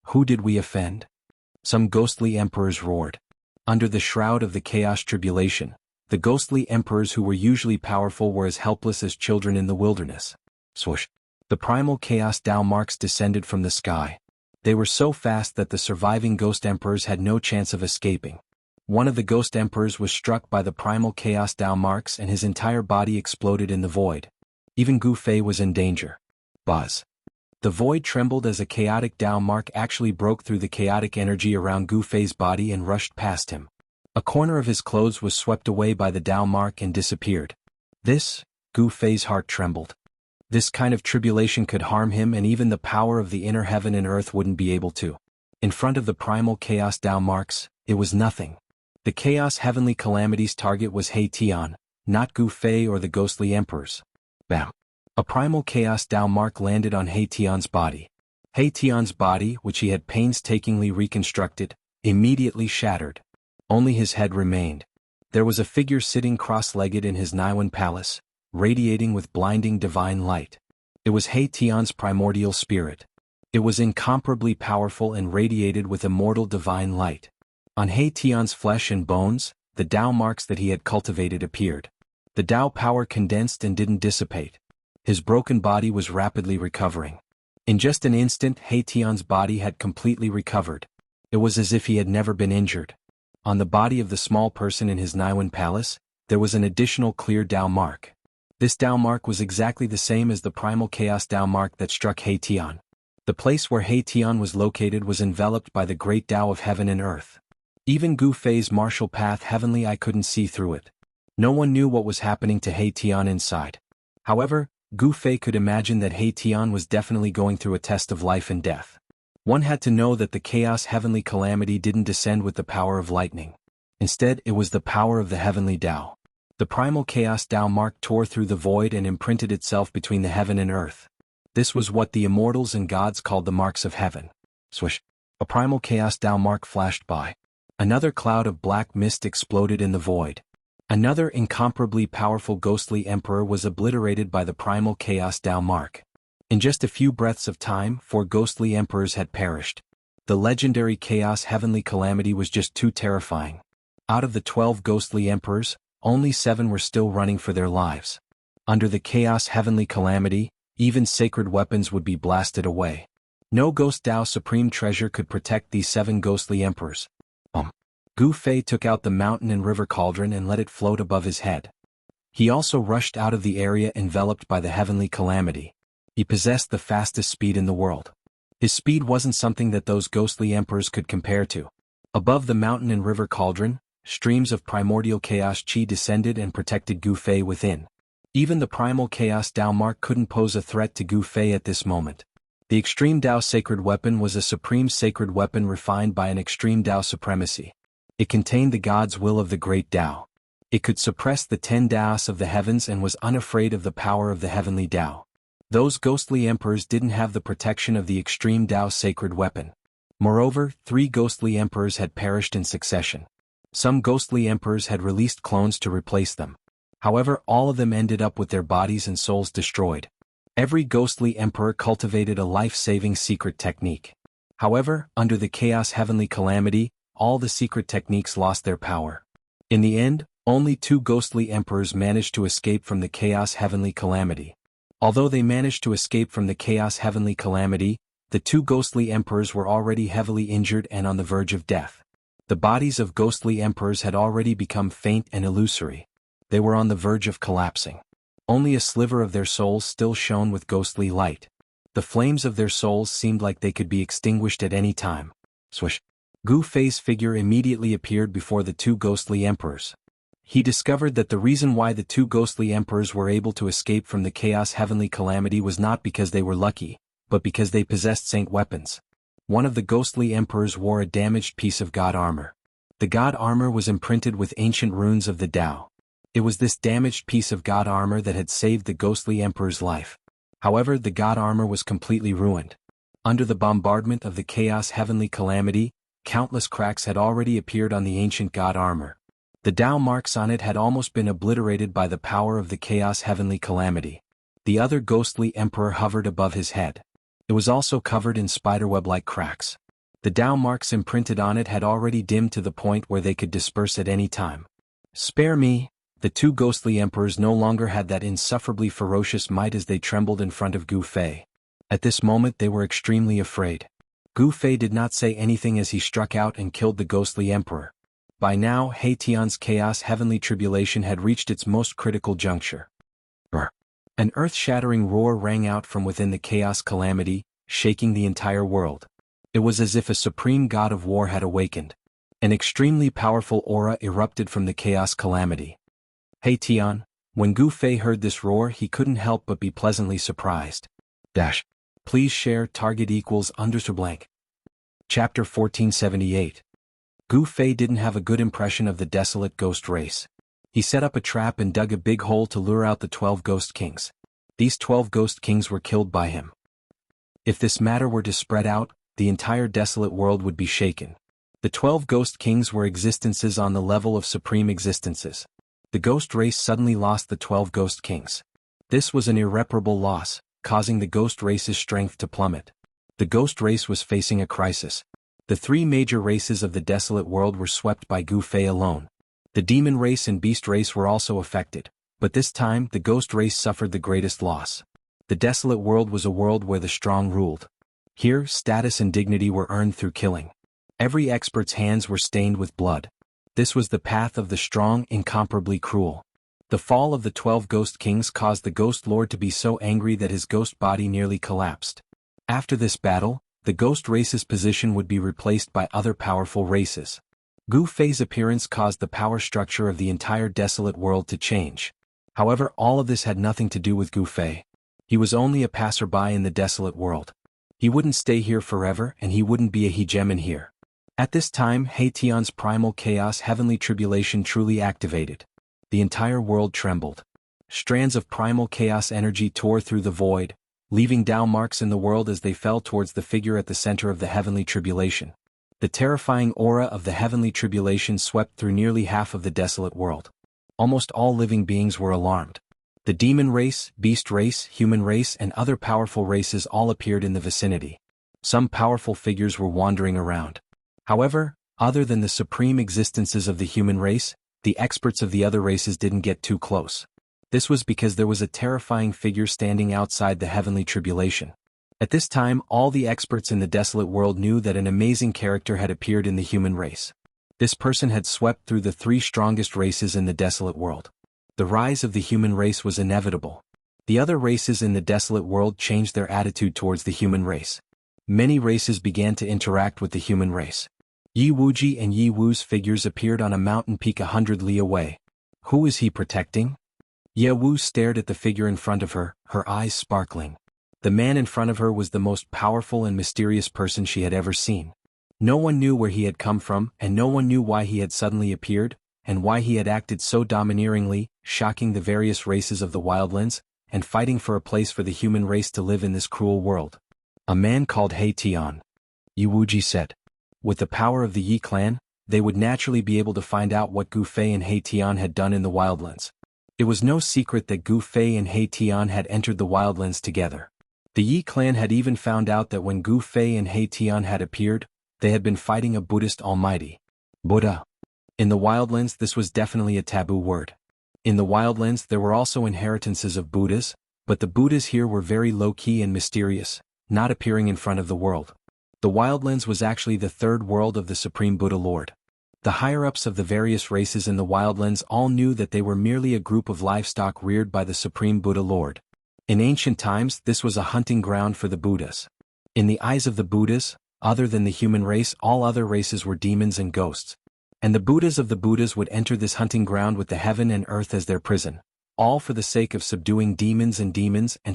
Who did we offend? Some ghostly emperors roared. Under the shroud of the chaos tribulation, the ghostly emperors who were usually powerful were as helpless as children in the wilderness. Swoosh! The primal chaos Tao marks descended from the sky. They were so fast that the surviving ghost emperors had no chance of escaping. One of the ghost emperors was struck by the primal chaos Tao marks and his entire body exploded in the void. Even Gu Fei was in danger. Buzz! The void trembled as a chaotic Tao mark actually broke through the chaotic energy around Gu Fei's body and rushed past him. A corner of his clothes was swept away by the Tao mark and disappeared. Gu Fei's heart trembled. This kind of tribulation could harm him and even the power of the inner heaven and earth wouldn't be able to. In front of the primal chaos Tao marks, it was nothing. The chaos heavenly calamity's target was Haitian, not Gu Fei or the ghostly emperors. Bam! A primal chaos Tao mark landed on Haitian's body. Haitian's body, which he had painstakingly reconstructed, immediately shattered. Only his head remained. There was a figure sitting cross-legged in his Niwen palace, radiating with blinding divine light. It was Haitian's primordial spirit. It was incomparably powerful and radiated with immortal divine light. On Haitian's flesh and bones, the Tao marks that he had cultivated appeared. The Tao power condensed and didn't dissipate. His broken body was rapidly recovering. In just an instant, Haitian's body had completely recovered. It was as if he had never been injured. On the body of the small person in his Niwen palace, there was an additional clear Tao mark. This Tao mark was exactly the same as the primal chaos Tao mark that struck Haitian. The place where Haitian was located was enveloped by the great Tao of heaven and earth. Even Gu Fei's martial path heavenly eye couldn't see through it. No one knew what was happening to Haitian inside. However, Gu Fei could imagine that Haitian was definitely going through a test of life and death. One had to know that the chaos heavenly calamity didn't descend with the power of lightning. Instead, it was the power of the heavenly Tao. The primal chaos Tao mark tore through the void and imprinted itself between the heaven and earth. This was what the immortals and gods called the marks of heaven. Swish! A primal chaos Tao mark flashed by. Another cloud of black mist exploded in the void. Another incomparably powerful ghostly emperor was obliterated by the primal chaos Tao mark. In just a few breaths of time, 4 ghostly emperors had perished. The legendary chaos heavenly calamity was just too terrifying. Out of the 12 ghostly emperors, only 7 were still running for their lives. Under the chaos heavenly calamity, even sacred weapons would be blasted away. No ghost Tao supreme treasure could protect these 7 ghostly emperors. Gu Fei took out the mountain and river cauldron and let it float above his head. He also rushed out of the area enveloped by the heavenly calamity. He possessed the fastest speed in the world. His speed wasn't something that those ghostly emperors could compare to. Above the mountain and river cauldron, streams of primordial chaos chi descended and protected Gu Fei within. Even the primal chaos Tao mark couldn't pose a threat to Gu Fei at this moment. The extreme Tao sacred weapon was a supreme sacred weapon refined by an extreme Tao supremacy. It contained the God's will of the great Tao. It could suppress the 10 Daos of the heavens and was unafraid of the power of the heavenly Tao. Those ghostly emperors didn't have the protection of the extreme Tao sacred weapon. Moreover, 3 ghostly emperors had perished in succession. Some ghostly emperors had released clones to replace them. However, all of them ended up with their bodies and souls destroyed. Every ghostly emperor cultivated a life-saving secret technique. However, under the chaos heavenly calamity, all the secret techniques lost their power. In the end, only 2 ghostly emperors managed to escape from the chaos heavenly calamity. Although they managed to escape from the chaos heavenly calamity, the 2 ghostly emperors were already heavily injured and on the verge of death. The bodies of ghostly emperors had already become faint and illusory. They were on the verge of collapsing. Only a sliver of their souls still shone with ghostly light. The flames of their souls seemed like they could be extinguished at any time. Swish! Gu Fei's figure immediately appeared before the 2 ghostly emperors. He discovered that the reason why the 2 ghostly emperors were able to escape from the chaos heavenly calamity was not because they were lucky, but because they possessed saint weapons. One of the ghostly emperors wore a damaged piece of god armor. The god armor was imprinted with ancient runes of the Tao. It was this damaged piece of god armor that had saved the ghostly emperor's life. However, the god armor was completely ruined. Under the bombardment of the chaos heavenly calamity, countless cracks had already appeared on the ancient god armor. The Tao marks on it had almost been obliterated by the power of the chaos heavenly calamity. The other ghostly emperor hovered above his head. It was also covered in spiderweb-like cracks. The Tao marks imprinted on it had already dimmed to the point where they could disperse at any time. Spare me! The 2 ghostly emperors no longer had that insufferably ferocious might as they trembled in front of Gu Fei. At this moment they were extremely afraid. Gu Fei did not say anything as he struck out and killed the ghostly emperor. By now, He Tian's chaos heavenly tribulation had reached its most critical juncture. An earth-shattering roar rang out from within the chaos calamity, shaking the entire world. It was as if a supreme god of war had awakened. An extremely powerful aura erupted from the chaos calamity. He Tian, when Gu Fei heard this roar, he couldn't help but be pleasantly surprised. Please share target equals _blank. Chapter 1478. Gu Fei didn't have a good impression of the desolate ghost race. He set up a trap and dug a big hole to lure out the 12 ghost kings. These 12 ghost kings were killed by him. If this matter were to spread out, the entire desolate world would be shaken. The 12 ghost kings were existences on the level of supreme existences. The ghost race suddenly lost the 12 ghost kings. This was an irreparable loss, causing the ghost race's strength to plummet. The ghost race was facing a crisis. The 3 major races of the desolate world were swept by Gu Fei alone. The demon race and beast race were also affected, but this time the ghost race suffered the greatest loss. The desolate world was a world where the strong ruled. Here, status and dignity were earned through killing. Every expert's hands were stained with blood. This was the path of the strong, incomparably cruel. The fall of the 12 ghost kings caused the ghost lord to be so angry that his ghost body nearly collapsed. After this battle, the ghost race's position would be replaced by other powerful races. Gu Fei's appearance caused the power structure of the entire desolate world to change. However, all of this had nothing to do with Gu Fei. He was only a passerby in the desolate world. He wouldn't stay here forever and he wouldn't be a hegemon here. At this time, He Tian's primal chaos heavenly tribulation truly activated. The entire world trembled. Strands of primal chaos energy tore through the void, leaving Tao marks in the world as they fell towards the figure at the center of the heavenly tribulation. The terrifying aura of the heavenly tribulation swept through nearly half of the desolate world. Almost all living beings were alarmed. The demon race, beast race, human race, and other powerful races all appeared in the vicinity. Some powerful figures were wandering around. However, other than the supreme existences of the human race, the experts of the other races didn't get too close. This was because there was a terrifying figure standing outside the heavenly tribulation. At this time, all the experts in the desolate world knew that an amazing character had appeared in the human race. This person had swept through the 3 strongest races in the desolate world. The rise of the human race was inevitable. The other races in the desolate world changed their attitude towards the human race. Many races began to interact with the human race. Yi Wuji and Yi Wu's figures appeared on a mountain peak 100 li away. Who is he protecting? Ye Wu stared at the figure in front of her, her eyes sparkling. The man in front of her was the most powerful and mysterious person she had ever seen. No one knew where he had come from, and no one knew why he had suddenly appeared, and why he had acted so domineeringly, shocking the various races of the wildlands, and fighting for a place for the human race to live in this cruel world. A man called He Tian. Yuwuji said. With the power of the Yi clan, they would naturally be able to find out what Gu Fei and He Tian had done in the wildlands. It was no secret that Gu Fei and He Tian had entered the wildlands together. The Yi clan had even found out that when Gu Fei and He Tian had appeared, they had been fighting a Buddhist almighty, Buddha. In the wildlands this was definitely a taboo word. In the wildlands there were also inheritances of Buddhas, but the Buddhas here were very low-key and mysterious, not appearing in front of the world. The wildlands was actually the third world of the Supreme Buddha Lord. The higher-ups of the various races in the wildlands all knew that they were merely a group of livestock reared by the Supreme Buddha Lord. In ancient times this was a hunting ground for the Buddhas. In the eyes of the Buddhas, other than the human race, all other races were demons and ghosts. And the Buddhas of the Buddhas would enter this hunting ground with the heaven and earth as their prison, all for the sake of subduing demons and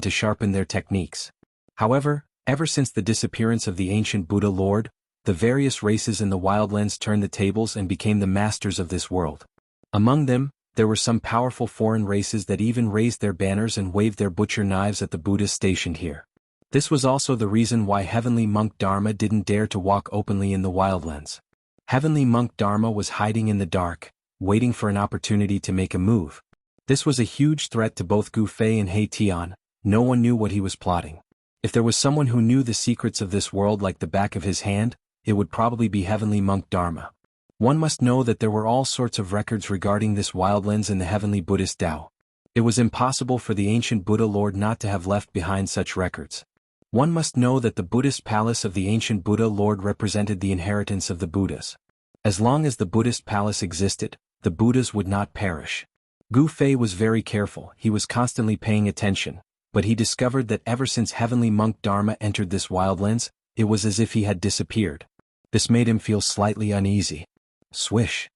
to sharpen their techniques. However, ever since the disappearance of the ancient Buddha Lord, the various races in the wildlands turned the tables and became the masters of this world. Among them, there were some powerful foreign races that even raised their banners and waved their butcher knives at the Buddhas stationed here. This was also the reason why Heavenly Monk Dharma didn't dare to walk openly in the wildlands. Heavenly Monk Dharma was hiding in the dark, waiting for an opportunity to make a move. This was a huge threat to both Gu Fei and He Tian. No one knew what he was plotting. If there was someone who knew the secrets of this world like the back of his hand, it would probably be Heavenly Monk Dharma. One must know that there were all sorts of records regarding this wildlands in the Heavenly Buddhist Tao. It was impossible for the ancient Buddha Lord not to have left behind such records. One must know that the Buddhist palace of the ancient Buddha Lord represented the inheritance of the Buddhas. As long as the Buddhist palace existed, the Buddhas would not perish. Gu Fei was very careful, he was constantly paying attention, but he discovered that ever since Heavenly Monk Dharma entered this wildlands, it was as if he had disappeared. This made him feel slightly uneasy. Swish!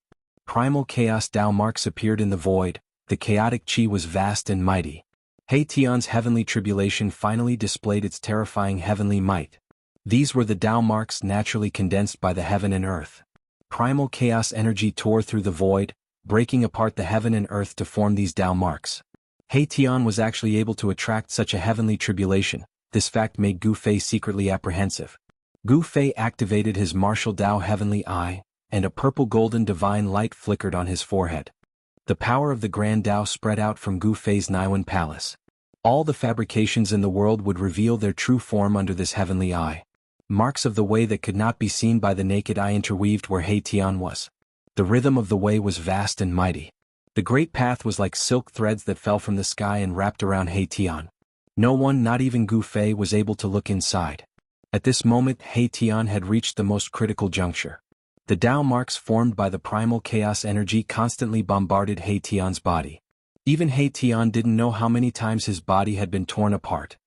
Primal chaos Tao marks appeared in the void, the chaotic chi was vast and mighty. He Tian's heavenly tribulation finally displayed its terrifying heavenly might. These were the Tao marks naturally condensed by the heaven and earth. Primal chaos energy tore through the void, breaking apart the heaven and earth to form these Tao marks. He Tian was actually able to attract such a heavenly tribulation. This fact made Gu Fei secretly apprehensive. Gu Fei activated his martial Tao heavenly eye, and a purple golden divine light flickered on his forehead. The power of the Grand Tao spread out from Gu Fei's Niwen palace. All the fabrications in the world would reveal their true form under this heavenly eye. Marks of the way that could not be seen by the naked eye interweaved where He Tian was. The rhythm of the way was vast and mighty. The great path was like silk threads that fell from the sky and wrapped around He Tian. No one, not even Gu Fei, was able to look inside. At this moment He Tian had reached the most critical juncture. The Tao marks formed by the primal chaos energy constantly bombarded He Tian's body. Even He Tian didn't know how many times his body had been torn apart.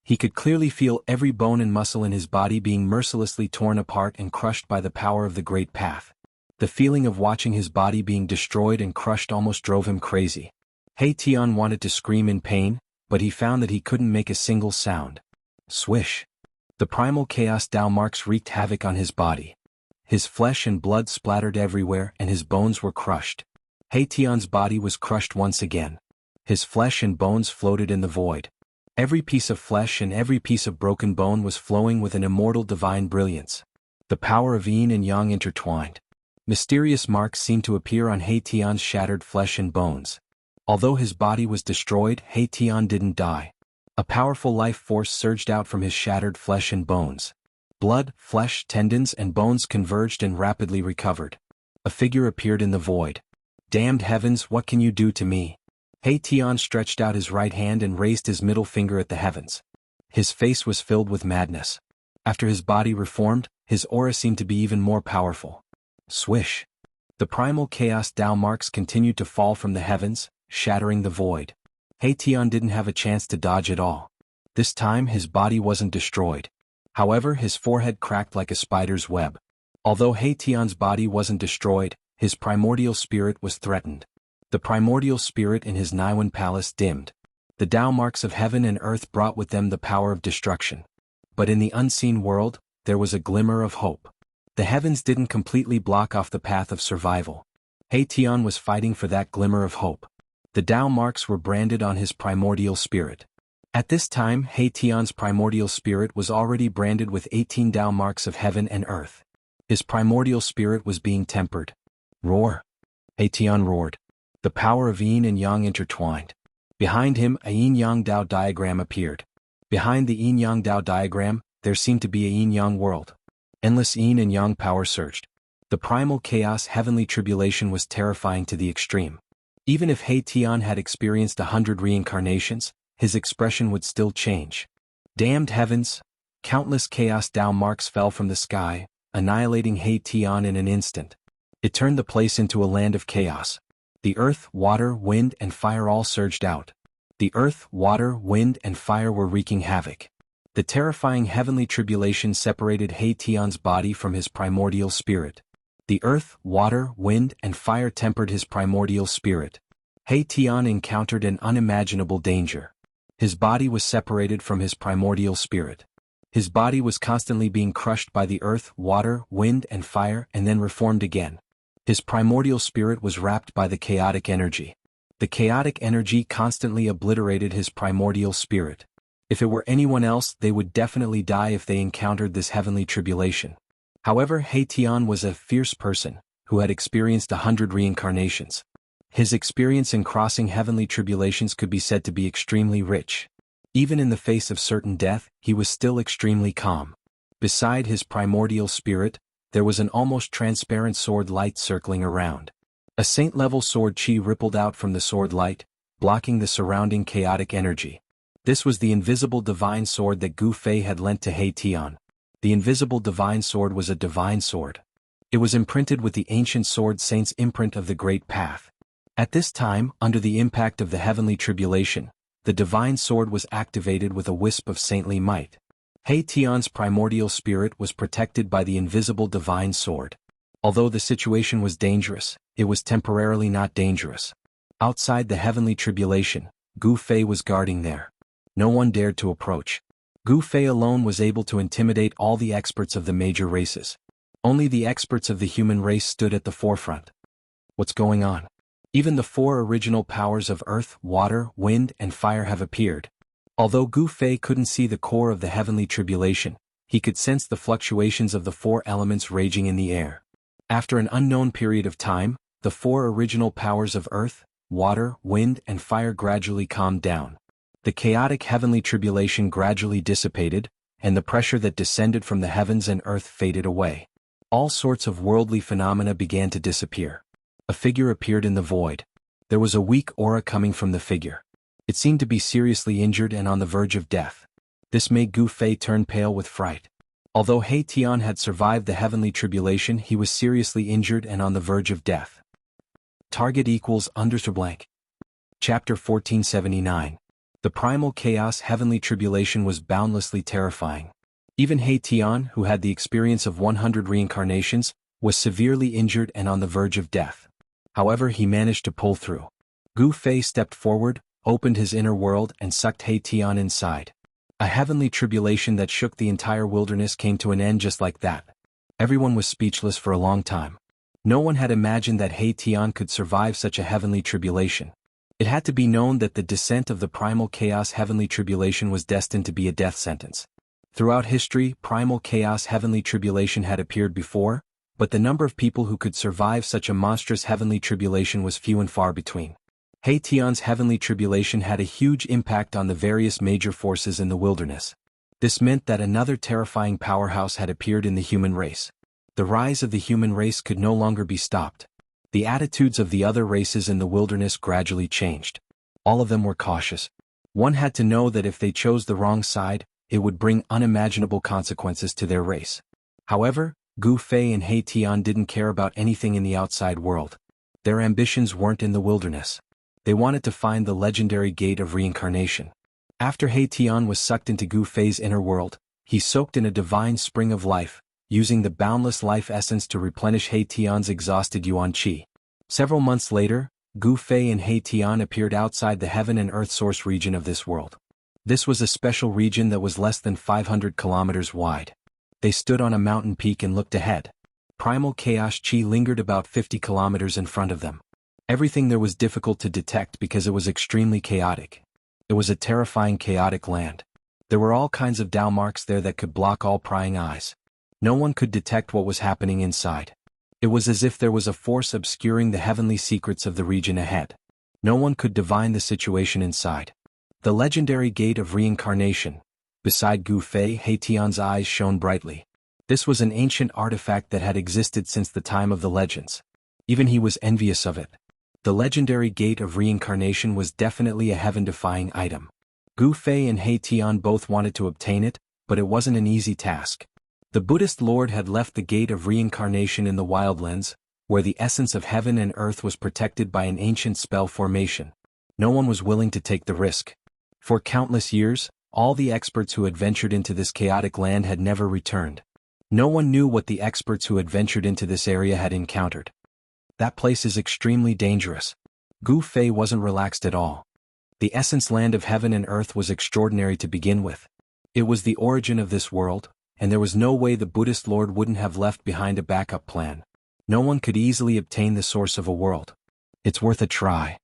He could clearly feel every bone and muscle in his body being mercilessly torn apart and crushed by the power of the great path. The feeling of watching his body being destroyed and crushed almost drove him crazy. He Tian wanted to scream in pain, but he found that he couldn't make a single sound. Swish! The primal chaos Tao marks wreaked havoc on his body. His flesh and blood splattered everywhere and his bones were crushed. He Tian's body was crushed once again. His flesh and bones floated in the void. Every piece of flesh and every piece of broken bone was flowing with an immortal divine brilliance. The power of yin and yang intertwined. Mysterious marks seemed to appear on He Tian's shattered flesh and bones. Although his body was destroyed, He Tian didn't die. A powerful life force surged out from his shattered flesh and bones. Blood, flesh, tendons and bones converged and rapidly recovered. A figure appeared in the void. Damned heavens, what can you do to me? He Tian stretched out his right hand and raised his middle finger at the heavens. His face was filled with madness. After his body reformed, his aura seemed to be even more powerful. Swish! The primal chaos Tao marks continued to fall from the heavens, shattering the void. He Tian didn't have a chance to dodge at all. This time his body wasn't destroyed. However, his forehead cracked like a spider's web. Although He Tian's body wasn't destroyed, his primordial spirit was threatened. The primordial spirit in his Niwen palace dimmed. The Tao marks of heaven and earth brought with them the power of destruction. But in the unseen world, there was a glimmer of hope. The heavens didn't completely block off the path of survival. He Tian was fighting for that glimmer of hope. The Tao marks were branded on his primordial spirit. At this time, He Tian's primordial spirit was already branded with 18 Tao marks of heaven and earth. His primordial spirit was being tempered. Roar! He Tian roared. The power of yin and yang intertwined. Behind him, a yin-yang Tao diagram appeared. Behind the yin-yang Tao diagram, there seemed to be a yin-yang world. Endless yin and yang power surged. The primal chaos heavenly tribulation was terrifying to the extreme. Even if He Tian had experienced 100 reincarnations, his expression would still change. Damned heavens! Countless chaos Tao marks fell from the sky, annihilating He Tian in an instant. It turned the place into a land of chaos. The earth, water, wind, and fire all surged out. The earth, water, wind, and fire were wreaking havoc. The terrifying heavenly tribulation separated He Tian's body from his primordial spirit. The earth, water, wind, and fire tempered his primordial spirit. He Tian encountered an unimaginable danger. His body was separated from his primordial spirit. His body was constantly being crushed by the earth, water, wind, and fire and then reformed again. His primordial spirit was wrapped by the chaotic energy. The chaotic energy constantly obliterated his primordial spirit. If it were anyone else, they would definitely die if they encountered this heavenly tribulation. However, He Tian was a fierce person, who had experienced 100 reincarnations. His experience in crossing heavenly tribulations could be said to be extremely rich. Even in the face of certain death, he was still extremely calm. Beside his primordial spirit, there was an almost transparent sword light circling around. A saint-level sword chi rippled out from the sword light, blocking the surrounding chaotic energy. This was the invisible divine sword that Gu Fei had lent to He Tian. The invisible divine sword was a divine sword. It was imprinted with the ancient sword saint's imprint of the great path. At this time, under the impact of the heavenly tribulation, the divine sword was activated with a wisp of saintly might. He Tian's primordial spirit was protected by the invisible divine sword. Although the situation was dangerous, it was temporarily not dangerous. Outside the heavenly tribulation, Gu Fei was guarding there. No one dared to approach. Gu Fei alone was able to intimidate all the experts of the major races. Only the experts of the human race stood at the forefront. What's going on? Even the 4 original powers of earth, water, wind, and fire have appeared. Although Gu Fei couldn't see the core of the heavenly tribulation, he could sense the fluctuations of the 4 elements raging in the air. After an unknown period of time, the 4 original powers of earth, water, wind, and fire gradually calmed down. The chaotic heavenly tribulation gradually dissipated, and the pressure that descended from the heavens and earth faded away. All sorts of worldly phenomena began to disappear. A figure appeared in the void. There was a weak aura coming from the figure. It seemed to be seriously injured and on the verge of death. This made Gu Fei turn pale with fright. Although He Tian had survived the heavenly tribulation, he was seriously injured and on the verge of death. Target equals _blank. Chapter 1479. The primal chaos heavenly tribulation was boundlessly terrifying. Even He Tian, who had the experience of 100 reincarnations, was severely injured and on the verge of death. However, he managed to pull through. Gu Fei stepped forward, opened his inner world and sucked He Tian inside. A heavenly tribulation that shook the entire wilderness came to an end just like that. Everyone was speechless for a long time. No one had imagined that He Tian could survive such a heavenly tribulation. It had to be known that the descent of the primal chaos heavenly tribulation was destined to be a death sentence. Throughout history, primal chaos heavenly tribulation had appeared before, but the number of people who could survive such a monstrous heavenly tribulation was few and far between. He Tian's heavenly tribulation had a huge impact on the various major forces in the wilderness. This meant that another terrifying powerhouse had appeared in the human race. The rise of the human race could no longer be stopped. The attitudes of the other races in the wilderness gradually changed. All of them were cautious. One had to know that if they chose the wrong side, it would bring unimaginable consequences to their race. However, Gu Fei and He Tian didn't care about anything in the outside world. Their ambitions weren't in the wilderness. They wanted to find the legendary gate of reincarnation. After He Tian was sucked into Gu Fei's inner world, he soaked in a divine spring of life, using the boundless life essence to replenish He Tian's exhausted yuan qi. Several months later, Gu Fei and He Tian appeared outside the heaven and earth source region of this world. This was a special region that was less than 500 kilometers wide. They stood on a mountain peak and looked ahead. primal chaos chi lingered about 50 kilometers in front of them. Everything there was difficult to detect because it was extremely chaotic. It was a terrifying chaotic land. There were all kinds of Dao marks there that could block all prying eyes. No one could detect what was happening inside. It was as if there was a force obscuring the heavenly secrets of the region ahead. No one could divine the situation inside. The legendary Gate of Reincarnation. Beside Gu Fei, He Tian's eyes shone brightly. This was an ancient artifact that had existed since the time of the legends. Even he was envious of it. The legendary Gate of Reincarnation was definitely a heaven-defying item. Gu Fei and He Tian both wanted to obtain it, but it wasn't an easy task. The Buddhist Lord had left the Gate of Reincarnation in the Wildlands, where the essence of heaven and earth was protected by an ancient spell formation. No one was willing to take the risk. For countless years, all the experts who had ventured into this chaotic land had never returned. No one knew what the experts who had ventured into this area had encountered. That place is extremely dangerous. Gu Fei wasn't relaxed at all. The essence land of heaven and earth was extraordinary to begin with. It was the origin of this world, and there was no way the Buddhist Lord wouldn't have left behind a backup plan. No one could easily obtain the source of a world. It's worth a try.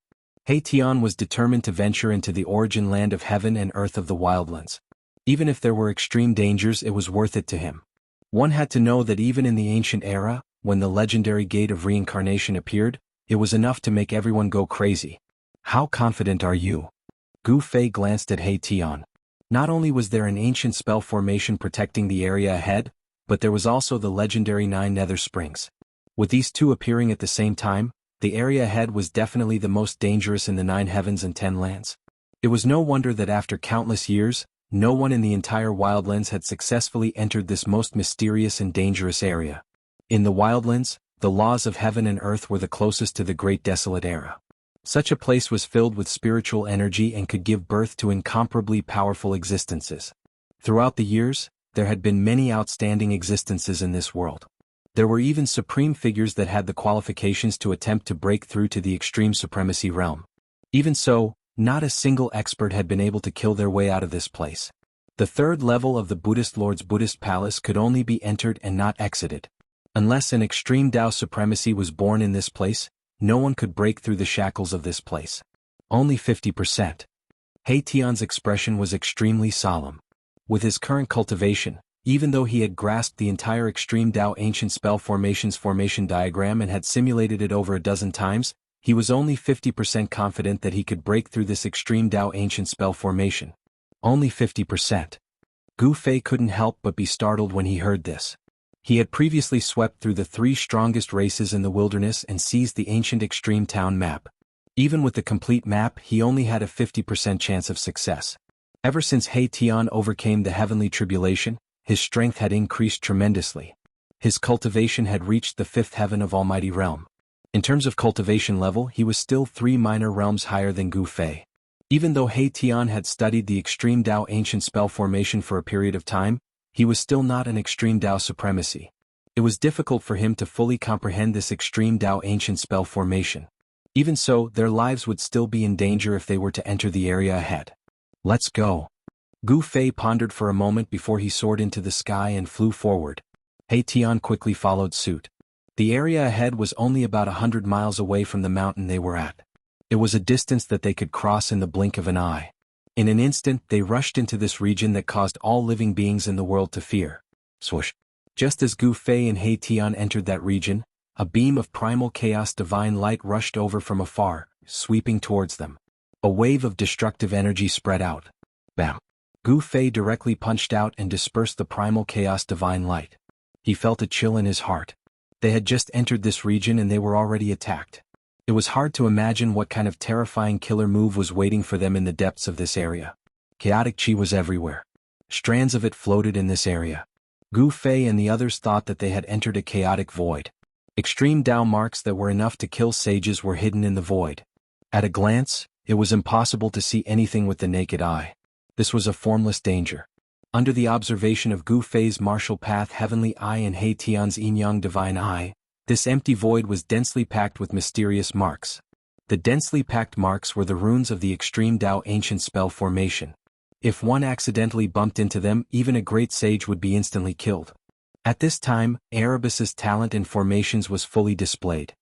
He Tian was determined to venture into the origin land of heaven and earth of the wildlands. Even if there were extreme dangers, it was worth it to him. One had to know that even in the ancient era, when the legendary Gate of Reincarnation appeared, it was enough to make everyone go crazy. How confident are you? Gu Fei glanced at He Tian. Not only was there an ancient spell formation protecting the area ahead, but there was also the legendary 9 nether springs. With these two appearing at the same time, the area ahead was definitely the most dangerous in the 9 heavens and 10 lands. It was no wonder that after countless years, no one in the entire Wildlands had successfully entered this most mysterious and dangerous area. In the Wildlands, the laws of heaven and earth were the closest to the Great Desolate Era. Such a place was filled with spiritual energy and could give birth to incomparably powerful existences. Throughout the years, there had been many outstanding existences in this world. There were even supreme figures that had the qualifications to attempt to break through to the extreme supremacy realm. Even so, not a single expert had been able to kill their way out of this place. The third level of the Buddhist Lord's Buddhist palace could only be entered and not exited. Unless an extreme Tao supremacy was born in this place, no one could break through the shackles of this place. Only 50%. He Tian's expression was extremely solemn. With his current cultivation, even though he had grasped the entire extreme Tao ancient spell formation's formation diagram and had simulated it over a dozen times, he was only 50% confident that he could break through this extreme Tao ancient spell formation. Only 50%. Gu Fei couldn't help but be startled when he heard this. He had previously swept through the 3 strongest races in the wilderness and seized the ancient extreme town map. Even with the complete map, he only had a 50% chance of success. Ever since He Tian overcame the heavenly tribulation, his strength had increased tremendously. His cultivation had reached the 5th heaven of Almighty Realm. In terms of cultivation level, he was still 3 minor realms higher than Gu Fei. Even though He Tian had studied the extreme Tao ancient spell formation for a period of time, he was still not an extreme Tao supremacy. It was difficult for him to fully comprehend this extreme Tao ancient spell formation. Even so, their lives would still be in danger if they were to enter the area ahead. Let's go. Gu Fei pondered for a moment before he soared into the sky and flew forward. He Tian quickly followed suit. The area ahead was only about 100 miles away from the mountain they were at. It was a distance that they could cross in the blink of an eye. In an instant, they rushed into this region that caused all living beings in the world to fear. Swoosh! Just as Gu Fei and He Tian entered that region, a beam of primal chaos divine light rushed over from afar, sweeping towards them. A wave of destructive energy spread out. Bam! Gu Fei directly punched out and dispersed the primal chaos divine light. He felt a chill in his heart. They had just entered this region and they were already attacked. It was hard to imagine what kind of terrifying killer move was waiting for them in the depths of this area. Chaotic chi was everywhere. Strands of it floated in this area. Gu Fei and the others thought that they had entered a chaotic void. Extreme Tao marks that were enough to kill sages were hidden in the void. At a glance, it was impossible to see anything with the naked eye. This was a formless danger. Under the observation of Gu Fei's martial path heavenly eye and He Tian's yin-yang divine eye, this empty void was densely packed with mysterious marks. The densely packed marks were the runes of the extreme Tao ancient spell formation. If one accidentally bumped into them, even a great sage would be instantly killed. At this time, Erebus's talent in formations was fully displayed.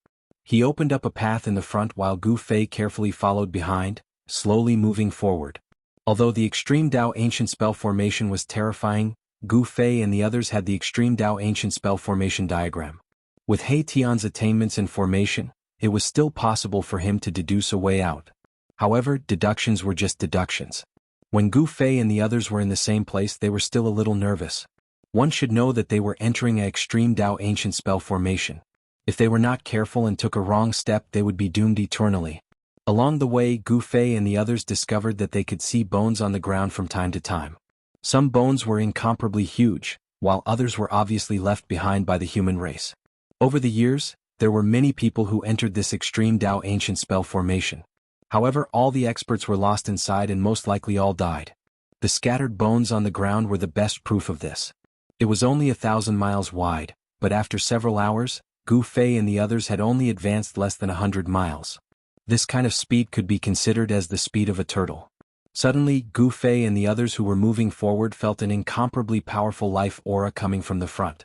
He opened up a path in the front while Gu Fei carefully followed behind, slowly moving forward. Although the Extreme Dao Ancient Spell Formation was terrifying, Gu Fei and the others had the Extreme Dao Ancient Spell Formation diagram. With He Tian's attainments in formation, it was still possible for him to deduce a way out. However, deductions were just deductions. When Gu Fei and the others were in the same place, they were still a little nervous. One should know that they were entering an Extreme Dao Ancient Spell Formation. If they were not careful and took a wrong step, they would be doomed eternally. Along the way, Gu Fei and the others discovered that they could see bones on the ground from time to time. Some bones were incomparably huge, while others were obviously left behind by the human race. Over the years, there were many people who entered this Extreme Dao Ancient Spell Formation. However, all the experts were lost inside and most likely all died. The scattered bones on the ground were the best proof of this. It was only 1,000 miles wide, but after several hours, Gu Fei and the others had only advanced less than 100 miles. This kind of speed could be considered as the speed of a turtle. Suddenly, Gu Fei and the others who were moving forward felt an incomparably powerful life aura coming from the front.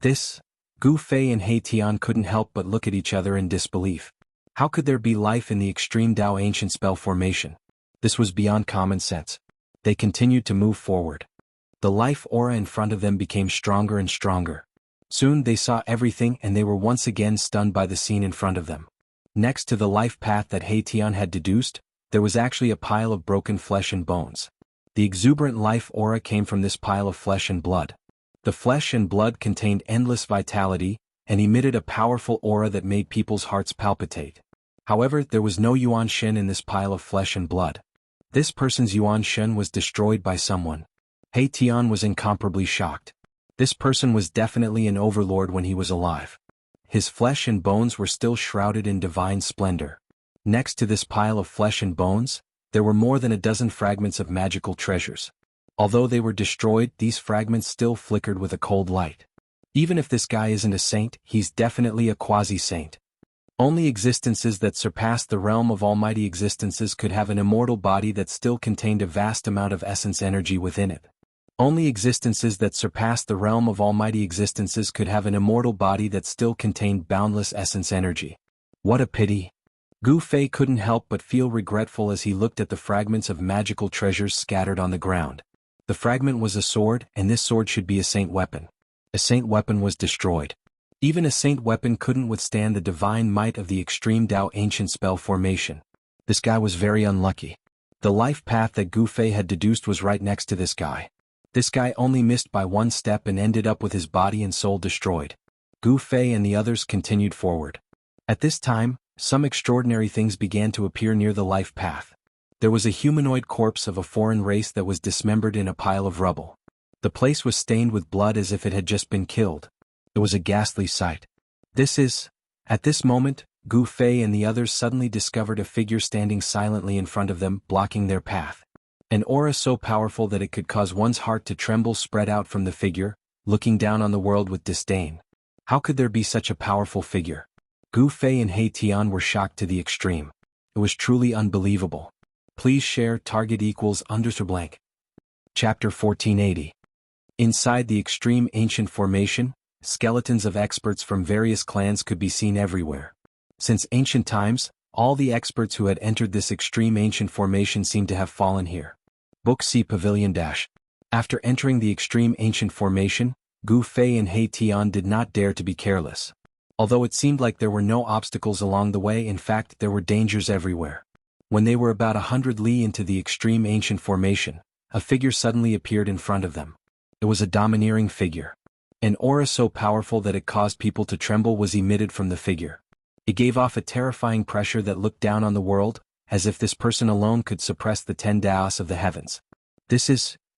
Gu Fei and He Tian couldn't help but look at each other in disbelief. How could there be life in the Extreme Dao Ancient Spell Formation? This was beyond common sense. They continued to move forward. The life aura in front of them became stronger and stronger. Soon they saw everything and they were once again stunned by the scene in front of them. Next to the life path that He Tian had deduced, there was actually a pile of broken flesh and bones. The exuberant life aura came from this pile of flesh and blood. The flesh and blood contained endless vitality, and emitted a powerful aura that made people's hearts palpitate. However, there was no Yuan Shen in this pile of flesh and blood. This person's Yuan Shen was destroyed by someone. He Tian was incomparably shocked. This person was definitely an overlord when he was alive. His flesh and bones were still shrouded in divine splendor. Next to this pile of flesh and bones, there were more than a dozen fragments of magical treasures. Although they were destroyed, these fragments still flickered with a cold light. Even if this guy isn't a saint, he's definitely a quasi-saint. Only existences that surpassed the realm of almighty existences could have an immortal body that still contained a vast amount of essence energy within it. Only existences that surpassed the realm of almighty existences could have an immortal body that still contained boundless essence energy. What a pity. Gu Fei couldn't help but feel regretful as he looked at the fragments of magical treasures scattered on the ground. The fragment was a sword, and this sword should be a saint weapon. A saint weapon was destroyed. Even a saint weapon couldn't withstand the divine might of the Extreme Dao Ancient Spell Formation. This guy was very unlucky. The life path that Gu Fei had deduced was right next to this guy. This guy only missed by one step and ended up with his body and soul destroyed. Gu Fei and the others continued forward. At this time, some extraordinary things began to appear near the life path. There was a humanoid corpse of a foreign race that was dismembered in a pile of rubble. The place was stained with blood as if it had just been killed. It was a ghastly sight. At this moment, Gu Fei and the others suddenly discovered a figure standing silently in front of them, blocking their path. An aura so powerful that it could cause one's heart to tremble spread out from the figure, looking down on the world with disdain. How could there be such a powerful figure? Gu Fei and He Tian were shocked to the extreme. It was truly unbelievable. Please share target equals _blank. Chapter 1480. Inside the extreme ancient formation, skeletons of experts from various clans could be seen everywhere. Since ancient times, all the experts who had entered this extreme ancient formation seemed to have fallen here. Book C Pavilion - After entering the extreme ancient formation, Gu Fei and He Tian did not dare to be careless. Although it seemed like there were no obstacles along the way, in fact there were dangers everywhere. When they were about 100 li into the extreme ancient formation, a figure suddenly appeared in front of them. It was a domineering figure. An aura so powerful that it caused people to tremble was emitted from the figure. It gave off a terrifying pressure that looked down on the world, as if this person alone could suppress the 10 Daos of the heavens.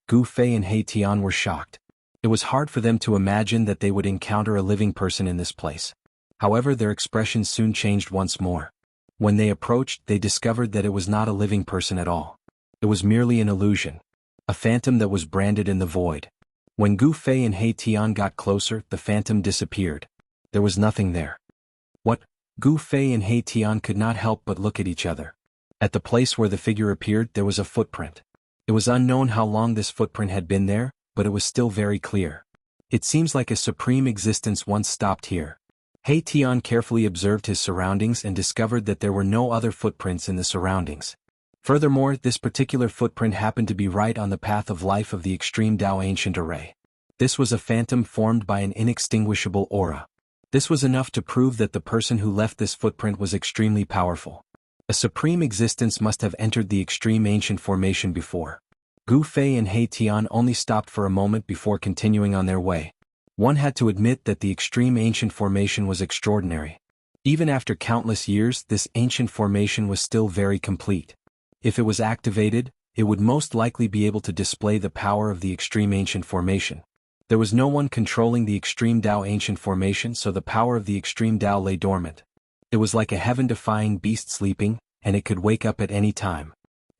Gu Fei and He Tian were shocked. It was hard for them to imagine that they would encounter a living person in this place. However, their expressions soon changed once more. When they approached, they discovered that it was not a living person at all. It was merely an illusion. A phantom that was branded in the void. When Gu Fei and He Tian got closer, the phantom disappeared. There was nothing there. What? Gu Fei and He Tian could not help but look at each other. At the place where the figure appeared, there was a footprint. It was unknown how long this footprint had been there, but it was still very clear. It seems like a supreme existence once stopped here. He Tian carefully observed his surroundings and discovered that there were no other footprints in the surroundings. Furthermore, this particular footprint happened to be right on the path of life of the extreme Tao ancient array. This was a phantom formed by an inextinguishable aura. This was enough to prove that the person who left this footprint was extremely powerful. A supreme existence must have entered the extreme ancient formation before. Gu Fei and He Tian only stopped for a moment before continuing on their way. One had to admit that the extreme ancient formation was extraordinary. Even after countless years, this ancient formation was still very complete. If it was activated, it would most likely be able to display the power of the extreme ancient formation. There was no one controlling the extreme Tao ancient formation, so the power of the extreme Tao lay dormant. It was like a heaven-defying beast sleeping, and it could wake up at any time.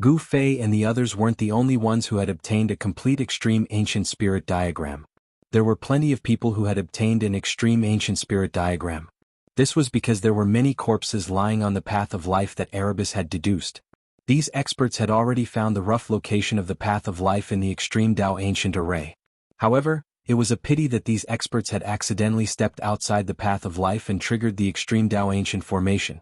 Gu Fei and the others weren't the only ones who had obtained a complete extreme ancient spirit diagram. There were plenty of people who had obtained an extreme ancient spirit diagram. This was because there were many corpses lying on the path of life that Erebus had deduced. These experts had already found the rough location of the path of life in the extreme Tao ancient array. However, it was a pity that these experts had accidentally stepped outside the path of life and triggered the extreme Tao ancient formation.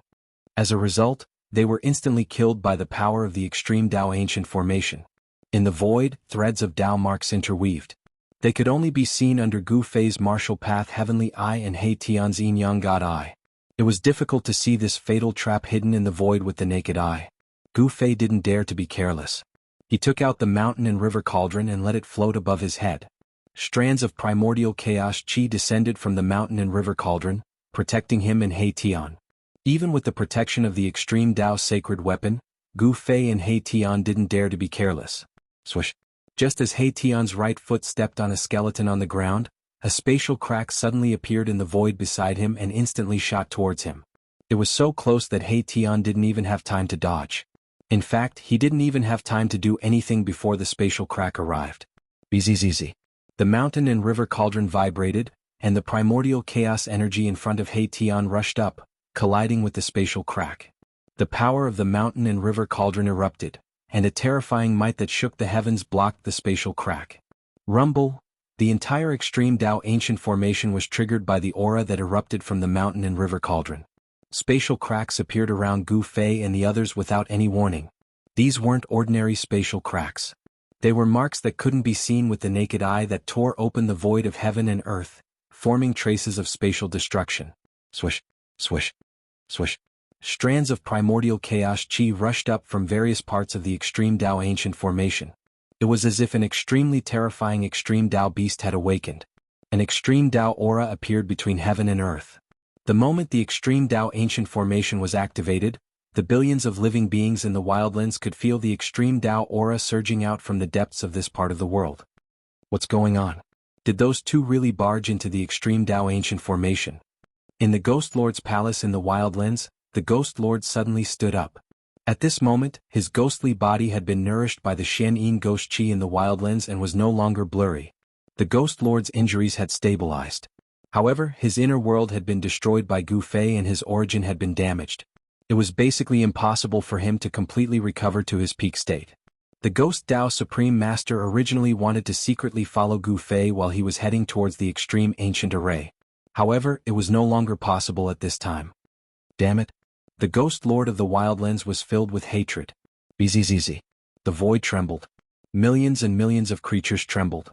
As a result, they were instantly killed by the power of the extreme Tao ancient formation. In the void, threads of Tao marks interweaved. They could only be seen under Gu Fei's martial path heavenly eye and He Tian's yin-yang god eye. It was difficult to see this fatal trap hidden in the void with the naked eye. Gu Fei didn't dare to be careless. He took out the mountain and river cauldron and let it float above his head. Strands of primordial chaos chi descended from the mountain and river cauldron, protecting him and He Tian. Even with the protection of the extreme Tao sacred weapon, Gu Fei and He Tian didn't dare to be careless. Swish! Just as He Tian's right foot stepped on a skeleton on the ground, a spatial crack suddenly appeared in the void beside him and instantly shot towards him. It was so close that He Tian didn't even have time to dodge. In fact, he didn't even have time to do anything before the spatial crack arrived. Bzzz. The mountain and river cauldron vibrated, and the primordial chaos energy in front of He Tian rushed up, colliding with the spatial crack. The power of the mountain and river cauldron erupted, and a terrifying might that shook the heavens blocked the spatial crack. Rumble! The entire extreme Tao ancient formation was triggered by the aura that erupted from the mountain and river cauldron. Spatial cracks appeared around Gu Fei and the others without any warning. These weren't ordinary spatial cracks. They were marks that couldn't be seen with the naked eye that tore open the void of heaven and earth, forming traces of spatial destruction. Swish, swish, swish. Strands of primordial chaos chi rushed up from various parts of the extreme Tao ancient formation. It was as if an extremely terrifying extreme Tao beast had awakened. An extreme Tao aura appeared between heaven and earth. The moment the extreme Tao ancient formation was activated, the billions of living beings in the wildlands could feel the extreme Tao aura surging out from the depths of this part of the world. What's going on? Did those two really barge into the extreme Tao ancient formation? In the Ghost Lord's palace in the wildlands, the Ghost Lord suddenly stood up. At this moment, his ghostly body had been nourished by the Xian ghost chi in the wildlands and was no longer blurry. The Ghost Lord's injuries had stabilized. However, his inner world had been destroyed by Gu Fei and his origin had been damaged. It was basically impossible for him to completely recover to his peak state. The Ghost Tao Supreme Master originally wanted to secretly follow Gu Fei while he was heading towards the extreme ancient array. However, it was no longer possible at this time. Damn it. The Ghost Lord of the Wildlands was filled with hatred. Bzzz. The void trembled. Millions and millions of creatures trembled.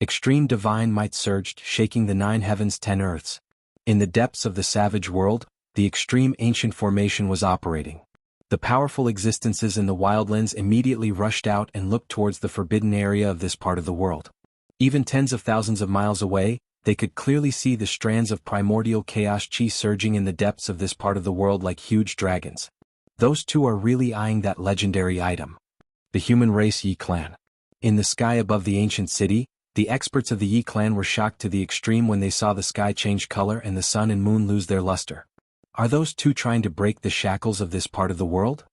Extreme divine might surged, shaking the 9 heavens 10 earths. In the depths of the savage world, the extreme ancient formation was operating. The powerful existences in the wildlands immediately rushed out and looked towards the forbidden area of this part of the world. Even tens of thousands of miles away, they could clearly see the strands of primordial chaos chi surging in the depths of this part of the world like huge dragons. Those two are really eyeing that legendary item. The human race Yi clan. In the sky above the ancient city, the experts of the Yi clan were shocked to the extreme when they saw the sky change color and the sun and moon lose their luster. Are those two trying to break the shackles of this part of the world?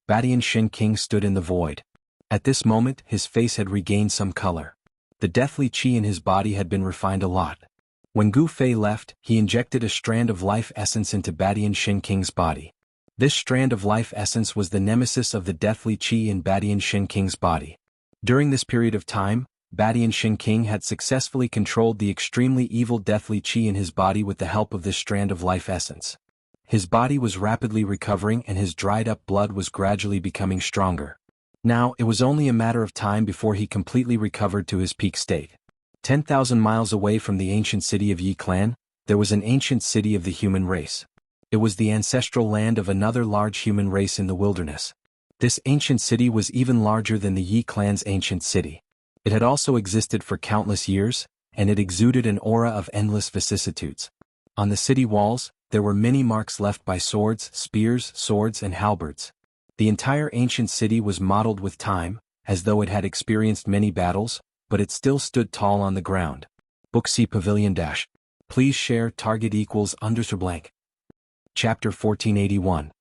Badian Shen King stood in the void. At this moment, his face had regained some color. The deathly chi in his body had been refined a lot. When Gu Fei left, he injected a strand of life essence into Badian Shen King's body. This strand of life essence was the nemesis of the deathly chi in Badian Shen King's body. During this period of time, Badian Shin King had successfully controlled the extremely evil deathly qi in his body with the help of this strand of life essence. His body was rapidly recovering and his dried-up blood was gradually becoming stronger. Now, it was only a matter of time before he completely recovered to his peak state. 10,000 miles away from the ancient city of Yi Clan, there was an ancient city of the human race. It was the ancestral land of another large human race in the wilderness. This ancient city was even larger than the Yi Clan's ancient city. It had also existed for countless years, and it exuded an aura of endless vicissitudes. On the city walls, there were many marks left by swords, spears, swords, and halberds. The entire ancient city was mottled with time, as though it had experienced many battles, but it still stood tall on the ground. Book C Pavilion Dash. Please share target equals _ blank. Chapter 1481.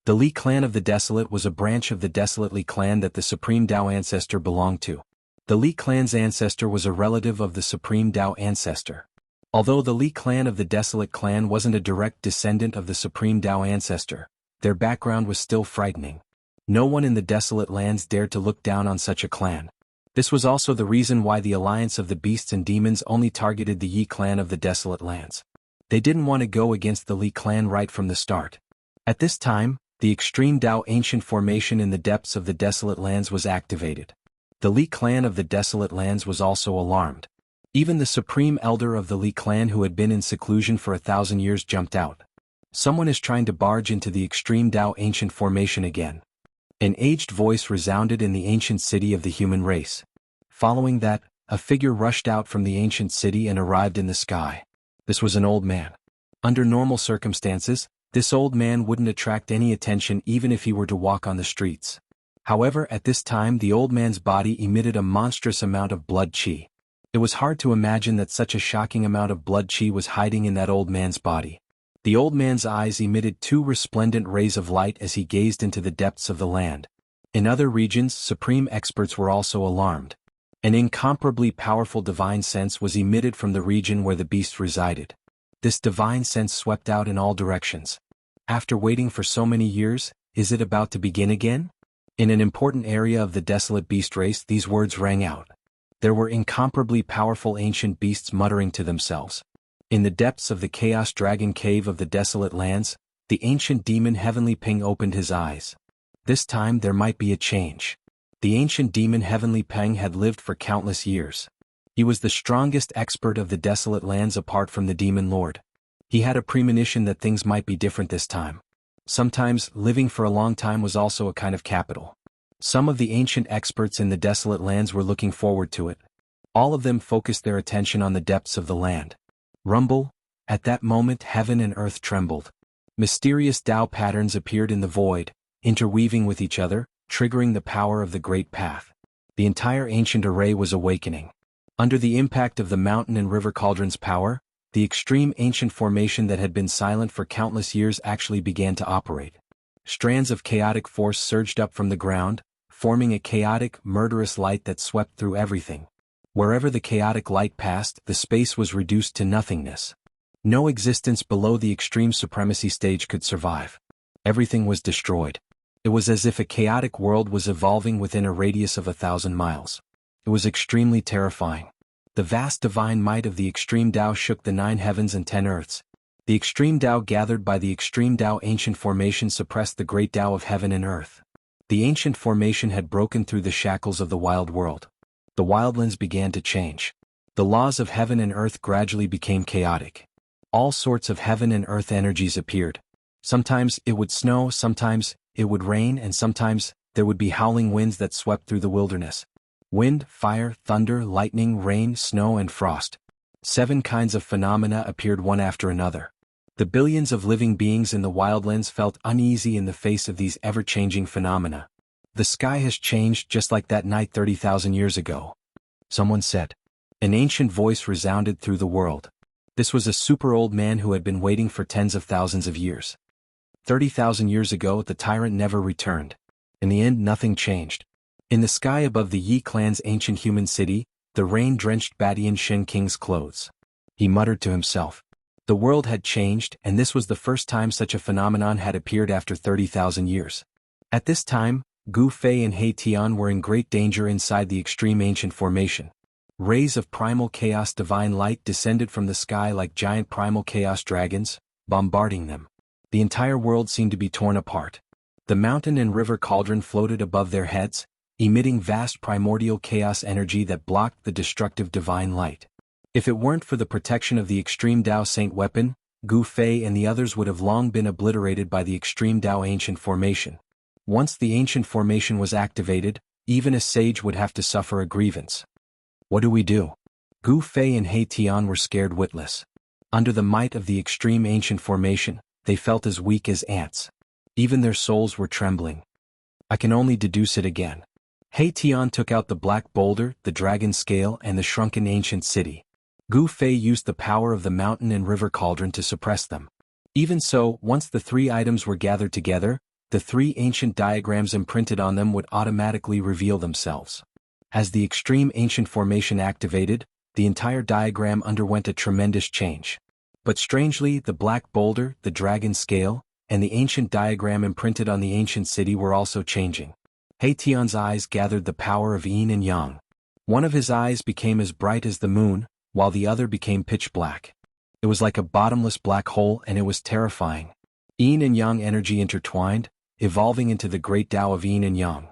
The Li clan of the Desolate was a branch of the Desolate Li clan that the Supreme Tao ancestor belonged to. The Li clan's ancestor was a relative of the Supreme Tao ancestor. Although the Li clan of the Desolate clan wasn't a direct descendant of the Supreme Tao ancestor, their background was still frightening. No one in the Desolate lands dared to look down on such a clan. This was also the reason why the alliance of the beasts and demons only targeted the Yi clan of the Desolate lands. They didn't want to go against the Li clan right from the start. At this time, the Extreme Tao ancient formation in the depths of the Desolate lands was activated. The Li clan of the Desolate lands was also alarmed. Even the supreme elder of the Li clan who had been in seclusion for 1,000 years jumped out. Someone is trying to barge into the Extreme Tao ancient formation again. An aged voice resounded in the ancient city of the human race. Following that, a figure rushed out from the ancient city and arrived in the sky. This was an old man. Under normal circumstances, this old man wouldn't attract any attention even if he were to walk on the streets. However, at this time the old man's body emitted a monstrous amount of blood qi. It was hard to imagine that such a shocking amount of blood qi was hiding in that old man's body. The old man's eyes emitted 2 resplendent rays of light as he gazed into the depths of the land. In other regions, supreme experts were also alarmed. An incomparably powerful divine sense was emitted from the region where the beast resided. This divine sense swept out in all directions. After waiting for so many years, is it about to begin again? In an important area of the desolate beast race, these words rang out. There were incomparably powerful ancient beasts muttering to themselves. In the depths of the Chaos Dragon Cave of the Desolate Lands, the ancient demon Heavenly Ping opened his eyes. This time there might be a change. The ancient demon Heavenly Peng had lived for countless years. He was the strongest expert of the Desolate Lands apart from the Demon Lord. He had a premonition that things might be different this time. Sometimes, living for a long time was also a kind of capital. Some of the ancient experts in the Desolate Lands were looking forward to it. All of them focused their attention on the depths of the land. Rumble. At that moment heaven and earth trembled. Mysterious Tao patterns appeared in the void, interweaving with each other, triggering the power of the Great Path. The entire ancient array was awakening. Under the impact of the mountain and river cauldron's power, the extreme ancient formation that had been silent for countless years actually began to operate. Strands of chaotic force surged up from the ground, forming a chaotic, murderous light that swept through everything. Wherever the chaotic light passed, the space was reduced to nothingness. No existence below the extreme supremacy stage could survive. Everything was destroyed. It was as if a chaotic world was evolving within a radius of 1,000 miles. It was extremely terrifying. The vast divine might of the Extreme Tao shook the 9 heavens and 10 earths. The Extreme Tao gathered by the Extreme Tao ancient formation suppressed the great Tao of heaven and earth. The ancient formation had broken through the shackles of the wild world. The wildlands began to change. The laws of heaven and earth gradually became chaotic. All sorts of heaven and earth energies appeared. Sometimes it would snow, sometimes it would rain, and sometimes there would be howling winds that swept through the wilderness. Wind, fire, thunder, lightning, rain, snow, and frost. 7 kinds of phenomena appeared one after another. The billions of living beings in the wildlands felt uneasy in the face of these ever-changing phenomena. The sky has changed just like that night 30,000 years ago. Someone said. An ancient voice resounded through the world. This was a super old man who had been waiting for tens of thousands of years. 30,000 years ago the tyrant never returned. In the end nothing changed. In the sky above the Yi clan's ancient human city, the rain drenched Badian Shin King's clothes. He muttered to himself. The world had changed, and this was the first time such a phenomenon had appeared after 30,000 years. At this time, Gu Fei and He Tian were in great danger inside the extreme ancient formation. Rays of primal chaos divine light descended from the sky like giant primal chaos dragons, bombarding them. The entire world seemed to be torn apart. The mountain and river cauldron floated above their heads, emitting vast primordial chaos energy that blocked the destructive divine light. If it weren't for the protection of the Extreme Dao Saint weapon, Gu Fei and the others would have long been obliterated by the Extreme Dao Ancient Formation. Once the Ancient Formation was activated, even a sage would have to suffer a grievance. What do we do? Gu Fei and He Tian were scared witless. Under the might of the Extreme Ancient Formation, they felt as weak as ants. Even their souls were trembling. I can only deduce it again. He Tian took out the black boulder, the dragon scale, and the shrunken ancient city. Gu Fei used the power of the mountain and river cauldron to suppress them. Even so, once the three items were gathered together, the three ancient diagrams imprinted on them would automatically reveal themselves. As the Extreme Ancient Formation activated, the entire diagram underwent a tremendous change. But strangely, the black boulder, the dragon scale, and the ancient diagram imprinted on the ancient city were also changing. He Tian's eyes gathered the power of yin and yang. One of his eyes became as bright as the moon, while the other became pitch black. It was like a bottomless black hole, and it was terrifying. Yin and yang energy intertwined, evolving into the great Tao of yin and yang.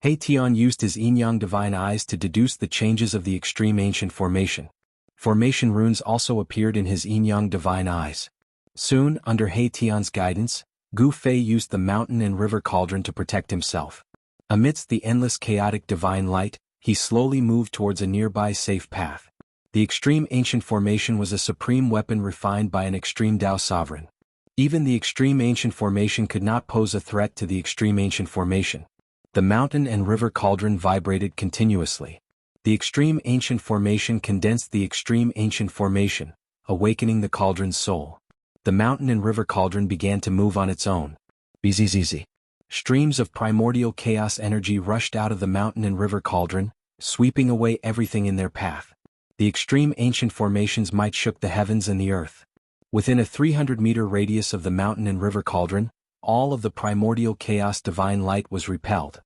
He Tian used his yin-yang divine eyes to deduce the changes of the Extreme Ancient Formation. Formation runes also appeared in his yin-yang divine eyes. Soon, under He Tian's guidance, Gu Fei used the mountain and river cauldron to protect himself. Amidst the endless chaotic divine light, he slowly moved towards a nearby safe path. The Extreme Ancient Formation was a supreme weapon refined by an Extreme Dao Sovereign. Even the Extreme Ancient Formation could not pose a threat to the Extreme Ancient Formation. The mountain and river cauldron vibrated continuously. The Extreme Ancient Formation condensed the Extreme Ancient Formation, awakening the cauldron's soul. The mountain and river cauldron began to move on its own. Bzzz. Streams of primordial chaos energy rushed out of the mountain and river cauldron, sweeping away everything in their path. The Extreme Ancient Formation's might shook the heavens and the earth. Within a 300-meter radius of the mountain and river cauldron, all of the primordial chaos divine light was repelled.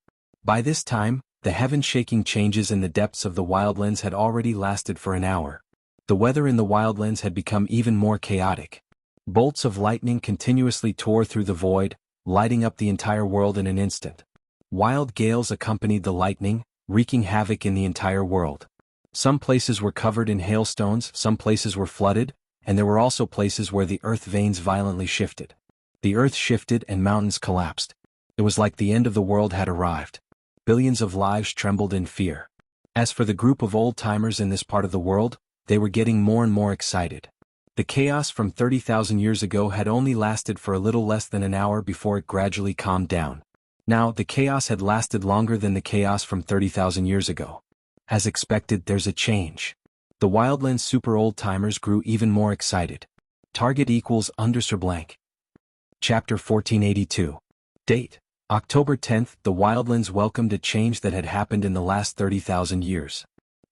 By this time, the heaven-shaking changes in the depths of the wildlands had already lasted for an hour. The weather in the wildlands had become even more chaotic. Bolts of lightning continuously tore through the void, lighting up the entire world in an instant. Wild gales accompanied the lightning, wreaking havoc in the entire world. Some places were covered in hailstones, some places were flooded, and there were also places where the earth veins violently shifted. The earth shifted and mountains collapsed. It was like the end of the world had arrived. Billions of lives trembled in fear. As for the group of old-timers in this part of the world, they were getting more and more excited. The chaos from 30,000 years ago had only lasted for a little less than an hour before it gradually calmed down. Now, the chaos had lasted longer than the chaos from 30,000 years ago. As expected, there's a change. The Wildlands super old-timers grew even more excited. Target equals _ blank. Chapter 1482. Date: October 10th. The Wildlands welcomed a change that had happened in the last 30,000 years.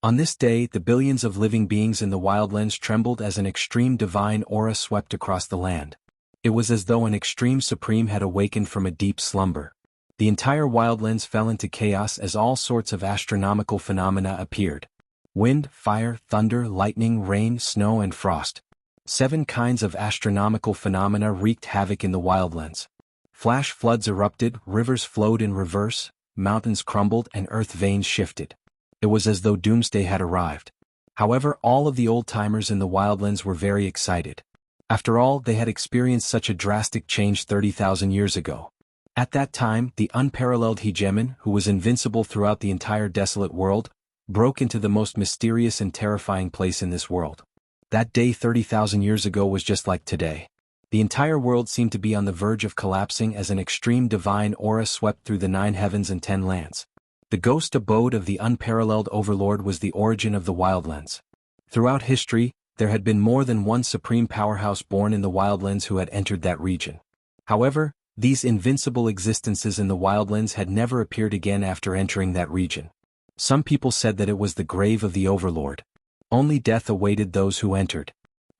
On this day, the billions of living beings in the Wildlands trembled as an extreme divine aura swept across the land. It was as though an extreme supreme had awakened from a deep slumber. The entire Wildlands fell into chaos as all sorts of astronomical phenomena appeared. Wind, fire, thunder, lightning, rain, snow, and frost. 7 kinds of astronomical phenomena wreaked havoc in the Wildlands. Flash floods erupted, rivers flowed in reverse, mountains crumbled, and earth veins shifted. It was as though doomsday had arrived. However, all of the old-timers in the Wildlands were very excited. After all, they had experienced such a drastic change 30,000 years ago. At that time, the unparalleled hegemon, who was invincible throughout the entire desolate world, broke into the most mysterious and terrifying place in this world. That day 30,000 years ago was just like today. The entire world seemed to be on the verge of collapsing as an extreme divine aura swept through the 9 heavens and 10 lands. The ghost abode of the unparalleled overlord was the origin of the Wildlands. Throughout history, there had been more than one supreme powerhouse born in the Wildlands who had entered that region. However, these invincible existences in the Wildlands had never appeared again after entering that region. Some people said that it was the grave of the overlord. Only death awaited those who entered.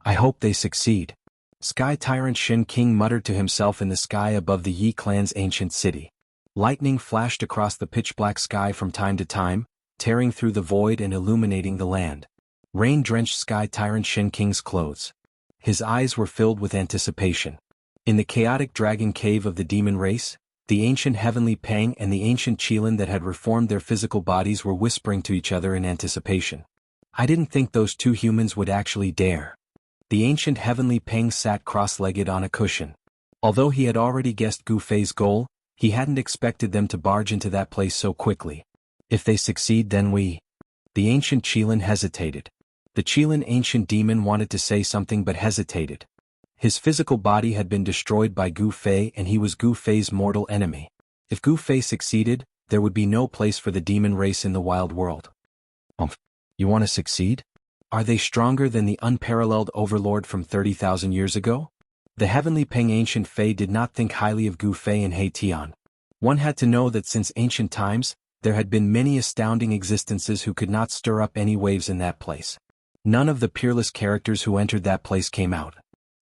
I hope they succeed. Sky Tyrant Shin King muttered to himself in the sky above the Yi clan's ancient city. Lightning flashed across the pitch-black sky from time to time, tearing through the void and illuminating the land. Rain-drenched sky tyrant Shen King's clothes. His eyes were filled with anticipation. In the chaotic dragon cave of the demon race, the ancient heavenly Pang and the ancient Qilin that had reformed their physical bodies were whispering to each other in anticipation. I didn't think those two humans would actually dare. The ancient heavenly Pang sat cross-legged on a cushion. Although he had already guessed Gu Fei's goal, he hadn't expected them to barge into that place so quickly. If they succeed, then we... The ancient Qilin hesitated. The Qilin ancient demon wanted to say something but hesitated. His physical body had been destroyed by Gu Fei and he was Gu Fei's mortal enemy. If Gu Fei succeeded, there would be no place for the demon race in the wild world. You want to succeed? Are they stronger than the unparalleled overlord from 30,000 years ago? The heavenly Peng ancient Fei did not think highly of Gu Fei and He Tian. One had to know that since ancient times, there had been many astounding existences who could not stir up any waves in that place. None of the peerless characters who entered that place came out.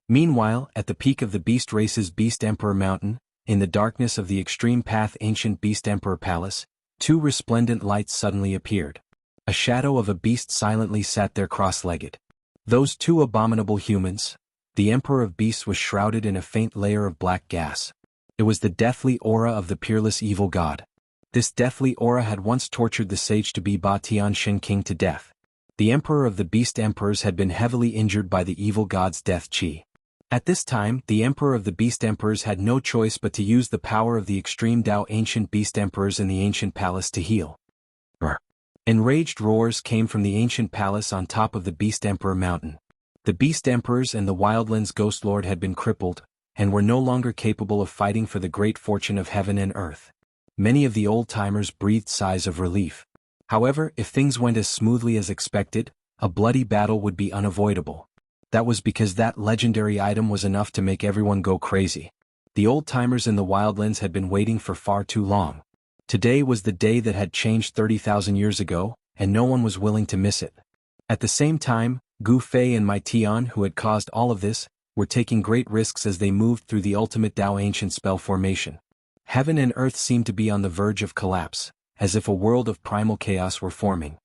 Meanwhile, at the peak of the Beast Race's Beast Emperor Mountain, in the darkness of the extreme path ancient Beast Emperor Palace, two resplendent lights suddenly appeared. A shadow of a beast silently sat there cross-legged. Those two abominable humans. The Emperor of Beasts was shrouded in a faint layer of black gas. It was the deathly aura of the peerless evil god. This deathly aura had once tortured the sage to be Ba Tian Shen King to death. The Emperor of the Beast Emperors had been heavily injured by the evil god's death chi. At this time, the Emperor of the Beast Emperors had no choice but to use the power of the extreme Dao ancient Beast Emperors in the ancient palace to heal. Enraged roars came from the ancient palace on top of the Beast Emperor mountain. The Beast Emperors and the Wildlands Ghost Lord had been crippled, and were no longer capable of fighting for the great fortune of heaven and earth. Many of the old-timers breathed sighs of relief. However, if things went as smoothly as expected, a bloody battle would be unavoidable. That was because that legendary item was enough to make everyone go crazy. The old-timers in the Wildlands had been waiting for far too long. Today was the day that had changed 30,000 years ago, and no one was willing to miss it. At the same time, Gu Fei and Mai Tian, who had caused all of this, were taking great risks as they moved through the ultimate Dao ancient spell formation. Heaven and earth seemed to be on the verge of collapse, as if a world of primal chaos were forming.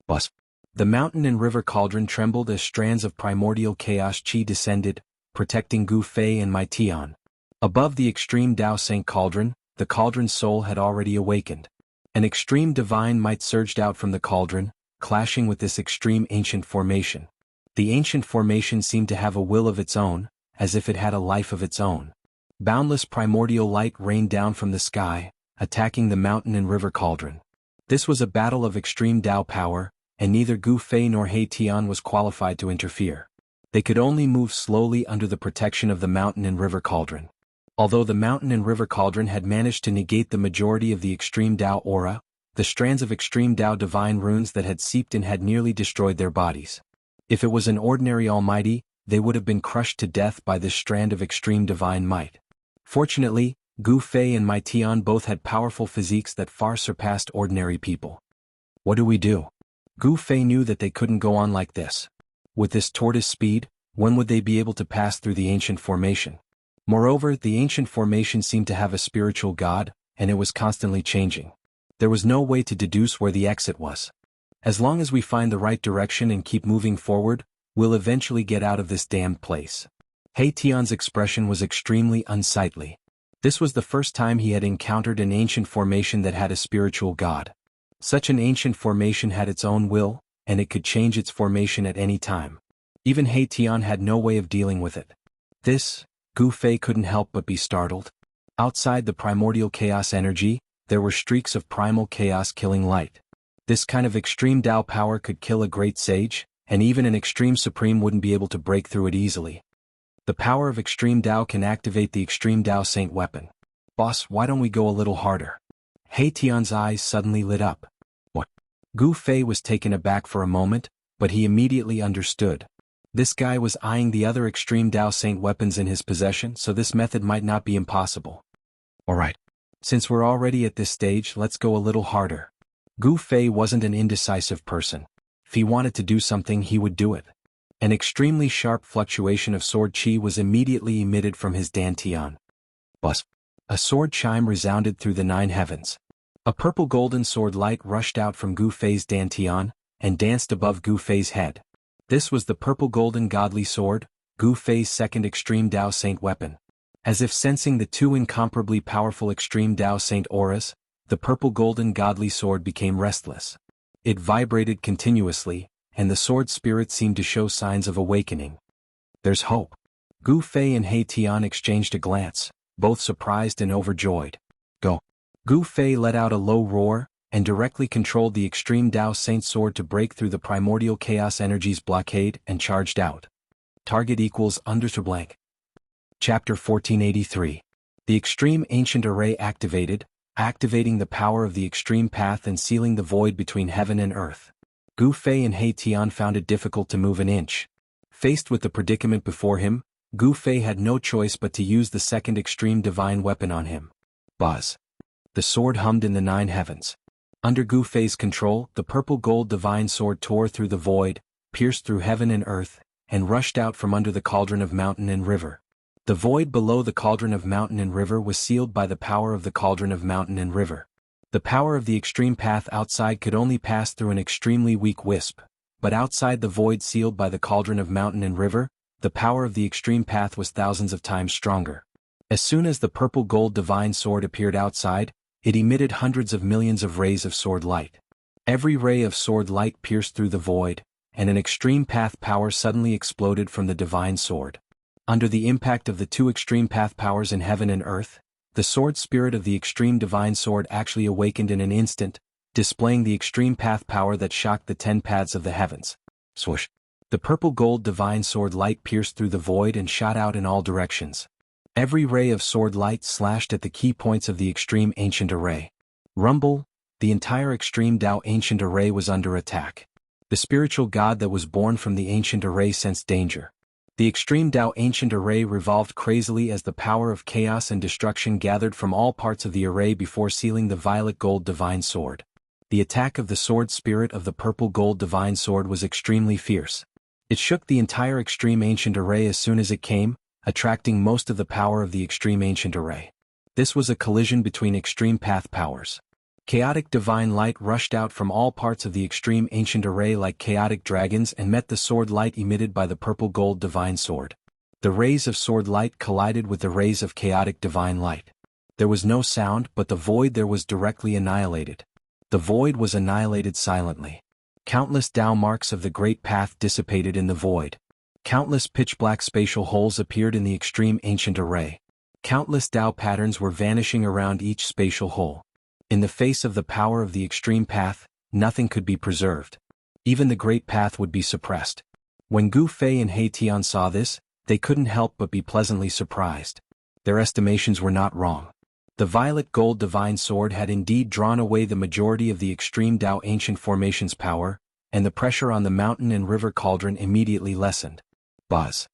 The mountain and river cauldron trembled as strands of primordial chaos chi descended, protecting Gu Fei and Mai Tian. Above the extreme Dao Saint cauldron, the cauldron's soul had already awakened. An extreme divine might surged out from the cauldron, clashing with this extreme ancient formation. The ancient formation seemed to have a will of its own, as if it had a life of its own. Boundless primordial light rained down from the sky, attacking the mountain and river cauldron. This was a battle of extreme Dao power, and neither Gu Fei nor He Tian was qualified to interfere. They could only move slowly under the protection of the mountain and river cauldron. Although the mountain and river cauldron had managed to negate the majority of the extreme Dao aura, the strands of extreme Dao divine runes that had seeped in had nearly destroyed their bodies. If it was an ordinary almighty, they would have been crushed to death by this strand of extreme divine might. Fortunately, Gu Fei and Mai Tian both had powerful physiques that far surpassed ordinary people. What do we do? Gu Fei knew that they couldn't go on like this. With this tortoise speed, when would they be able to pass through the ancient formation? Moreover, the ancient formation seemed to have a spiritual god, and it was constantly changing. There was no way to deduce where the exit was. As long as we find the right direction and keep moving forward, we'll eventually get out of this damned place. He Tian's expression was extremely unsightly. This was the first time he had encountered an ancient formation that had a spiritual god. Such an ancient formation had its own will, and it could change its formation at any time. Even He Tian had no way of dealing with it. Gu Fei couldn't help but be startled. Outside the primordial chaos energy, there were streaks of primal chaos killing light. This kind of extreme Dao power could kill a great sage, and even an extreme supreme wouldn't be able to break through it easily. The power of extreme Dao can activate the extreme Dao Saint weapon. Boss, why don't we go a little harder? He Tian's eyes suddenly lit up. What? Gu Fei was taken aback for a moment, but he immediately understood. This guy was eyeing the other extreme Dao Saint weapons in his possession, so this method might not be impossible. Alright. Since we're already at this stage, let's go a little harder. Gu Fei wasn't an indecisive person. If he wanted to do something, he would do it. An extremely sharp fluctuation of sword chi was immediately emitted from his dantian. A sword chime resounded through the 9 heavens. A purple golden sword light rushed out from Gu Fei's dantian, and danced above Gu Fei's head. This was the purple golden godly sword, Gu Fei's second extreme Dao Saint weapon. As if sensing the two incomparably powerful extreme Dao Saint auras, the purple golden godly sword became restless. It vibrated continuously, and the sword spirit seemed to show signs of awakening. There's hope. Gu Fei and He Tian exchanged a glance, both surprised and overjoyed. Go. Gu Fei let out a low roar, and directly controlled the extreme Dao Saint sword to break through the primordial chaos energy's blockade and charged out. Target equals _ blank. Chapter 1483. The Extreme Ancient Array activated, activating the power of the extreme path and sealing the void between heaven and earth. Gu Fei and He Tian found it difficult to move an inch. Faced with the predicament before him, Gu Fei had no choice but to use the second extreme divine weapon on him. Buzz. The sword hummed in the 9 heavens. Under Gu Fei's control, the purple gold divine sword tore through the void, pierced through heaven and earth, and rushed out from under the cauldron of mountain and river. The void below the cauldron of mountain and river was sealed by the power of the cauldron of mountain and river. The power of the extreme path outside could only pass through an extremely weak wisp, but outside the void sealed by the cauldron of mountain and river, the power of the extreme path was thousands of times stronger. As soon as the purple gold divine sword appeared outside, it emitted hundreds of millions of rays of sword light. Every ray of sword light pierced through the void, and an extreme path power suddenly exploded from the divine sword. Under the impact of the two extreme path powers in heaven and earth, the sword spirit of the extreme divine sword actually awakened in an instant, displaying the extreme path power that shocked the 10 paths of the heavens. Swoosh! The purple gold divine sword light pierced through the void and shot out in all directions. Every ray of sword light slashed at the key points of the extreme ancient array. Rumble! The entire extreme Dao ancient array was under attack. The spiritual god that was born from the ancient array sensed danger. The extreme Dao ancient array revolved crazily as the power of chaos and destruction gathered from all parts of the array before sealing the violet gold divine sword. The attack of the sword spirit of the purple gold divine sword was extremely fierce. It shook the entire extreme ancient array as soon as it came, attracting most of the power of the extreme ancient array. This was a collision between extreme path powers. Chaotic divine light rushed out from all parts of the extreme ancient array like chaotic dragons and met the sword light emitted by the purple gold divine sword. The rays of sword light collided with the rays of chaotic divine light. There was no sound, but the void there was directly annihilated. The void was annihilated silently. Countless Dao marks of the great path dissipated in the void. Countless pitch-black spatial holes appeared in the extreme ancient array. Countless Dao patterns were vanishing around each spatial hole. In the face of the power of the extreme path, nothing could be preserved. Even the great path would be suppressed. When Gu Fei and He Tian saw this, they couldn't help but be pleasantly surprised. Their estimations were not wrong. The violet gold divine sword had indeed drawn away the majority of the extreme Dao ancient formation's power, and the pressure on the mountain and river cauldron immediately lessened. Buzz!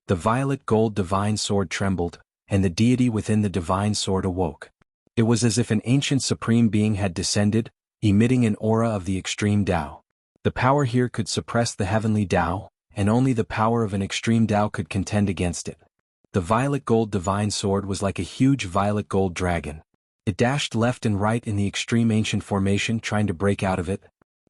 The violet gold divine sword trembled, and the deity within the divine sword awoke. It was as if an ancient supreme being had descended, emitting an aura of the extreme Dao. The power here could suppress the heavenly Dao, and only the power of an extreme Dao could contend against it. The violet gold divine sword was like a huge violet gold dragon. It dashed left and right in the extreme ancient formation trying to break out of it.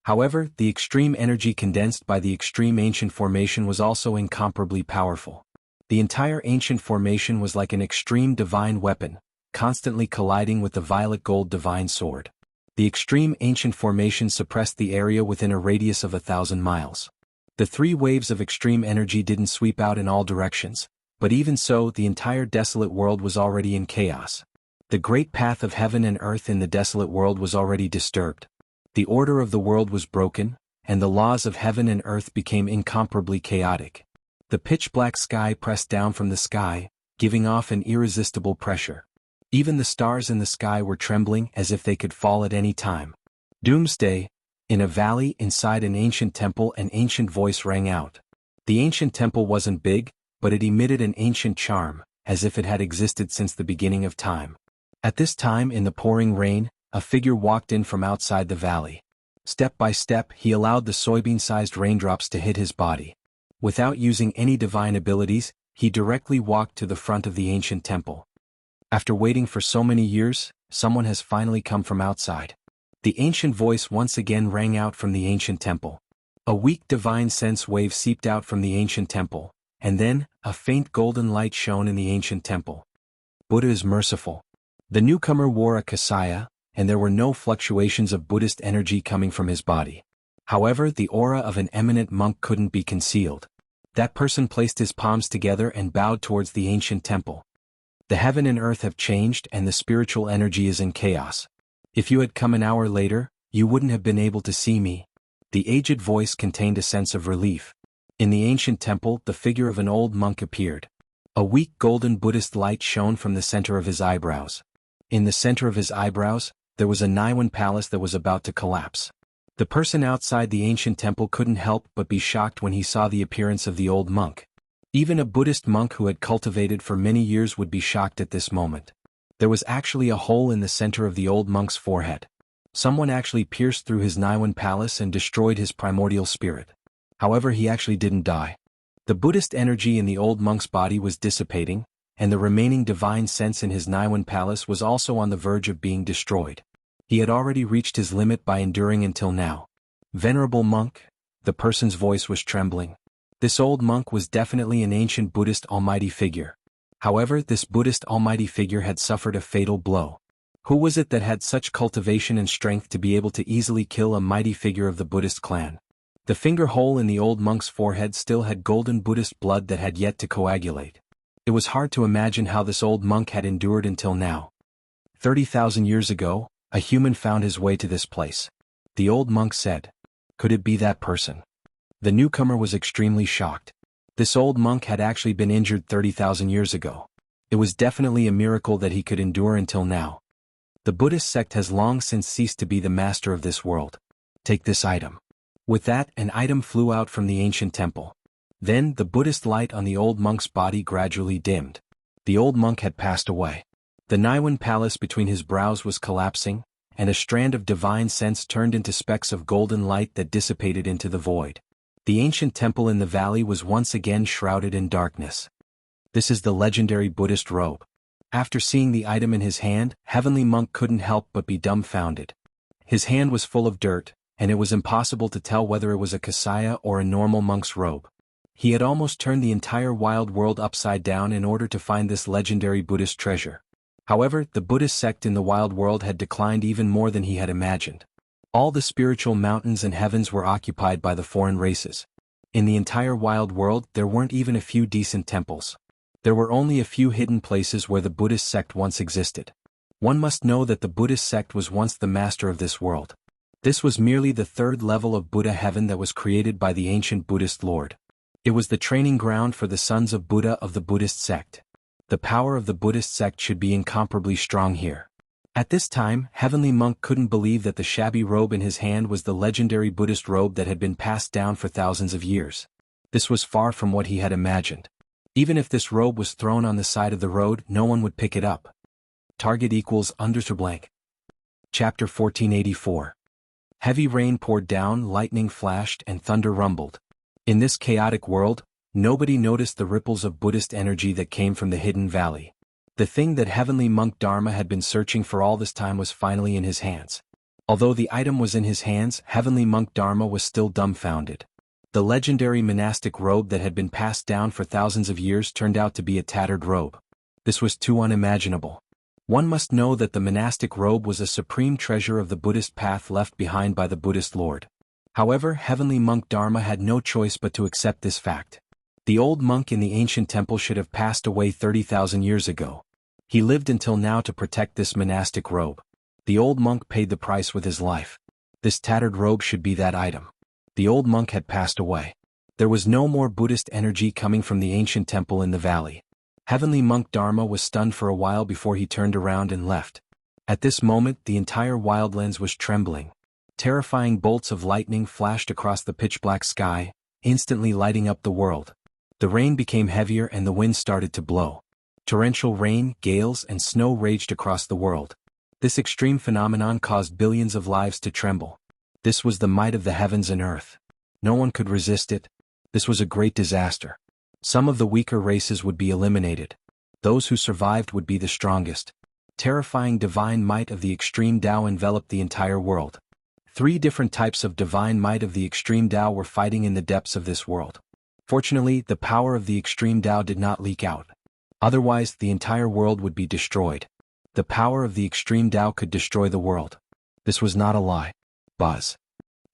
However, the extreme energy condensed by the extreme ancient formation was also incomparably powerful. The entire ancient formation was like an extreme divine weapon, constantly colliding with the violet gold divine sword. The extreme ancient formation suppressed the area within a radius of 1,000 miles. The 3 waves of extreme energy didn't sweep out in all directions, but even so the entire desolate world was already in chaos. The great path of heaven and earth in the desolate world was already disturbed. The order of the world was broken, and the laws of heaven and earth became incomparably chaotic. The pitch-black sky pressed down from the sky, giving off an irresistible pressure. Even the stars in the sky were trembling as if they could fall at any time. Doomsday! In a valley inside an ancient temple an ancient voice rang out. The ancient temple wasn't big, but it emitted an ancient charm, as if it had existed since the beginning of time. At this time in the pouring rain, a figure walked in from outside the valley. Step by step he allowed the soybean-sized raindrops to hit his body. Without using any divine abilities, he directly walked to the front of the ancient temple. After waiting for so many years, someone has finally come from outside. The ancient voice once again rang out from the ancient temple. A weak divine sense wave seeped out from the ancient temple, and then, a faint golden light shone in the ancient temple. Buddha is merciful. The newcomer wore a kasaya, and there were no fluctuations of Buddhist energy coming from his body. However, the aura of an eminent monk couldn't be concealed. That person placed his palms together and bowed towards the ancient temple. The heaven and earth have changed and the spiritual energy is in chaos. If you had come an hour later, you wouldn't have been able to see me. The aged voice contained a sense of relief. In the ancient temple, the figure of an old monk appeared. A weak golden Buddhist light shone from the center of his eyebrows. In the center of his eyebrows, there was a Naiwan palace that was about to collapse. The person outside the ancient temple couldn't help but be shocked when he saw the appearance of the old monk. Even a Buddhist monk who had cultivated for many years would be shocked at this moment. There was actually a hole in the center of the old monk's forehead. Someone actually pierced through his Naiwan palace and destroyed his primordial spirit. However, he actually didn't die. The Buddhist energy in the old monk's body was dissipating, and the remaining divine sense in his Naiwan palace was also on the verge of being destroyed. He had already reached his limit by enduring until now. Venerable monk, the person's voice was trembling. This old monk was definitely an ancient Buddhist almighty figure. However, this Buddhist almighty figure had suffered a fatal blow. Who was it that had such cultivation and strength to be able to easily kill a mighty figure of the Buddhist clan? The finger hole in the old monk's forehead still had golden Buddhist blood that had yet to coagulate. It was hard to imagine how this old monk had endured until now. 30,000 years ago, a human found his way to this place. The old monk said. Could it be that person? The newcomer was extremely shocked. This old monk had actually been injured 30,000 years ago. It was definitely a miracle that he could endure until now. The Buddhist sect has long since ceased to be the master of this world. Take this item. With that, an item flew out from the ancient temple. Then, the Buddhist light on the old monk's body gradually dimmed. The old monk had passed away. The Naiwan palace between his brows was collapsing, and a strand of divine sense turned into specks of golden light that dissipated into the void. The ancient temple in the valley was once again shrouded in darkness. This is the legendary Buddhist robe. After seeing the item in his hand, Heavenly Monk couldn't help but be dumbfounded. His hand was full of dirt, and it was impossible to tell whether it was a kasaya or a normal monk's robe. He had almost turned the entire wild world upside down in order to find this legendary Buddhist treasure. However, the Buddhist sect in the wild world had declined even more than he had imagined. All the spiritual mountains and heavens were occupied by the foreign races. In the entire wild world, there weren't even a few decent temples. There were only a few hidden places where the Buddhist sect once existed. One must know that the Buddhist sect was once the master of this world. This was merely the third level of Buddha heaven that was created by the ancient Buddhist Lord. It was the training ground for the sons of Buddha of the Buddhist sect. The power of the Buddhist sect should be incomparably strong here. At this time, Heavenly Monk couldn't believe that the shabby robe in his hand was the legendary Buddhist robe that had been passed down for thousands of years. This was far from what he had imagined. Even if this robe was thrown on the side of the road, no one would pick it up. Target equals _ blank. Chapter 1484. Heavy rain poured down, lightning flashed, and thunder rumbled. In this chaotic world, nobody noticed the ripples of Buddhist energy that came from the hidden valley. The thing that Heavenly Monk Dharma had been searching for all this time was finally in his hands. Although the item was in his hands, Heavenly Monk Dharma was still dumbfounded. The legendary monastic robe that had been passed down for thousands of years turned out to be a tattered robe. This was too unimaginable. One must know that the monastic robe was a supreme treasure of the Buddhist path left behind by the Buddhist Lord. However, Heavenly Monk Dharma had no choice but to accept this fact. The old monk in the ancient temple should have passed away 30,000 years ago. He lived until now to protect this monastic robe. The old monk paid the price with his life. This tattered robe should be that item. The old monk had passed away. There was no more Buddhist energy coming from the ancient temple in the valley. Heavenly Monk Dharma was stunned for a while before he turned around and left. At this moment, the entire wildlands was trembling. Terrifying bolts of lightning flashed across the pitch-black sky, instantly lighting up the world. The rain became heavier and the wind started to blow. Torrential rain, gales, and snow raged across the world. This extreme phenomenon caused billions of lives to tremble. This was the might of the heavens and earth. No one could resist it. This was a great disaster. Some of the weaker races would be eliminated. Those who survived would be the strongest. Terrifying divine might of the extreme Tao enveloped the entire world. 3 different types of divine might of the extreme Tao were fighting in the depths of this world. Fortunately, the power of the extreme Tao did not leak out. Otherwise, the entire world would be destroyed. The power of the extreme Tao could destroy the world. This was not a lie. Buzz.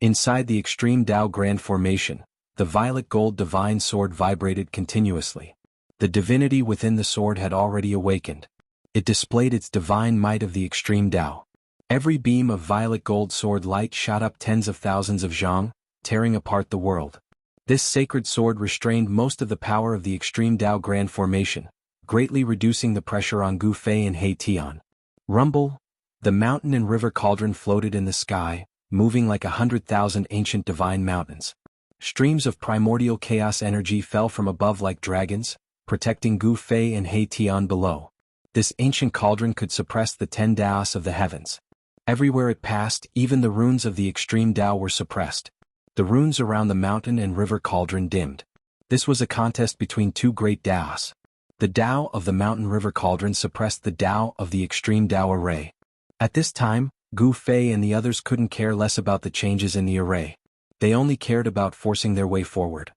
Inside the extreme Tao Grand Formation, the violet gold divine sword vibrated continuously. The divinity within the sword had already awakened. It displayed its divine might of the extreme Tao. Every beam of violet gold sword light shot up tens of thousands of zhang, tearing apart the world. This sacred sword restrained most of the power of the extreme Tao Grand Formation, greatly reducing the pressure on Gu Fei and He Tian. Rumble. The mountain and river cauldron floated in the sky, moving like 100,000 ancient divine mountains. Streams of primordial chaos energy fell from above like dragons, protecting Gu Fei and He Tian below. This ancient cauldron could suppress the 10 Daos of the heavens. Everywhere it passed, even the runes of the extreme Tao were suppressed. The runes around the mountain and river cauldron dimmed. This was a contest between 2 great Daos. The Tao of the mountain river cauldron suppressed the Tao of the extreme Tao array. At this time, Gu Fei and the others couldn't care less about the changes in the array. They only cared about forcing their way forward.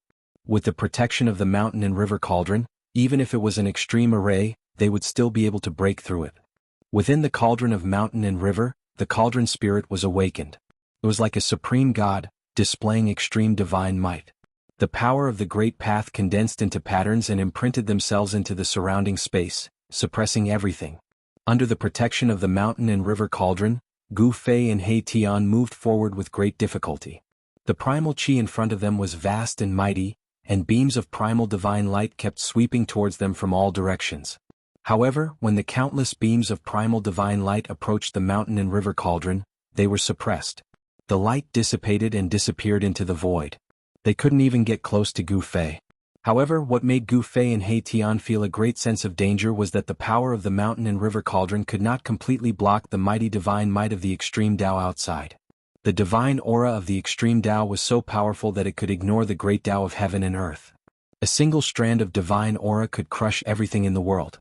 With the protection of the mountain and river cauldron, even if it was an extreme array, they would still be able to break through it. Within the cauldron of mountain and river, the cauldron spirit was awakened. It was like a supreme god, displaying extreme divine might. The power of the great path condensed into patterns and imprinted themselves into the surrounding space, suppressing everything. Under the protection of the mountain and river cauldron, Gu Fei and He Tian moved forward with great difficulty. The primal qi in front of them was vast and mighty, and beams of primal divine light kept sweeping towards them from all directions. However, when the countless beams of primal divine light approached the mountain and river cauldron, they were suppressed. The light dissipated and disappeared into the void. They couldn't even get close to Gu Fei. However, what made Gu Fei and He Tian feel a great sense of danger was that the power of the mountain and river cauldron could not completely block the mighty divine might of the extreme Tao outside. The divine aura of the extreme Tao was so powerful that it could ignore the great Tao of heaven and earth. A single strand of divine aura could crush everything in the world.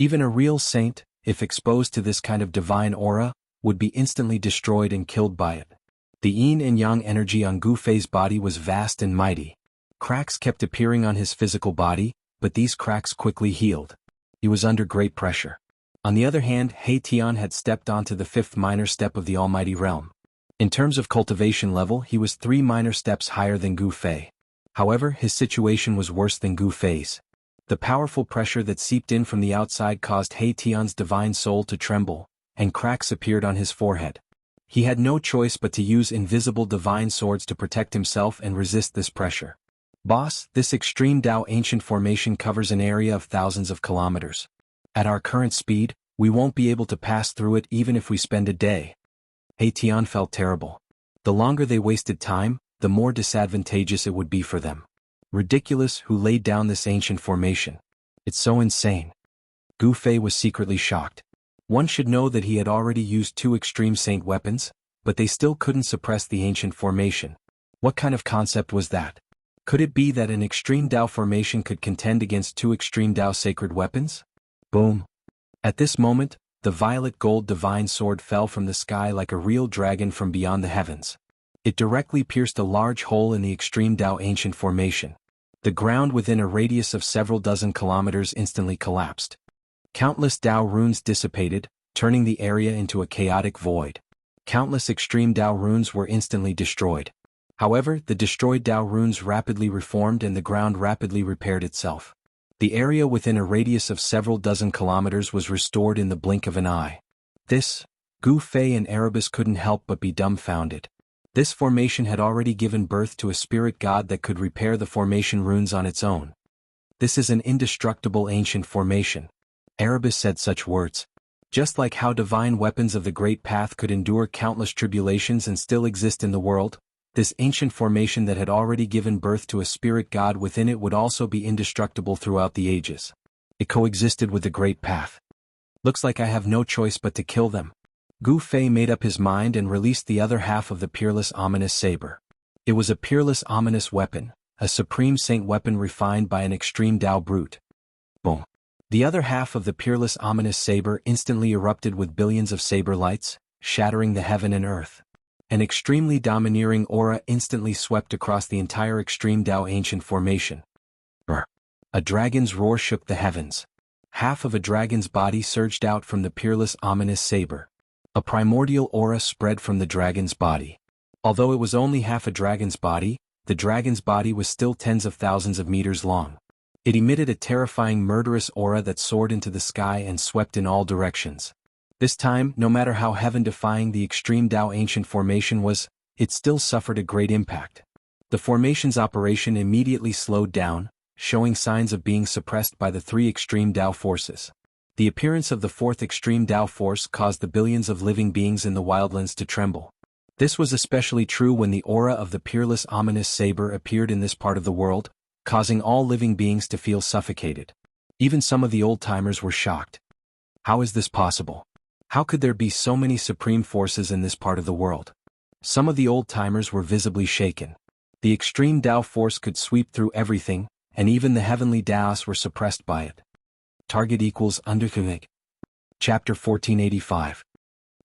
Even a real saint, if exposed to this kind of divine aura, would be instantly destroyed and killed by it. The yin and yang energy on Gu Fei's body was vast and mighty. Cracks kept appearing on his physical body, but these cracks quickly healed. He was under great pressure. On the other hand, He Tian had stepped onto the 5th minor step of the Almighty Realm. In terms of cultivation level, he was 3 minor steps higher than Gu Fei. However, his situation was worse than Gu Fei's. The powerful pressure that seeped in from the outside caused He Tian's divine soul to tremble, and cracks appeared on his forehead. He had no choice but to use invisible divine swords to protect himself and resist this pressure. Boss, this extreme Tao ancient formation covers an area of thousands of kilometers. At our current speed, we won't be able to pass through it even if we spend a day. He Tian felt terrible. The longer they wasted time, the more disadvantageous it would be for them. Ridiculous, who laid down this ancient formation? It's so insane. Gu Fei was secretly shocked. One should know that he had already used 2 extreme saint weapons, but they still couldn't suppress the ancient formation. What kind of concept was that? Could it be that an extreme Tao formation could contend against 2 extreme Tao sacred weapons? Boom. At this moment, the violet gold divine sword fell from the sky like a real dragon from beyond the heavens. It directly pierced a large hole in the extreme Tao ancient formation. The ground within a radius of several dozen kilometers instantly collapsed. Countless Tao runes dissipated, turning the area into a chaotic void. Countless extreme Tao runes were instantly destroyed. However, the destroyed Tao runes rapidly reformed and the ground rapidly repaired itself. The area within a radius of several dozen kilometers was restored in the blink of an eye. This, Gu Fei and Erebus couldn't help but be dumbfounded. This formation had already given birth to a spirit god that could repair the formation runes on its own. This is an indestructible ancient formation. Erebus said such words. Just like how divine weapons of the Great Path could endure countless tribulations and still exist in the world, this ancient formation that had already given birth to a spirit god within it would also be indestructible throughout the ages. It coexisted with the Great Path. Looks like I have no choice but to kill them. Gu Fei made up his mind and released the other half of the peerless ominous saber. It was a peerless ominous weapon, a supreme saint weapon refined by an extreme Tao brute. Boom. The other half of the peerless ominous saber instantly erupted with billions of saber lights, shattering the heaven and earth. An extremely domineering aura instantly swept across the entire extreme Dao ancient formation. A dragon's roar shook the heavens. Half of a dragon's body surged out from the peerless ominous saber. A primordial aura spread from the dragon's body. Although it was only half a dragon's body, the dragon's body was still tens of thousands of meters long. It emitted a terrifying murderous aura that soared into the sky and swept in all directions. This time, no matter how heaven-defying the extreme Dao ancient formation was, it still suffered a great impact. The formation's operation immediately slowed down, showing signs of being suppressed by the three extreme Dao forces. The appearance of the fourth extreme Dao force caused the billions of living beings in the wildlands to tremble. This was especially true when the aura of the peerless ominous saber appeared in this part of the world, causing all living beings to feel suffocated. Even some of the old-timers were shocked. How is this possible? How could there be so many supreme forces in this part of the world? Some of the old-timers were visibly shaken. The extreme Dao force could sweep through everything, and even the heavenly Daos were suppressed by it. Target equals Underkuvik. Chapter 1485.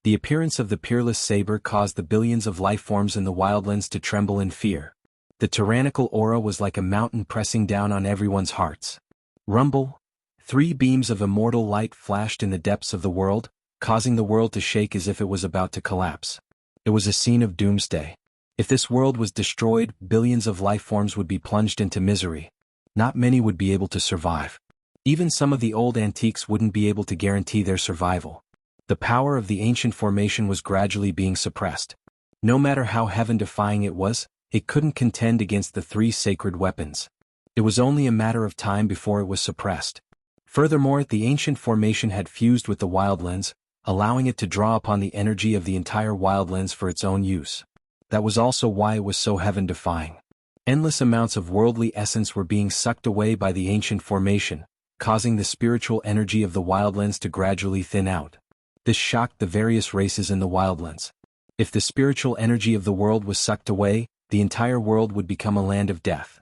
The appearance of the peerless saber caused the billions of life forms in the wildlands to tremble in fear. The tyrannical aura was like a mountain pressing down on everyone's hearts. Rumble. 3 beams of immortal light flashed in the depths of the world, causing the world to shake as if it was about to collapse. It was a scene of doomsday. If this world was destroyed, billions of life forms would be plunged into misery. Not many would be able to survive. Even some of the old antiques wouldn't be able to guarantee their survival. The power of the ancient formation was gradually being suppressed. No matter how heaven-defying it was, it couldn't contend against the 3 sacred weapons. It was only a matter of time before it was suppressed. Furthermore, the ancient formation had fused with the wildlands, allowing it to draw upon the energy of the entire wildlands for its own use. That was also why it was so heaven-defying. Endless amounts of worldly essence were being sucked away by the ancient formation, causing the spiritual energy of the wildlands to gradually thin out. This shocked the various races in the wildlands. If the spiritual energy of the world was sucked away, the entire world would become a land of death.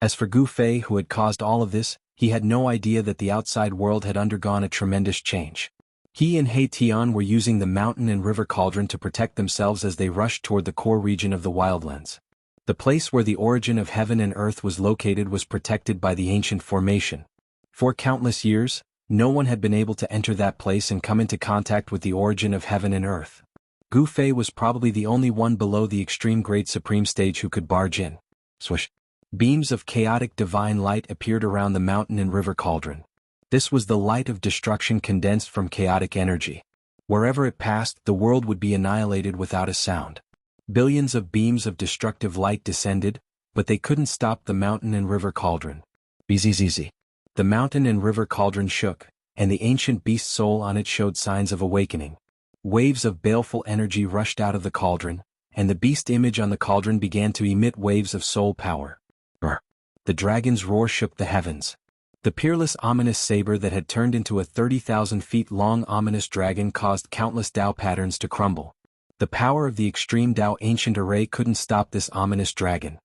As for Gu Fei, who had caused all of this, he had no idea that the outside world had undergone a tremendous change. He and He Tian were using the mountain and river cauldron to protect themselves as they rushed toward the core region of the wildlands. The place where the origin of heaven and earth was located was protected by the ancient formation. For countless years, no one had been able to enter that place and come into contact with the origin of heaven and earth. Gu Fei was probably the only one below the extreme great supreme stage who could barge in. Swish. Beams of chaotic divine light appeared around the mountain and river cauldron. This was the light of destruction condensed from chaotic energy. Wherever it passed, the world would be annihilated without a sound. Billions of beams of destructive light descended, but they couldn't stop the mountain and river cauldron. Bzzz. The mountain and river cauldron shook, and the ancient beast soul on it showed signs of awakening. Waves of baleful energy rushed out of the cauldron, and the beast image on the cauldron began to emit waves of soul power. The dragon's roar shook the heavens. The peerless ominous saber that had turned into a 30,000 feet long ominous dragon caused countless Dao patterns to crumble. The power of the extreme Dao ancient array couldn't stop this ominous dragon.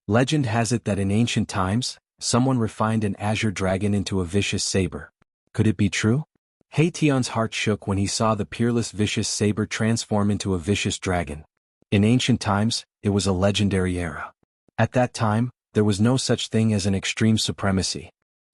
Legend has it that in ancient times, someone refined an azure dragon into a vicious saber. Could it be true? He Tian's heart shook when he saw the peerless vicious saber transform into a vicious dragon. In ancient times, it was a legendary era. At that time, there was no such thing as an extreme supremacy.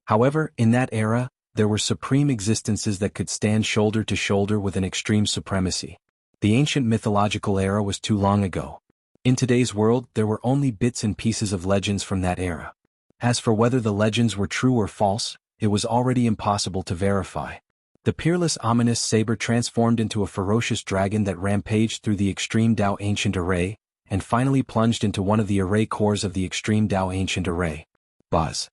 However, in that era, there were supreme existences that could stand shoulder to shoulder with an extreme supremacy. The ancient mythological era was too long ago. In today's world, there were only bits and pieces of legends from that era. As for whether the legends were true or false, it was already impossible to verify. The peerless ominous saber transformed into a ferocious dragon that rampaged through the extreme Dao ancient array, and finally plunged into one of the array cores of the extreme Dao ancient array. Buzz.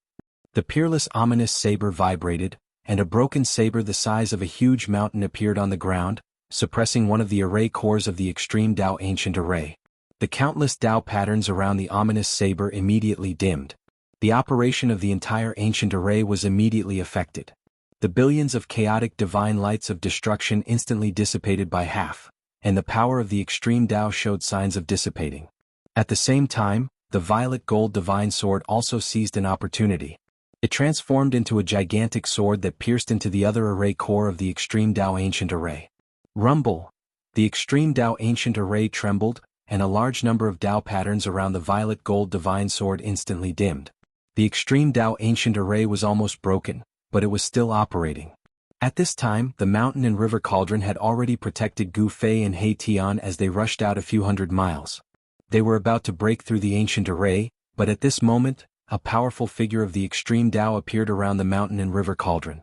The peerless ominous saber vibrated, and a broken saber the size of a huge mountain appeared on the ground, suppressing one of the array cores of the extreme Dao ancient array. The countless Dao patterns around the ominous saber immediately dimmed. The operation of the entire ancient array was immediately affected. The billions of chaotic divine lights of destruction instantly dissipated by half, and the power of the extreme Dao showed signs of dissipating. At the same time, the violet gold divine sword also seized an opportunity. It transformed into a gigantic sword that pierced into the other array core of the Extreme Tao Ancient Array. Rumble! The Extreme Tao Ancient Array trembled, and a large number of Tao patterns around the violet gold divine sword instantly dimmed. The Extreme Tao Ancient Array was almost broken, but it was still operating. At this time, the mountain and river cauldron had already protected Gu Fei and He Tian as they rushed out a few hundred miles. They were about to break through the ancient array, but at this moment, a powerful figure of the Extreme Tao appeared around the mountain and river cauldron.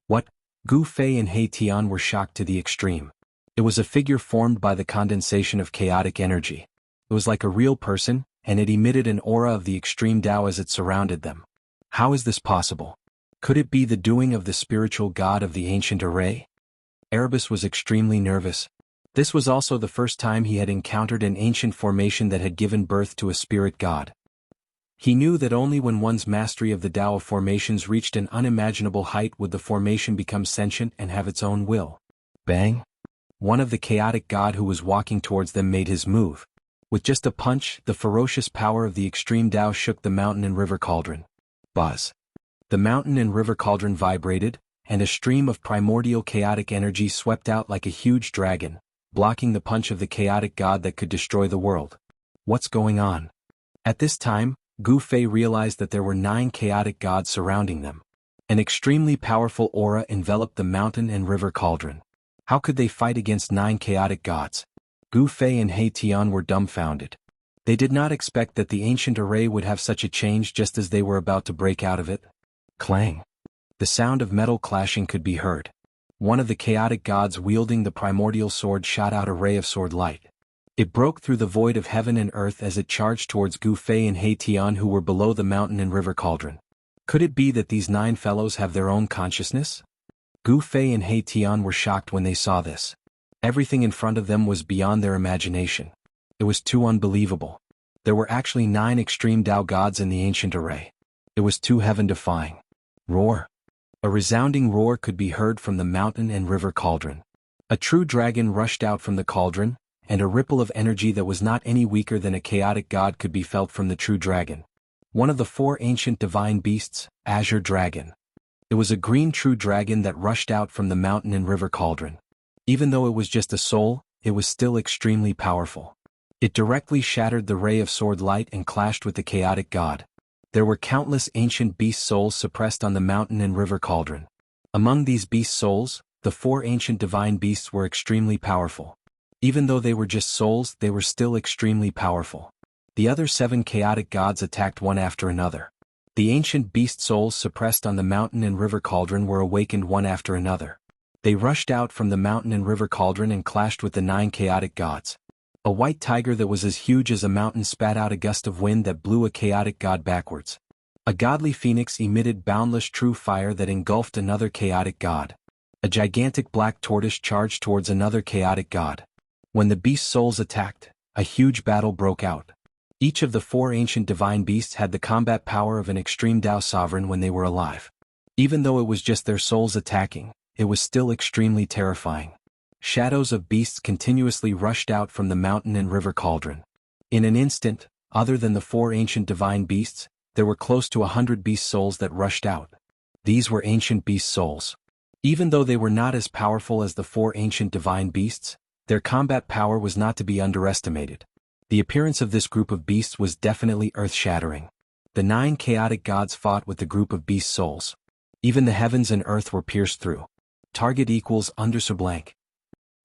What? Gu Fei and He Tian were shocked to the extreme. It was a figure formed by the condensation of chaotic energy. It was like a real person, and it emitted an aura of the Extreme Tao as it surrounded them. How is this possible? Could it be the doing of the spiritual god of the ancient array? Erebus was extremely nervous. This was also the first time he had encountered an ancient formation that had given birth to a spirit god. He knew that only when one's mastery of the Tao of formations reached an unimaginable height would the formation become sentient and have its own will. Bang! One of the chaotic god who was walking towards them made his move. With just a punch, the ferocious power of the Extreme Tao shook the mountain and river cauldron. Buzz! The mountain and river cauldron vibrated, and a stream of primordial chaotic energy swept out like a huge dragon, blocking the punch of the chaotic god that could destroy the world. What's going on? At this time, Gu Fei realized that there were 9 chaotic gods surrounding them. An extremely powerful aura enveloped the mountain and river cauldron. How could they fight against 9 chaotic gods? Gu Fei and He Tian were dumbfounded. They did not expect that the ancient array would have such a change just as they were about to break out of it. Clang! The sound of metal clashing could be heard. One of the chaotic gods wielding the primordial sword shot out a ray of sword light. It broke through the void of heaven and earth as it charged towards Gu Fei and He Tian who were below the mountain and river cauldron. Could it be that these 9 fellows have their own consciousness? Gu Fei and He Tian were shocked when they saw this. Everything in front of them was beyond their imagination. It was too unbelievable. There were actually 9 extreme Tao gods in the ancient array. It was too heaven-defying. Roar! A resounding roar could be heard from the mountain and river cauldron. A true dragon rushed out from the cauldron, and a ripple of energy that was not any weaker than a chaotic god could be felt from the true dragon. One of the 4 ancient divine beasts, Azure Dragon. It was a green true dragon that rushed out from the mountain and river cauldron. Even though it was just a soul, it was still extremely powerful. It directly shattered the ray of sword light and clashed with the chaotic god. There were countless ancient beast souls suppressed on the mountain and river cauldron. Among these beast souls, the 4 ancient divine beasts were extremely powerful. Even though they were just souls, they were still extremely powerful. The other 7 chaotic gods attacked one after another. The ancient beast souls suppressed on the mountain and river cauldron were awakened one after another. They rushed out from the mountain and river cauldron and clashed with the 9 chaotic gods. A white tiger that was as huge as a mountain spat out a gust of wind that blew a chaotic god backwards. A godly phoenix emitted boundless true fire that engulfed another chaotic god. A gigantic black tortoise charged towards another chaotic god. When the beast souls attacked, a huge battle broke out. Each of the 4 ancient divine beasts had the combat power of an extreme Tao sovereign when they were alive. Even though it was just their souls attacking, it was still extremely terrifying. Shadows of beasts continuously rushed out from the mountain and river cauldron. In an instant, other than the 4 ancient divine beasts, there were close to 100 beast souls that rushed out. These were ancient beast souls. Even though they were not as powerful as the 4 ancient divine beasts, their combat power was not to be underestimated. The appearance of this group of beasts was definitely earth-shattering. The 9 chaotic gods fought with the group of beast souls. Even the heavens and earth were pierced through. Target equals _blank.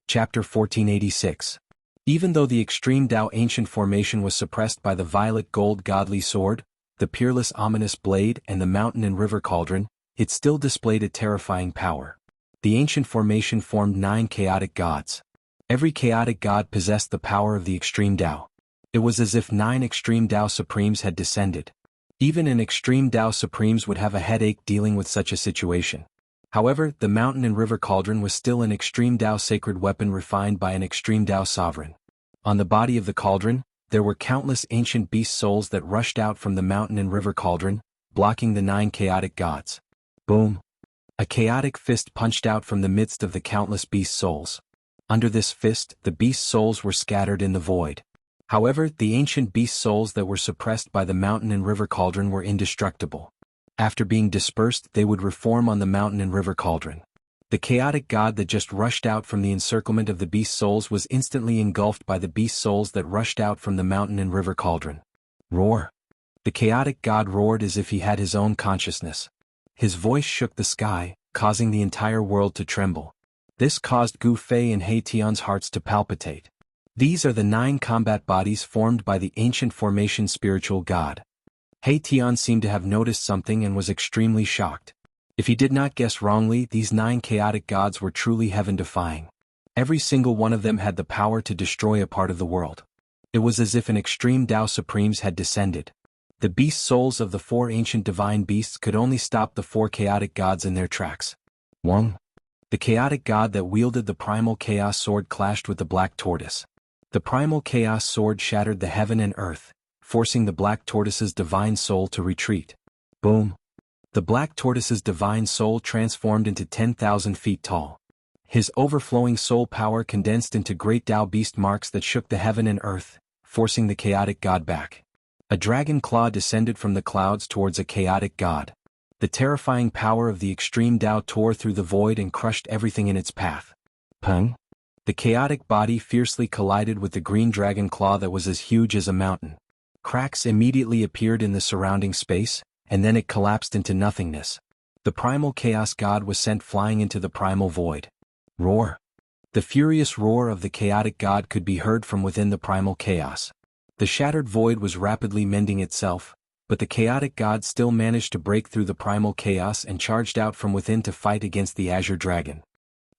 Chapter 1486. Even though the extreme Tao ancient formation was suppressed by the violet gold godly sword, the peerless ominous blade and the mountain and river cauldron, it still displayed a terrifying power. The ancient formation formed 9 chaotic gods. Every chaotic god possessed the power of the extreme Tao. It was as if 9 extreme Tao supremes had descended. Even an extreme Tao supremes would have a headache dealing with such a situation. However, the mountain and river cauldron was still an extreme Tao sacred weapon refined by an extreme Tao sovereign. On the body of the cauldron, there were countless ancient beast souls that rushed out from the mountain and river cauldron, blocking the 9 chaotic gods. Boom! A chaotic fist punched out from the midst of the countless beast souls. Under this fist, the beast souls were scattered in the void. However, the ancient beast souls that were suppressed by the mountain and river cauldron were indestructible. After being dispersed, they would reform on the mountain and river cauldron. The chaotic god that just rushed out from the encirclement of the beast souls was instantly engulfed by the beast souls that rushed out from the mountain and river cauldron. Roar! The chaotic god roared as if he had his own consciousness. His voice shook the sky, causing the entire world to tremble. This caused Gu Fei and He Tian's hearts to palpitate. These are the 9 combat bodies formed by the ancient formation spiritual god. He Tian seemed to have noticed something and was extremely shocked. If he did not guess wrongly, these 9 chaotic gods were truly heaven-defying. Every single one of them had the power to destroy a part of the world. It was as if an extreme Tao Supremes had descended. The beast souls of the 4 ancient divine beasts could only stop the 4 chaotic gods in their tracks. 1. The chaotic god that wielded the primal chaos sword clashed with the black tortoise. The primal chaos sword shattered the heaven and earth, forcing the black tortoise's divine soul to retreat. Boom! The black tortoise's divine soul transformed into 10,000 feet tall. His overflowing soul power condensed into great Tao beast marks that shook the heaven and earth, forcing the chaotic god back. A dragon claw descended from the clouds towards a chaotic god. The terrifying power of the extreme Tao tore through the void and crushed everything in its path. Peng! The chaotic body fiercely collided with the green dragon claw that was as huge as a mountain. Cracks immediately appeared in the surrounding space, and then it collapsed into nothingness. The primal chaos god was sent flying into the primal void. Roar! The furious roar of the chaotic god could be heard from within the primal chaos. The shattered void was rapidly mending itself, but the chaotic god still managed to break through the primal chaos and charged out from within to fight against the azure dragon.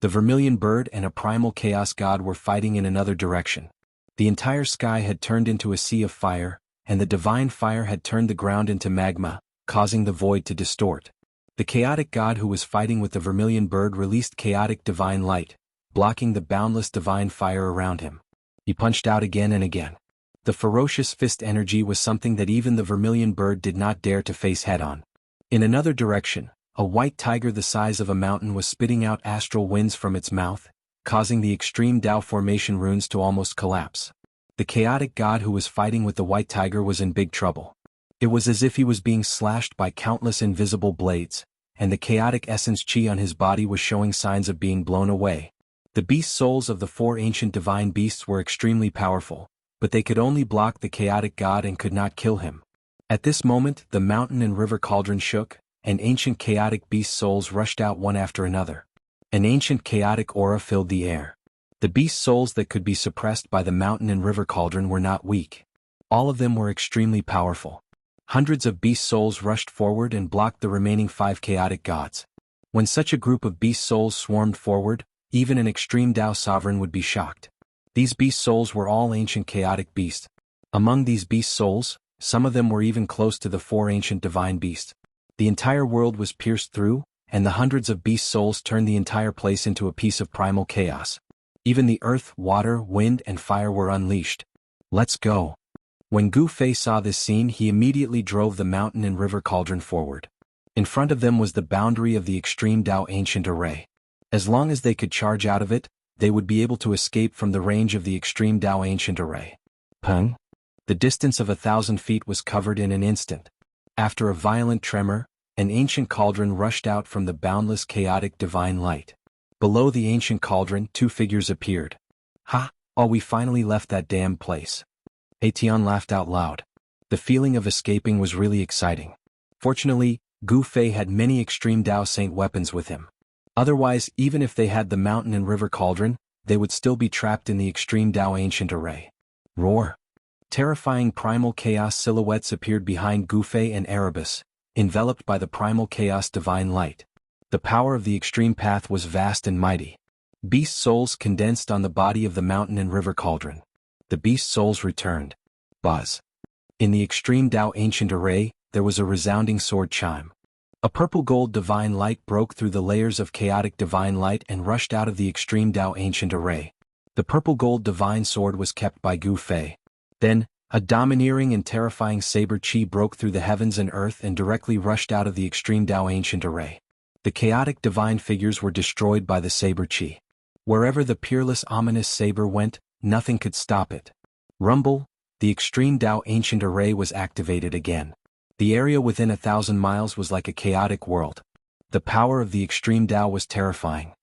The vermilion bird and a primal chaos god were fighting in another direction. The entire sky had turned into a sea of fire, and the divine fire had turned the ground into magma, causing the void to distort. The chaotic god who was fighting with the vermilion bird released chaotic divine light, blocking the boundless divine fire around him. He punched out again and again. The ferocious fist energy was something that even the vermilion bird did not dare to face head-on. In another direction, a white tiger the size of a mountain was spitting out astral winds from its mouth, causing the extreme Tao formation runes to almost collapse. The chaotic god who was fighting with the white tiger was in big trouble. It was as if he was being slashed by countless invisible blades, and the chaotic essence chi on his body was showing signs of being blown away. The beast souls of the 4 ancient divine beasts were extremely powerful, but they could only block the chaotic god and could not kill him. At this moment, the mountain and river cauldron shook, and ancient chaotic beast souls rushed out one after another. An ancient chaotic aura filled the air. The beast souls that could be suppressed by the mountain and river cauldron were not weak. All of them were extremely powerful. Hundreds of beast souls rushed forward and blocked the remaining 5 chaotic gods. When such a group of beast souls swarmed forward, even an extreme Tao sovereign would be shocked. These beast souls were all ancient chaotic beasts. Among these beast souls, some of them were even close to the 4 ancient divine beasts. The entire world was pierced through, and the hundreds of beast souls turned the entire place into a piece of primal chaos. Even the earth, water, wind, and fire were unleashed. Let's go. When Gu Fei saw this scene, he immediately drove the mountain and river cauldron forward. In front of them was the boundary of the extreme Tao ancient array. As long as they could charge out of it, they would be able to escape from the range of the extreme Tao ancient array. Peng! The distance of 1,000 feet was covered in an instant. After a violent tremor, an ancient cauldron rushed out from the boundless chaotic divine light. Below the ancient cauldron, 2 figures appeared. Ha! Oh, we finally left that damn place. He Tian laughed out loud. The feeling of escaping was really exciting. Fortunately, Gu Fei had many extreme Tao Saint weapons with him. Otherwise, even if they had the mountain and river cauldron, they would still be trapped in the extreme Tao ancient array. Roar! Terrifying primal chaos silhouettes appeared behind Gu Fei and Erebus, enveloped by the primal chaos divine light. The power of the extreme path was vast and mighty. Beast souls condensed on the body of the mountain and river cauldron. The beast souls returned. Buzz. In the extreme Tao ancient array, there was a resounding sword chime. A purple gold divine light broke through the layers of chaotic divine light and rushed out of the extreme Tao ancient array. The purple gold divine sword was kept by Gu Fei. Then, a domineering and terrifying saber chi broke through the heavens and earth and directly rushed out of the extreme Tao ancient array. The chaotic divine figures were destroyed by the saber chi. Wherever the peerless ominous saber went, nothing could stop it. Rumble, the extreme Tao ancient array was activated again. The area within 1,000 miles was like a chaotic world. The power of the extreme Tao was terrifying.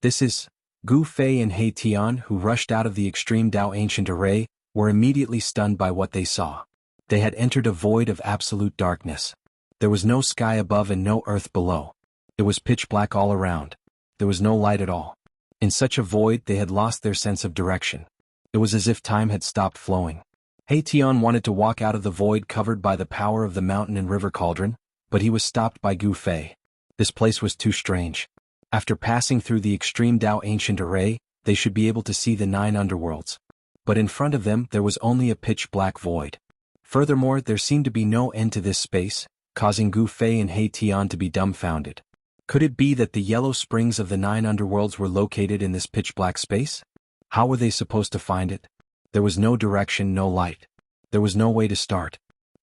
This is, Gu Fei and He Tian, who rushed out of the extreme Tao ancient array, were immediately stunned by what they saw. They had entered a void of absolute darkness. There was no sky above and no earth below. It was pitch black all around. There was no light at all. In such a void they had lost their sense of direction. It was as if time had stopped flowing. He Tian wanted to walk out of the void covered by the power of the mountain and river cauldron, but he was stopped by Gu Fei. This place was too strange. After passing through the extreme Tao ancient array, they should be able to see the 9 underworlds. But in front of them there was only a pitch-black void. Furthermore, there seemed to be no end to this space, causing Gu Fei and He Tian to be dumbfounded. Could it be that the yellow springs of the 9 underworlds were located in this pitch-black space? How were they supposed to find it? There was no direction, no light. There was no way to start.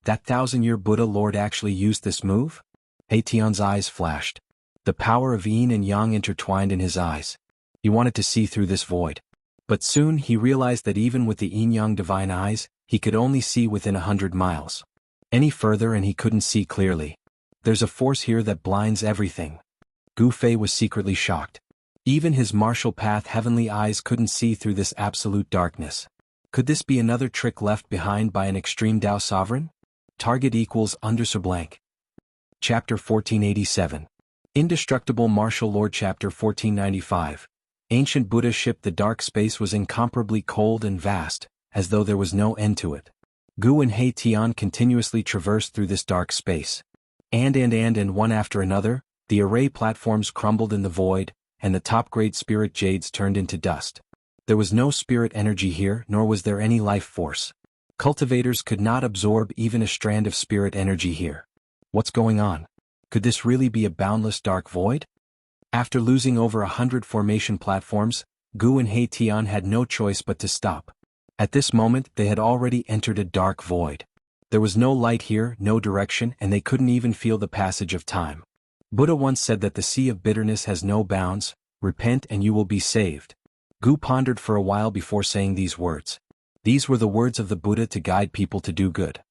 That 1,000-year Buddha Lord actually used this move? He Tian's eyes flashed. The power of yin and yang intertwined in his eyes. He wanted to see through this void. But soon he realized that even with the yin-yang divine eyes, he could only see within 100 miles. Any further and he couldn't see clearly. There's a force here that blinds everything. Gu Fei was secretly shocked. Even his martial path heavenly eyes couldn't see through this absolute darkness. Could this be another trick left behind by an extreme Tao sovereign? Target equals _blank. Chapter 1487. Indestructible Martial Lord. Chapter 1495. Ancient Buddha ship. The dark space was incomparably cold and vast, as though there was no end to it. Gu and He Tian continuously traversed through this dark space. And one after another, the array platforms crumbled in the void, and the top-grade spirit jades turned into dust. There was no spirit energy here, nor was there any life force. Cultivators could not absorb even a strand of spirit energy here. What's going on? Could this really be a boundless dark void? After losing over 100 formation platforms, Gu and He Tian had no choice but to stop. At this moment they had already entered a dark void. There was no light here, no direction, and they couldn't even feel the passage of time. Buddha once said that the sea of bitterness has no bounds. Repent and you will be saved. Gu pondered for a while before saying these words. These were the words of the Buddha to guide people to do good.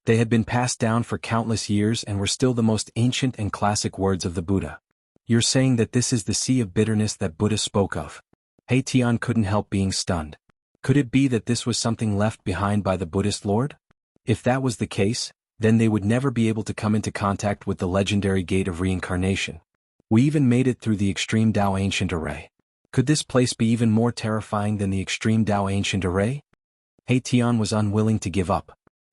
They had been passed down for countless years and were still the most ancient and classic words of the Buddha. You're saying that this is the sea of bitterness that Buddha spoke of? He Tian couldn't help being stunned. Could it be that this was something left behind by the Buddhist Lord? If that was the case, then they would never be able to come into contact with the legendary gate of reincarnation. We even made it through the extreme Tao ancient array. Could this place be even more terrifying than the extreme Tao ancient array? He Tian was unwilling to give up.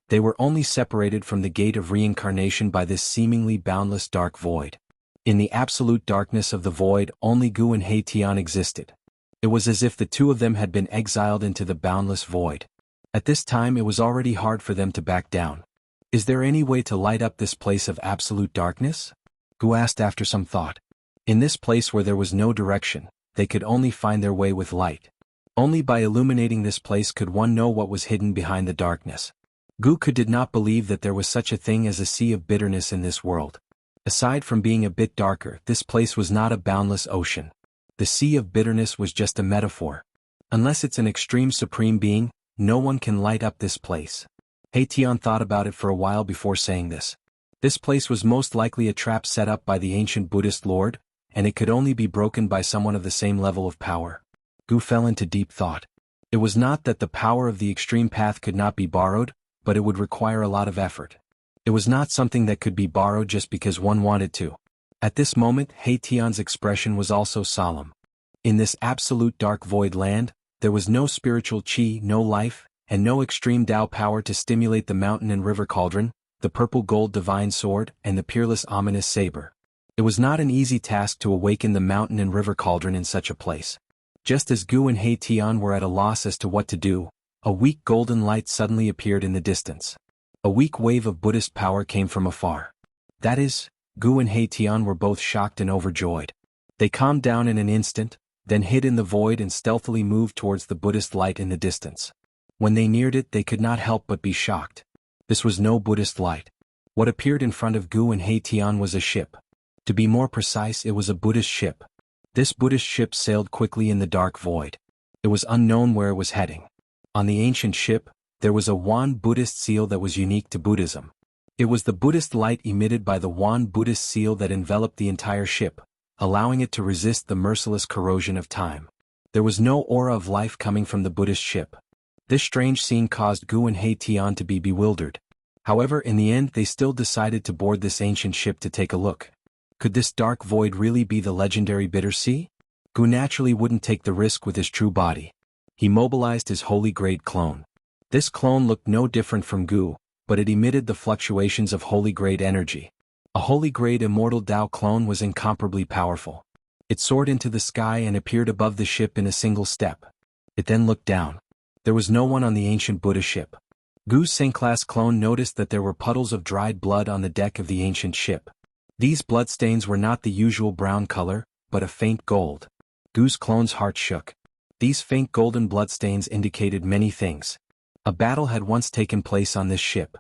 They were only separated from the gate of reincarnation by this seemingly boundless dark void. In the absolute darkness of the void, only Gu and He Tian existed. It was as if the two of them had been exiled into the boundless void. At this time it was already hard for them to back down. Is there any way to light up this place of absolute darkness? Gu asked after some thought. In this place where there was no direction, they could only find their way with light. Only by illuminating this place could one know what was hidden behind the darkness. Gu did not believe that there was such a thing as a sea of bitterness in this world. Aside from being a bit darker, this place was not a boundless ocean. The sea of bitterness was just a metaphor. Unless it's an extreme supreme being, no one can light up this place. He Tian thought about it for a while before saying this. This place was most likely a trap set up by the ancient Buddhist Lord, and it could only be broken by someone of the same level of power. Gu fell into deep thought. It was not that the power of the extreme path could not be borrowed, but it would require a lot of effort. It was not something that could be borrowed just because one wanted to. At this moment, He Tian's expression was also solemn. In this absolute dark void land, there was no spiritual qi, no life, and no extreme Tao power to stimulate the mountain and river cauldron, the purple gold divine sword, and the peerless ominous saber. It was not an easy task to awaken the mountain and river cauldron in such a place. Just as Gu and He Tian were at a loss as to what to do, a weak golden light suddenly appeared in the distance. A weak wave of Buddhist power came from afar. That is, Gu and He Tian were both shocked and overjoyed. They calmed down in an instant, then hid in the void and stealthily moved towards the Buddhist light in the distance. When they neared it, they could not help but be shocked. This was no Buddhist light. What appeared in front of Gu and He Tian was a ship. To be more precise, it was a Buddhist ship. This Buddhist ship sailed quickly in the dark void. It was unknown where it was heading. On the ancient ship, there was a Wan Buddhist seal that was unique to Buddhism. It was the Buddhist light emitted by the Wan Buddhist seal that enveloped the entire ship, allowing it to resist the merciless corrosion of time. There was no aura of life coming from the Buddhist ship. This strange scene caused Gu and He Tian to be bewildered. However, in the end they still decided to board this ancient ship to take a look. Could this dark void really be the legendary Bitter Sea? Gu naturally wouldn't take the risk with his true body. He mobilized his holy grade clone. This clone looked no different from Gu, but it emitted the fluctuations of holy grade energy. A holy grade immortal Tao clone was incomparably powerful. It soared into the sky and appeared above the ship in a single step. It then looked down. There was no one on the ancient Buddha ship. Gu's Saint-class clone noticed that there were puddles of dried blood on the deck of the ancient ship. These bloodstains were not the usual brown color, but a faint gold. Gu's clone's heart shook. These faint golden bloodstains indicated many things. A battle had once taken place on this ship.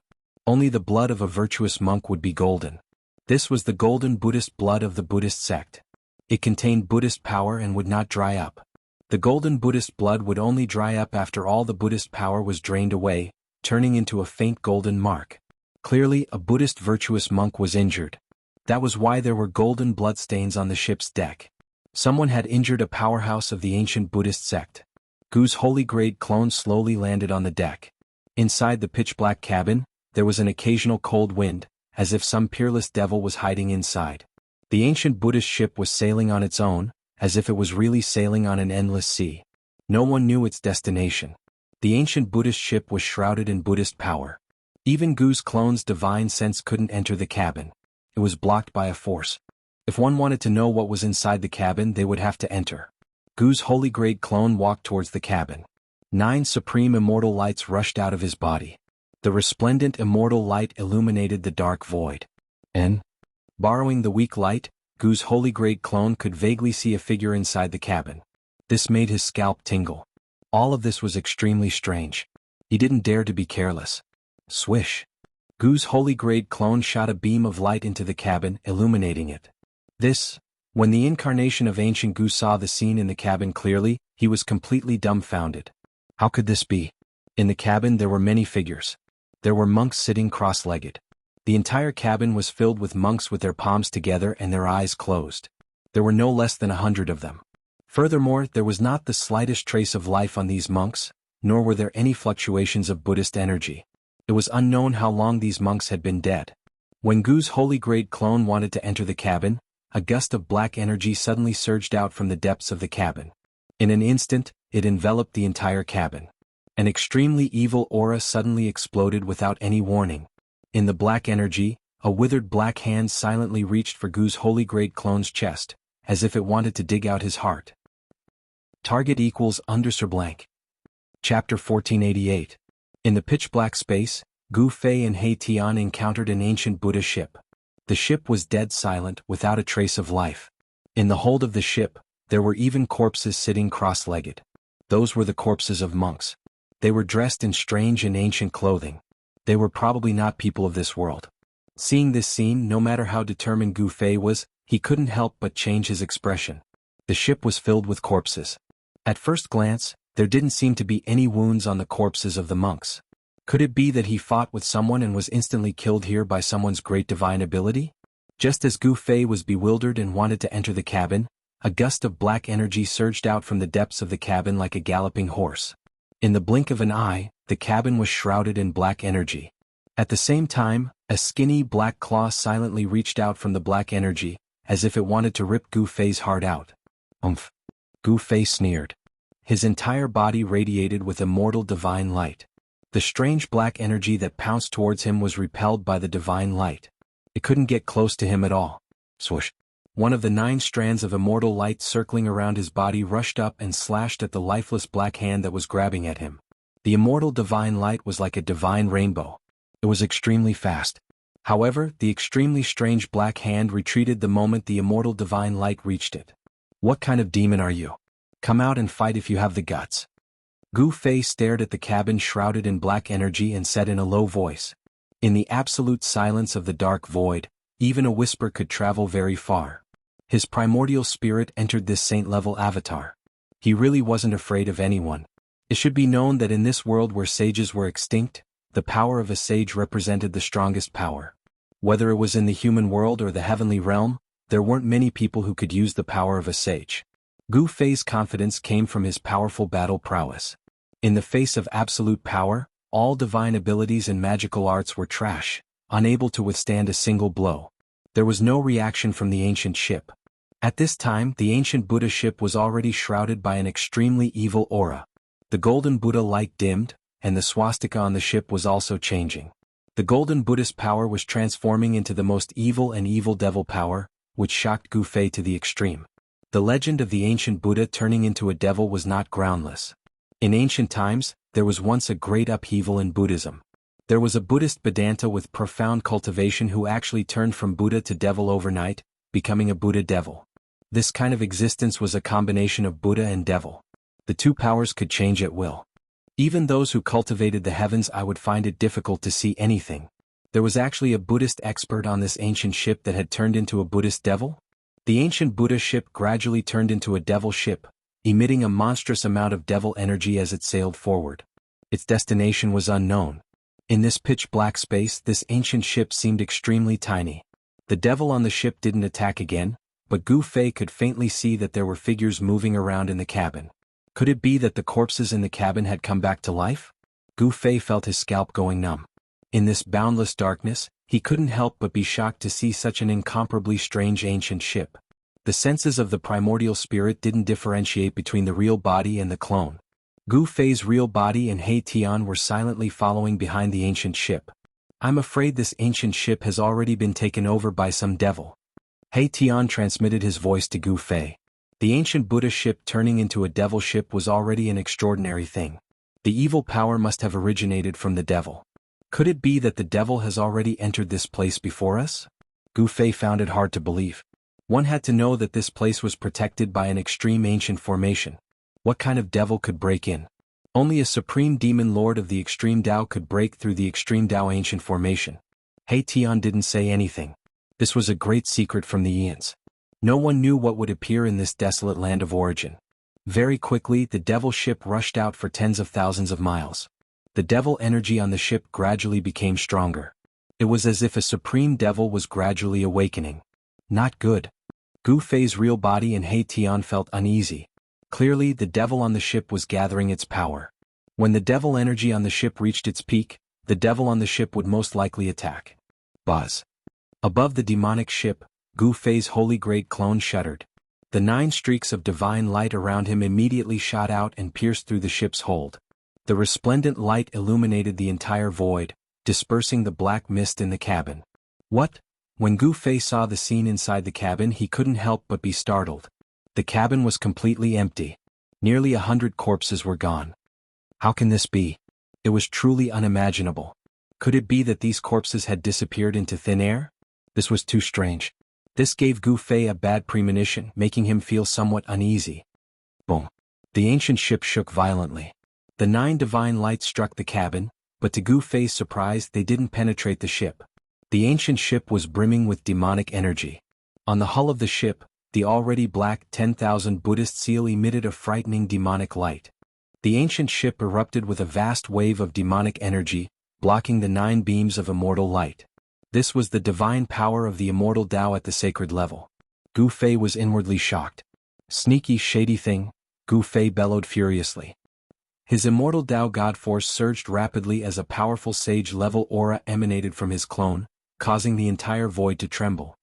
Only the blood of a virtuous monk would be golden. This was the golden Buddhist blood of the Buddhist sect. It contained Buddhist power and would not dry up. The golden Buddhist blood would only dry up after all the Buddhist power was drained away, turning into a faint golden mark. Clearly, a Buddhist virtuous monk was injured. That was why there were golden bloodstains on the ship's deck. Someone had injured a powerhouse of the ancient Buddhist sect. Gu's holy grade clone slowly landed on the deck. Inside the pitch-black cabin, there was an occasional cold wind, as if some peerless devil was hiding inside. The ancient Buddhist ship was sailing on its own, as if it was really sailing on an endless sea. No one knew its destination. The ancient Buddhist ship was shrouded in Buddhist power. Even Gu's clone's divine sense couldn't enter the cabin. It was blocked by a force. If one wanted to know what was inside the cabin, they would have to enter. Gu's holy grade clone walked towards the cabin. 9 supreme immortal lights rushed out of his body. The resplendent immortal light illuminated the dark void. And, borrowing the weak light, Gu's holy grade clone could vaguely see a figure inside the cabin. This made his scalp tingle. All of this was extremely strange. He didn't dare to be careless. Swish. Gu's holy grade clone shot a beam of light into the cabin, illuminating it. When the incarnation of ancient Gu saw the scene in the cabin clearly, he was completely dumbfounded. How could this be? In the cabin there were many figures. There were monks sitting cross-legged. The entire cabin was filled with monks with their palms together and their eyes closed. There were no less than 100 of them. Furthermore, there was not the slightest trace of life on these monks, nor were there any fluctuations of Buddhist energy. It was unknown how long these monks had been dead. When Gu's holy grade clone wanted to enter the cabin, a gust of black energy suddenly surged out from the depths of the cabin. In an instant, it enveloped the entire cabin. An extremely evil aura suddenly exploded without any warning. In the black energy, a withered black hand silently reached for Gu's holy grade clone's chest, as if it wanted to dig out his heart. Target equals _blank. Chapter 1488. In the pitch-black space, Gu Fei and He Tian encountered an ancient Buddha ship. The ship was dead silent, without a trace of life. In the hold of the ship, there were even corpses sitting cross-legged. Those were the corpses of monks. They were dressed in strange and ancient clothing. They were probably not people of this world. Seeing this scene, no matter how determined Gu Fei was, he couldn't help but change his expression. The ship was filled with corpses. At first glance, there didn't seem to be any wounds on the corpses of the monks. Could it be that he fought with someone and was instantly killed here by someone's great divine ability? Just as Gu Fei was bewildered and wanted to enter the cabin, a gust of black energy surged out from the depths of the cabin like a galloping horse. In the blink of an eye, the cabin was shrouded in black energy. At the same time, a skinny black claw silently reached out from the black energy, as if it wanted to rip Gu Fei's heart out. Umph. Gu Fei sneered. His entire body radiated with immortal divine light. The strange black energy that pounced towards him was repelled by the divine light. It couldn't get close to him at all. Swoosh. One of the 9 strands of immortal light circling around his body rushed up and slashed at the lifeless black hand that was grabbing at him. The immortal divine light was like a divine rainbow. It was extremely fast. However, the extremely strange black hand retreated the moment the immortal divine light reached it. What kind of demon are you? Come out and fight if you have the guts. Gu Fei stared at the cabin shrouded in black energy and said in a low voice. In the absolute silence of the dark void, even a whisper could travel very far. His primordial spirit entered this saint-level avatar. He really wasn't afraid of anyone. It should be known that in this world where sages were extinct, The power of a sage represented the strongest power. Whether it was in the human world or the heavenly realm, there weren't many people who could use the power of a sage. Gu Fei's confidence came from his powerful battle prowess. In the face of absolute power, all divine abilities and magical arts were trash, unable to withstand a single blow. There was no reaction from the ancient ship. At this time, the ancient Buddha ship was already shrouded by an extremely evil aura. The golden Buddha light dimmed, and the swastika on the ship was also changing. The golden Buddha's power was transforming into the most evil and evil devil power, which shocked Gu Fei to the extreme. The legend of the ancient Buddha turning into a devil was not groundless. In ancient times, there was once a great upheaval in Buddhism. There was a Buddhist Vedanta with profound cultivation who actually turned from Buddha to devil overnight, becoming a Buddha devil. This kind of existence was a combination of Buddha and devil. The two powers could change at will. Even those who cultivated the heavens would find it difficult to see anything. There was actually a Buddhist expert on this ancient ship that had turned into a Buddhist devil? The ancient Buddha ship gradually turned into a devil ship, emitting a monstrous amount of devil energy as it sailed forward. Its destination was unknown. In this pitch-black space, this ancient ship seemed extremely tiny. The devil on the ship didn't attack again, but Gu Fei could faintly see that there were figures moving around in the cabin. Could it be that the corpses in the cabin had come back to life? Gu Fei felt his scalp going numb. In this boundless darkness, he couldn't help but be shocked to see such an incomparably strange ancient ship. The senses of the primordial spirit didn't differentiate between the real body and the clone. Gu Fei's real body and He Tian were silently following behind the ancient ship. I'm afraid this ancient ship has already been taken over by some devil. He Tian transmitted his voice to Gu Fei. The ancient Buddha ship turning into a devil ship was already an extraordinary thing. The evil power must have originated from the devil. Could it be that the devil has already entered this place before us? Gu Fei found it hard to believe. One had to know that this place was protected by an extreme ancient formation. What kind of devil could break in? Only a supreme demon lord of the extreme Tao could break through the extreme Tao ancient formation. He Tian didn't say anything. This was a great secret from the Eons. No one knew what would appear in this desolate land of origin. Very quickly, the devil ship rushed out for tens of thousands of miles. The devil energy on the ship gradually became stronger. It was as if a supreme devil was gradually awakening. Not good. Gu Fei's real body and He Tian felt uneasy. Clearly, the devil on the ship was gathering its power. When the devil energy on the ship reached its peak, the devil on the ship would most likely attack. Buzz. Above the demonic ship, Gu Fei's holy great clone shuddered. The 9 streaks of divine light around him immediately shot out and pierced through the ship's hold. The resplendent light illuminated the entire void, dispersing the black mist in the cabin. What? When Gu Fei saw the scene inside the cabin, he couldn't help but be startled. The cabin was completely empty. Nearly 100 corpses were gone. How can this be? It was truly unimaginable. Could it be that these corpses had disappeared into thin air? This was too strange. This gave Gu Fei a bad premonition, making him feel somewhat uneasy. Boom. The ancient ship shook violently. The 9 divine lights struck the cabin, but to Gu Fei's surprise they didn't penetrate the ship. The ancient ship was brimming with demonic energy. On the hull of the ship, the already black 10,000 Buddhist seal emitted a frightening demonic light. The ancient ship erupted with a vast wave of demonic energy, blocking the 9 beams of immortal light. This was the divine power of the immortal Tao at the sacred level. Gu Fei was inwardly shocked. Sneaky, shady thing, Gu Fei bellowed furiously. His immortal Tao God force surged rapidly as a powerful sage-level aura emanated from his clone, causing the entire void to tremble.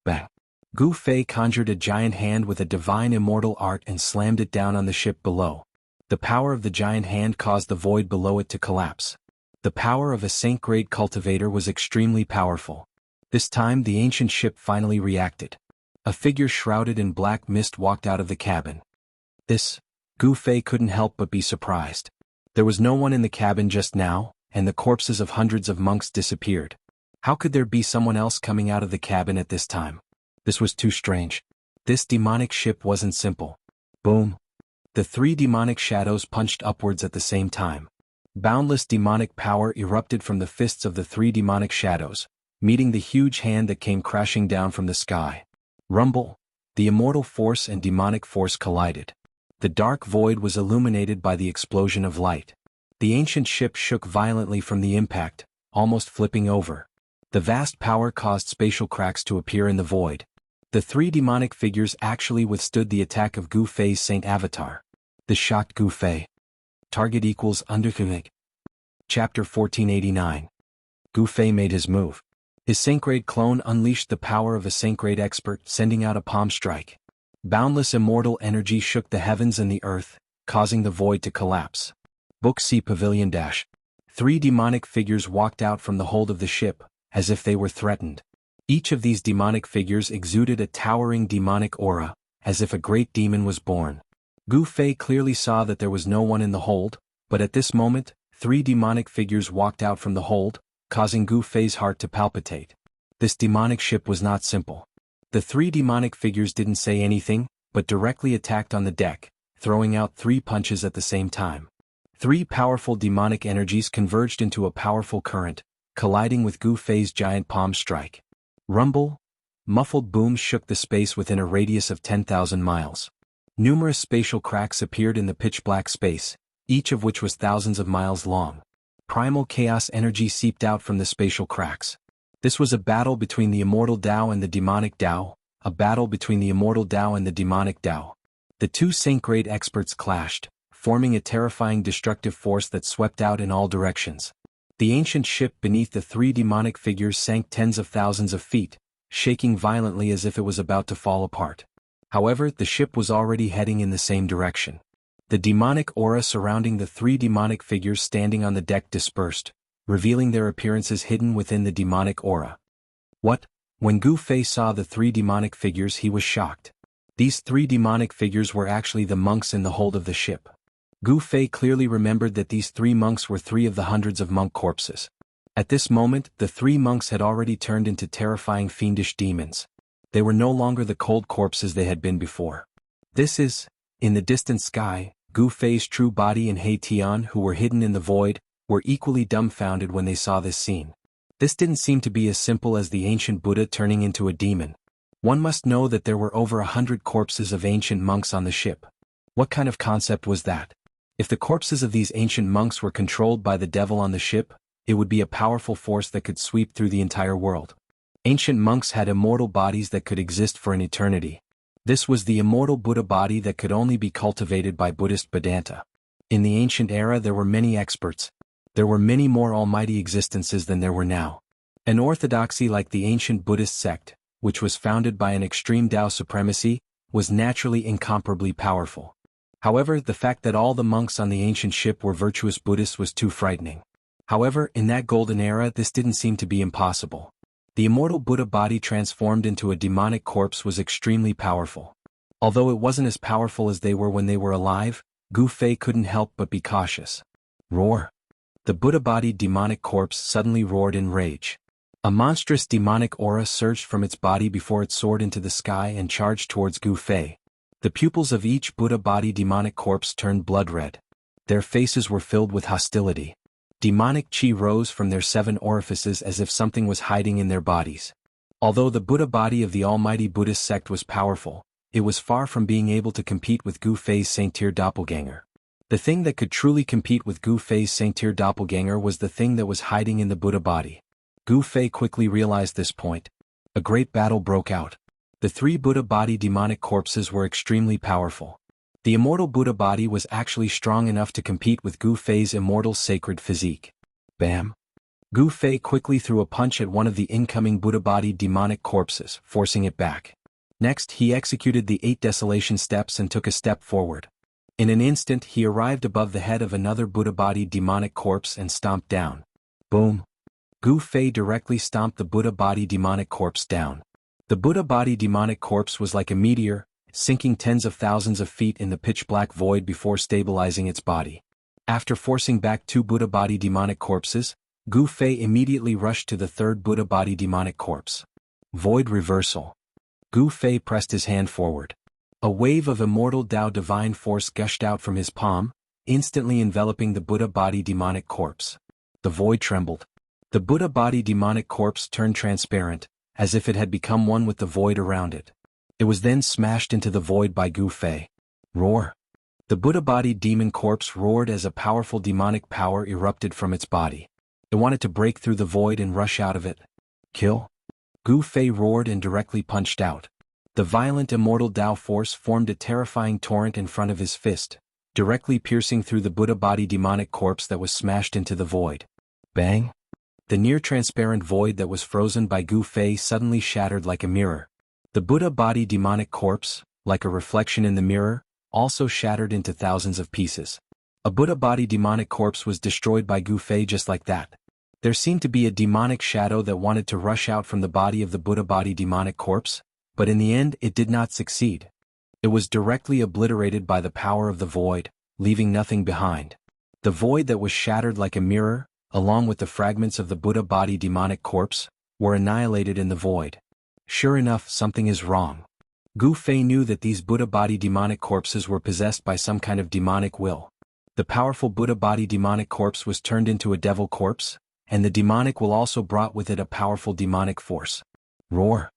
Bang! Gu Fei conjured a giant hand with a divine immortal art and slammed it down on the ship below. The power of the giant hand caused the void below it to collapse. The power of a saint-grade cultivator was extremely powerful. This time the ancient ship finally reacted. A figure shrouded in black mist walked out of the cabin. Gu Fei couldn't help but be surprised. There was no one in the cabin just now, and the corpses of hundreds of monks disappeared. How could there be someone else coming out of the cabin at this time? This was too strange. This demonic ship wasn't simple. Boom. The 3 demonic shadows punched upwards at the same time. Boundless demonic power erupted from the fists of the 3 demonic shadows, meeting the huge hand that came crashing down from the sky. Rumble. The immortal force and demonic force collided. The dark void was illuminated by the explosion of light. The ancient ship shook violently from the impact, almost flipping over. The vast power caused spatial cracks to appear in the void. The three demonic figures actually withstood the attack of Gu Fei's Saint Avatar. The shocked Gu Fei. Target equals Undercommit. Chapter 1489. Gu Fei made his move. His Saint-grade clone unleashed the power of a Saint-grade expert, sending out a palm strike. Boundless immortal energy shook the heavens and the earth, causing the void to collapse. Book C Pavilion Dash. Three demonic figures walked out from the hold of the ship, as if they were threatened. Each of these demonic figures exuded a towering demonic aura, as if a great demon was born. Gu Fei clearly saw that there was no one in the hold, but at this moment, three demonic figures walked out from the hold, causing Gu Fei's heart to palpitate. This demonic ship was not simple. The three demonic figures didn't say anything, but directly attacked on the deck, throwing out 3 punches at the same time. 3 powerful demonic energies converged into a powerful current, colliding with Gu Fei's giant palm strike. Rumble, muffled booms shook the space within a radius of 10,000 miles. Numerous spatial cracks appeared in the pitch-black space, each of which was thousands of miles long. Primal chaos energy seeped out from the spatial cracks. This was a battle between the immortal Tao and the demonic Tao, a battle between the immortal Tao and the demonic Tao. The two Saint-grade experts clashed, forming a terrifying destructive force that swept out in all directions. The ancient ship beneath the three demonic figures sank tens of thousands of feet, shaking violently as if it was about to fall apart. However, the ship was already heading in the same direction. The demonic aura surrounding the three demonic figures standing on the deck dispersed, revealing their appearances hidden within the demonic aura. What? When Gu Fei saw the three demonic figures, he was shocked. These three demonic figures were actually the monks in the hold of the ship. Gu Fei clearly remembered that these 3 monks were 3 of the hundreds of monk corpses. At this moment, the 3 monks had already turned into terrifying fiendish demons. They were no longer the cold corpses they had been before. This is, in the distant sky, Gu Fei's true body and He Tian, who were hidden in the void, were equally dumbfounded when they saw this scene. This didn't seem to be as simple as the ancient Buddha turning into a demon. One must know that there were over 100 corpses of ancient monks on the ship. What kind of concept was that? If the corpses of these ancient monks were controlled by the devil on the ship, it would be a powerful force that could sweep through the entire world. Ancient monks had immortal bodies that could exist for an eternity. This was the immortal Buddha body that could only be cultivated by Buddhist Vedanta. In the ancient era there were many experts. There were many more almighty existences than there were now. An orthodoxy like the ancient Buddhist sect, which was founded by an extreme Tao supremacy, was naturally incomparably powerful. However, the fact that all the monks on the ancient ship were virtuous Buddhists was too frightening. However, in that golden era this didn't seem to be impossible. The immortal Buddha body transformed into a demonic corpse was extremely powerful. Although it wasn't as powerful as they were when they were alive, Gu Fei couldn't help but be cautious. Roar! The Buddha-bodied demonic corpse suddenly roared in rage. A monstrous demonic aura surged from its body before it soared into the sky and charged towards Gu Fei. The pupils of each Buddha-body demonic corpse turned blood red. Their faces were filled with hostility. Demonic chi rose from their 7 orifices as if something was hiding in their bodies. Although the Buddha body of the almighty Buddhist sect was powerful, it was far from being able to compete with Gu Fei's Saint-Tyr doppelganger. The thing that could truly compete with Gu Fei's Saint-Tyr doppelganger was the thing that was hiding in the Buddha body. Gu Fei quickly realized this point. A great battle broke out. The 3 Buddha body demonic corpses were extremely powerful. The immortal Buddha body was actually strong enough to compete with Gu Fei's immortal sacred physique. Bam! Gu Fei quickly threw a punch at one of the incoming Buddha body demonic corpses, forcing it back. Next, he executed the 8 desolation steps and took a step forward. In an instant, he arrived above the head of another Buddha body demonic corpse and stomped down. Boom! Gu Fei directly stomped the Buddha body demonic corpse down. The Buddha body demonic corpse was like a meteor, sinking tens of thousands of feet in the pitch-black void before stabilizing its body. After forcing back 2 Buddha body demonic corpses, Gu Fei immediately rushed to the 3rd Buddha body demonic corpse. Void reversal. Gu Fei pressed his hand forward. A wave of immortal Tao divine force gushed out from his palm, instantly enveloping the Buddha body demonic corpse. The void trembled. The Buddha body demonic corpse turned transparent, as if it had become one with the void around it. It was then smashed into the void by Gu Fei. Roar! The Buddha-bodied demon corpse roared as a powerful demonic power erupted from its body. It wanted to break through the void and rush out of it. Kill? Gu Fei roared and directly punched out. The violent immortal Tao force formed a terrifying torrent in front of his fist, directly piercing through the Buddha-body demonic corpse that was smashed into the void. Bang! The near-transparent void that was frozen by Gu Fei suddenly shattered like a mirror. The Buddha-body demonic corpse, like a reflection in the mirror, also shattered into thousands of pieces. A Buddha-body demonic corpse was destroyed by Gu Fei just like that. There seemed to be a demonic shadow that wanted to rush out from the body of the Buddha-body demonic corpse, but in the end it did not succeed. It was directly obliterated by the power of the void, leaving nothing behind. The void that was shattered like a mirror, along with the fragments of the Buddha-body demonic corpse, were annihilated in the void. Sure enough, something is wrong. Gu Fei knew that these Buddha-body demonic corpses were possessed by some kind of demonic will. The powerful Buddha-body demonic corpse was turned into a devil corpse, and the demonic will also brought with it a powerful demonic force. Roar!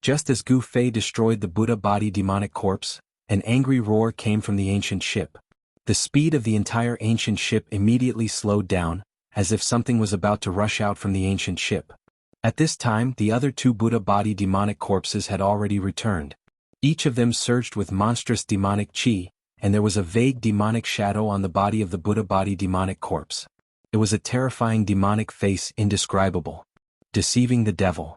Just as Gu Fei destroyed the Buddha-body demonic corpse, an angry roar came from the ancient ship. The speed of the entire ancient ship immediately slowed down, as if something was about to rush out from the ancient ship. At this time, the other two Buddha-body demonic corpses had already returned. Each of them surged with monstrous demonic chi, and there was a vague demonic shadow on the body of the Buddha-body demonic corpse. It was a terrifying demonic face indescribable. Deceiving the devil.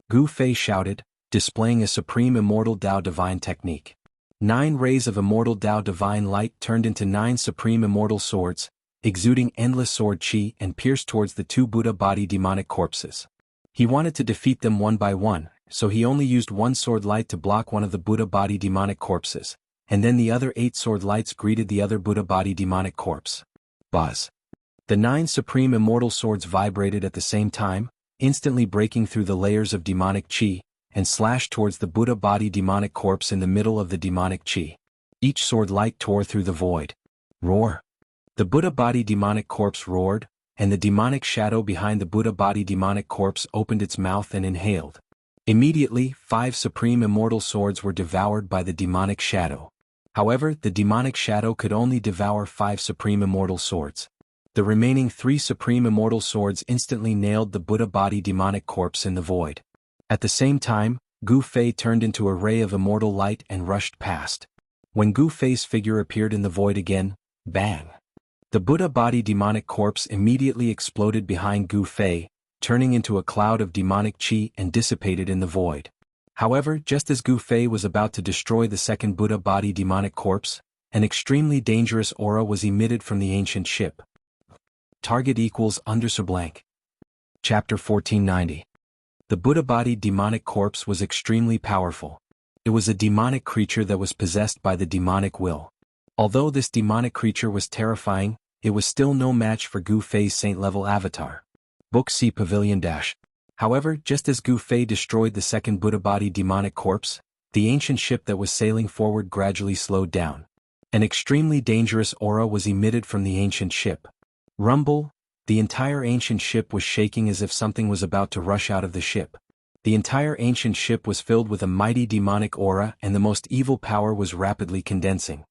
Gu Fei shouted, displaying a supreme immortal Tao divine technique. 9 rays of immortal Tao divine light turned into 9 supreme immortal swords, exuding endless sword chi and pierced towards the two Buddha-body demonic corpses. He wanted to defeat them one by one, so he only used one sword light to block one of the Buddha-body demonic corpses, and then the other 8 sword lights greeted the other Buddha-body demonic corpse. Buzz! The 9 supreme immortal swords vibrated at the same time, instantly breaking through the layers of demonic chi, and slashed towards the Buddha-body demonic corpse in the middle of the demonic chi. Each sword light tore through the void. Roar! The Buddha-body demonic corpse roared, and the demonic shadow behind the Buddha-body demonic corpse opened its mouth and inhaled. Immediately, 5 supreme immortal swords were devoured by the demonic shadow. However, the demonic shadow could only devour 5 supreme immortal swords. The remaining 3 supreme immortal swords instantly nailed the Buddha-body demonic corpse in the void. At the same time, Gu Fei turned into a ray of immortal light and rushed past. When Gu Fei's figure appeared in the void again, bang! The Buddha-body demonic corpse immediately exploded behind Gu Fei, turning into a cloud of demonic chi and dissipated in the void. However, just as Gu Fei was about to destroy the second Buddha-body demonic corpse, an extremely dangerous aura was emitted from the ancient ship. Target equals _blank. Chapter 1490. The Buddha-body demonic corpse was extremely powerful. It was a demonic creature that was possessed by the demonic will. Although this demonic creature was terrifying, it was still no match for Gu Fei's saint-level avatar. Book C Pavilion Dash. However, just as Gu Fei destroyed the second Buddha-body demonic corpse, the ancient ship that was sailing forward gradually slowed down. An extremely dangerous aura was emitted from the ancient ship. Rumble! The entire ancient ship was shaking as if something was about to rush out of the ship. The entire ancient ship was filled with a mighty demonic aura and the most evil power was rapidly condensing.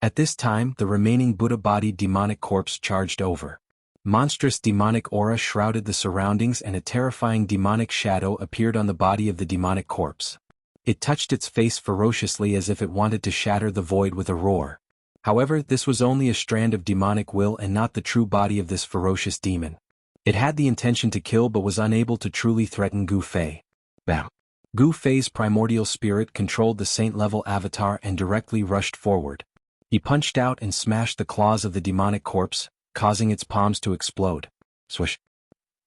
At this time, the remaining Buddha-bodied demonic corpse charged over. Monstrous demonic aura shrouded the surroundings and a terrifying demonic shadow appeared on the body of the demonic corpse. It touched its face ferociously as if it wanted to shatter the void with a roar. However, this was only a strand of demonic will and not the true body of this ferocious demon. It had the intention to kill but was unable to truly threaten Gu Fei. Bam! Gu Fei's primordial spirit controlled the saint-level avatar and directly rushed forward. He punched out and smashed the claws of the demonic corpse, causing its palms to explode. Swish!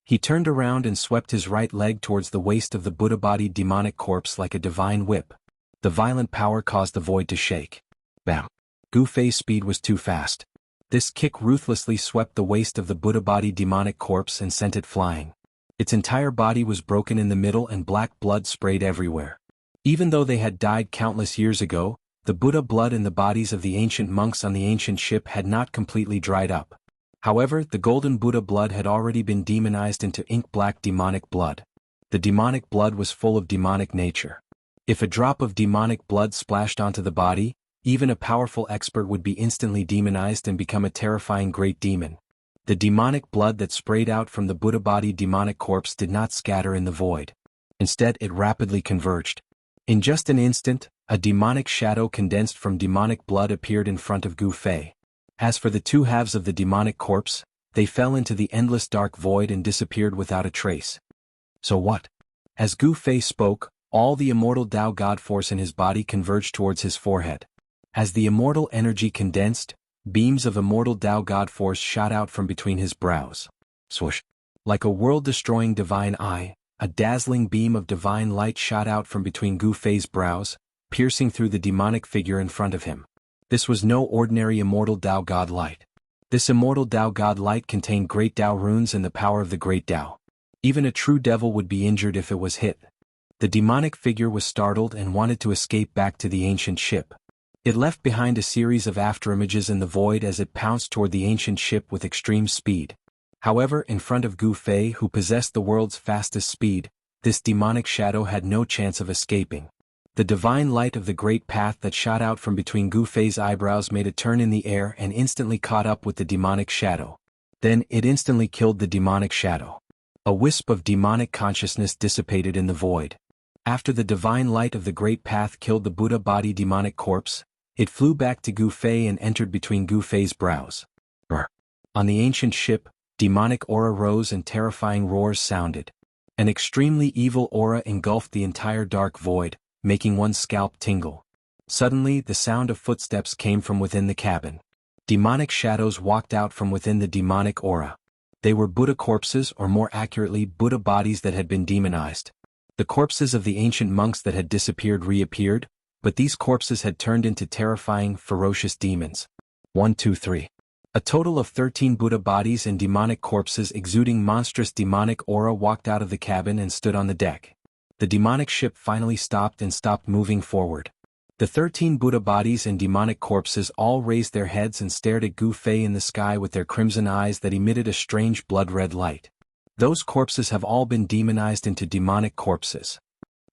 He turned around and swept his right leg towards the waist of the Buddha-bodied demonic corpse like a divine whip. The violent power caused the void to shake. Bam! Gu Fei's speed was too fast. This kick ruthlessly swept the waist of the Buddha-bodied demonic corpse and sent it flying. Its entire body was broken in the middle and black blood sprayed everywhere. Even though they had died countless years ago, the Buddha blood in the bodies of the ancient monks on the ancient ship had not completely dried up. However, the golden Buddha blood had already been demonized into ink-black demonic blood. The demonic blood was full of demonic nature. If a drop of demonic blood splashed onto the body, Even a powerful expert would be instantly demonized and become a terrifying great demon. The demonic blood that sprayed out from the Buddha body demonic corpse did not scatter in the void. Instead, it rapidly converged. In just an instant, a demonic shadow condensed from demonic blood appeared in front of Gu Fei. As for the two halves of the demonic corpse, they fell into the endless dark void and disappeared without a trace. So what? As Gu Fei spoke, all the immortal Tao God force in his body converged towards his forehead. As the immortal energy condensed, beams of immortal Tao God force shot out from between his brows. Swoosh! Like a world-destroying divine eye, a dazzling beam of divine light shot out from between Gu Fei's brows, piercing through the demonic figure in front of him. This was no ordinary immortal Tao God light. This immortal Tao God light contained great Tao runes and the power of the great Tao. Even a true devil would be injured if it was hit. The demonic figure was startled and wanted to escape back to the ancient ship. It left behind a series of afterimages in the void as it pounced toward the ancient ship with extreme speed. However, in front of Gu Fei, who possessed the world's fastest speed, this demonic shadow had no chance of escaping. The divine light of the great path that shot out from between Gu Fei's eyebrows made a turn in the air and instantly caught up with the demonic shadow. Then, it instantly killed the demonic shadow. A wisp of demonic consciousness dissipated in the void. After the divine light of the great path killed the Buddha body demonic corpse, it flew back to Gu Fei and entered between Gu Fei's brows. On the ancient ship, demonic aura rose and terrifying roars sounded. An extremely evil aura engulfed the entire dark void, making one's scalp tingle. Suddenly, the sound of footsteps came from within the cabin. Demonic shadows walked out from within the demonic aura. They were Buddha corpses, or more accurately, Buddha bodies that had been demonized. The corpses of the ancient monks that had disappeared reappeared, but these corpses had turned into terrifying, ferocious demons. 1, 2, 3. A total of 13 Buddha bodies and demonic corpses exuding monstrous demonic aura walked out of the cabin and stood on the deck. The demonic ship finally stopped and stopped moving forward. The 13 Buddha bodies and demonic corpses all raised their heads and stared at Gu Fei in the sky with their crimson eyes that emitted a strange blood-red light. Those corpses have all been demonized into demonic corpses.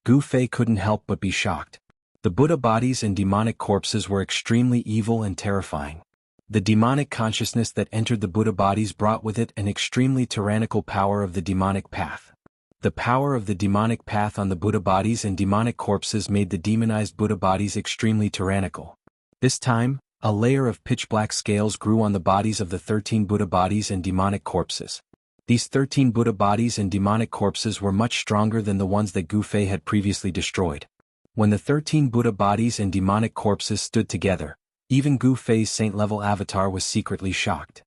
Gu Fei couldn't help but be shocked. The Buddha bodies and demonic corpses were extremely evil and terrifying. The demonic consciousness that entered the Buddha bodies brought with it an extremely tyrannical power of the demonic path. The power of the demonic path on the Buddha bodies and demonic corpses made the demonized Buddha bodies extremely tyrannical. This time, a layer of pitch-black scales grew on the bodies of the 13 Buddha bodies and demonic corpses. These 13 Buddha bodies and demonic corpses were much stronger than the ones that Gu Fei had previously destroyed. When the 13 Buddha bodies and demonic corpses stood together, even Gu Fei's saint-level avatar was secretly shocked.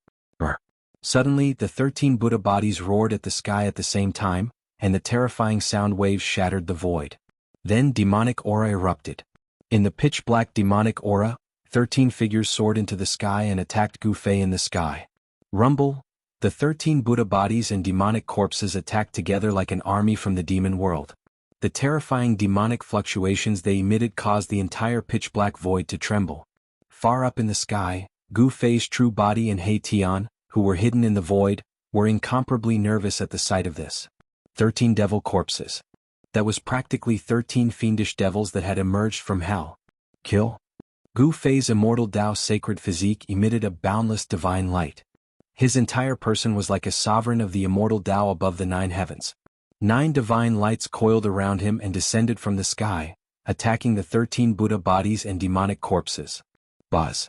Suddenly, the 13 Buddha bodies roared at the sky at the same time, and the terrifying sound waves shattered the void. Then demonic aura erupted. In the pitch-black demonic aura, 13 figures soared into the sky and attacked Gu Fei in the sky. Rumble! The 13 Buddha bodies and demonic corpses attacked together like an army from the demon world. The terrifying demonic fluctuations they emitted caused the entire pitch-black void to tremble. Far up in the sky, Gu Fei's true body and He Tian, who were hidden in the void, were incomparably nervous at the sight of this. 13 devil corpses. That was practically 13 fiendish devils that had emerged from hell. Kill? Gu Fei's immortal Tao sacred physique emitted a boundless divine light. His entire person was like a sovereign of the immortal Tao above the 9 heavens. 9 divine lights coiled around him and descended from the sky, attacking the 13 Buddha bodies and demonic corpses. Buzz.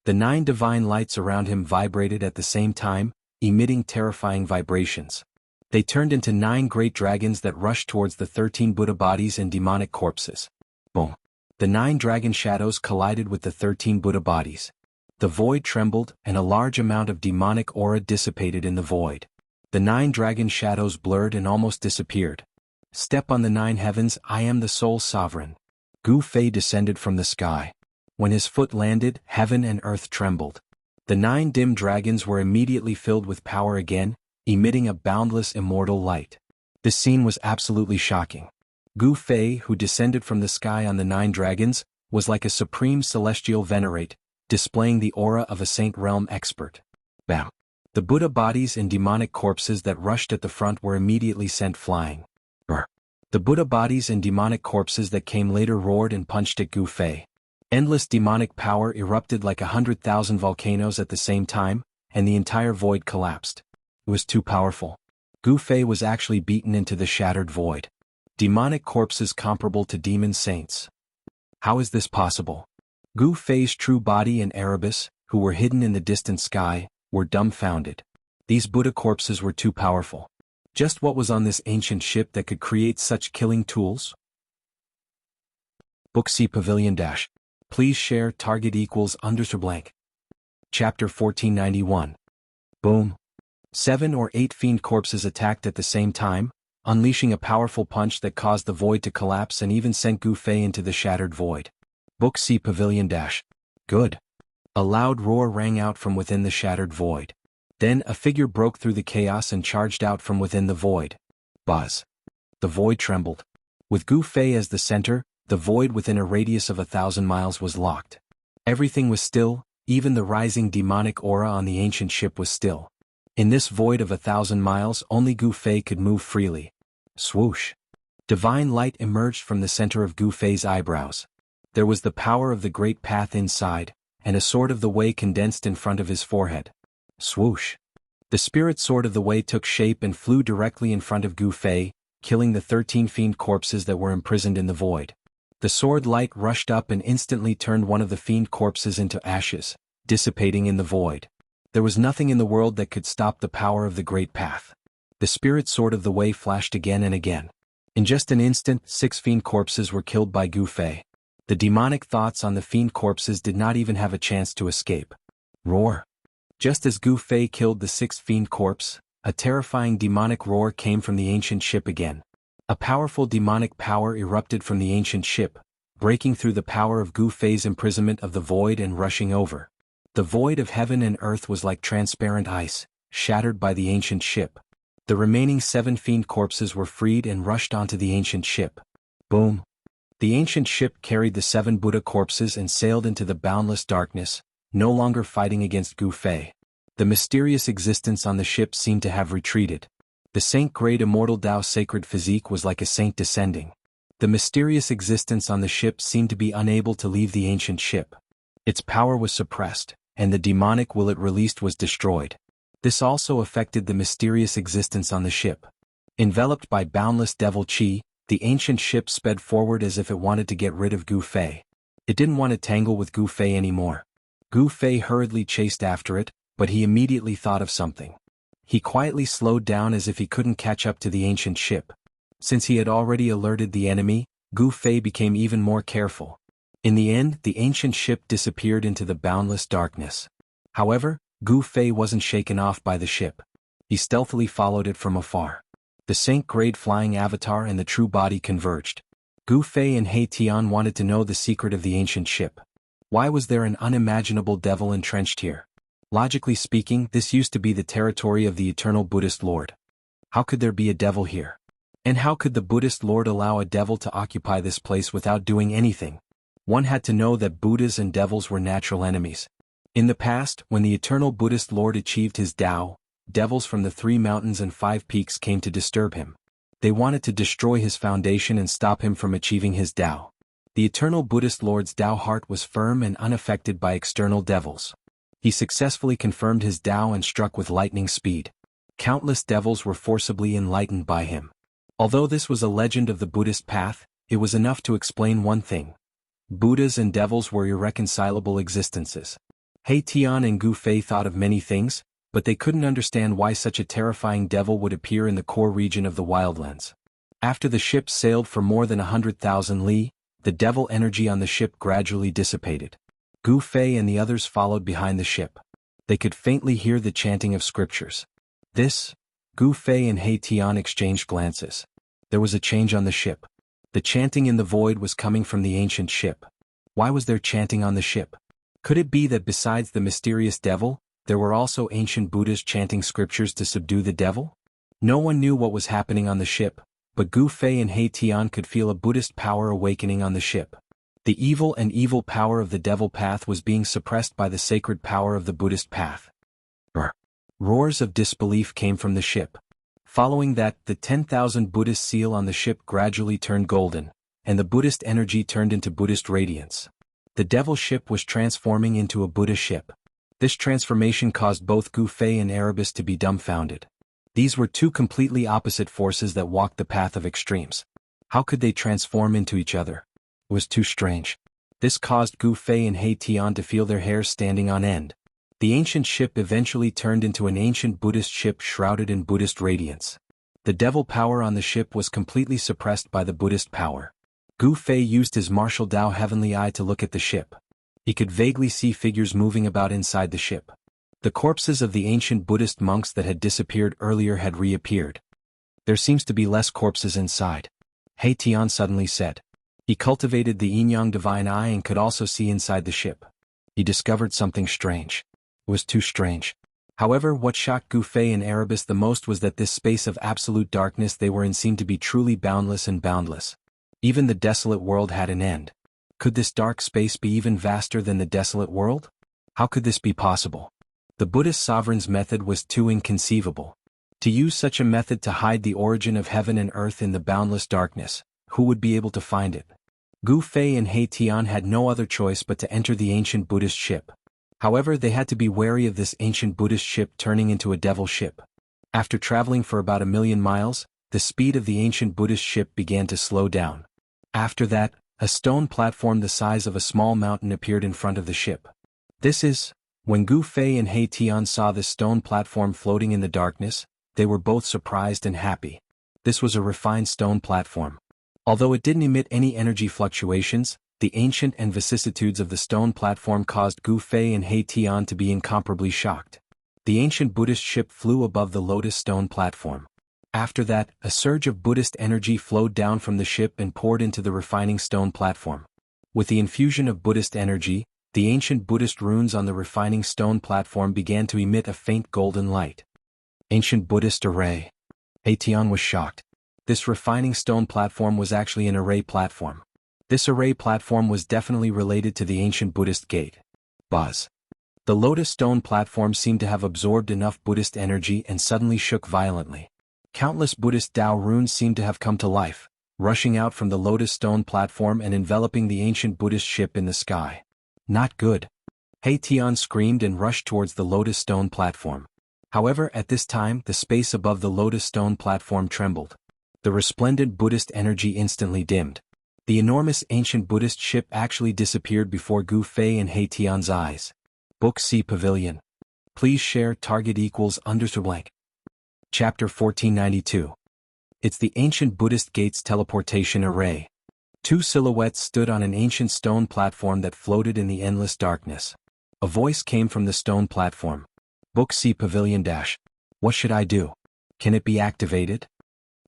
The 9 divine lights around him vibrated at the same time, emitting terrifying vibrations. They turned into 9 great dragons that rushed towards the 13 Buddha bodies and demonic corpses. Boom. The 9 dragon shadows collided with the 13 Buddha bodies. The void trembled, and a large amount of demonic aura dissipated in the void. The 9 dragon shadows blurred and almost disappeared. Step on the 9 heavens, I am the sole sovereign. Gu Fei descended from the sky. When his foot landed, heaven and earth trembled. The 9 dim dragons were immediately filled with power again, emitting a boundless immortal light. This scene was absolutely shocking. Gu Fei, who descended from the sky on the 9 dragons, was like a supreme celestial venerate, displaying the aura of a saint realm expert. Bam! The Buddha bodies and demonic corpses that rushed at the front were immediately sent flying. The Buddha bodies and demonic corpses that came later roared and punched at Gu Fei. Endless demonic power erupted like 100,000 volcanoes at the same time, and the entire void collapsed. It was too powerful. Gu Fei was actually beaten into the shattered void. Demonic corpses comparable to demon saints. How is this possible? Gu Fei's true body and Erebus, who were hidden in the distant sky, were dumbfounded. These Buddha corpses were too powerful. Just what was on this ancient ship that could create such killing tools? Book C Pavilion Dash. Please share target equals _blank. Chapter 1491. Boom. 7 or 8 fiend corpses attacked at the same time, unleashing a powerful punch that caused the void to collapse and even sent Gu Fei into the shattered void. Book C Pavilion Dash. Good. A loud roar rang out from within the shattered void. Then a figure broke through the chaos and charged out from within the void. Buzz. The void trembled. With Gu Fei as the center, the void within a radius of 1,000 miles was locked. Everything was still, even the rising demonic aura on the ancient ship was still. In this void of 1,000 miles only Gu Fei could move freely. Swoosh. Divine light emerged from the center of Gu Fei's eyebrows. There was the power of the great path inside, and a sword of the way condensed in front of his forehead. Swoosh. The spirit sword of the way took shape and flew directly in front of Gu Fei, killing the 13 fiend corpses that were imprisoned in the void. The sword light rushed up and instantly turned one of the fiend corpses into ashes, dissipating in the void. There was nothing in the world that could stop the power of the great path. The spirit sword of the way flashed again and again. In just an instant, 6 fiend corpses were killed by Gu Fei. The demonic thoughts on the fiend corpses did not even have a chance to escape. Roar. Just as Gu Fei killed the 6th fiend corpse, a terrifying demonic roar came from the ancient ship again. A powerful demonic power erupted from the ancient ship, breaking through the power of Gu Fei's imprisonment of the void and rushing over. The void of heaven and earth was like transparent ice, shattered by the ancient ship. The remaining 7 fiend corpses were freed and rushed onto the ancient ship. Boom. The ancient ship carried the 7 Buddha corpses and sailed into the boundless darkness, no longer fighting against Gu Fei. The mysterious existence on the ship seemed to have retreated. The saint-grade immortal Tao sacred physique was like a saint descending. The mysterious existence on the ship seemed to be unable to leave the ancient ship. Its power was suppressed, and the demonic will it released was destroyed. This also affected the mysterious existence on the ship. Enveloped by boundless devil chi, the ancient ship sped forward as if it wanted to get rid of Gu Fei. It didn't want to tangle with Gu Fei anymore. Gu Fei hurriedly chased after it, but he immediately thought of something. He quietly slowed down as if he couldn't catch up to the ancient ship. Since he had already alerted the enemy, Gu Fei became even more careful. In the end, the ancient ship disappeared into the boundless darkness. However, Gu Fei wasn't shaken off by the ship. He stealthily followed it from afar. The saint-grade flying avatar and the true body converged. Gu Fei and He Tian wanted to know the secret of the ancient ship. Why was there an unimaginable devil entrenched here? Logically speaking, this used to be the territory of the eternal Buddhist Lord. How could there be a devil here? And how could the Buddhist Lord allow a devil to occupy this place without doing anything? One had to know that Buddhas and devils were natural enemies. In the past, when the eternal Buddhist Lord achieved his Tao, devils from the 3 mountains and 5 peaks came to disturb him. They wanted to destroy his foundation and stop him from achieving his Tao. The eternal Buddhist Lord's Tao heart was firm and unaffected by external devils. He successfully confirmed his Tao and struck with lightning speed. Countless devils were forcibly enlightened by him. Although this was a legend of the Buddhist path, it was enough to explain one thing. Buddhas and devils were irreconcilable existences. He Tian and Gu Fei thought of many things, but they couldn't understand why such a terrifying devil would appear in the core region of the wildlands. After the ship sailed for more than 100,000 li, the devil energy on the ship gradually dissipated. Gu Fei and the others followed behind the ship. They could faintly hear the chanting of scriptures. Gu Fei and He Tian exchanged glances. There was a change on the ship. The chanting in the void was coming from the ancient ship. Why was there chanting on the ship? Could it be that besides the mysterious devil, there were also ancient Buddhas chanting scriptures to subdue the devil? No one knew what was happening on the ship, but Gu Fei and He Tian could feel a Buddhist power awakening on the ship. The evil power of the devil path was being suppressed by the sacred power of the Buddhist path. Roars of disbelief came from the ship. Following that, the 10,000 Buddhist seal on the ship gradually turned golden, and the Buddhist energy turned into Buddhist radiance. The devil ship was transforming into a Buddha ship. This transformation caused both Gu Fei and Erebus to be dumbfounded. These were two completely opposite forces that walked the path of extremes. How could they transform into each other? It was too strange. This caused Gu Fei and He Tian to feel their hair standing on end. The ancient ship eventually turned into an ancient Buddhist ship shrouded in Buddhist radiance. The devil power on the ship was completely suppressed by the Buddhist power. Gu Fei used his martial Dao heavenly eye to look at the ship. He could vaguely see figures moving about inside the ship. The corpses of the ancient Buddhist monks that had disappeared earlier had reappeared. There seems to be less corpses inside, He Tian suddenly said. He cultivated the yin-yang divine eye and could also see inside the ship. He discovered something strange. It was too strange. However, what shocked Gu Fei and Erebus the most was that this space of absolute darkness they were in seemed to be truly boundless and boundless. Even the desolate world had an end. Could this dark space be even vaster than the desolate world? How could this be possible? The Buddhist sovereign's method was too inconceivable. To use such a method to hide the origin of heaven and earth in the boundless darkness, who would be able to find it? Gu Fei and He Tian had no other choice but to enter the ancient Buddhist ship. However, they had to be wary of this ancient Buddhist ship turning into a devil ship. After traveling for about 1,000,000 miles, the speed of the ancient Buddhist ship began to slow down. After that, a stone platform the size of a small mountain appeared in front of the ship. When Gu Fei and He Tian saw this stone platform floating in the darkness, they were both surprised and happy. This was a refined stone platform. Although it didn't emit any energy fluctuations, the ancient and vicissitudes of the stone platform caused Gu Fei and He Tian to be incomparably shocked. The ancient Buddhist ship flew above the lotus stone platform. After that, a surge of Buddhist energy flowed down from the ship and poured into the refining stone platform. With the infusion of Buddhist energy, the ancient Buddhist runes on the refining stone platform began to emit a faint golden light. Ancient Buddhist array. He Tian was shocked. This refining stone platform was actually an array platform. This array platform was definitely related to the ancient Buddhist gate. Buzz. The lotus stone platform seemed to have absorbed enough Buddhist energy and suddenly shook violently. Countless Buddhist Tao runes seemed to have come to life, rushing out from the lotus stone platform and enveloping the ancient Buddhist ship in the sky. Not good. He Tian screamed and rushed towards the lotus stone platform. However, at this time, the space above the lotus stone platform trembled. The resplendent Buddhist energy instantly dimmed. The enormous ancient Buddhist ship actually disappeared before Gu Fei and He Tian's eyes. Book C Pavilion. Please share target =_blank. Chapter 1492. It's the ancient Buddhist gate's teleportation array. Two silhouettes stood on an ancient stone platform that floated in the endless darkness. A voice came from the stone platform. Book C Pavilion - What should I do? Can it be activated?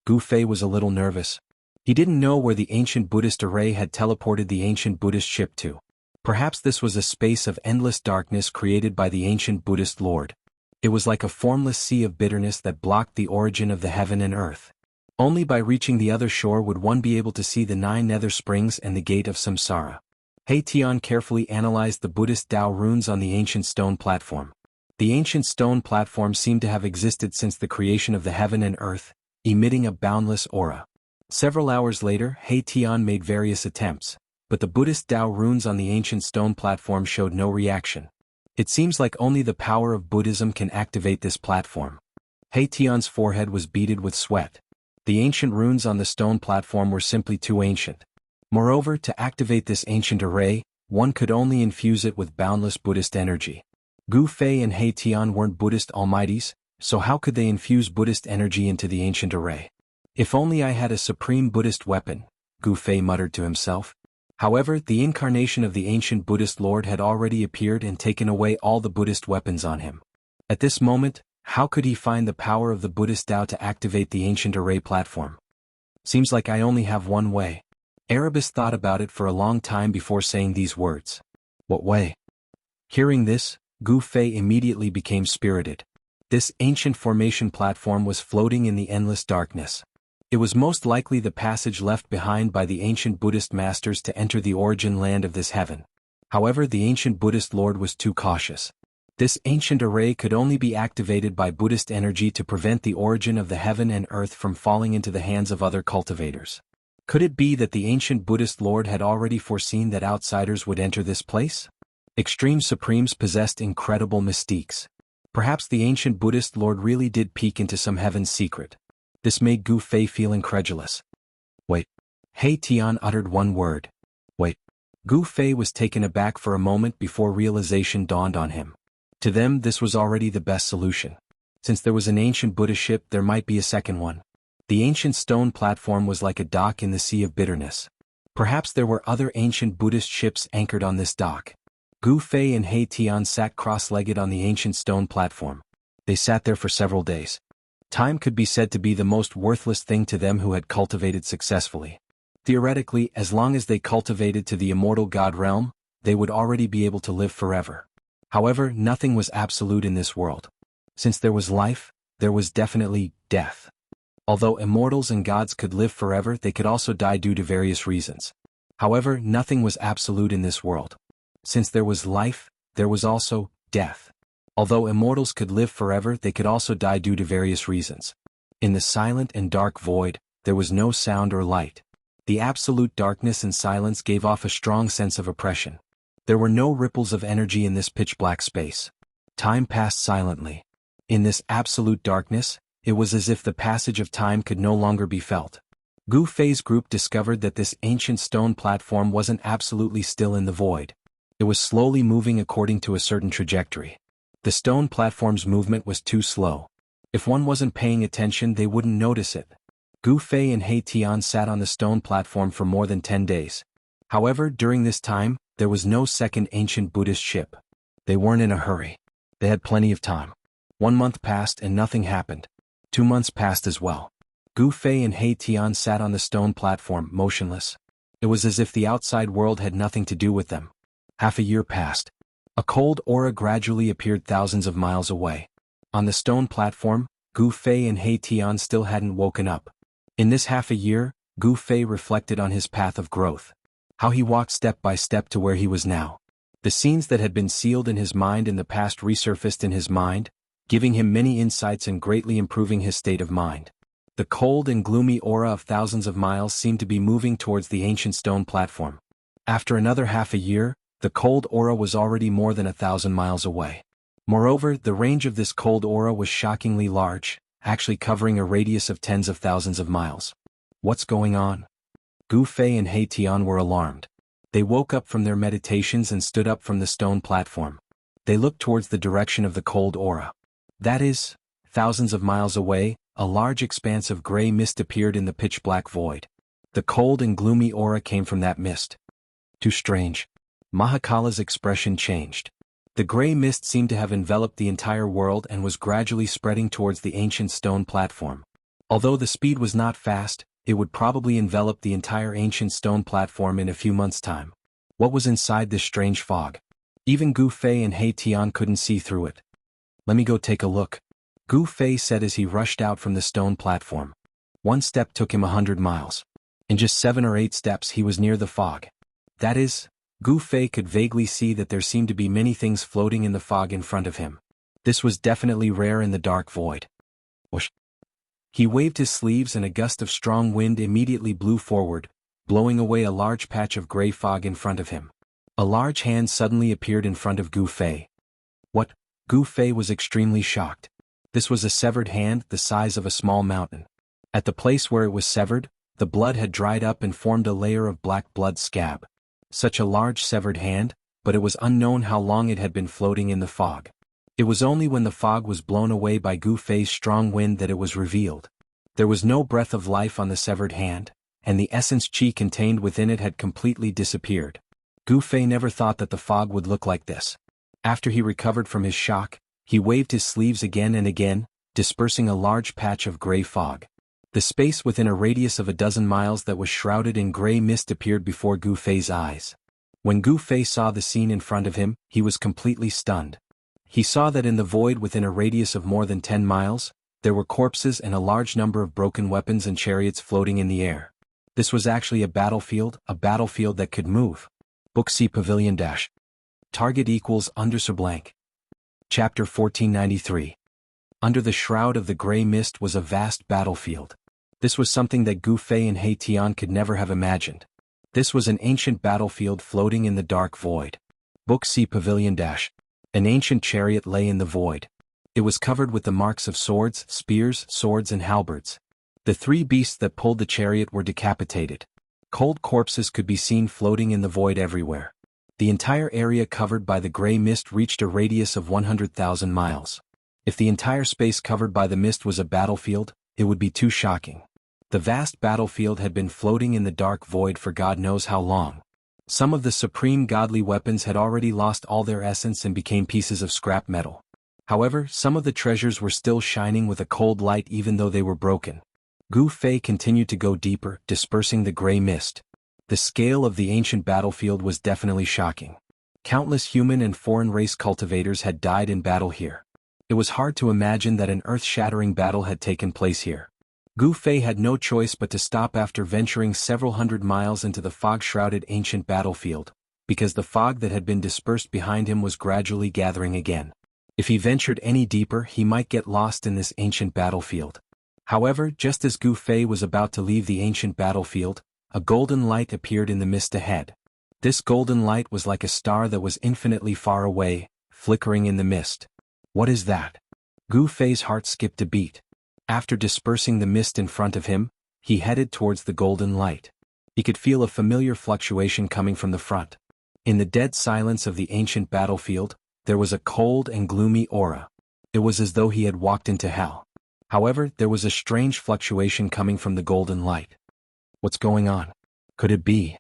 Gu Fei was a little nervous. He didn't know where the ancient Buddhist array had teleported the ancient Buddhist ship to. Perhaps this was a space of endless darkness created by the ancient Buddhist Lord. It was like a formless sea of bitterness that blocked the origin of the heaven and earth. Only by reaching the other shore would one be able to see the 9 nether springs and the gate of samsara. He Tian carefully analyzed the Buddhist Tao runes on the ancient stone platform. The ancient stone platform seemed to have existed since the creation of the heaven and earth, emitting a boundless aura. Several hours later, He Tian made various attempts, but the Buddhist Tao runes on the ancient stone platform showed no reaction. It seems like only the power of Buddhism can activate this platform. He Tian's forehead was beaded with sweat. The ancient runes on the stone platform were simply too ancient. Moreover, to activate this ancient array, one could only infuse it with boundless Buddhist energy. Gu Fei and He Tian weren't Buddhist almighties, so how could they infuse Buddhist energy into the ancient array? If only I had a supreme Buddhist weapon, Gu Fei muttered to himself. However, the incarnation of the ancient Buddhist Lord had already appeared and taken away all the Buddhist weapons on him. At this moment, how could he find the power of the Buddhist Tao to activate the ancient array platform? Seems like I only have one way. Erebus thought about it for a long time before saying these words. What way? Hearing this, Gu Fei immediately became spirited. This ancient formation platform was floating in the endless darkness. It was most likely the passage left behind by the ancient Buddhist masters to enter the origin land of this heaven. However, the ancient Buddhist Lord was too cautious. This ancient array could only be activated by Buddhist energy to prevent the origin of the heaven and earth from falling into the hands of other cultivators. Could it be that the ancient Buddhist lord had already foreseen that outsiders would enter this place? Extreme Supremes possessed incredible mystiques. Perhaps the ancient Buddhist lord really did peek into some heaven's secret. This made Gu Fei feel incredulous. Wait. He Tian uttered one word. Wait. Gu Fei was taken aback for a moment before realization dawned on him. To them this was already the best solution. Since there was an ancient Buddha ship, there might be a second one. The ancient stone platform was like a dock in the sea of bitterness. Perhaps there were other ancient Buddhist ships anchored on this dock. Gu Fei and He Tian sat cross-legged on the ancient stone platform. They sat there for several days. Time could be said to be the most worthless thing to them who had cultivated successfully. Theoretically, as long as they cultivated to the immortal God realm, they would already be able to live forever. However, nothing was absolute in this world. Since there was life, there was definitely death. Although immortals and gods could live forever, they could also die due to various reasons. However, nothing was absolute in this world. Since there was life, there was also death. Although immortals could live forever, they could also die due to various reasons. In the silent and dark void, there was no sound or light. The absolute darkness and silence gave off a strong sense of oppression. There were no ripples of energy in this pitch-black space. Time passed silently. In this absolute darkness, it was as if the passage of time could no longer be felt. Gu Fei's group discovered that this ancient stone platform wasn't absolutely still in the void. It was slowly moving according to a certain trajectory. The stone platform's movement was too slow. If one wasn't paying attention, they wouldn't notice it. Gu Fei and He Tian sat on the stone platform for more than 10 days. However, during this time, there was no second ancient Buddhist ship. They weren't in a hurry. They had plenty of time. 1 month passed and nothing happened. 2 months passed as well. Gu Fei and He Tian sat on the stone platform, motionless. It was as if the outside world had nothing to do with them. Half a year passed. A cold aura gradually appeared thousands of miles away. On the stone platform, Gu Fei and He Tian still hadn't woken up. In this half a year, Gu Fei reflected on his path of growth. How he walked step by step to where he was now. The scenes that had been sealed in his mind in the past resurfaced in his mind, giving him many insights and greatly improving his state of mind. The cold and gloomy aura of thousands of miles seemed to be moving towards the ancient stone platform. After another half a year, the cold aura was already more than 1,000 miles away. Moreover, the range of this cold aura was shockingly large, actually covering a radius of tens of thousands of miles. What's going on? Gu Fei and He Tian were alarmed. They woke up from their meditations and stood up from the stone platform. They looked towards the direction of the cold aura. That is, thousands of miles away, a large expanse of gray mist appeared in the pitch-black void. The cold and gloomy aura came from that mist. Too strange. Mahakala's expression changed. The gray mist seemed to have enveloped the entire world and was gradually spreading towards the ancient stone platform. Although the speed was not fast, it would probably envelop the entire ancient stone platform in a few months' time. What was inside this strange fog? Even Gu Fei and He Tian couldn't see through it. Let me go take a look, Gu Fei said as he rushed out from the stone platform. 1 step took him 100 miles. In just 7 or 8 steps he was near the fog. That is, Gu Fei could vaguely see that there seemed to be many things floating in the fog in front of him. This was definitely rare in the dark void. Whoosh. He waved his sleeves and a gust of strong wind immediately blew forward, blowing away a large patch of gray fog in front of him. A large hand suddenly appeared in front of Gu Fei. What? Gu Fei was extremely shocked. This was a severed hand the size of a small mountain. At the place where it was severed, the blood had dried up and formed a layer of black blood scab. Such a large severed hand, but it was unknown how long it had been floating in the fog. It was only when the fog was blown away by Gu Fei's strong wind that it was revealed. There was no breath of life on the severed hand, and the essence chi contained within it had completely disappeared. Gu Fei never thought that the fog would look like this. After he recovered from his shock, he waved his sleeves again and again, dispersing a large patch of gray fog. The space within a radius of 12 miles that was shrouded in gray mist appeared before Gu Fei's eyes. When Gu Fei saw the scene in front of him, he was completely stunned. He saw that in the void within a radius of more than 10 miles, there were corpses and a large number of broken weapons and chariots floating in the air. This was actually a battlefield that could move. Book C Pavilion Dash. Target equals _ blank. Chapter 1493. Under the shroud of the gray mist was a vast battlefield. This was something that Gu Fei and He Tian could never have imagined. This was an ancient battlefield floating in the dark void. Book C Pavilion Dash. An ancient chariot lay in the void. It was covered with the marks of swords, spears, swords and halberds. The three beasts that pulled the chariot were decapitated. Cold corpses could be seen floating in the void everywhere. The entire area covered by the gray mist reached a radius of 100,000 miles. If the entire space covered by the mist was a battlefield, it would be too shocking. The vast battlefield had been floating in the dark void for God knows how long. Some of the supreme godly weapons had already lost all their essence and became pieces of scrap metal. However, some of the treasures were still shining with a cold light even though they were broken. Gu Fei continued to go deeper, dispersing the gray mist. The scale of the ancient battlefield was definitely shocking. Countless human and foreign race cultivators had died in battle here. It was hard to imagine that an earth-shattering battle had taken place here. Gu Fei had no choice but to stop after venturing several hundred miles into the fog-shrouded ancient battlefield, because the fog that had been dispersed behind him was gradually gathering again. If he ventured any deeper, he might get lost in this ancient battlefield. However, just as Gu Fei was about to leave the ancient battlefield, a golden light appeared in the mist ahead. This golden light was like a star that was infinitely far away, flickering in the mist. What is that? Gu Fei's heart skipped a beat. After dispersing the mist in front of him, he headed towards the golden light. He could feel a familiar fluctuation coming from the front. In the dead silence of the ancient battlefield, there was a cold and gloomy aura. It was as though he had walked into hell. However, there was a strange fluctuation coming from the golden light. What's going on? Could it be?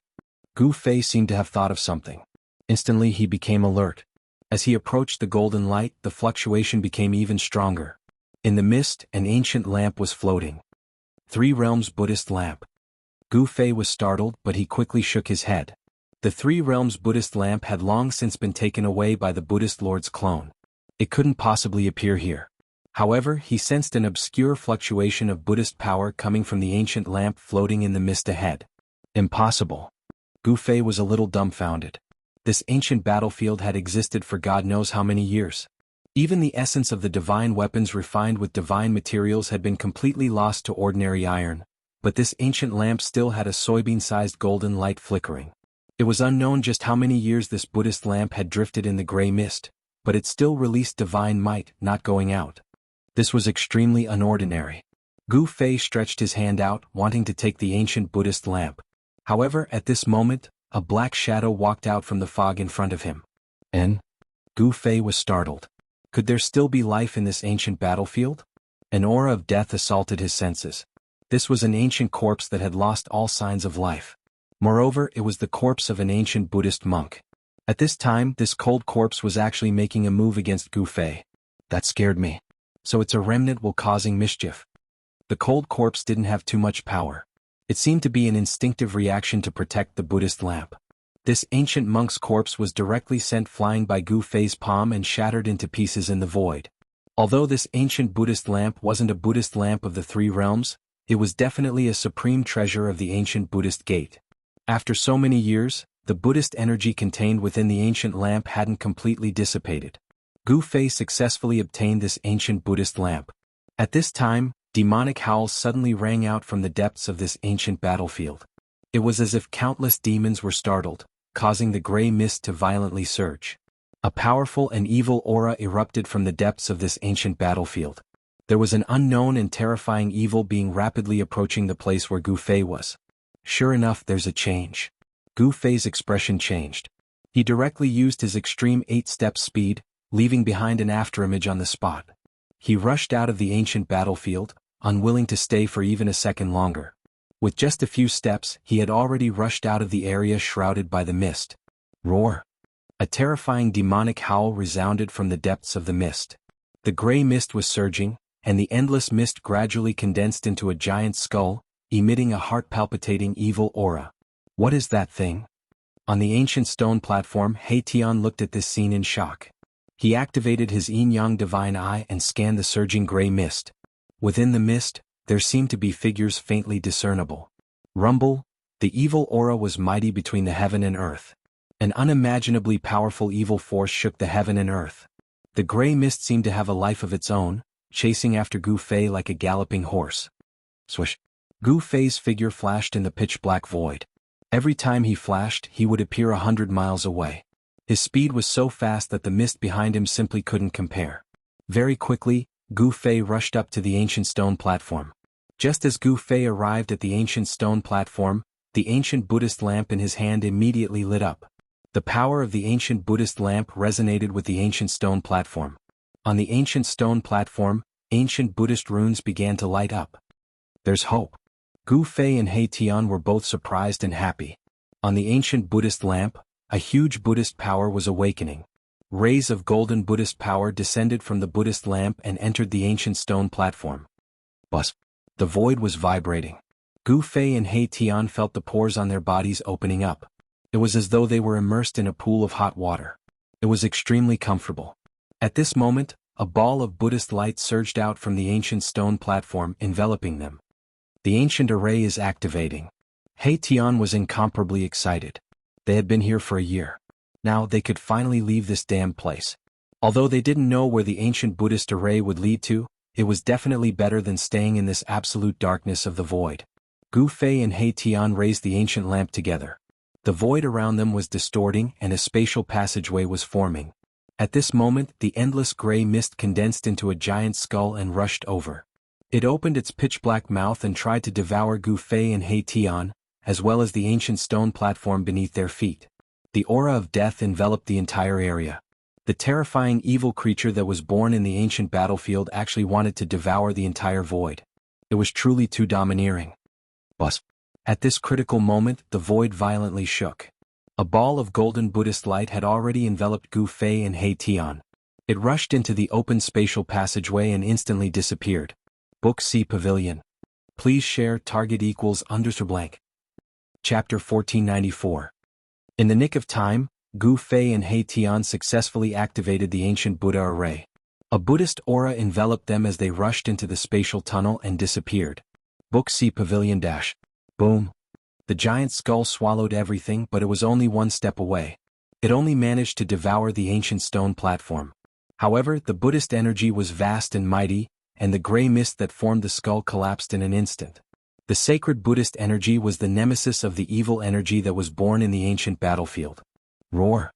Gu Fei seemed to have thought of something. Instantly he became alert. As he approached the golden light, the fluctuation became even stronger. In the mist, an ancient lamp was floating. Three Realms Buddhist lamp. Gu Fei was startled, but he quickly shook his head. The Three Realms Buddhist lamp had long since been taken away by the Buddhist Lord's clone. It couldn't possibly appear here. However, he sensed an obscure fluctuation of Buddhist power coming from the ancient lamp floating in the mist ahead. Impossible. Gu Fei was a little dumbfounded. This ancient battlefield had existed for God knows how many years. Even the essence of the divine weapons refined with divine materials had been completely lost to ordinary iron, but this ancient lamp still had a soybean-sized golden light flickering. It was unknown just how many years this Buddhist lamp had drifted in the gray mist, but it still released divine might, not going out. This was extremely unordinary. Gu Fei stretched his hand out, wanting to take the ancient Buddhist lamp. However, at this moment, a black shadow walked out from the fog in front of him. Gu Fei was startled. Could there still be life in this ancient battlefield? An aura of death assaulted his senses. This was an ancient corpse that had lost all signs of life. Moreover, it was the corpse of an ancient Buddhist monk. At this time, this cold corpse was actually making a move against Gu Fei. That scared me. So it's a remnant while causing mischief. The cold corpse didn't have too much power. It seemed to be an instinctive reaction to protect the Buddhist lamp. This ancient monk's corpse was directly sent flying by Gu Fei's palm and shattered into pieces in the void. Although this ancient Buddhist lamp wasn't a Buddhist lamp of the Three Realms, it was definitely a supreme treasure of the ancient Buddhist gate. After so many years, the Buddhist energy contained within the ancient lamp hadn't completely dissipated. Gu Fei successfully obtained this ancient Buddhist lamp. At this time, demonic howls suddenly rang out from the depths of this ancient battlefield. It was as if countless demons were startled, causing the gray mist to violently surge. A powerful and evil aura erupted from the depths of this ancient battlefield. There was an unknown and terrifying evil being rapidly approaching the place where Gu Fei was. Sure enough, there's a change. Gu Fei's expression changed. He directly used his extreme 8-step speed, leaving behind an afterimage on the spot. He rushed out of the ancient battlefield, unwilling to stay for even a second longer. With just a few steps, he had already rushed out of the area shrouded by the mist. Roar! A terrifying demonic howl resounded from the depths of the mist. The gray mist was surging, and the endless mist gradually condensed into a giant skull, emitting a heart-palpitating evil aura. What is that thing? On the ancient stone platform, He Tian looked at this scene in shock. He activated his yin-yang divine eye and scanned the surging gray mist. Within the mist, there seemed to be figures faintly discernible. Rumble, the evil aura was mighty between the heaven and earth. An unimaginably powerful evil force shook the heaven and earth. The gray mist seemed to have a life of its own, chasing after Gu Fei like a galloping horse. Swish! Gu Fei's figure flashed in the pitch-black void. Every time he flashed, he would appear 100 miles away. His speed was so fast that the mist behind him simply couldn't compare. Very quickly, Gu Fei rushed up to the ancient stone platform. Just as Gu Fei arrived at the ancient stone platform, the ancient Buddhist lamp in his hand immediately lit up. The power of the ancient Buddhist lamp resonated with the ancient stone platform. On the ancient stone platform, ancient Buddhist runes began to light up. There's hope. Gu Fei and He Tian were both surprised and happy. On the ancient Buddhist lamp, a huge Buddhist power was awakening. Rays of golden Buddhist power descended from the Buddhist lamp and entered the ancient stone platform. Buzz. The void was vibrating. Gu Fei and He Tian felt the pores on their bodies opening up. It was as though they were immersed in a pool of hot water. It was extremely comfortable. At this moment, a ball of Buddhist light surged out from the ancient stone platform, enveloping them. The ancient array is activating. He Tian was incomparably excited. They had been here for a year. Now they could finally leave this damn place. Although they didn't know where the ancient Buddhist array would lead to, it was definitely better than staying in this absolute darkness of the void. Gu Fei and He Tian raised the ancient lamp together. The void around them was distorting and a spatial passageway was forming. At this moment, the endless gray mist condensed into a giant skull and rushed over. It opened its pitch-black mouth and tried to devour Gu Fei and He Tian, as well as the ancient stone platform beneath their feet. The aura of death enveloped the entire area. The terrifying evil creature that was born in the ancient battlefield actually wanted to devour the entire void. It was truly too domineering. Buzz. At this critical moment, the void violently shook. A ball of golden Buddhist light had already enveloped Gu Fei and He Tian. It rushed into the open spatial passageway and instantly disappeared. Book C Pavilion. Please share target equals _blank. Chapter 1494. In the nick of time, Gu Fei and He Tian successfully activated the ancient Buddha array. A Buddhist aura enveloped them as they rushed into the spatial tunnel and disappeared. Book C Pavilion dash. Boom. The giant skull swallowed everything, but it was only one step away. It only managed to devour the ancient stone platform. However, the Buddhist energy was vast and mighty, and the gray mist that formed the skull collapsed in an instant. The sacred Buddhist energy was the nemesis of the evil energy that was born in the ancient battlefield. Roar.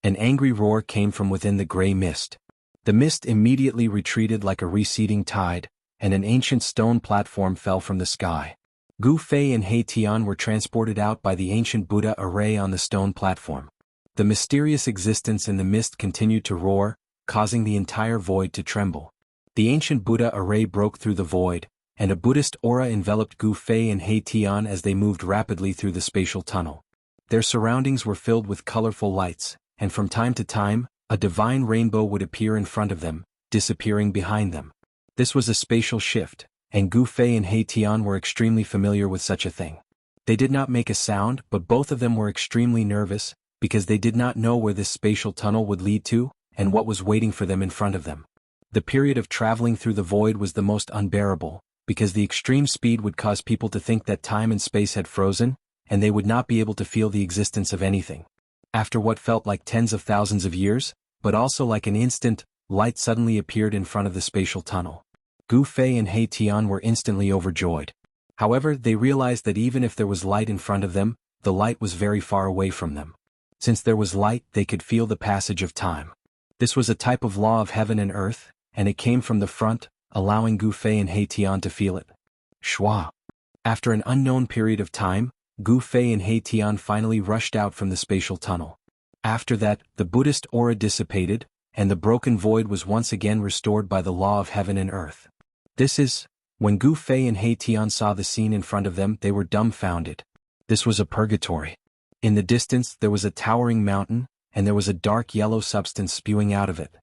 An angry roar came from within the gray mist. The mist immediately retreated like a receding tide, and an ancient stone platform fell from the sky. Gu Fei and He Tian were transported out by the ancient Buddha array on the stone platform. The mysterious existence in the mist continued to roar, causing the entire void to tremble. The ancient Buddha array broke through the void, and a Buddhist aura enveloped Gu Fei and He Tian as they moved rapidly through the spatial tunnel. Their surroundings were filled with colorful lights, and from time to time, a divine rainbow would appear in front of them, disappearing behind them. This was a spatial shift, and Gu Fei and He Tian were extremely familiar with such a thing. They did not make a sound, but both of them were extremely nervous, because they did not know where this spatial tunnel would lead to, and what was waiting for them in front of them. The period of traveling through the void was the most unbearable, because the extreme speed would cause people to think that time and space had frozen, and they would not be able to feel the existence of anything. After what felt like tens of thousands of years, but also like an instant, light suddenly appeared in front of the spatial tunnel. Gu Fei and He Tian were instantly overjoyed. However, they realized that even if there was light in front of them, the light was very far away from them. Since there was light, they could feel the passage of time. This was a type of law of heaven and earth, and it came from the front, allowing Gu Fei and He Tian to feel it. Shwa. After an unknown period of time, Gu Fei and He Tian finally rushed out from the spatial tunnel. After that, the Buddhist aura dissipated, and the broken void was once again restored by the law of heaven and earth. When Gu Fei and He Tian saw the scene in front of them, they were dumbfounded. This was a purgatory. In the distance, there was a towering mountain, and there was a dark yellow substance spewing out of it.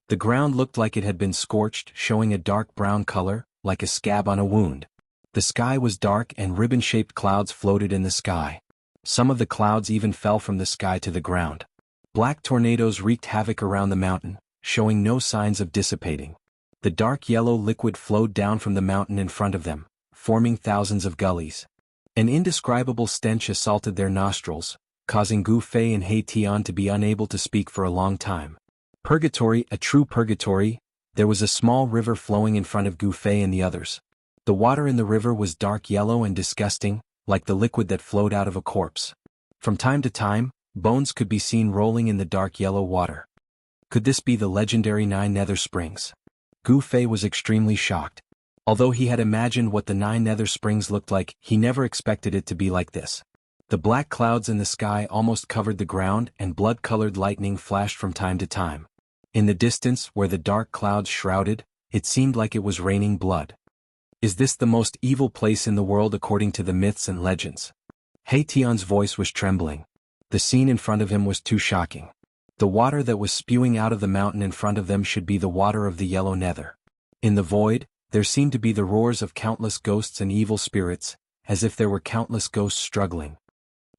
The ground looked like it had been scorched, showing a dark brown color, like a scab on a wound. The sky was dark and ribbon-shaped clouds floated in the sky. Some of the clouds even fell from the sky to the ground. Black tornadoes wreaked havoc around the mountain, showing no signs of dissipating. The dark yellow liquid flowed down from the mountain in front of them, forming thousands of gullies. An indescribable stench assaulted their nostrils, causing Gu Fei and He Tian to be unable to speak for a long time. Purgatory, a true purgatory. There was a small river flowing in front of Gu Fei and the others. The water in the river was dark yellow and disgusting, like the liquid that flowed out of a corpse. From time to time, bones could be seen rolling in the dark yellow water. Could this be the legendary 9 Nether Springs? Gu Fei was extremely shocked. Although he had imagined what the 9 Nether Springs looked like, he never expected it to be like this. The black clouds in the sky almost covered the ground, and blood-colored lightning flashed from time to time. In the distance, where the dark clouds shrouded, it seemed like it was raining blood. Is this the most evil place in the world according to the myths and legends? He Tian's voice was trembling. The scene in front of him was too shocking. The water that was spewing out of the mountain in front of them should be the water of the yellow nether. In the void, there seemed to be the roars of countless ghosts and evil spirits, as if there were countless ghosts struggling.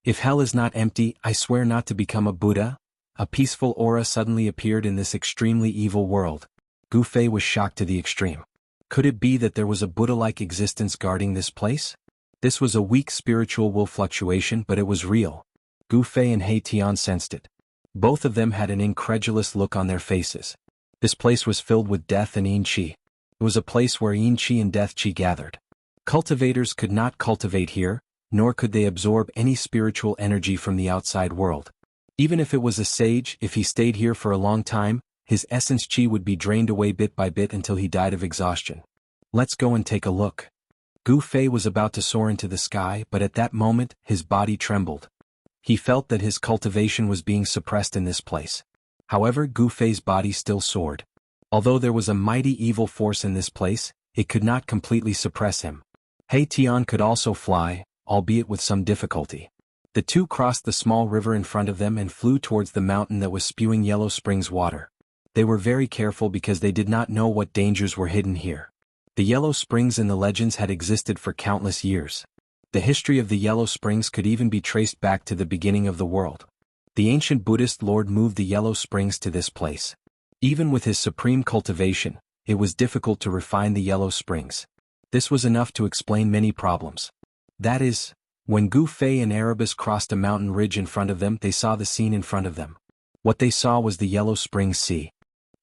If hell is not empty, I swear not to become a Buddha. A peaceful aura suddenly appeared in this extremely evil world. Gu Fei was shocked to the extreme. Could it be that there was a Buddha-like existence guarding this place? This was a weak spiritual will fluctuation, but it was real. Gu Fei and He Tian sensed it. Both of them had an incredulous look on their faces. This place was filled with death and yin qi. It was a place where yin qi and death qi gathered. Cultivators could not cultivate here, nor could they absorb any spiritual energy from the outside world. Even if it was a sage, if he stayed here for a long time, his essence qi would be drained away bit by bit until he died of exhaustion. Let's go and take a look. Gu Fei was about to soar into the sky, but at that moment, his body trembled. He felt that his cultivation was being suppressed in this place. However, Gu Fei's body still soared. Although there was a mighty evil force in this place, it could not completely suppress him. He Tian could also fly, albeit with some difficulty. The two crossed the small river in front of them and flew towards the mountain that was spewing yellow springs water. They were very careful because they did not know what dangers were hidden here. The yellow springs in the legends had existed for countless years. The history of the yellow springs could even be traced back to the beginning of the world. The ancient Buddhist lord moved the yellow springs to this place. Even with his supreme cultivation, it was difficult to refine the yellow springs. This was enough to explain many problems. That is, when Gu Fei and Erebus crossed a mountain ridge in front of them, they saw the scene in front of them. What they saw was the Yellow Springs Sea.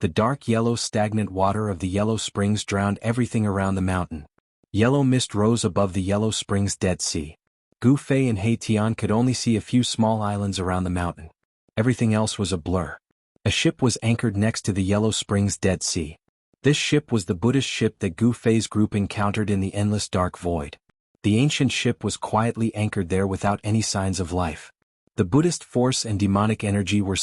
The dark yellow stagnant water of the Yellow Springs drowned everything around the mountain. Yellow mist rose above the Yellow Springs Dead Sea. Gu Fei and He Tian could only see a few small islands around the mountain. Everything else was a blur. A ship was anchored next to the Yellow Springs Dead Sea. This ship was the Buddhist ship that Gu Fei's group encountered in the endless dark void. The ancient ship was quietly anchored there without any signs of life. The Buddhist force and demonic energy were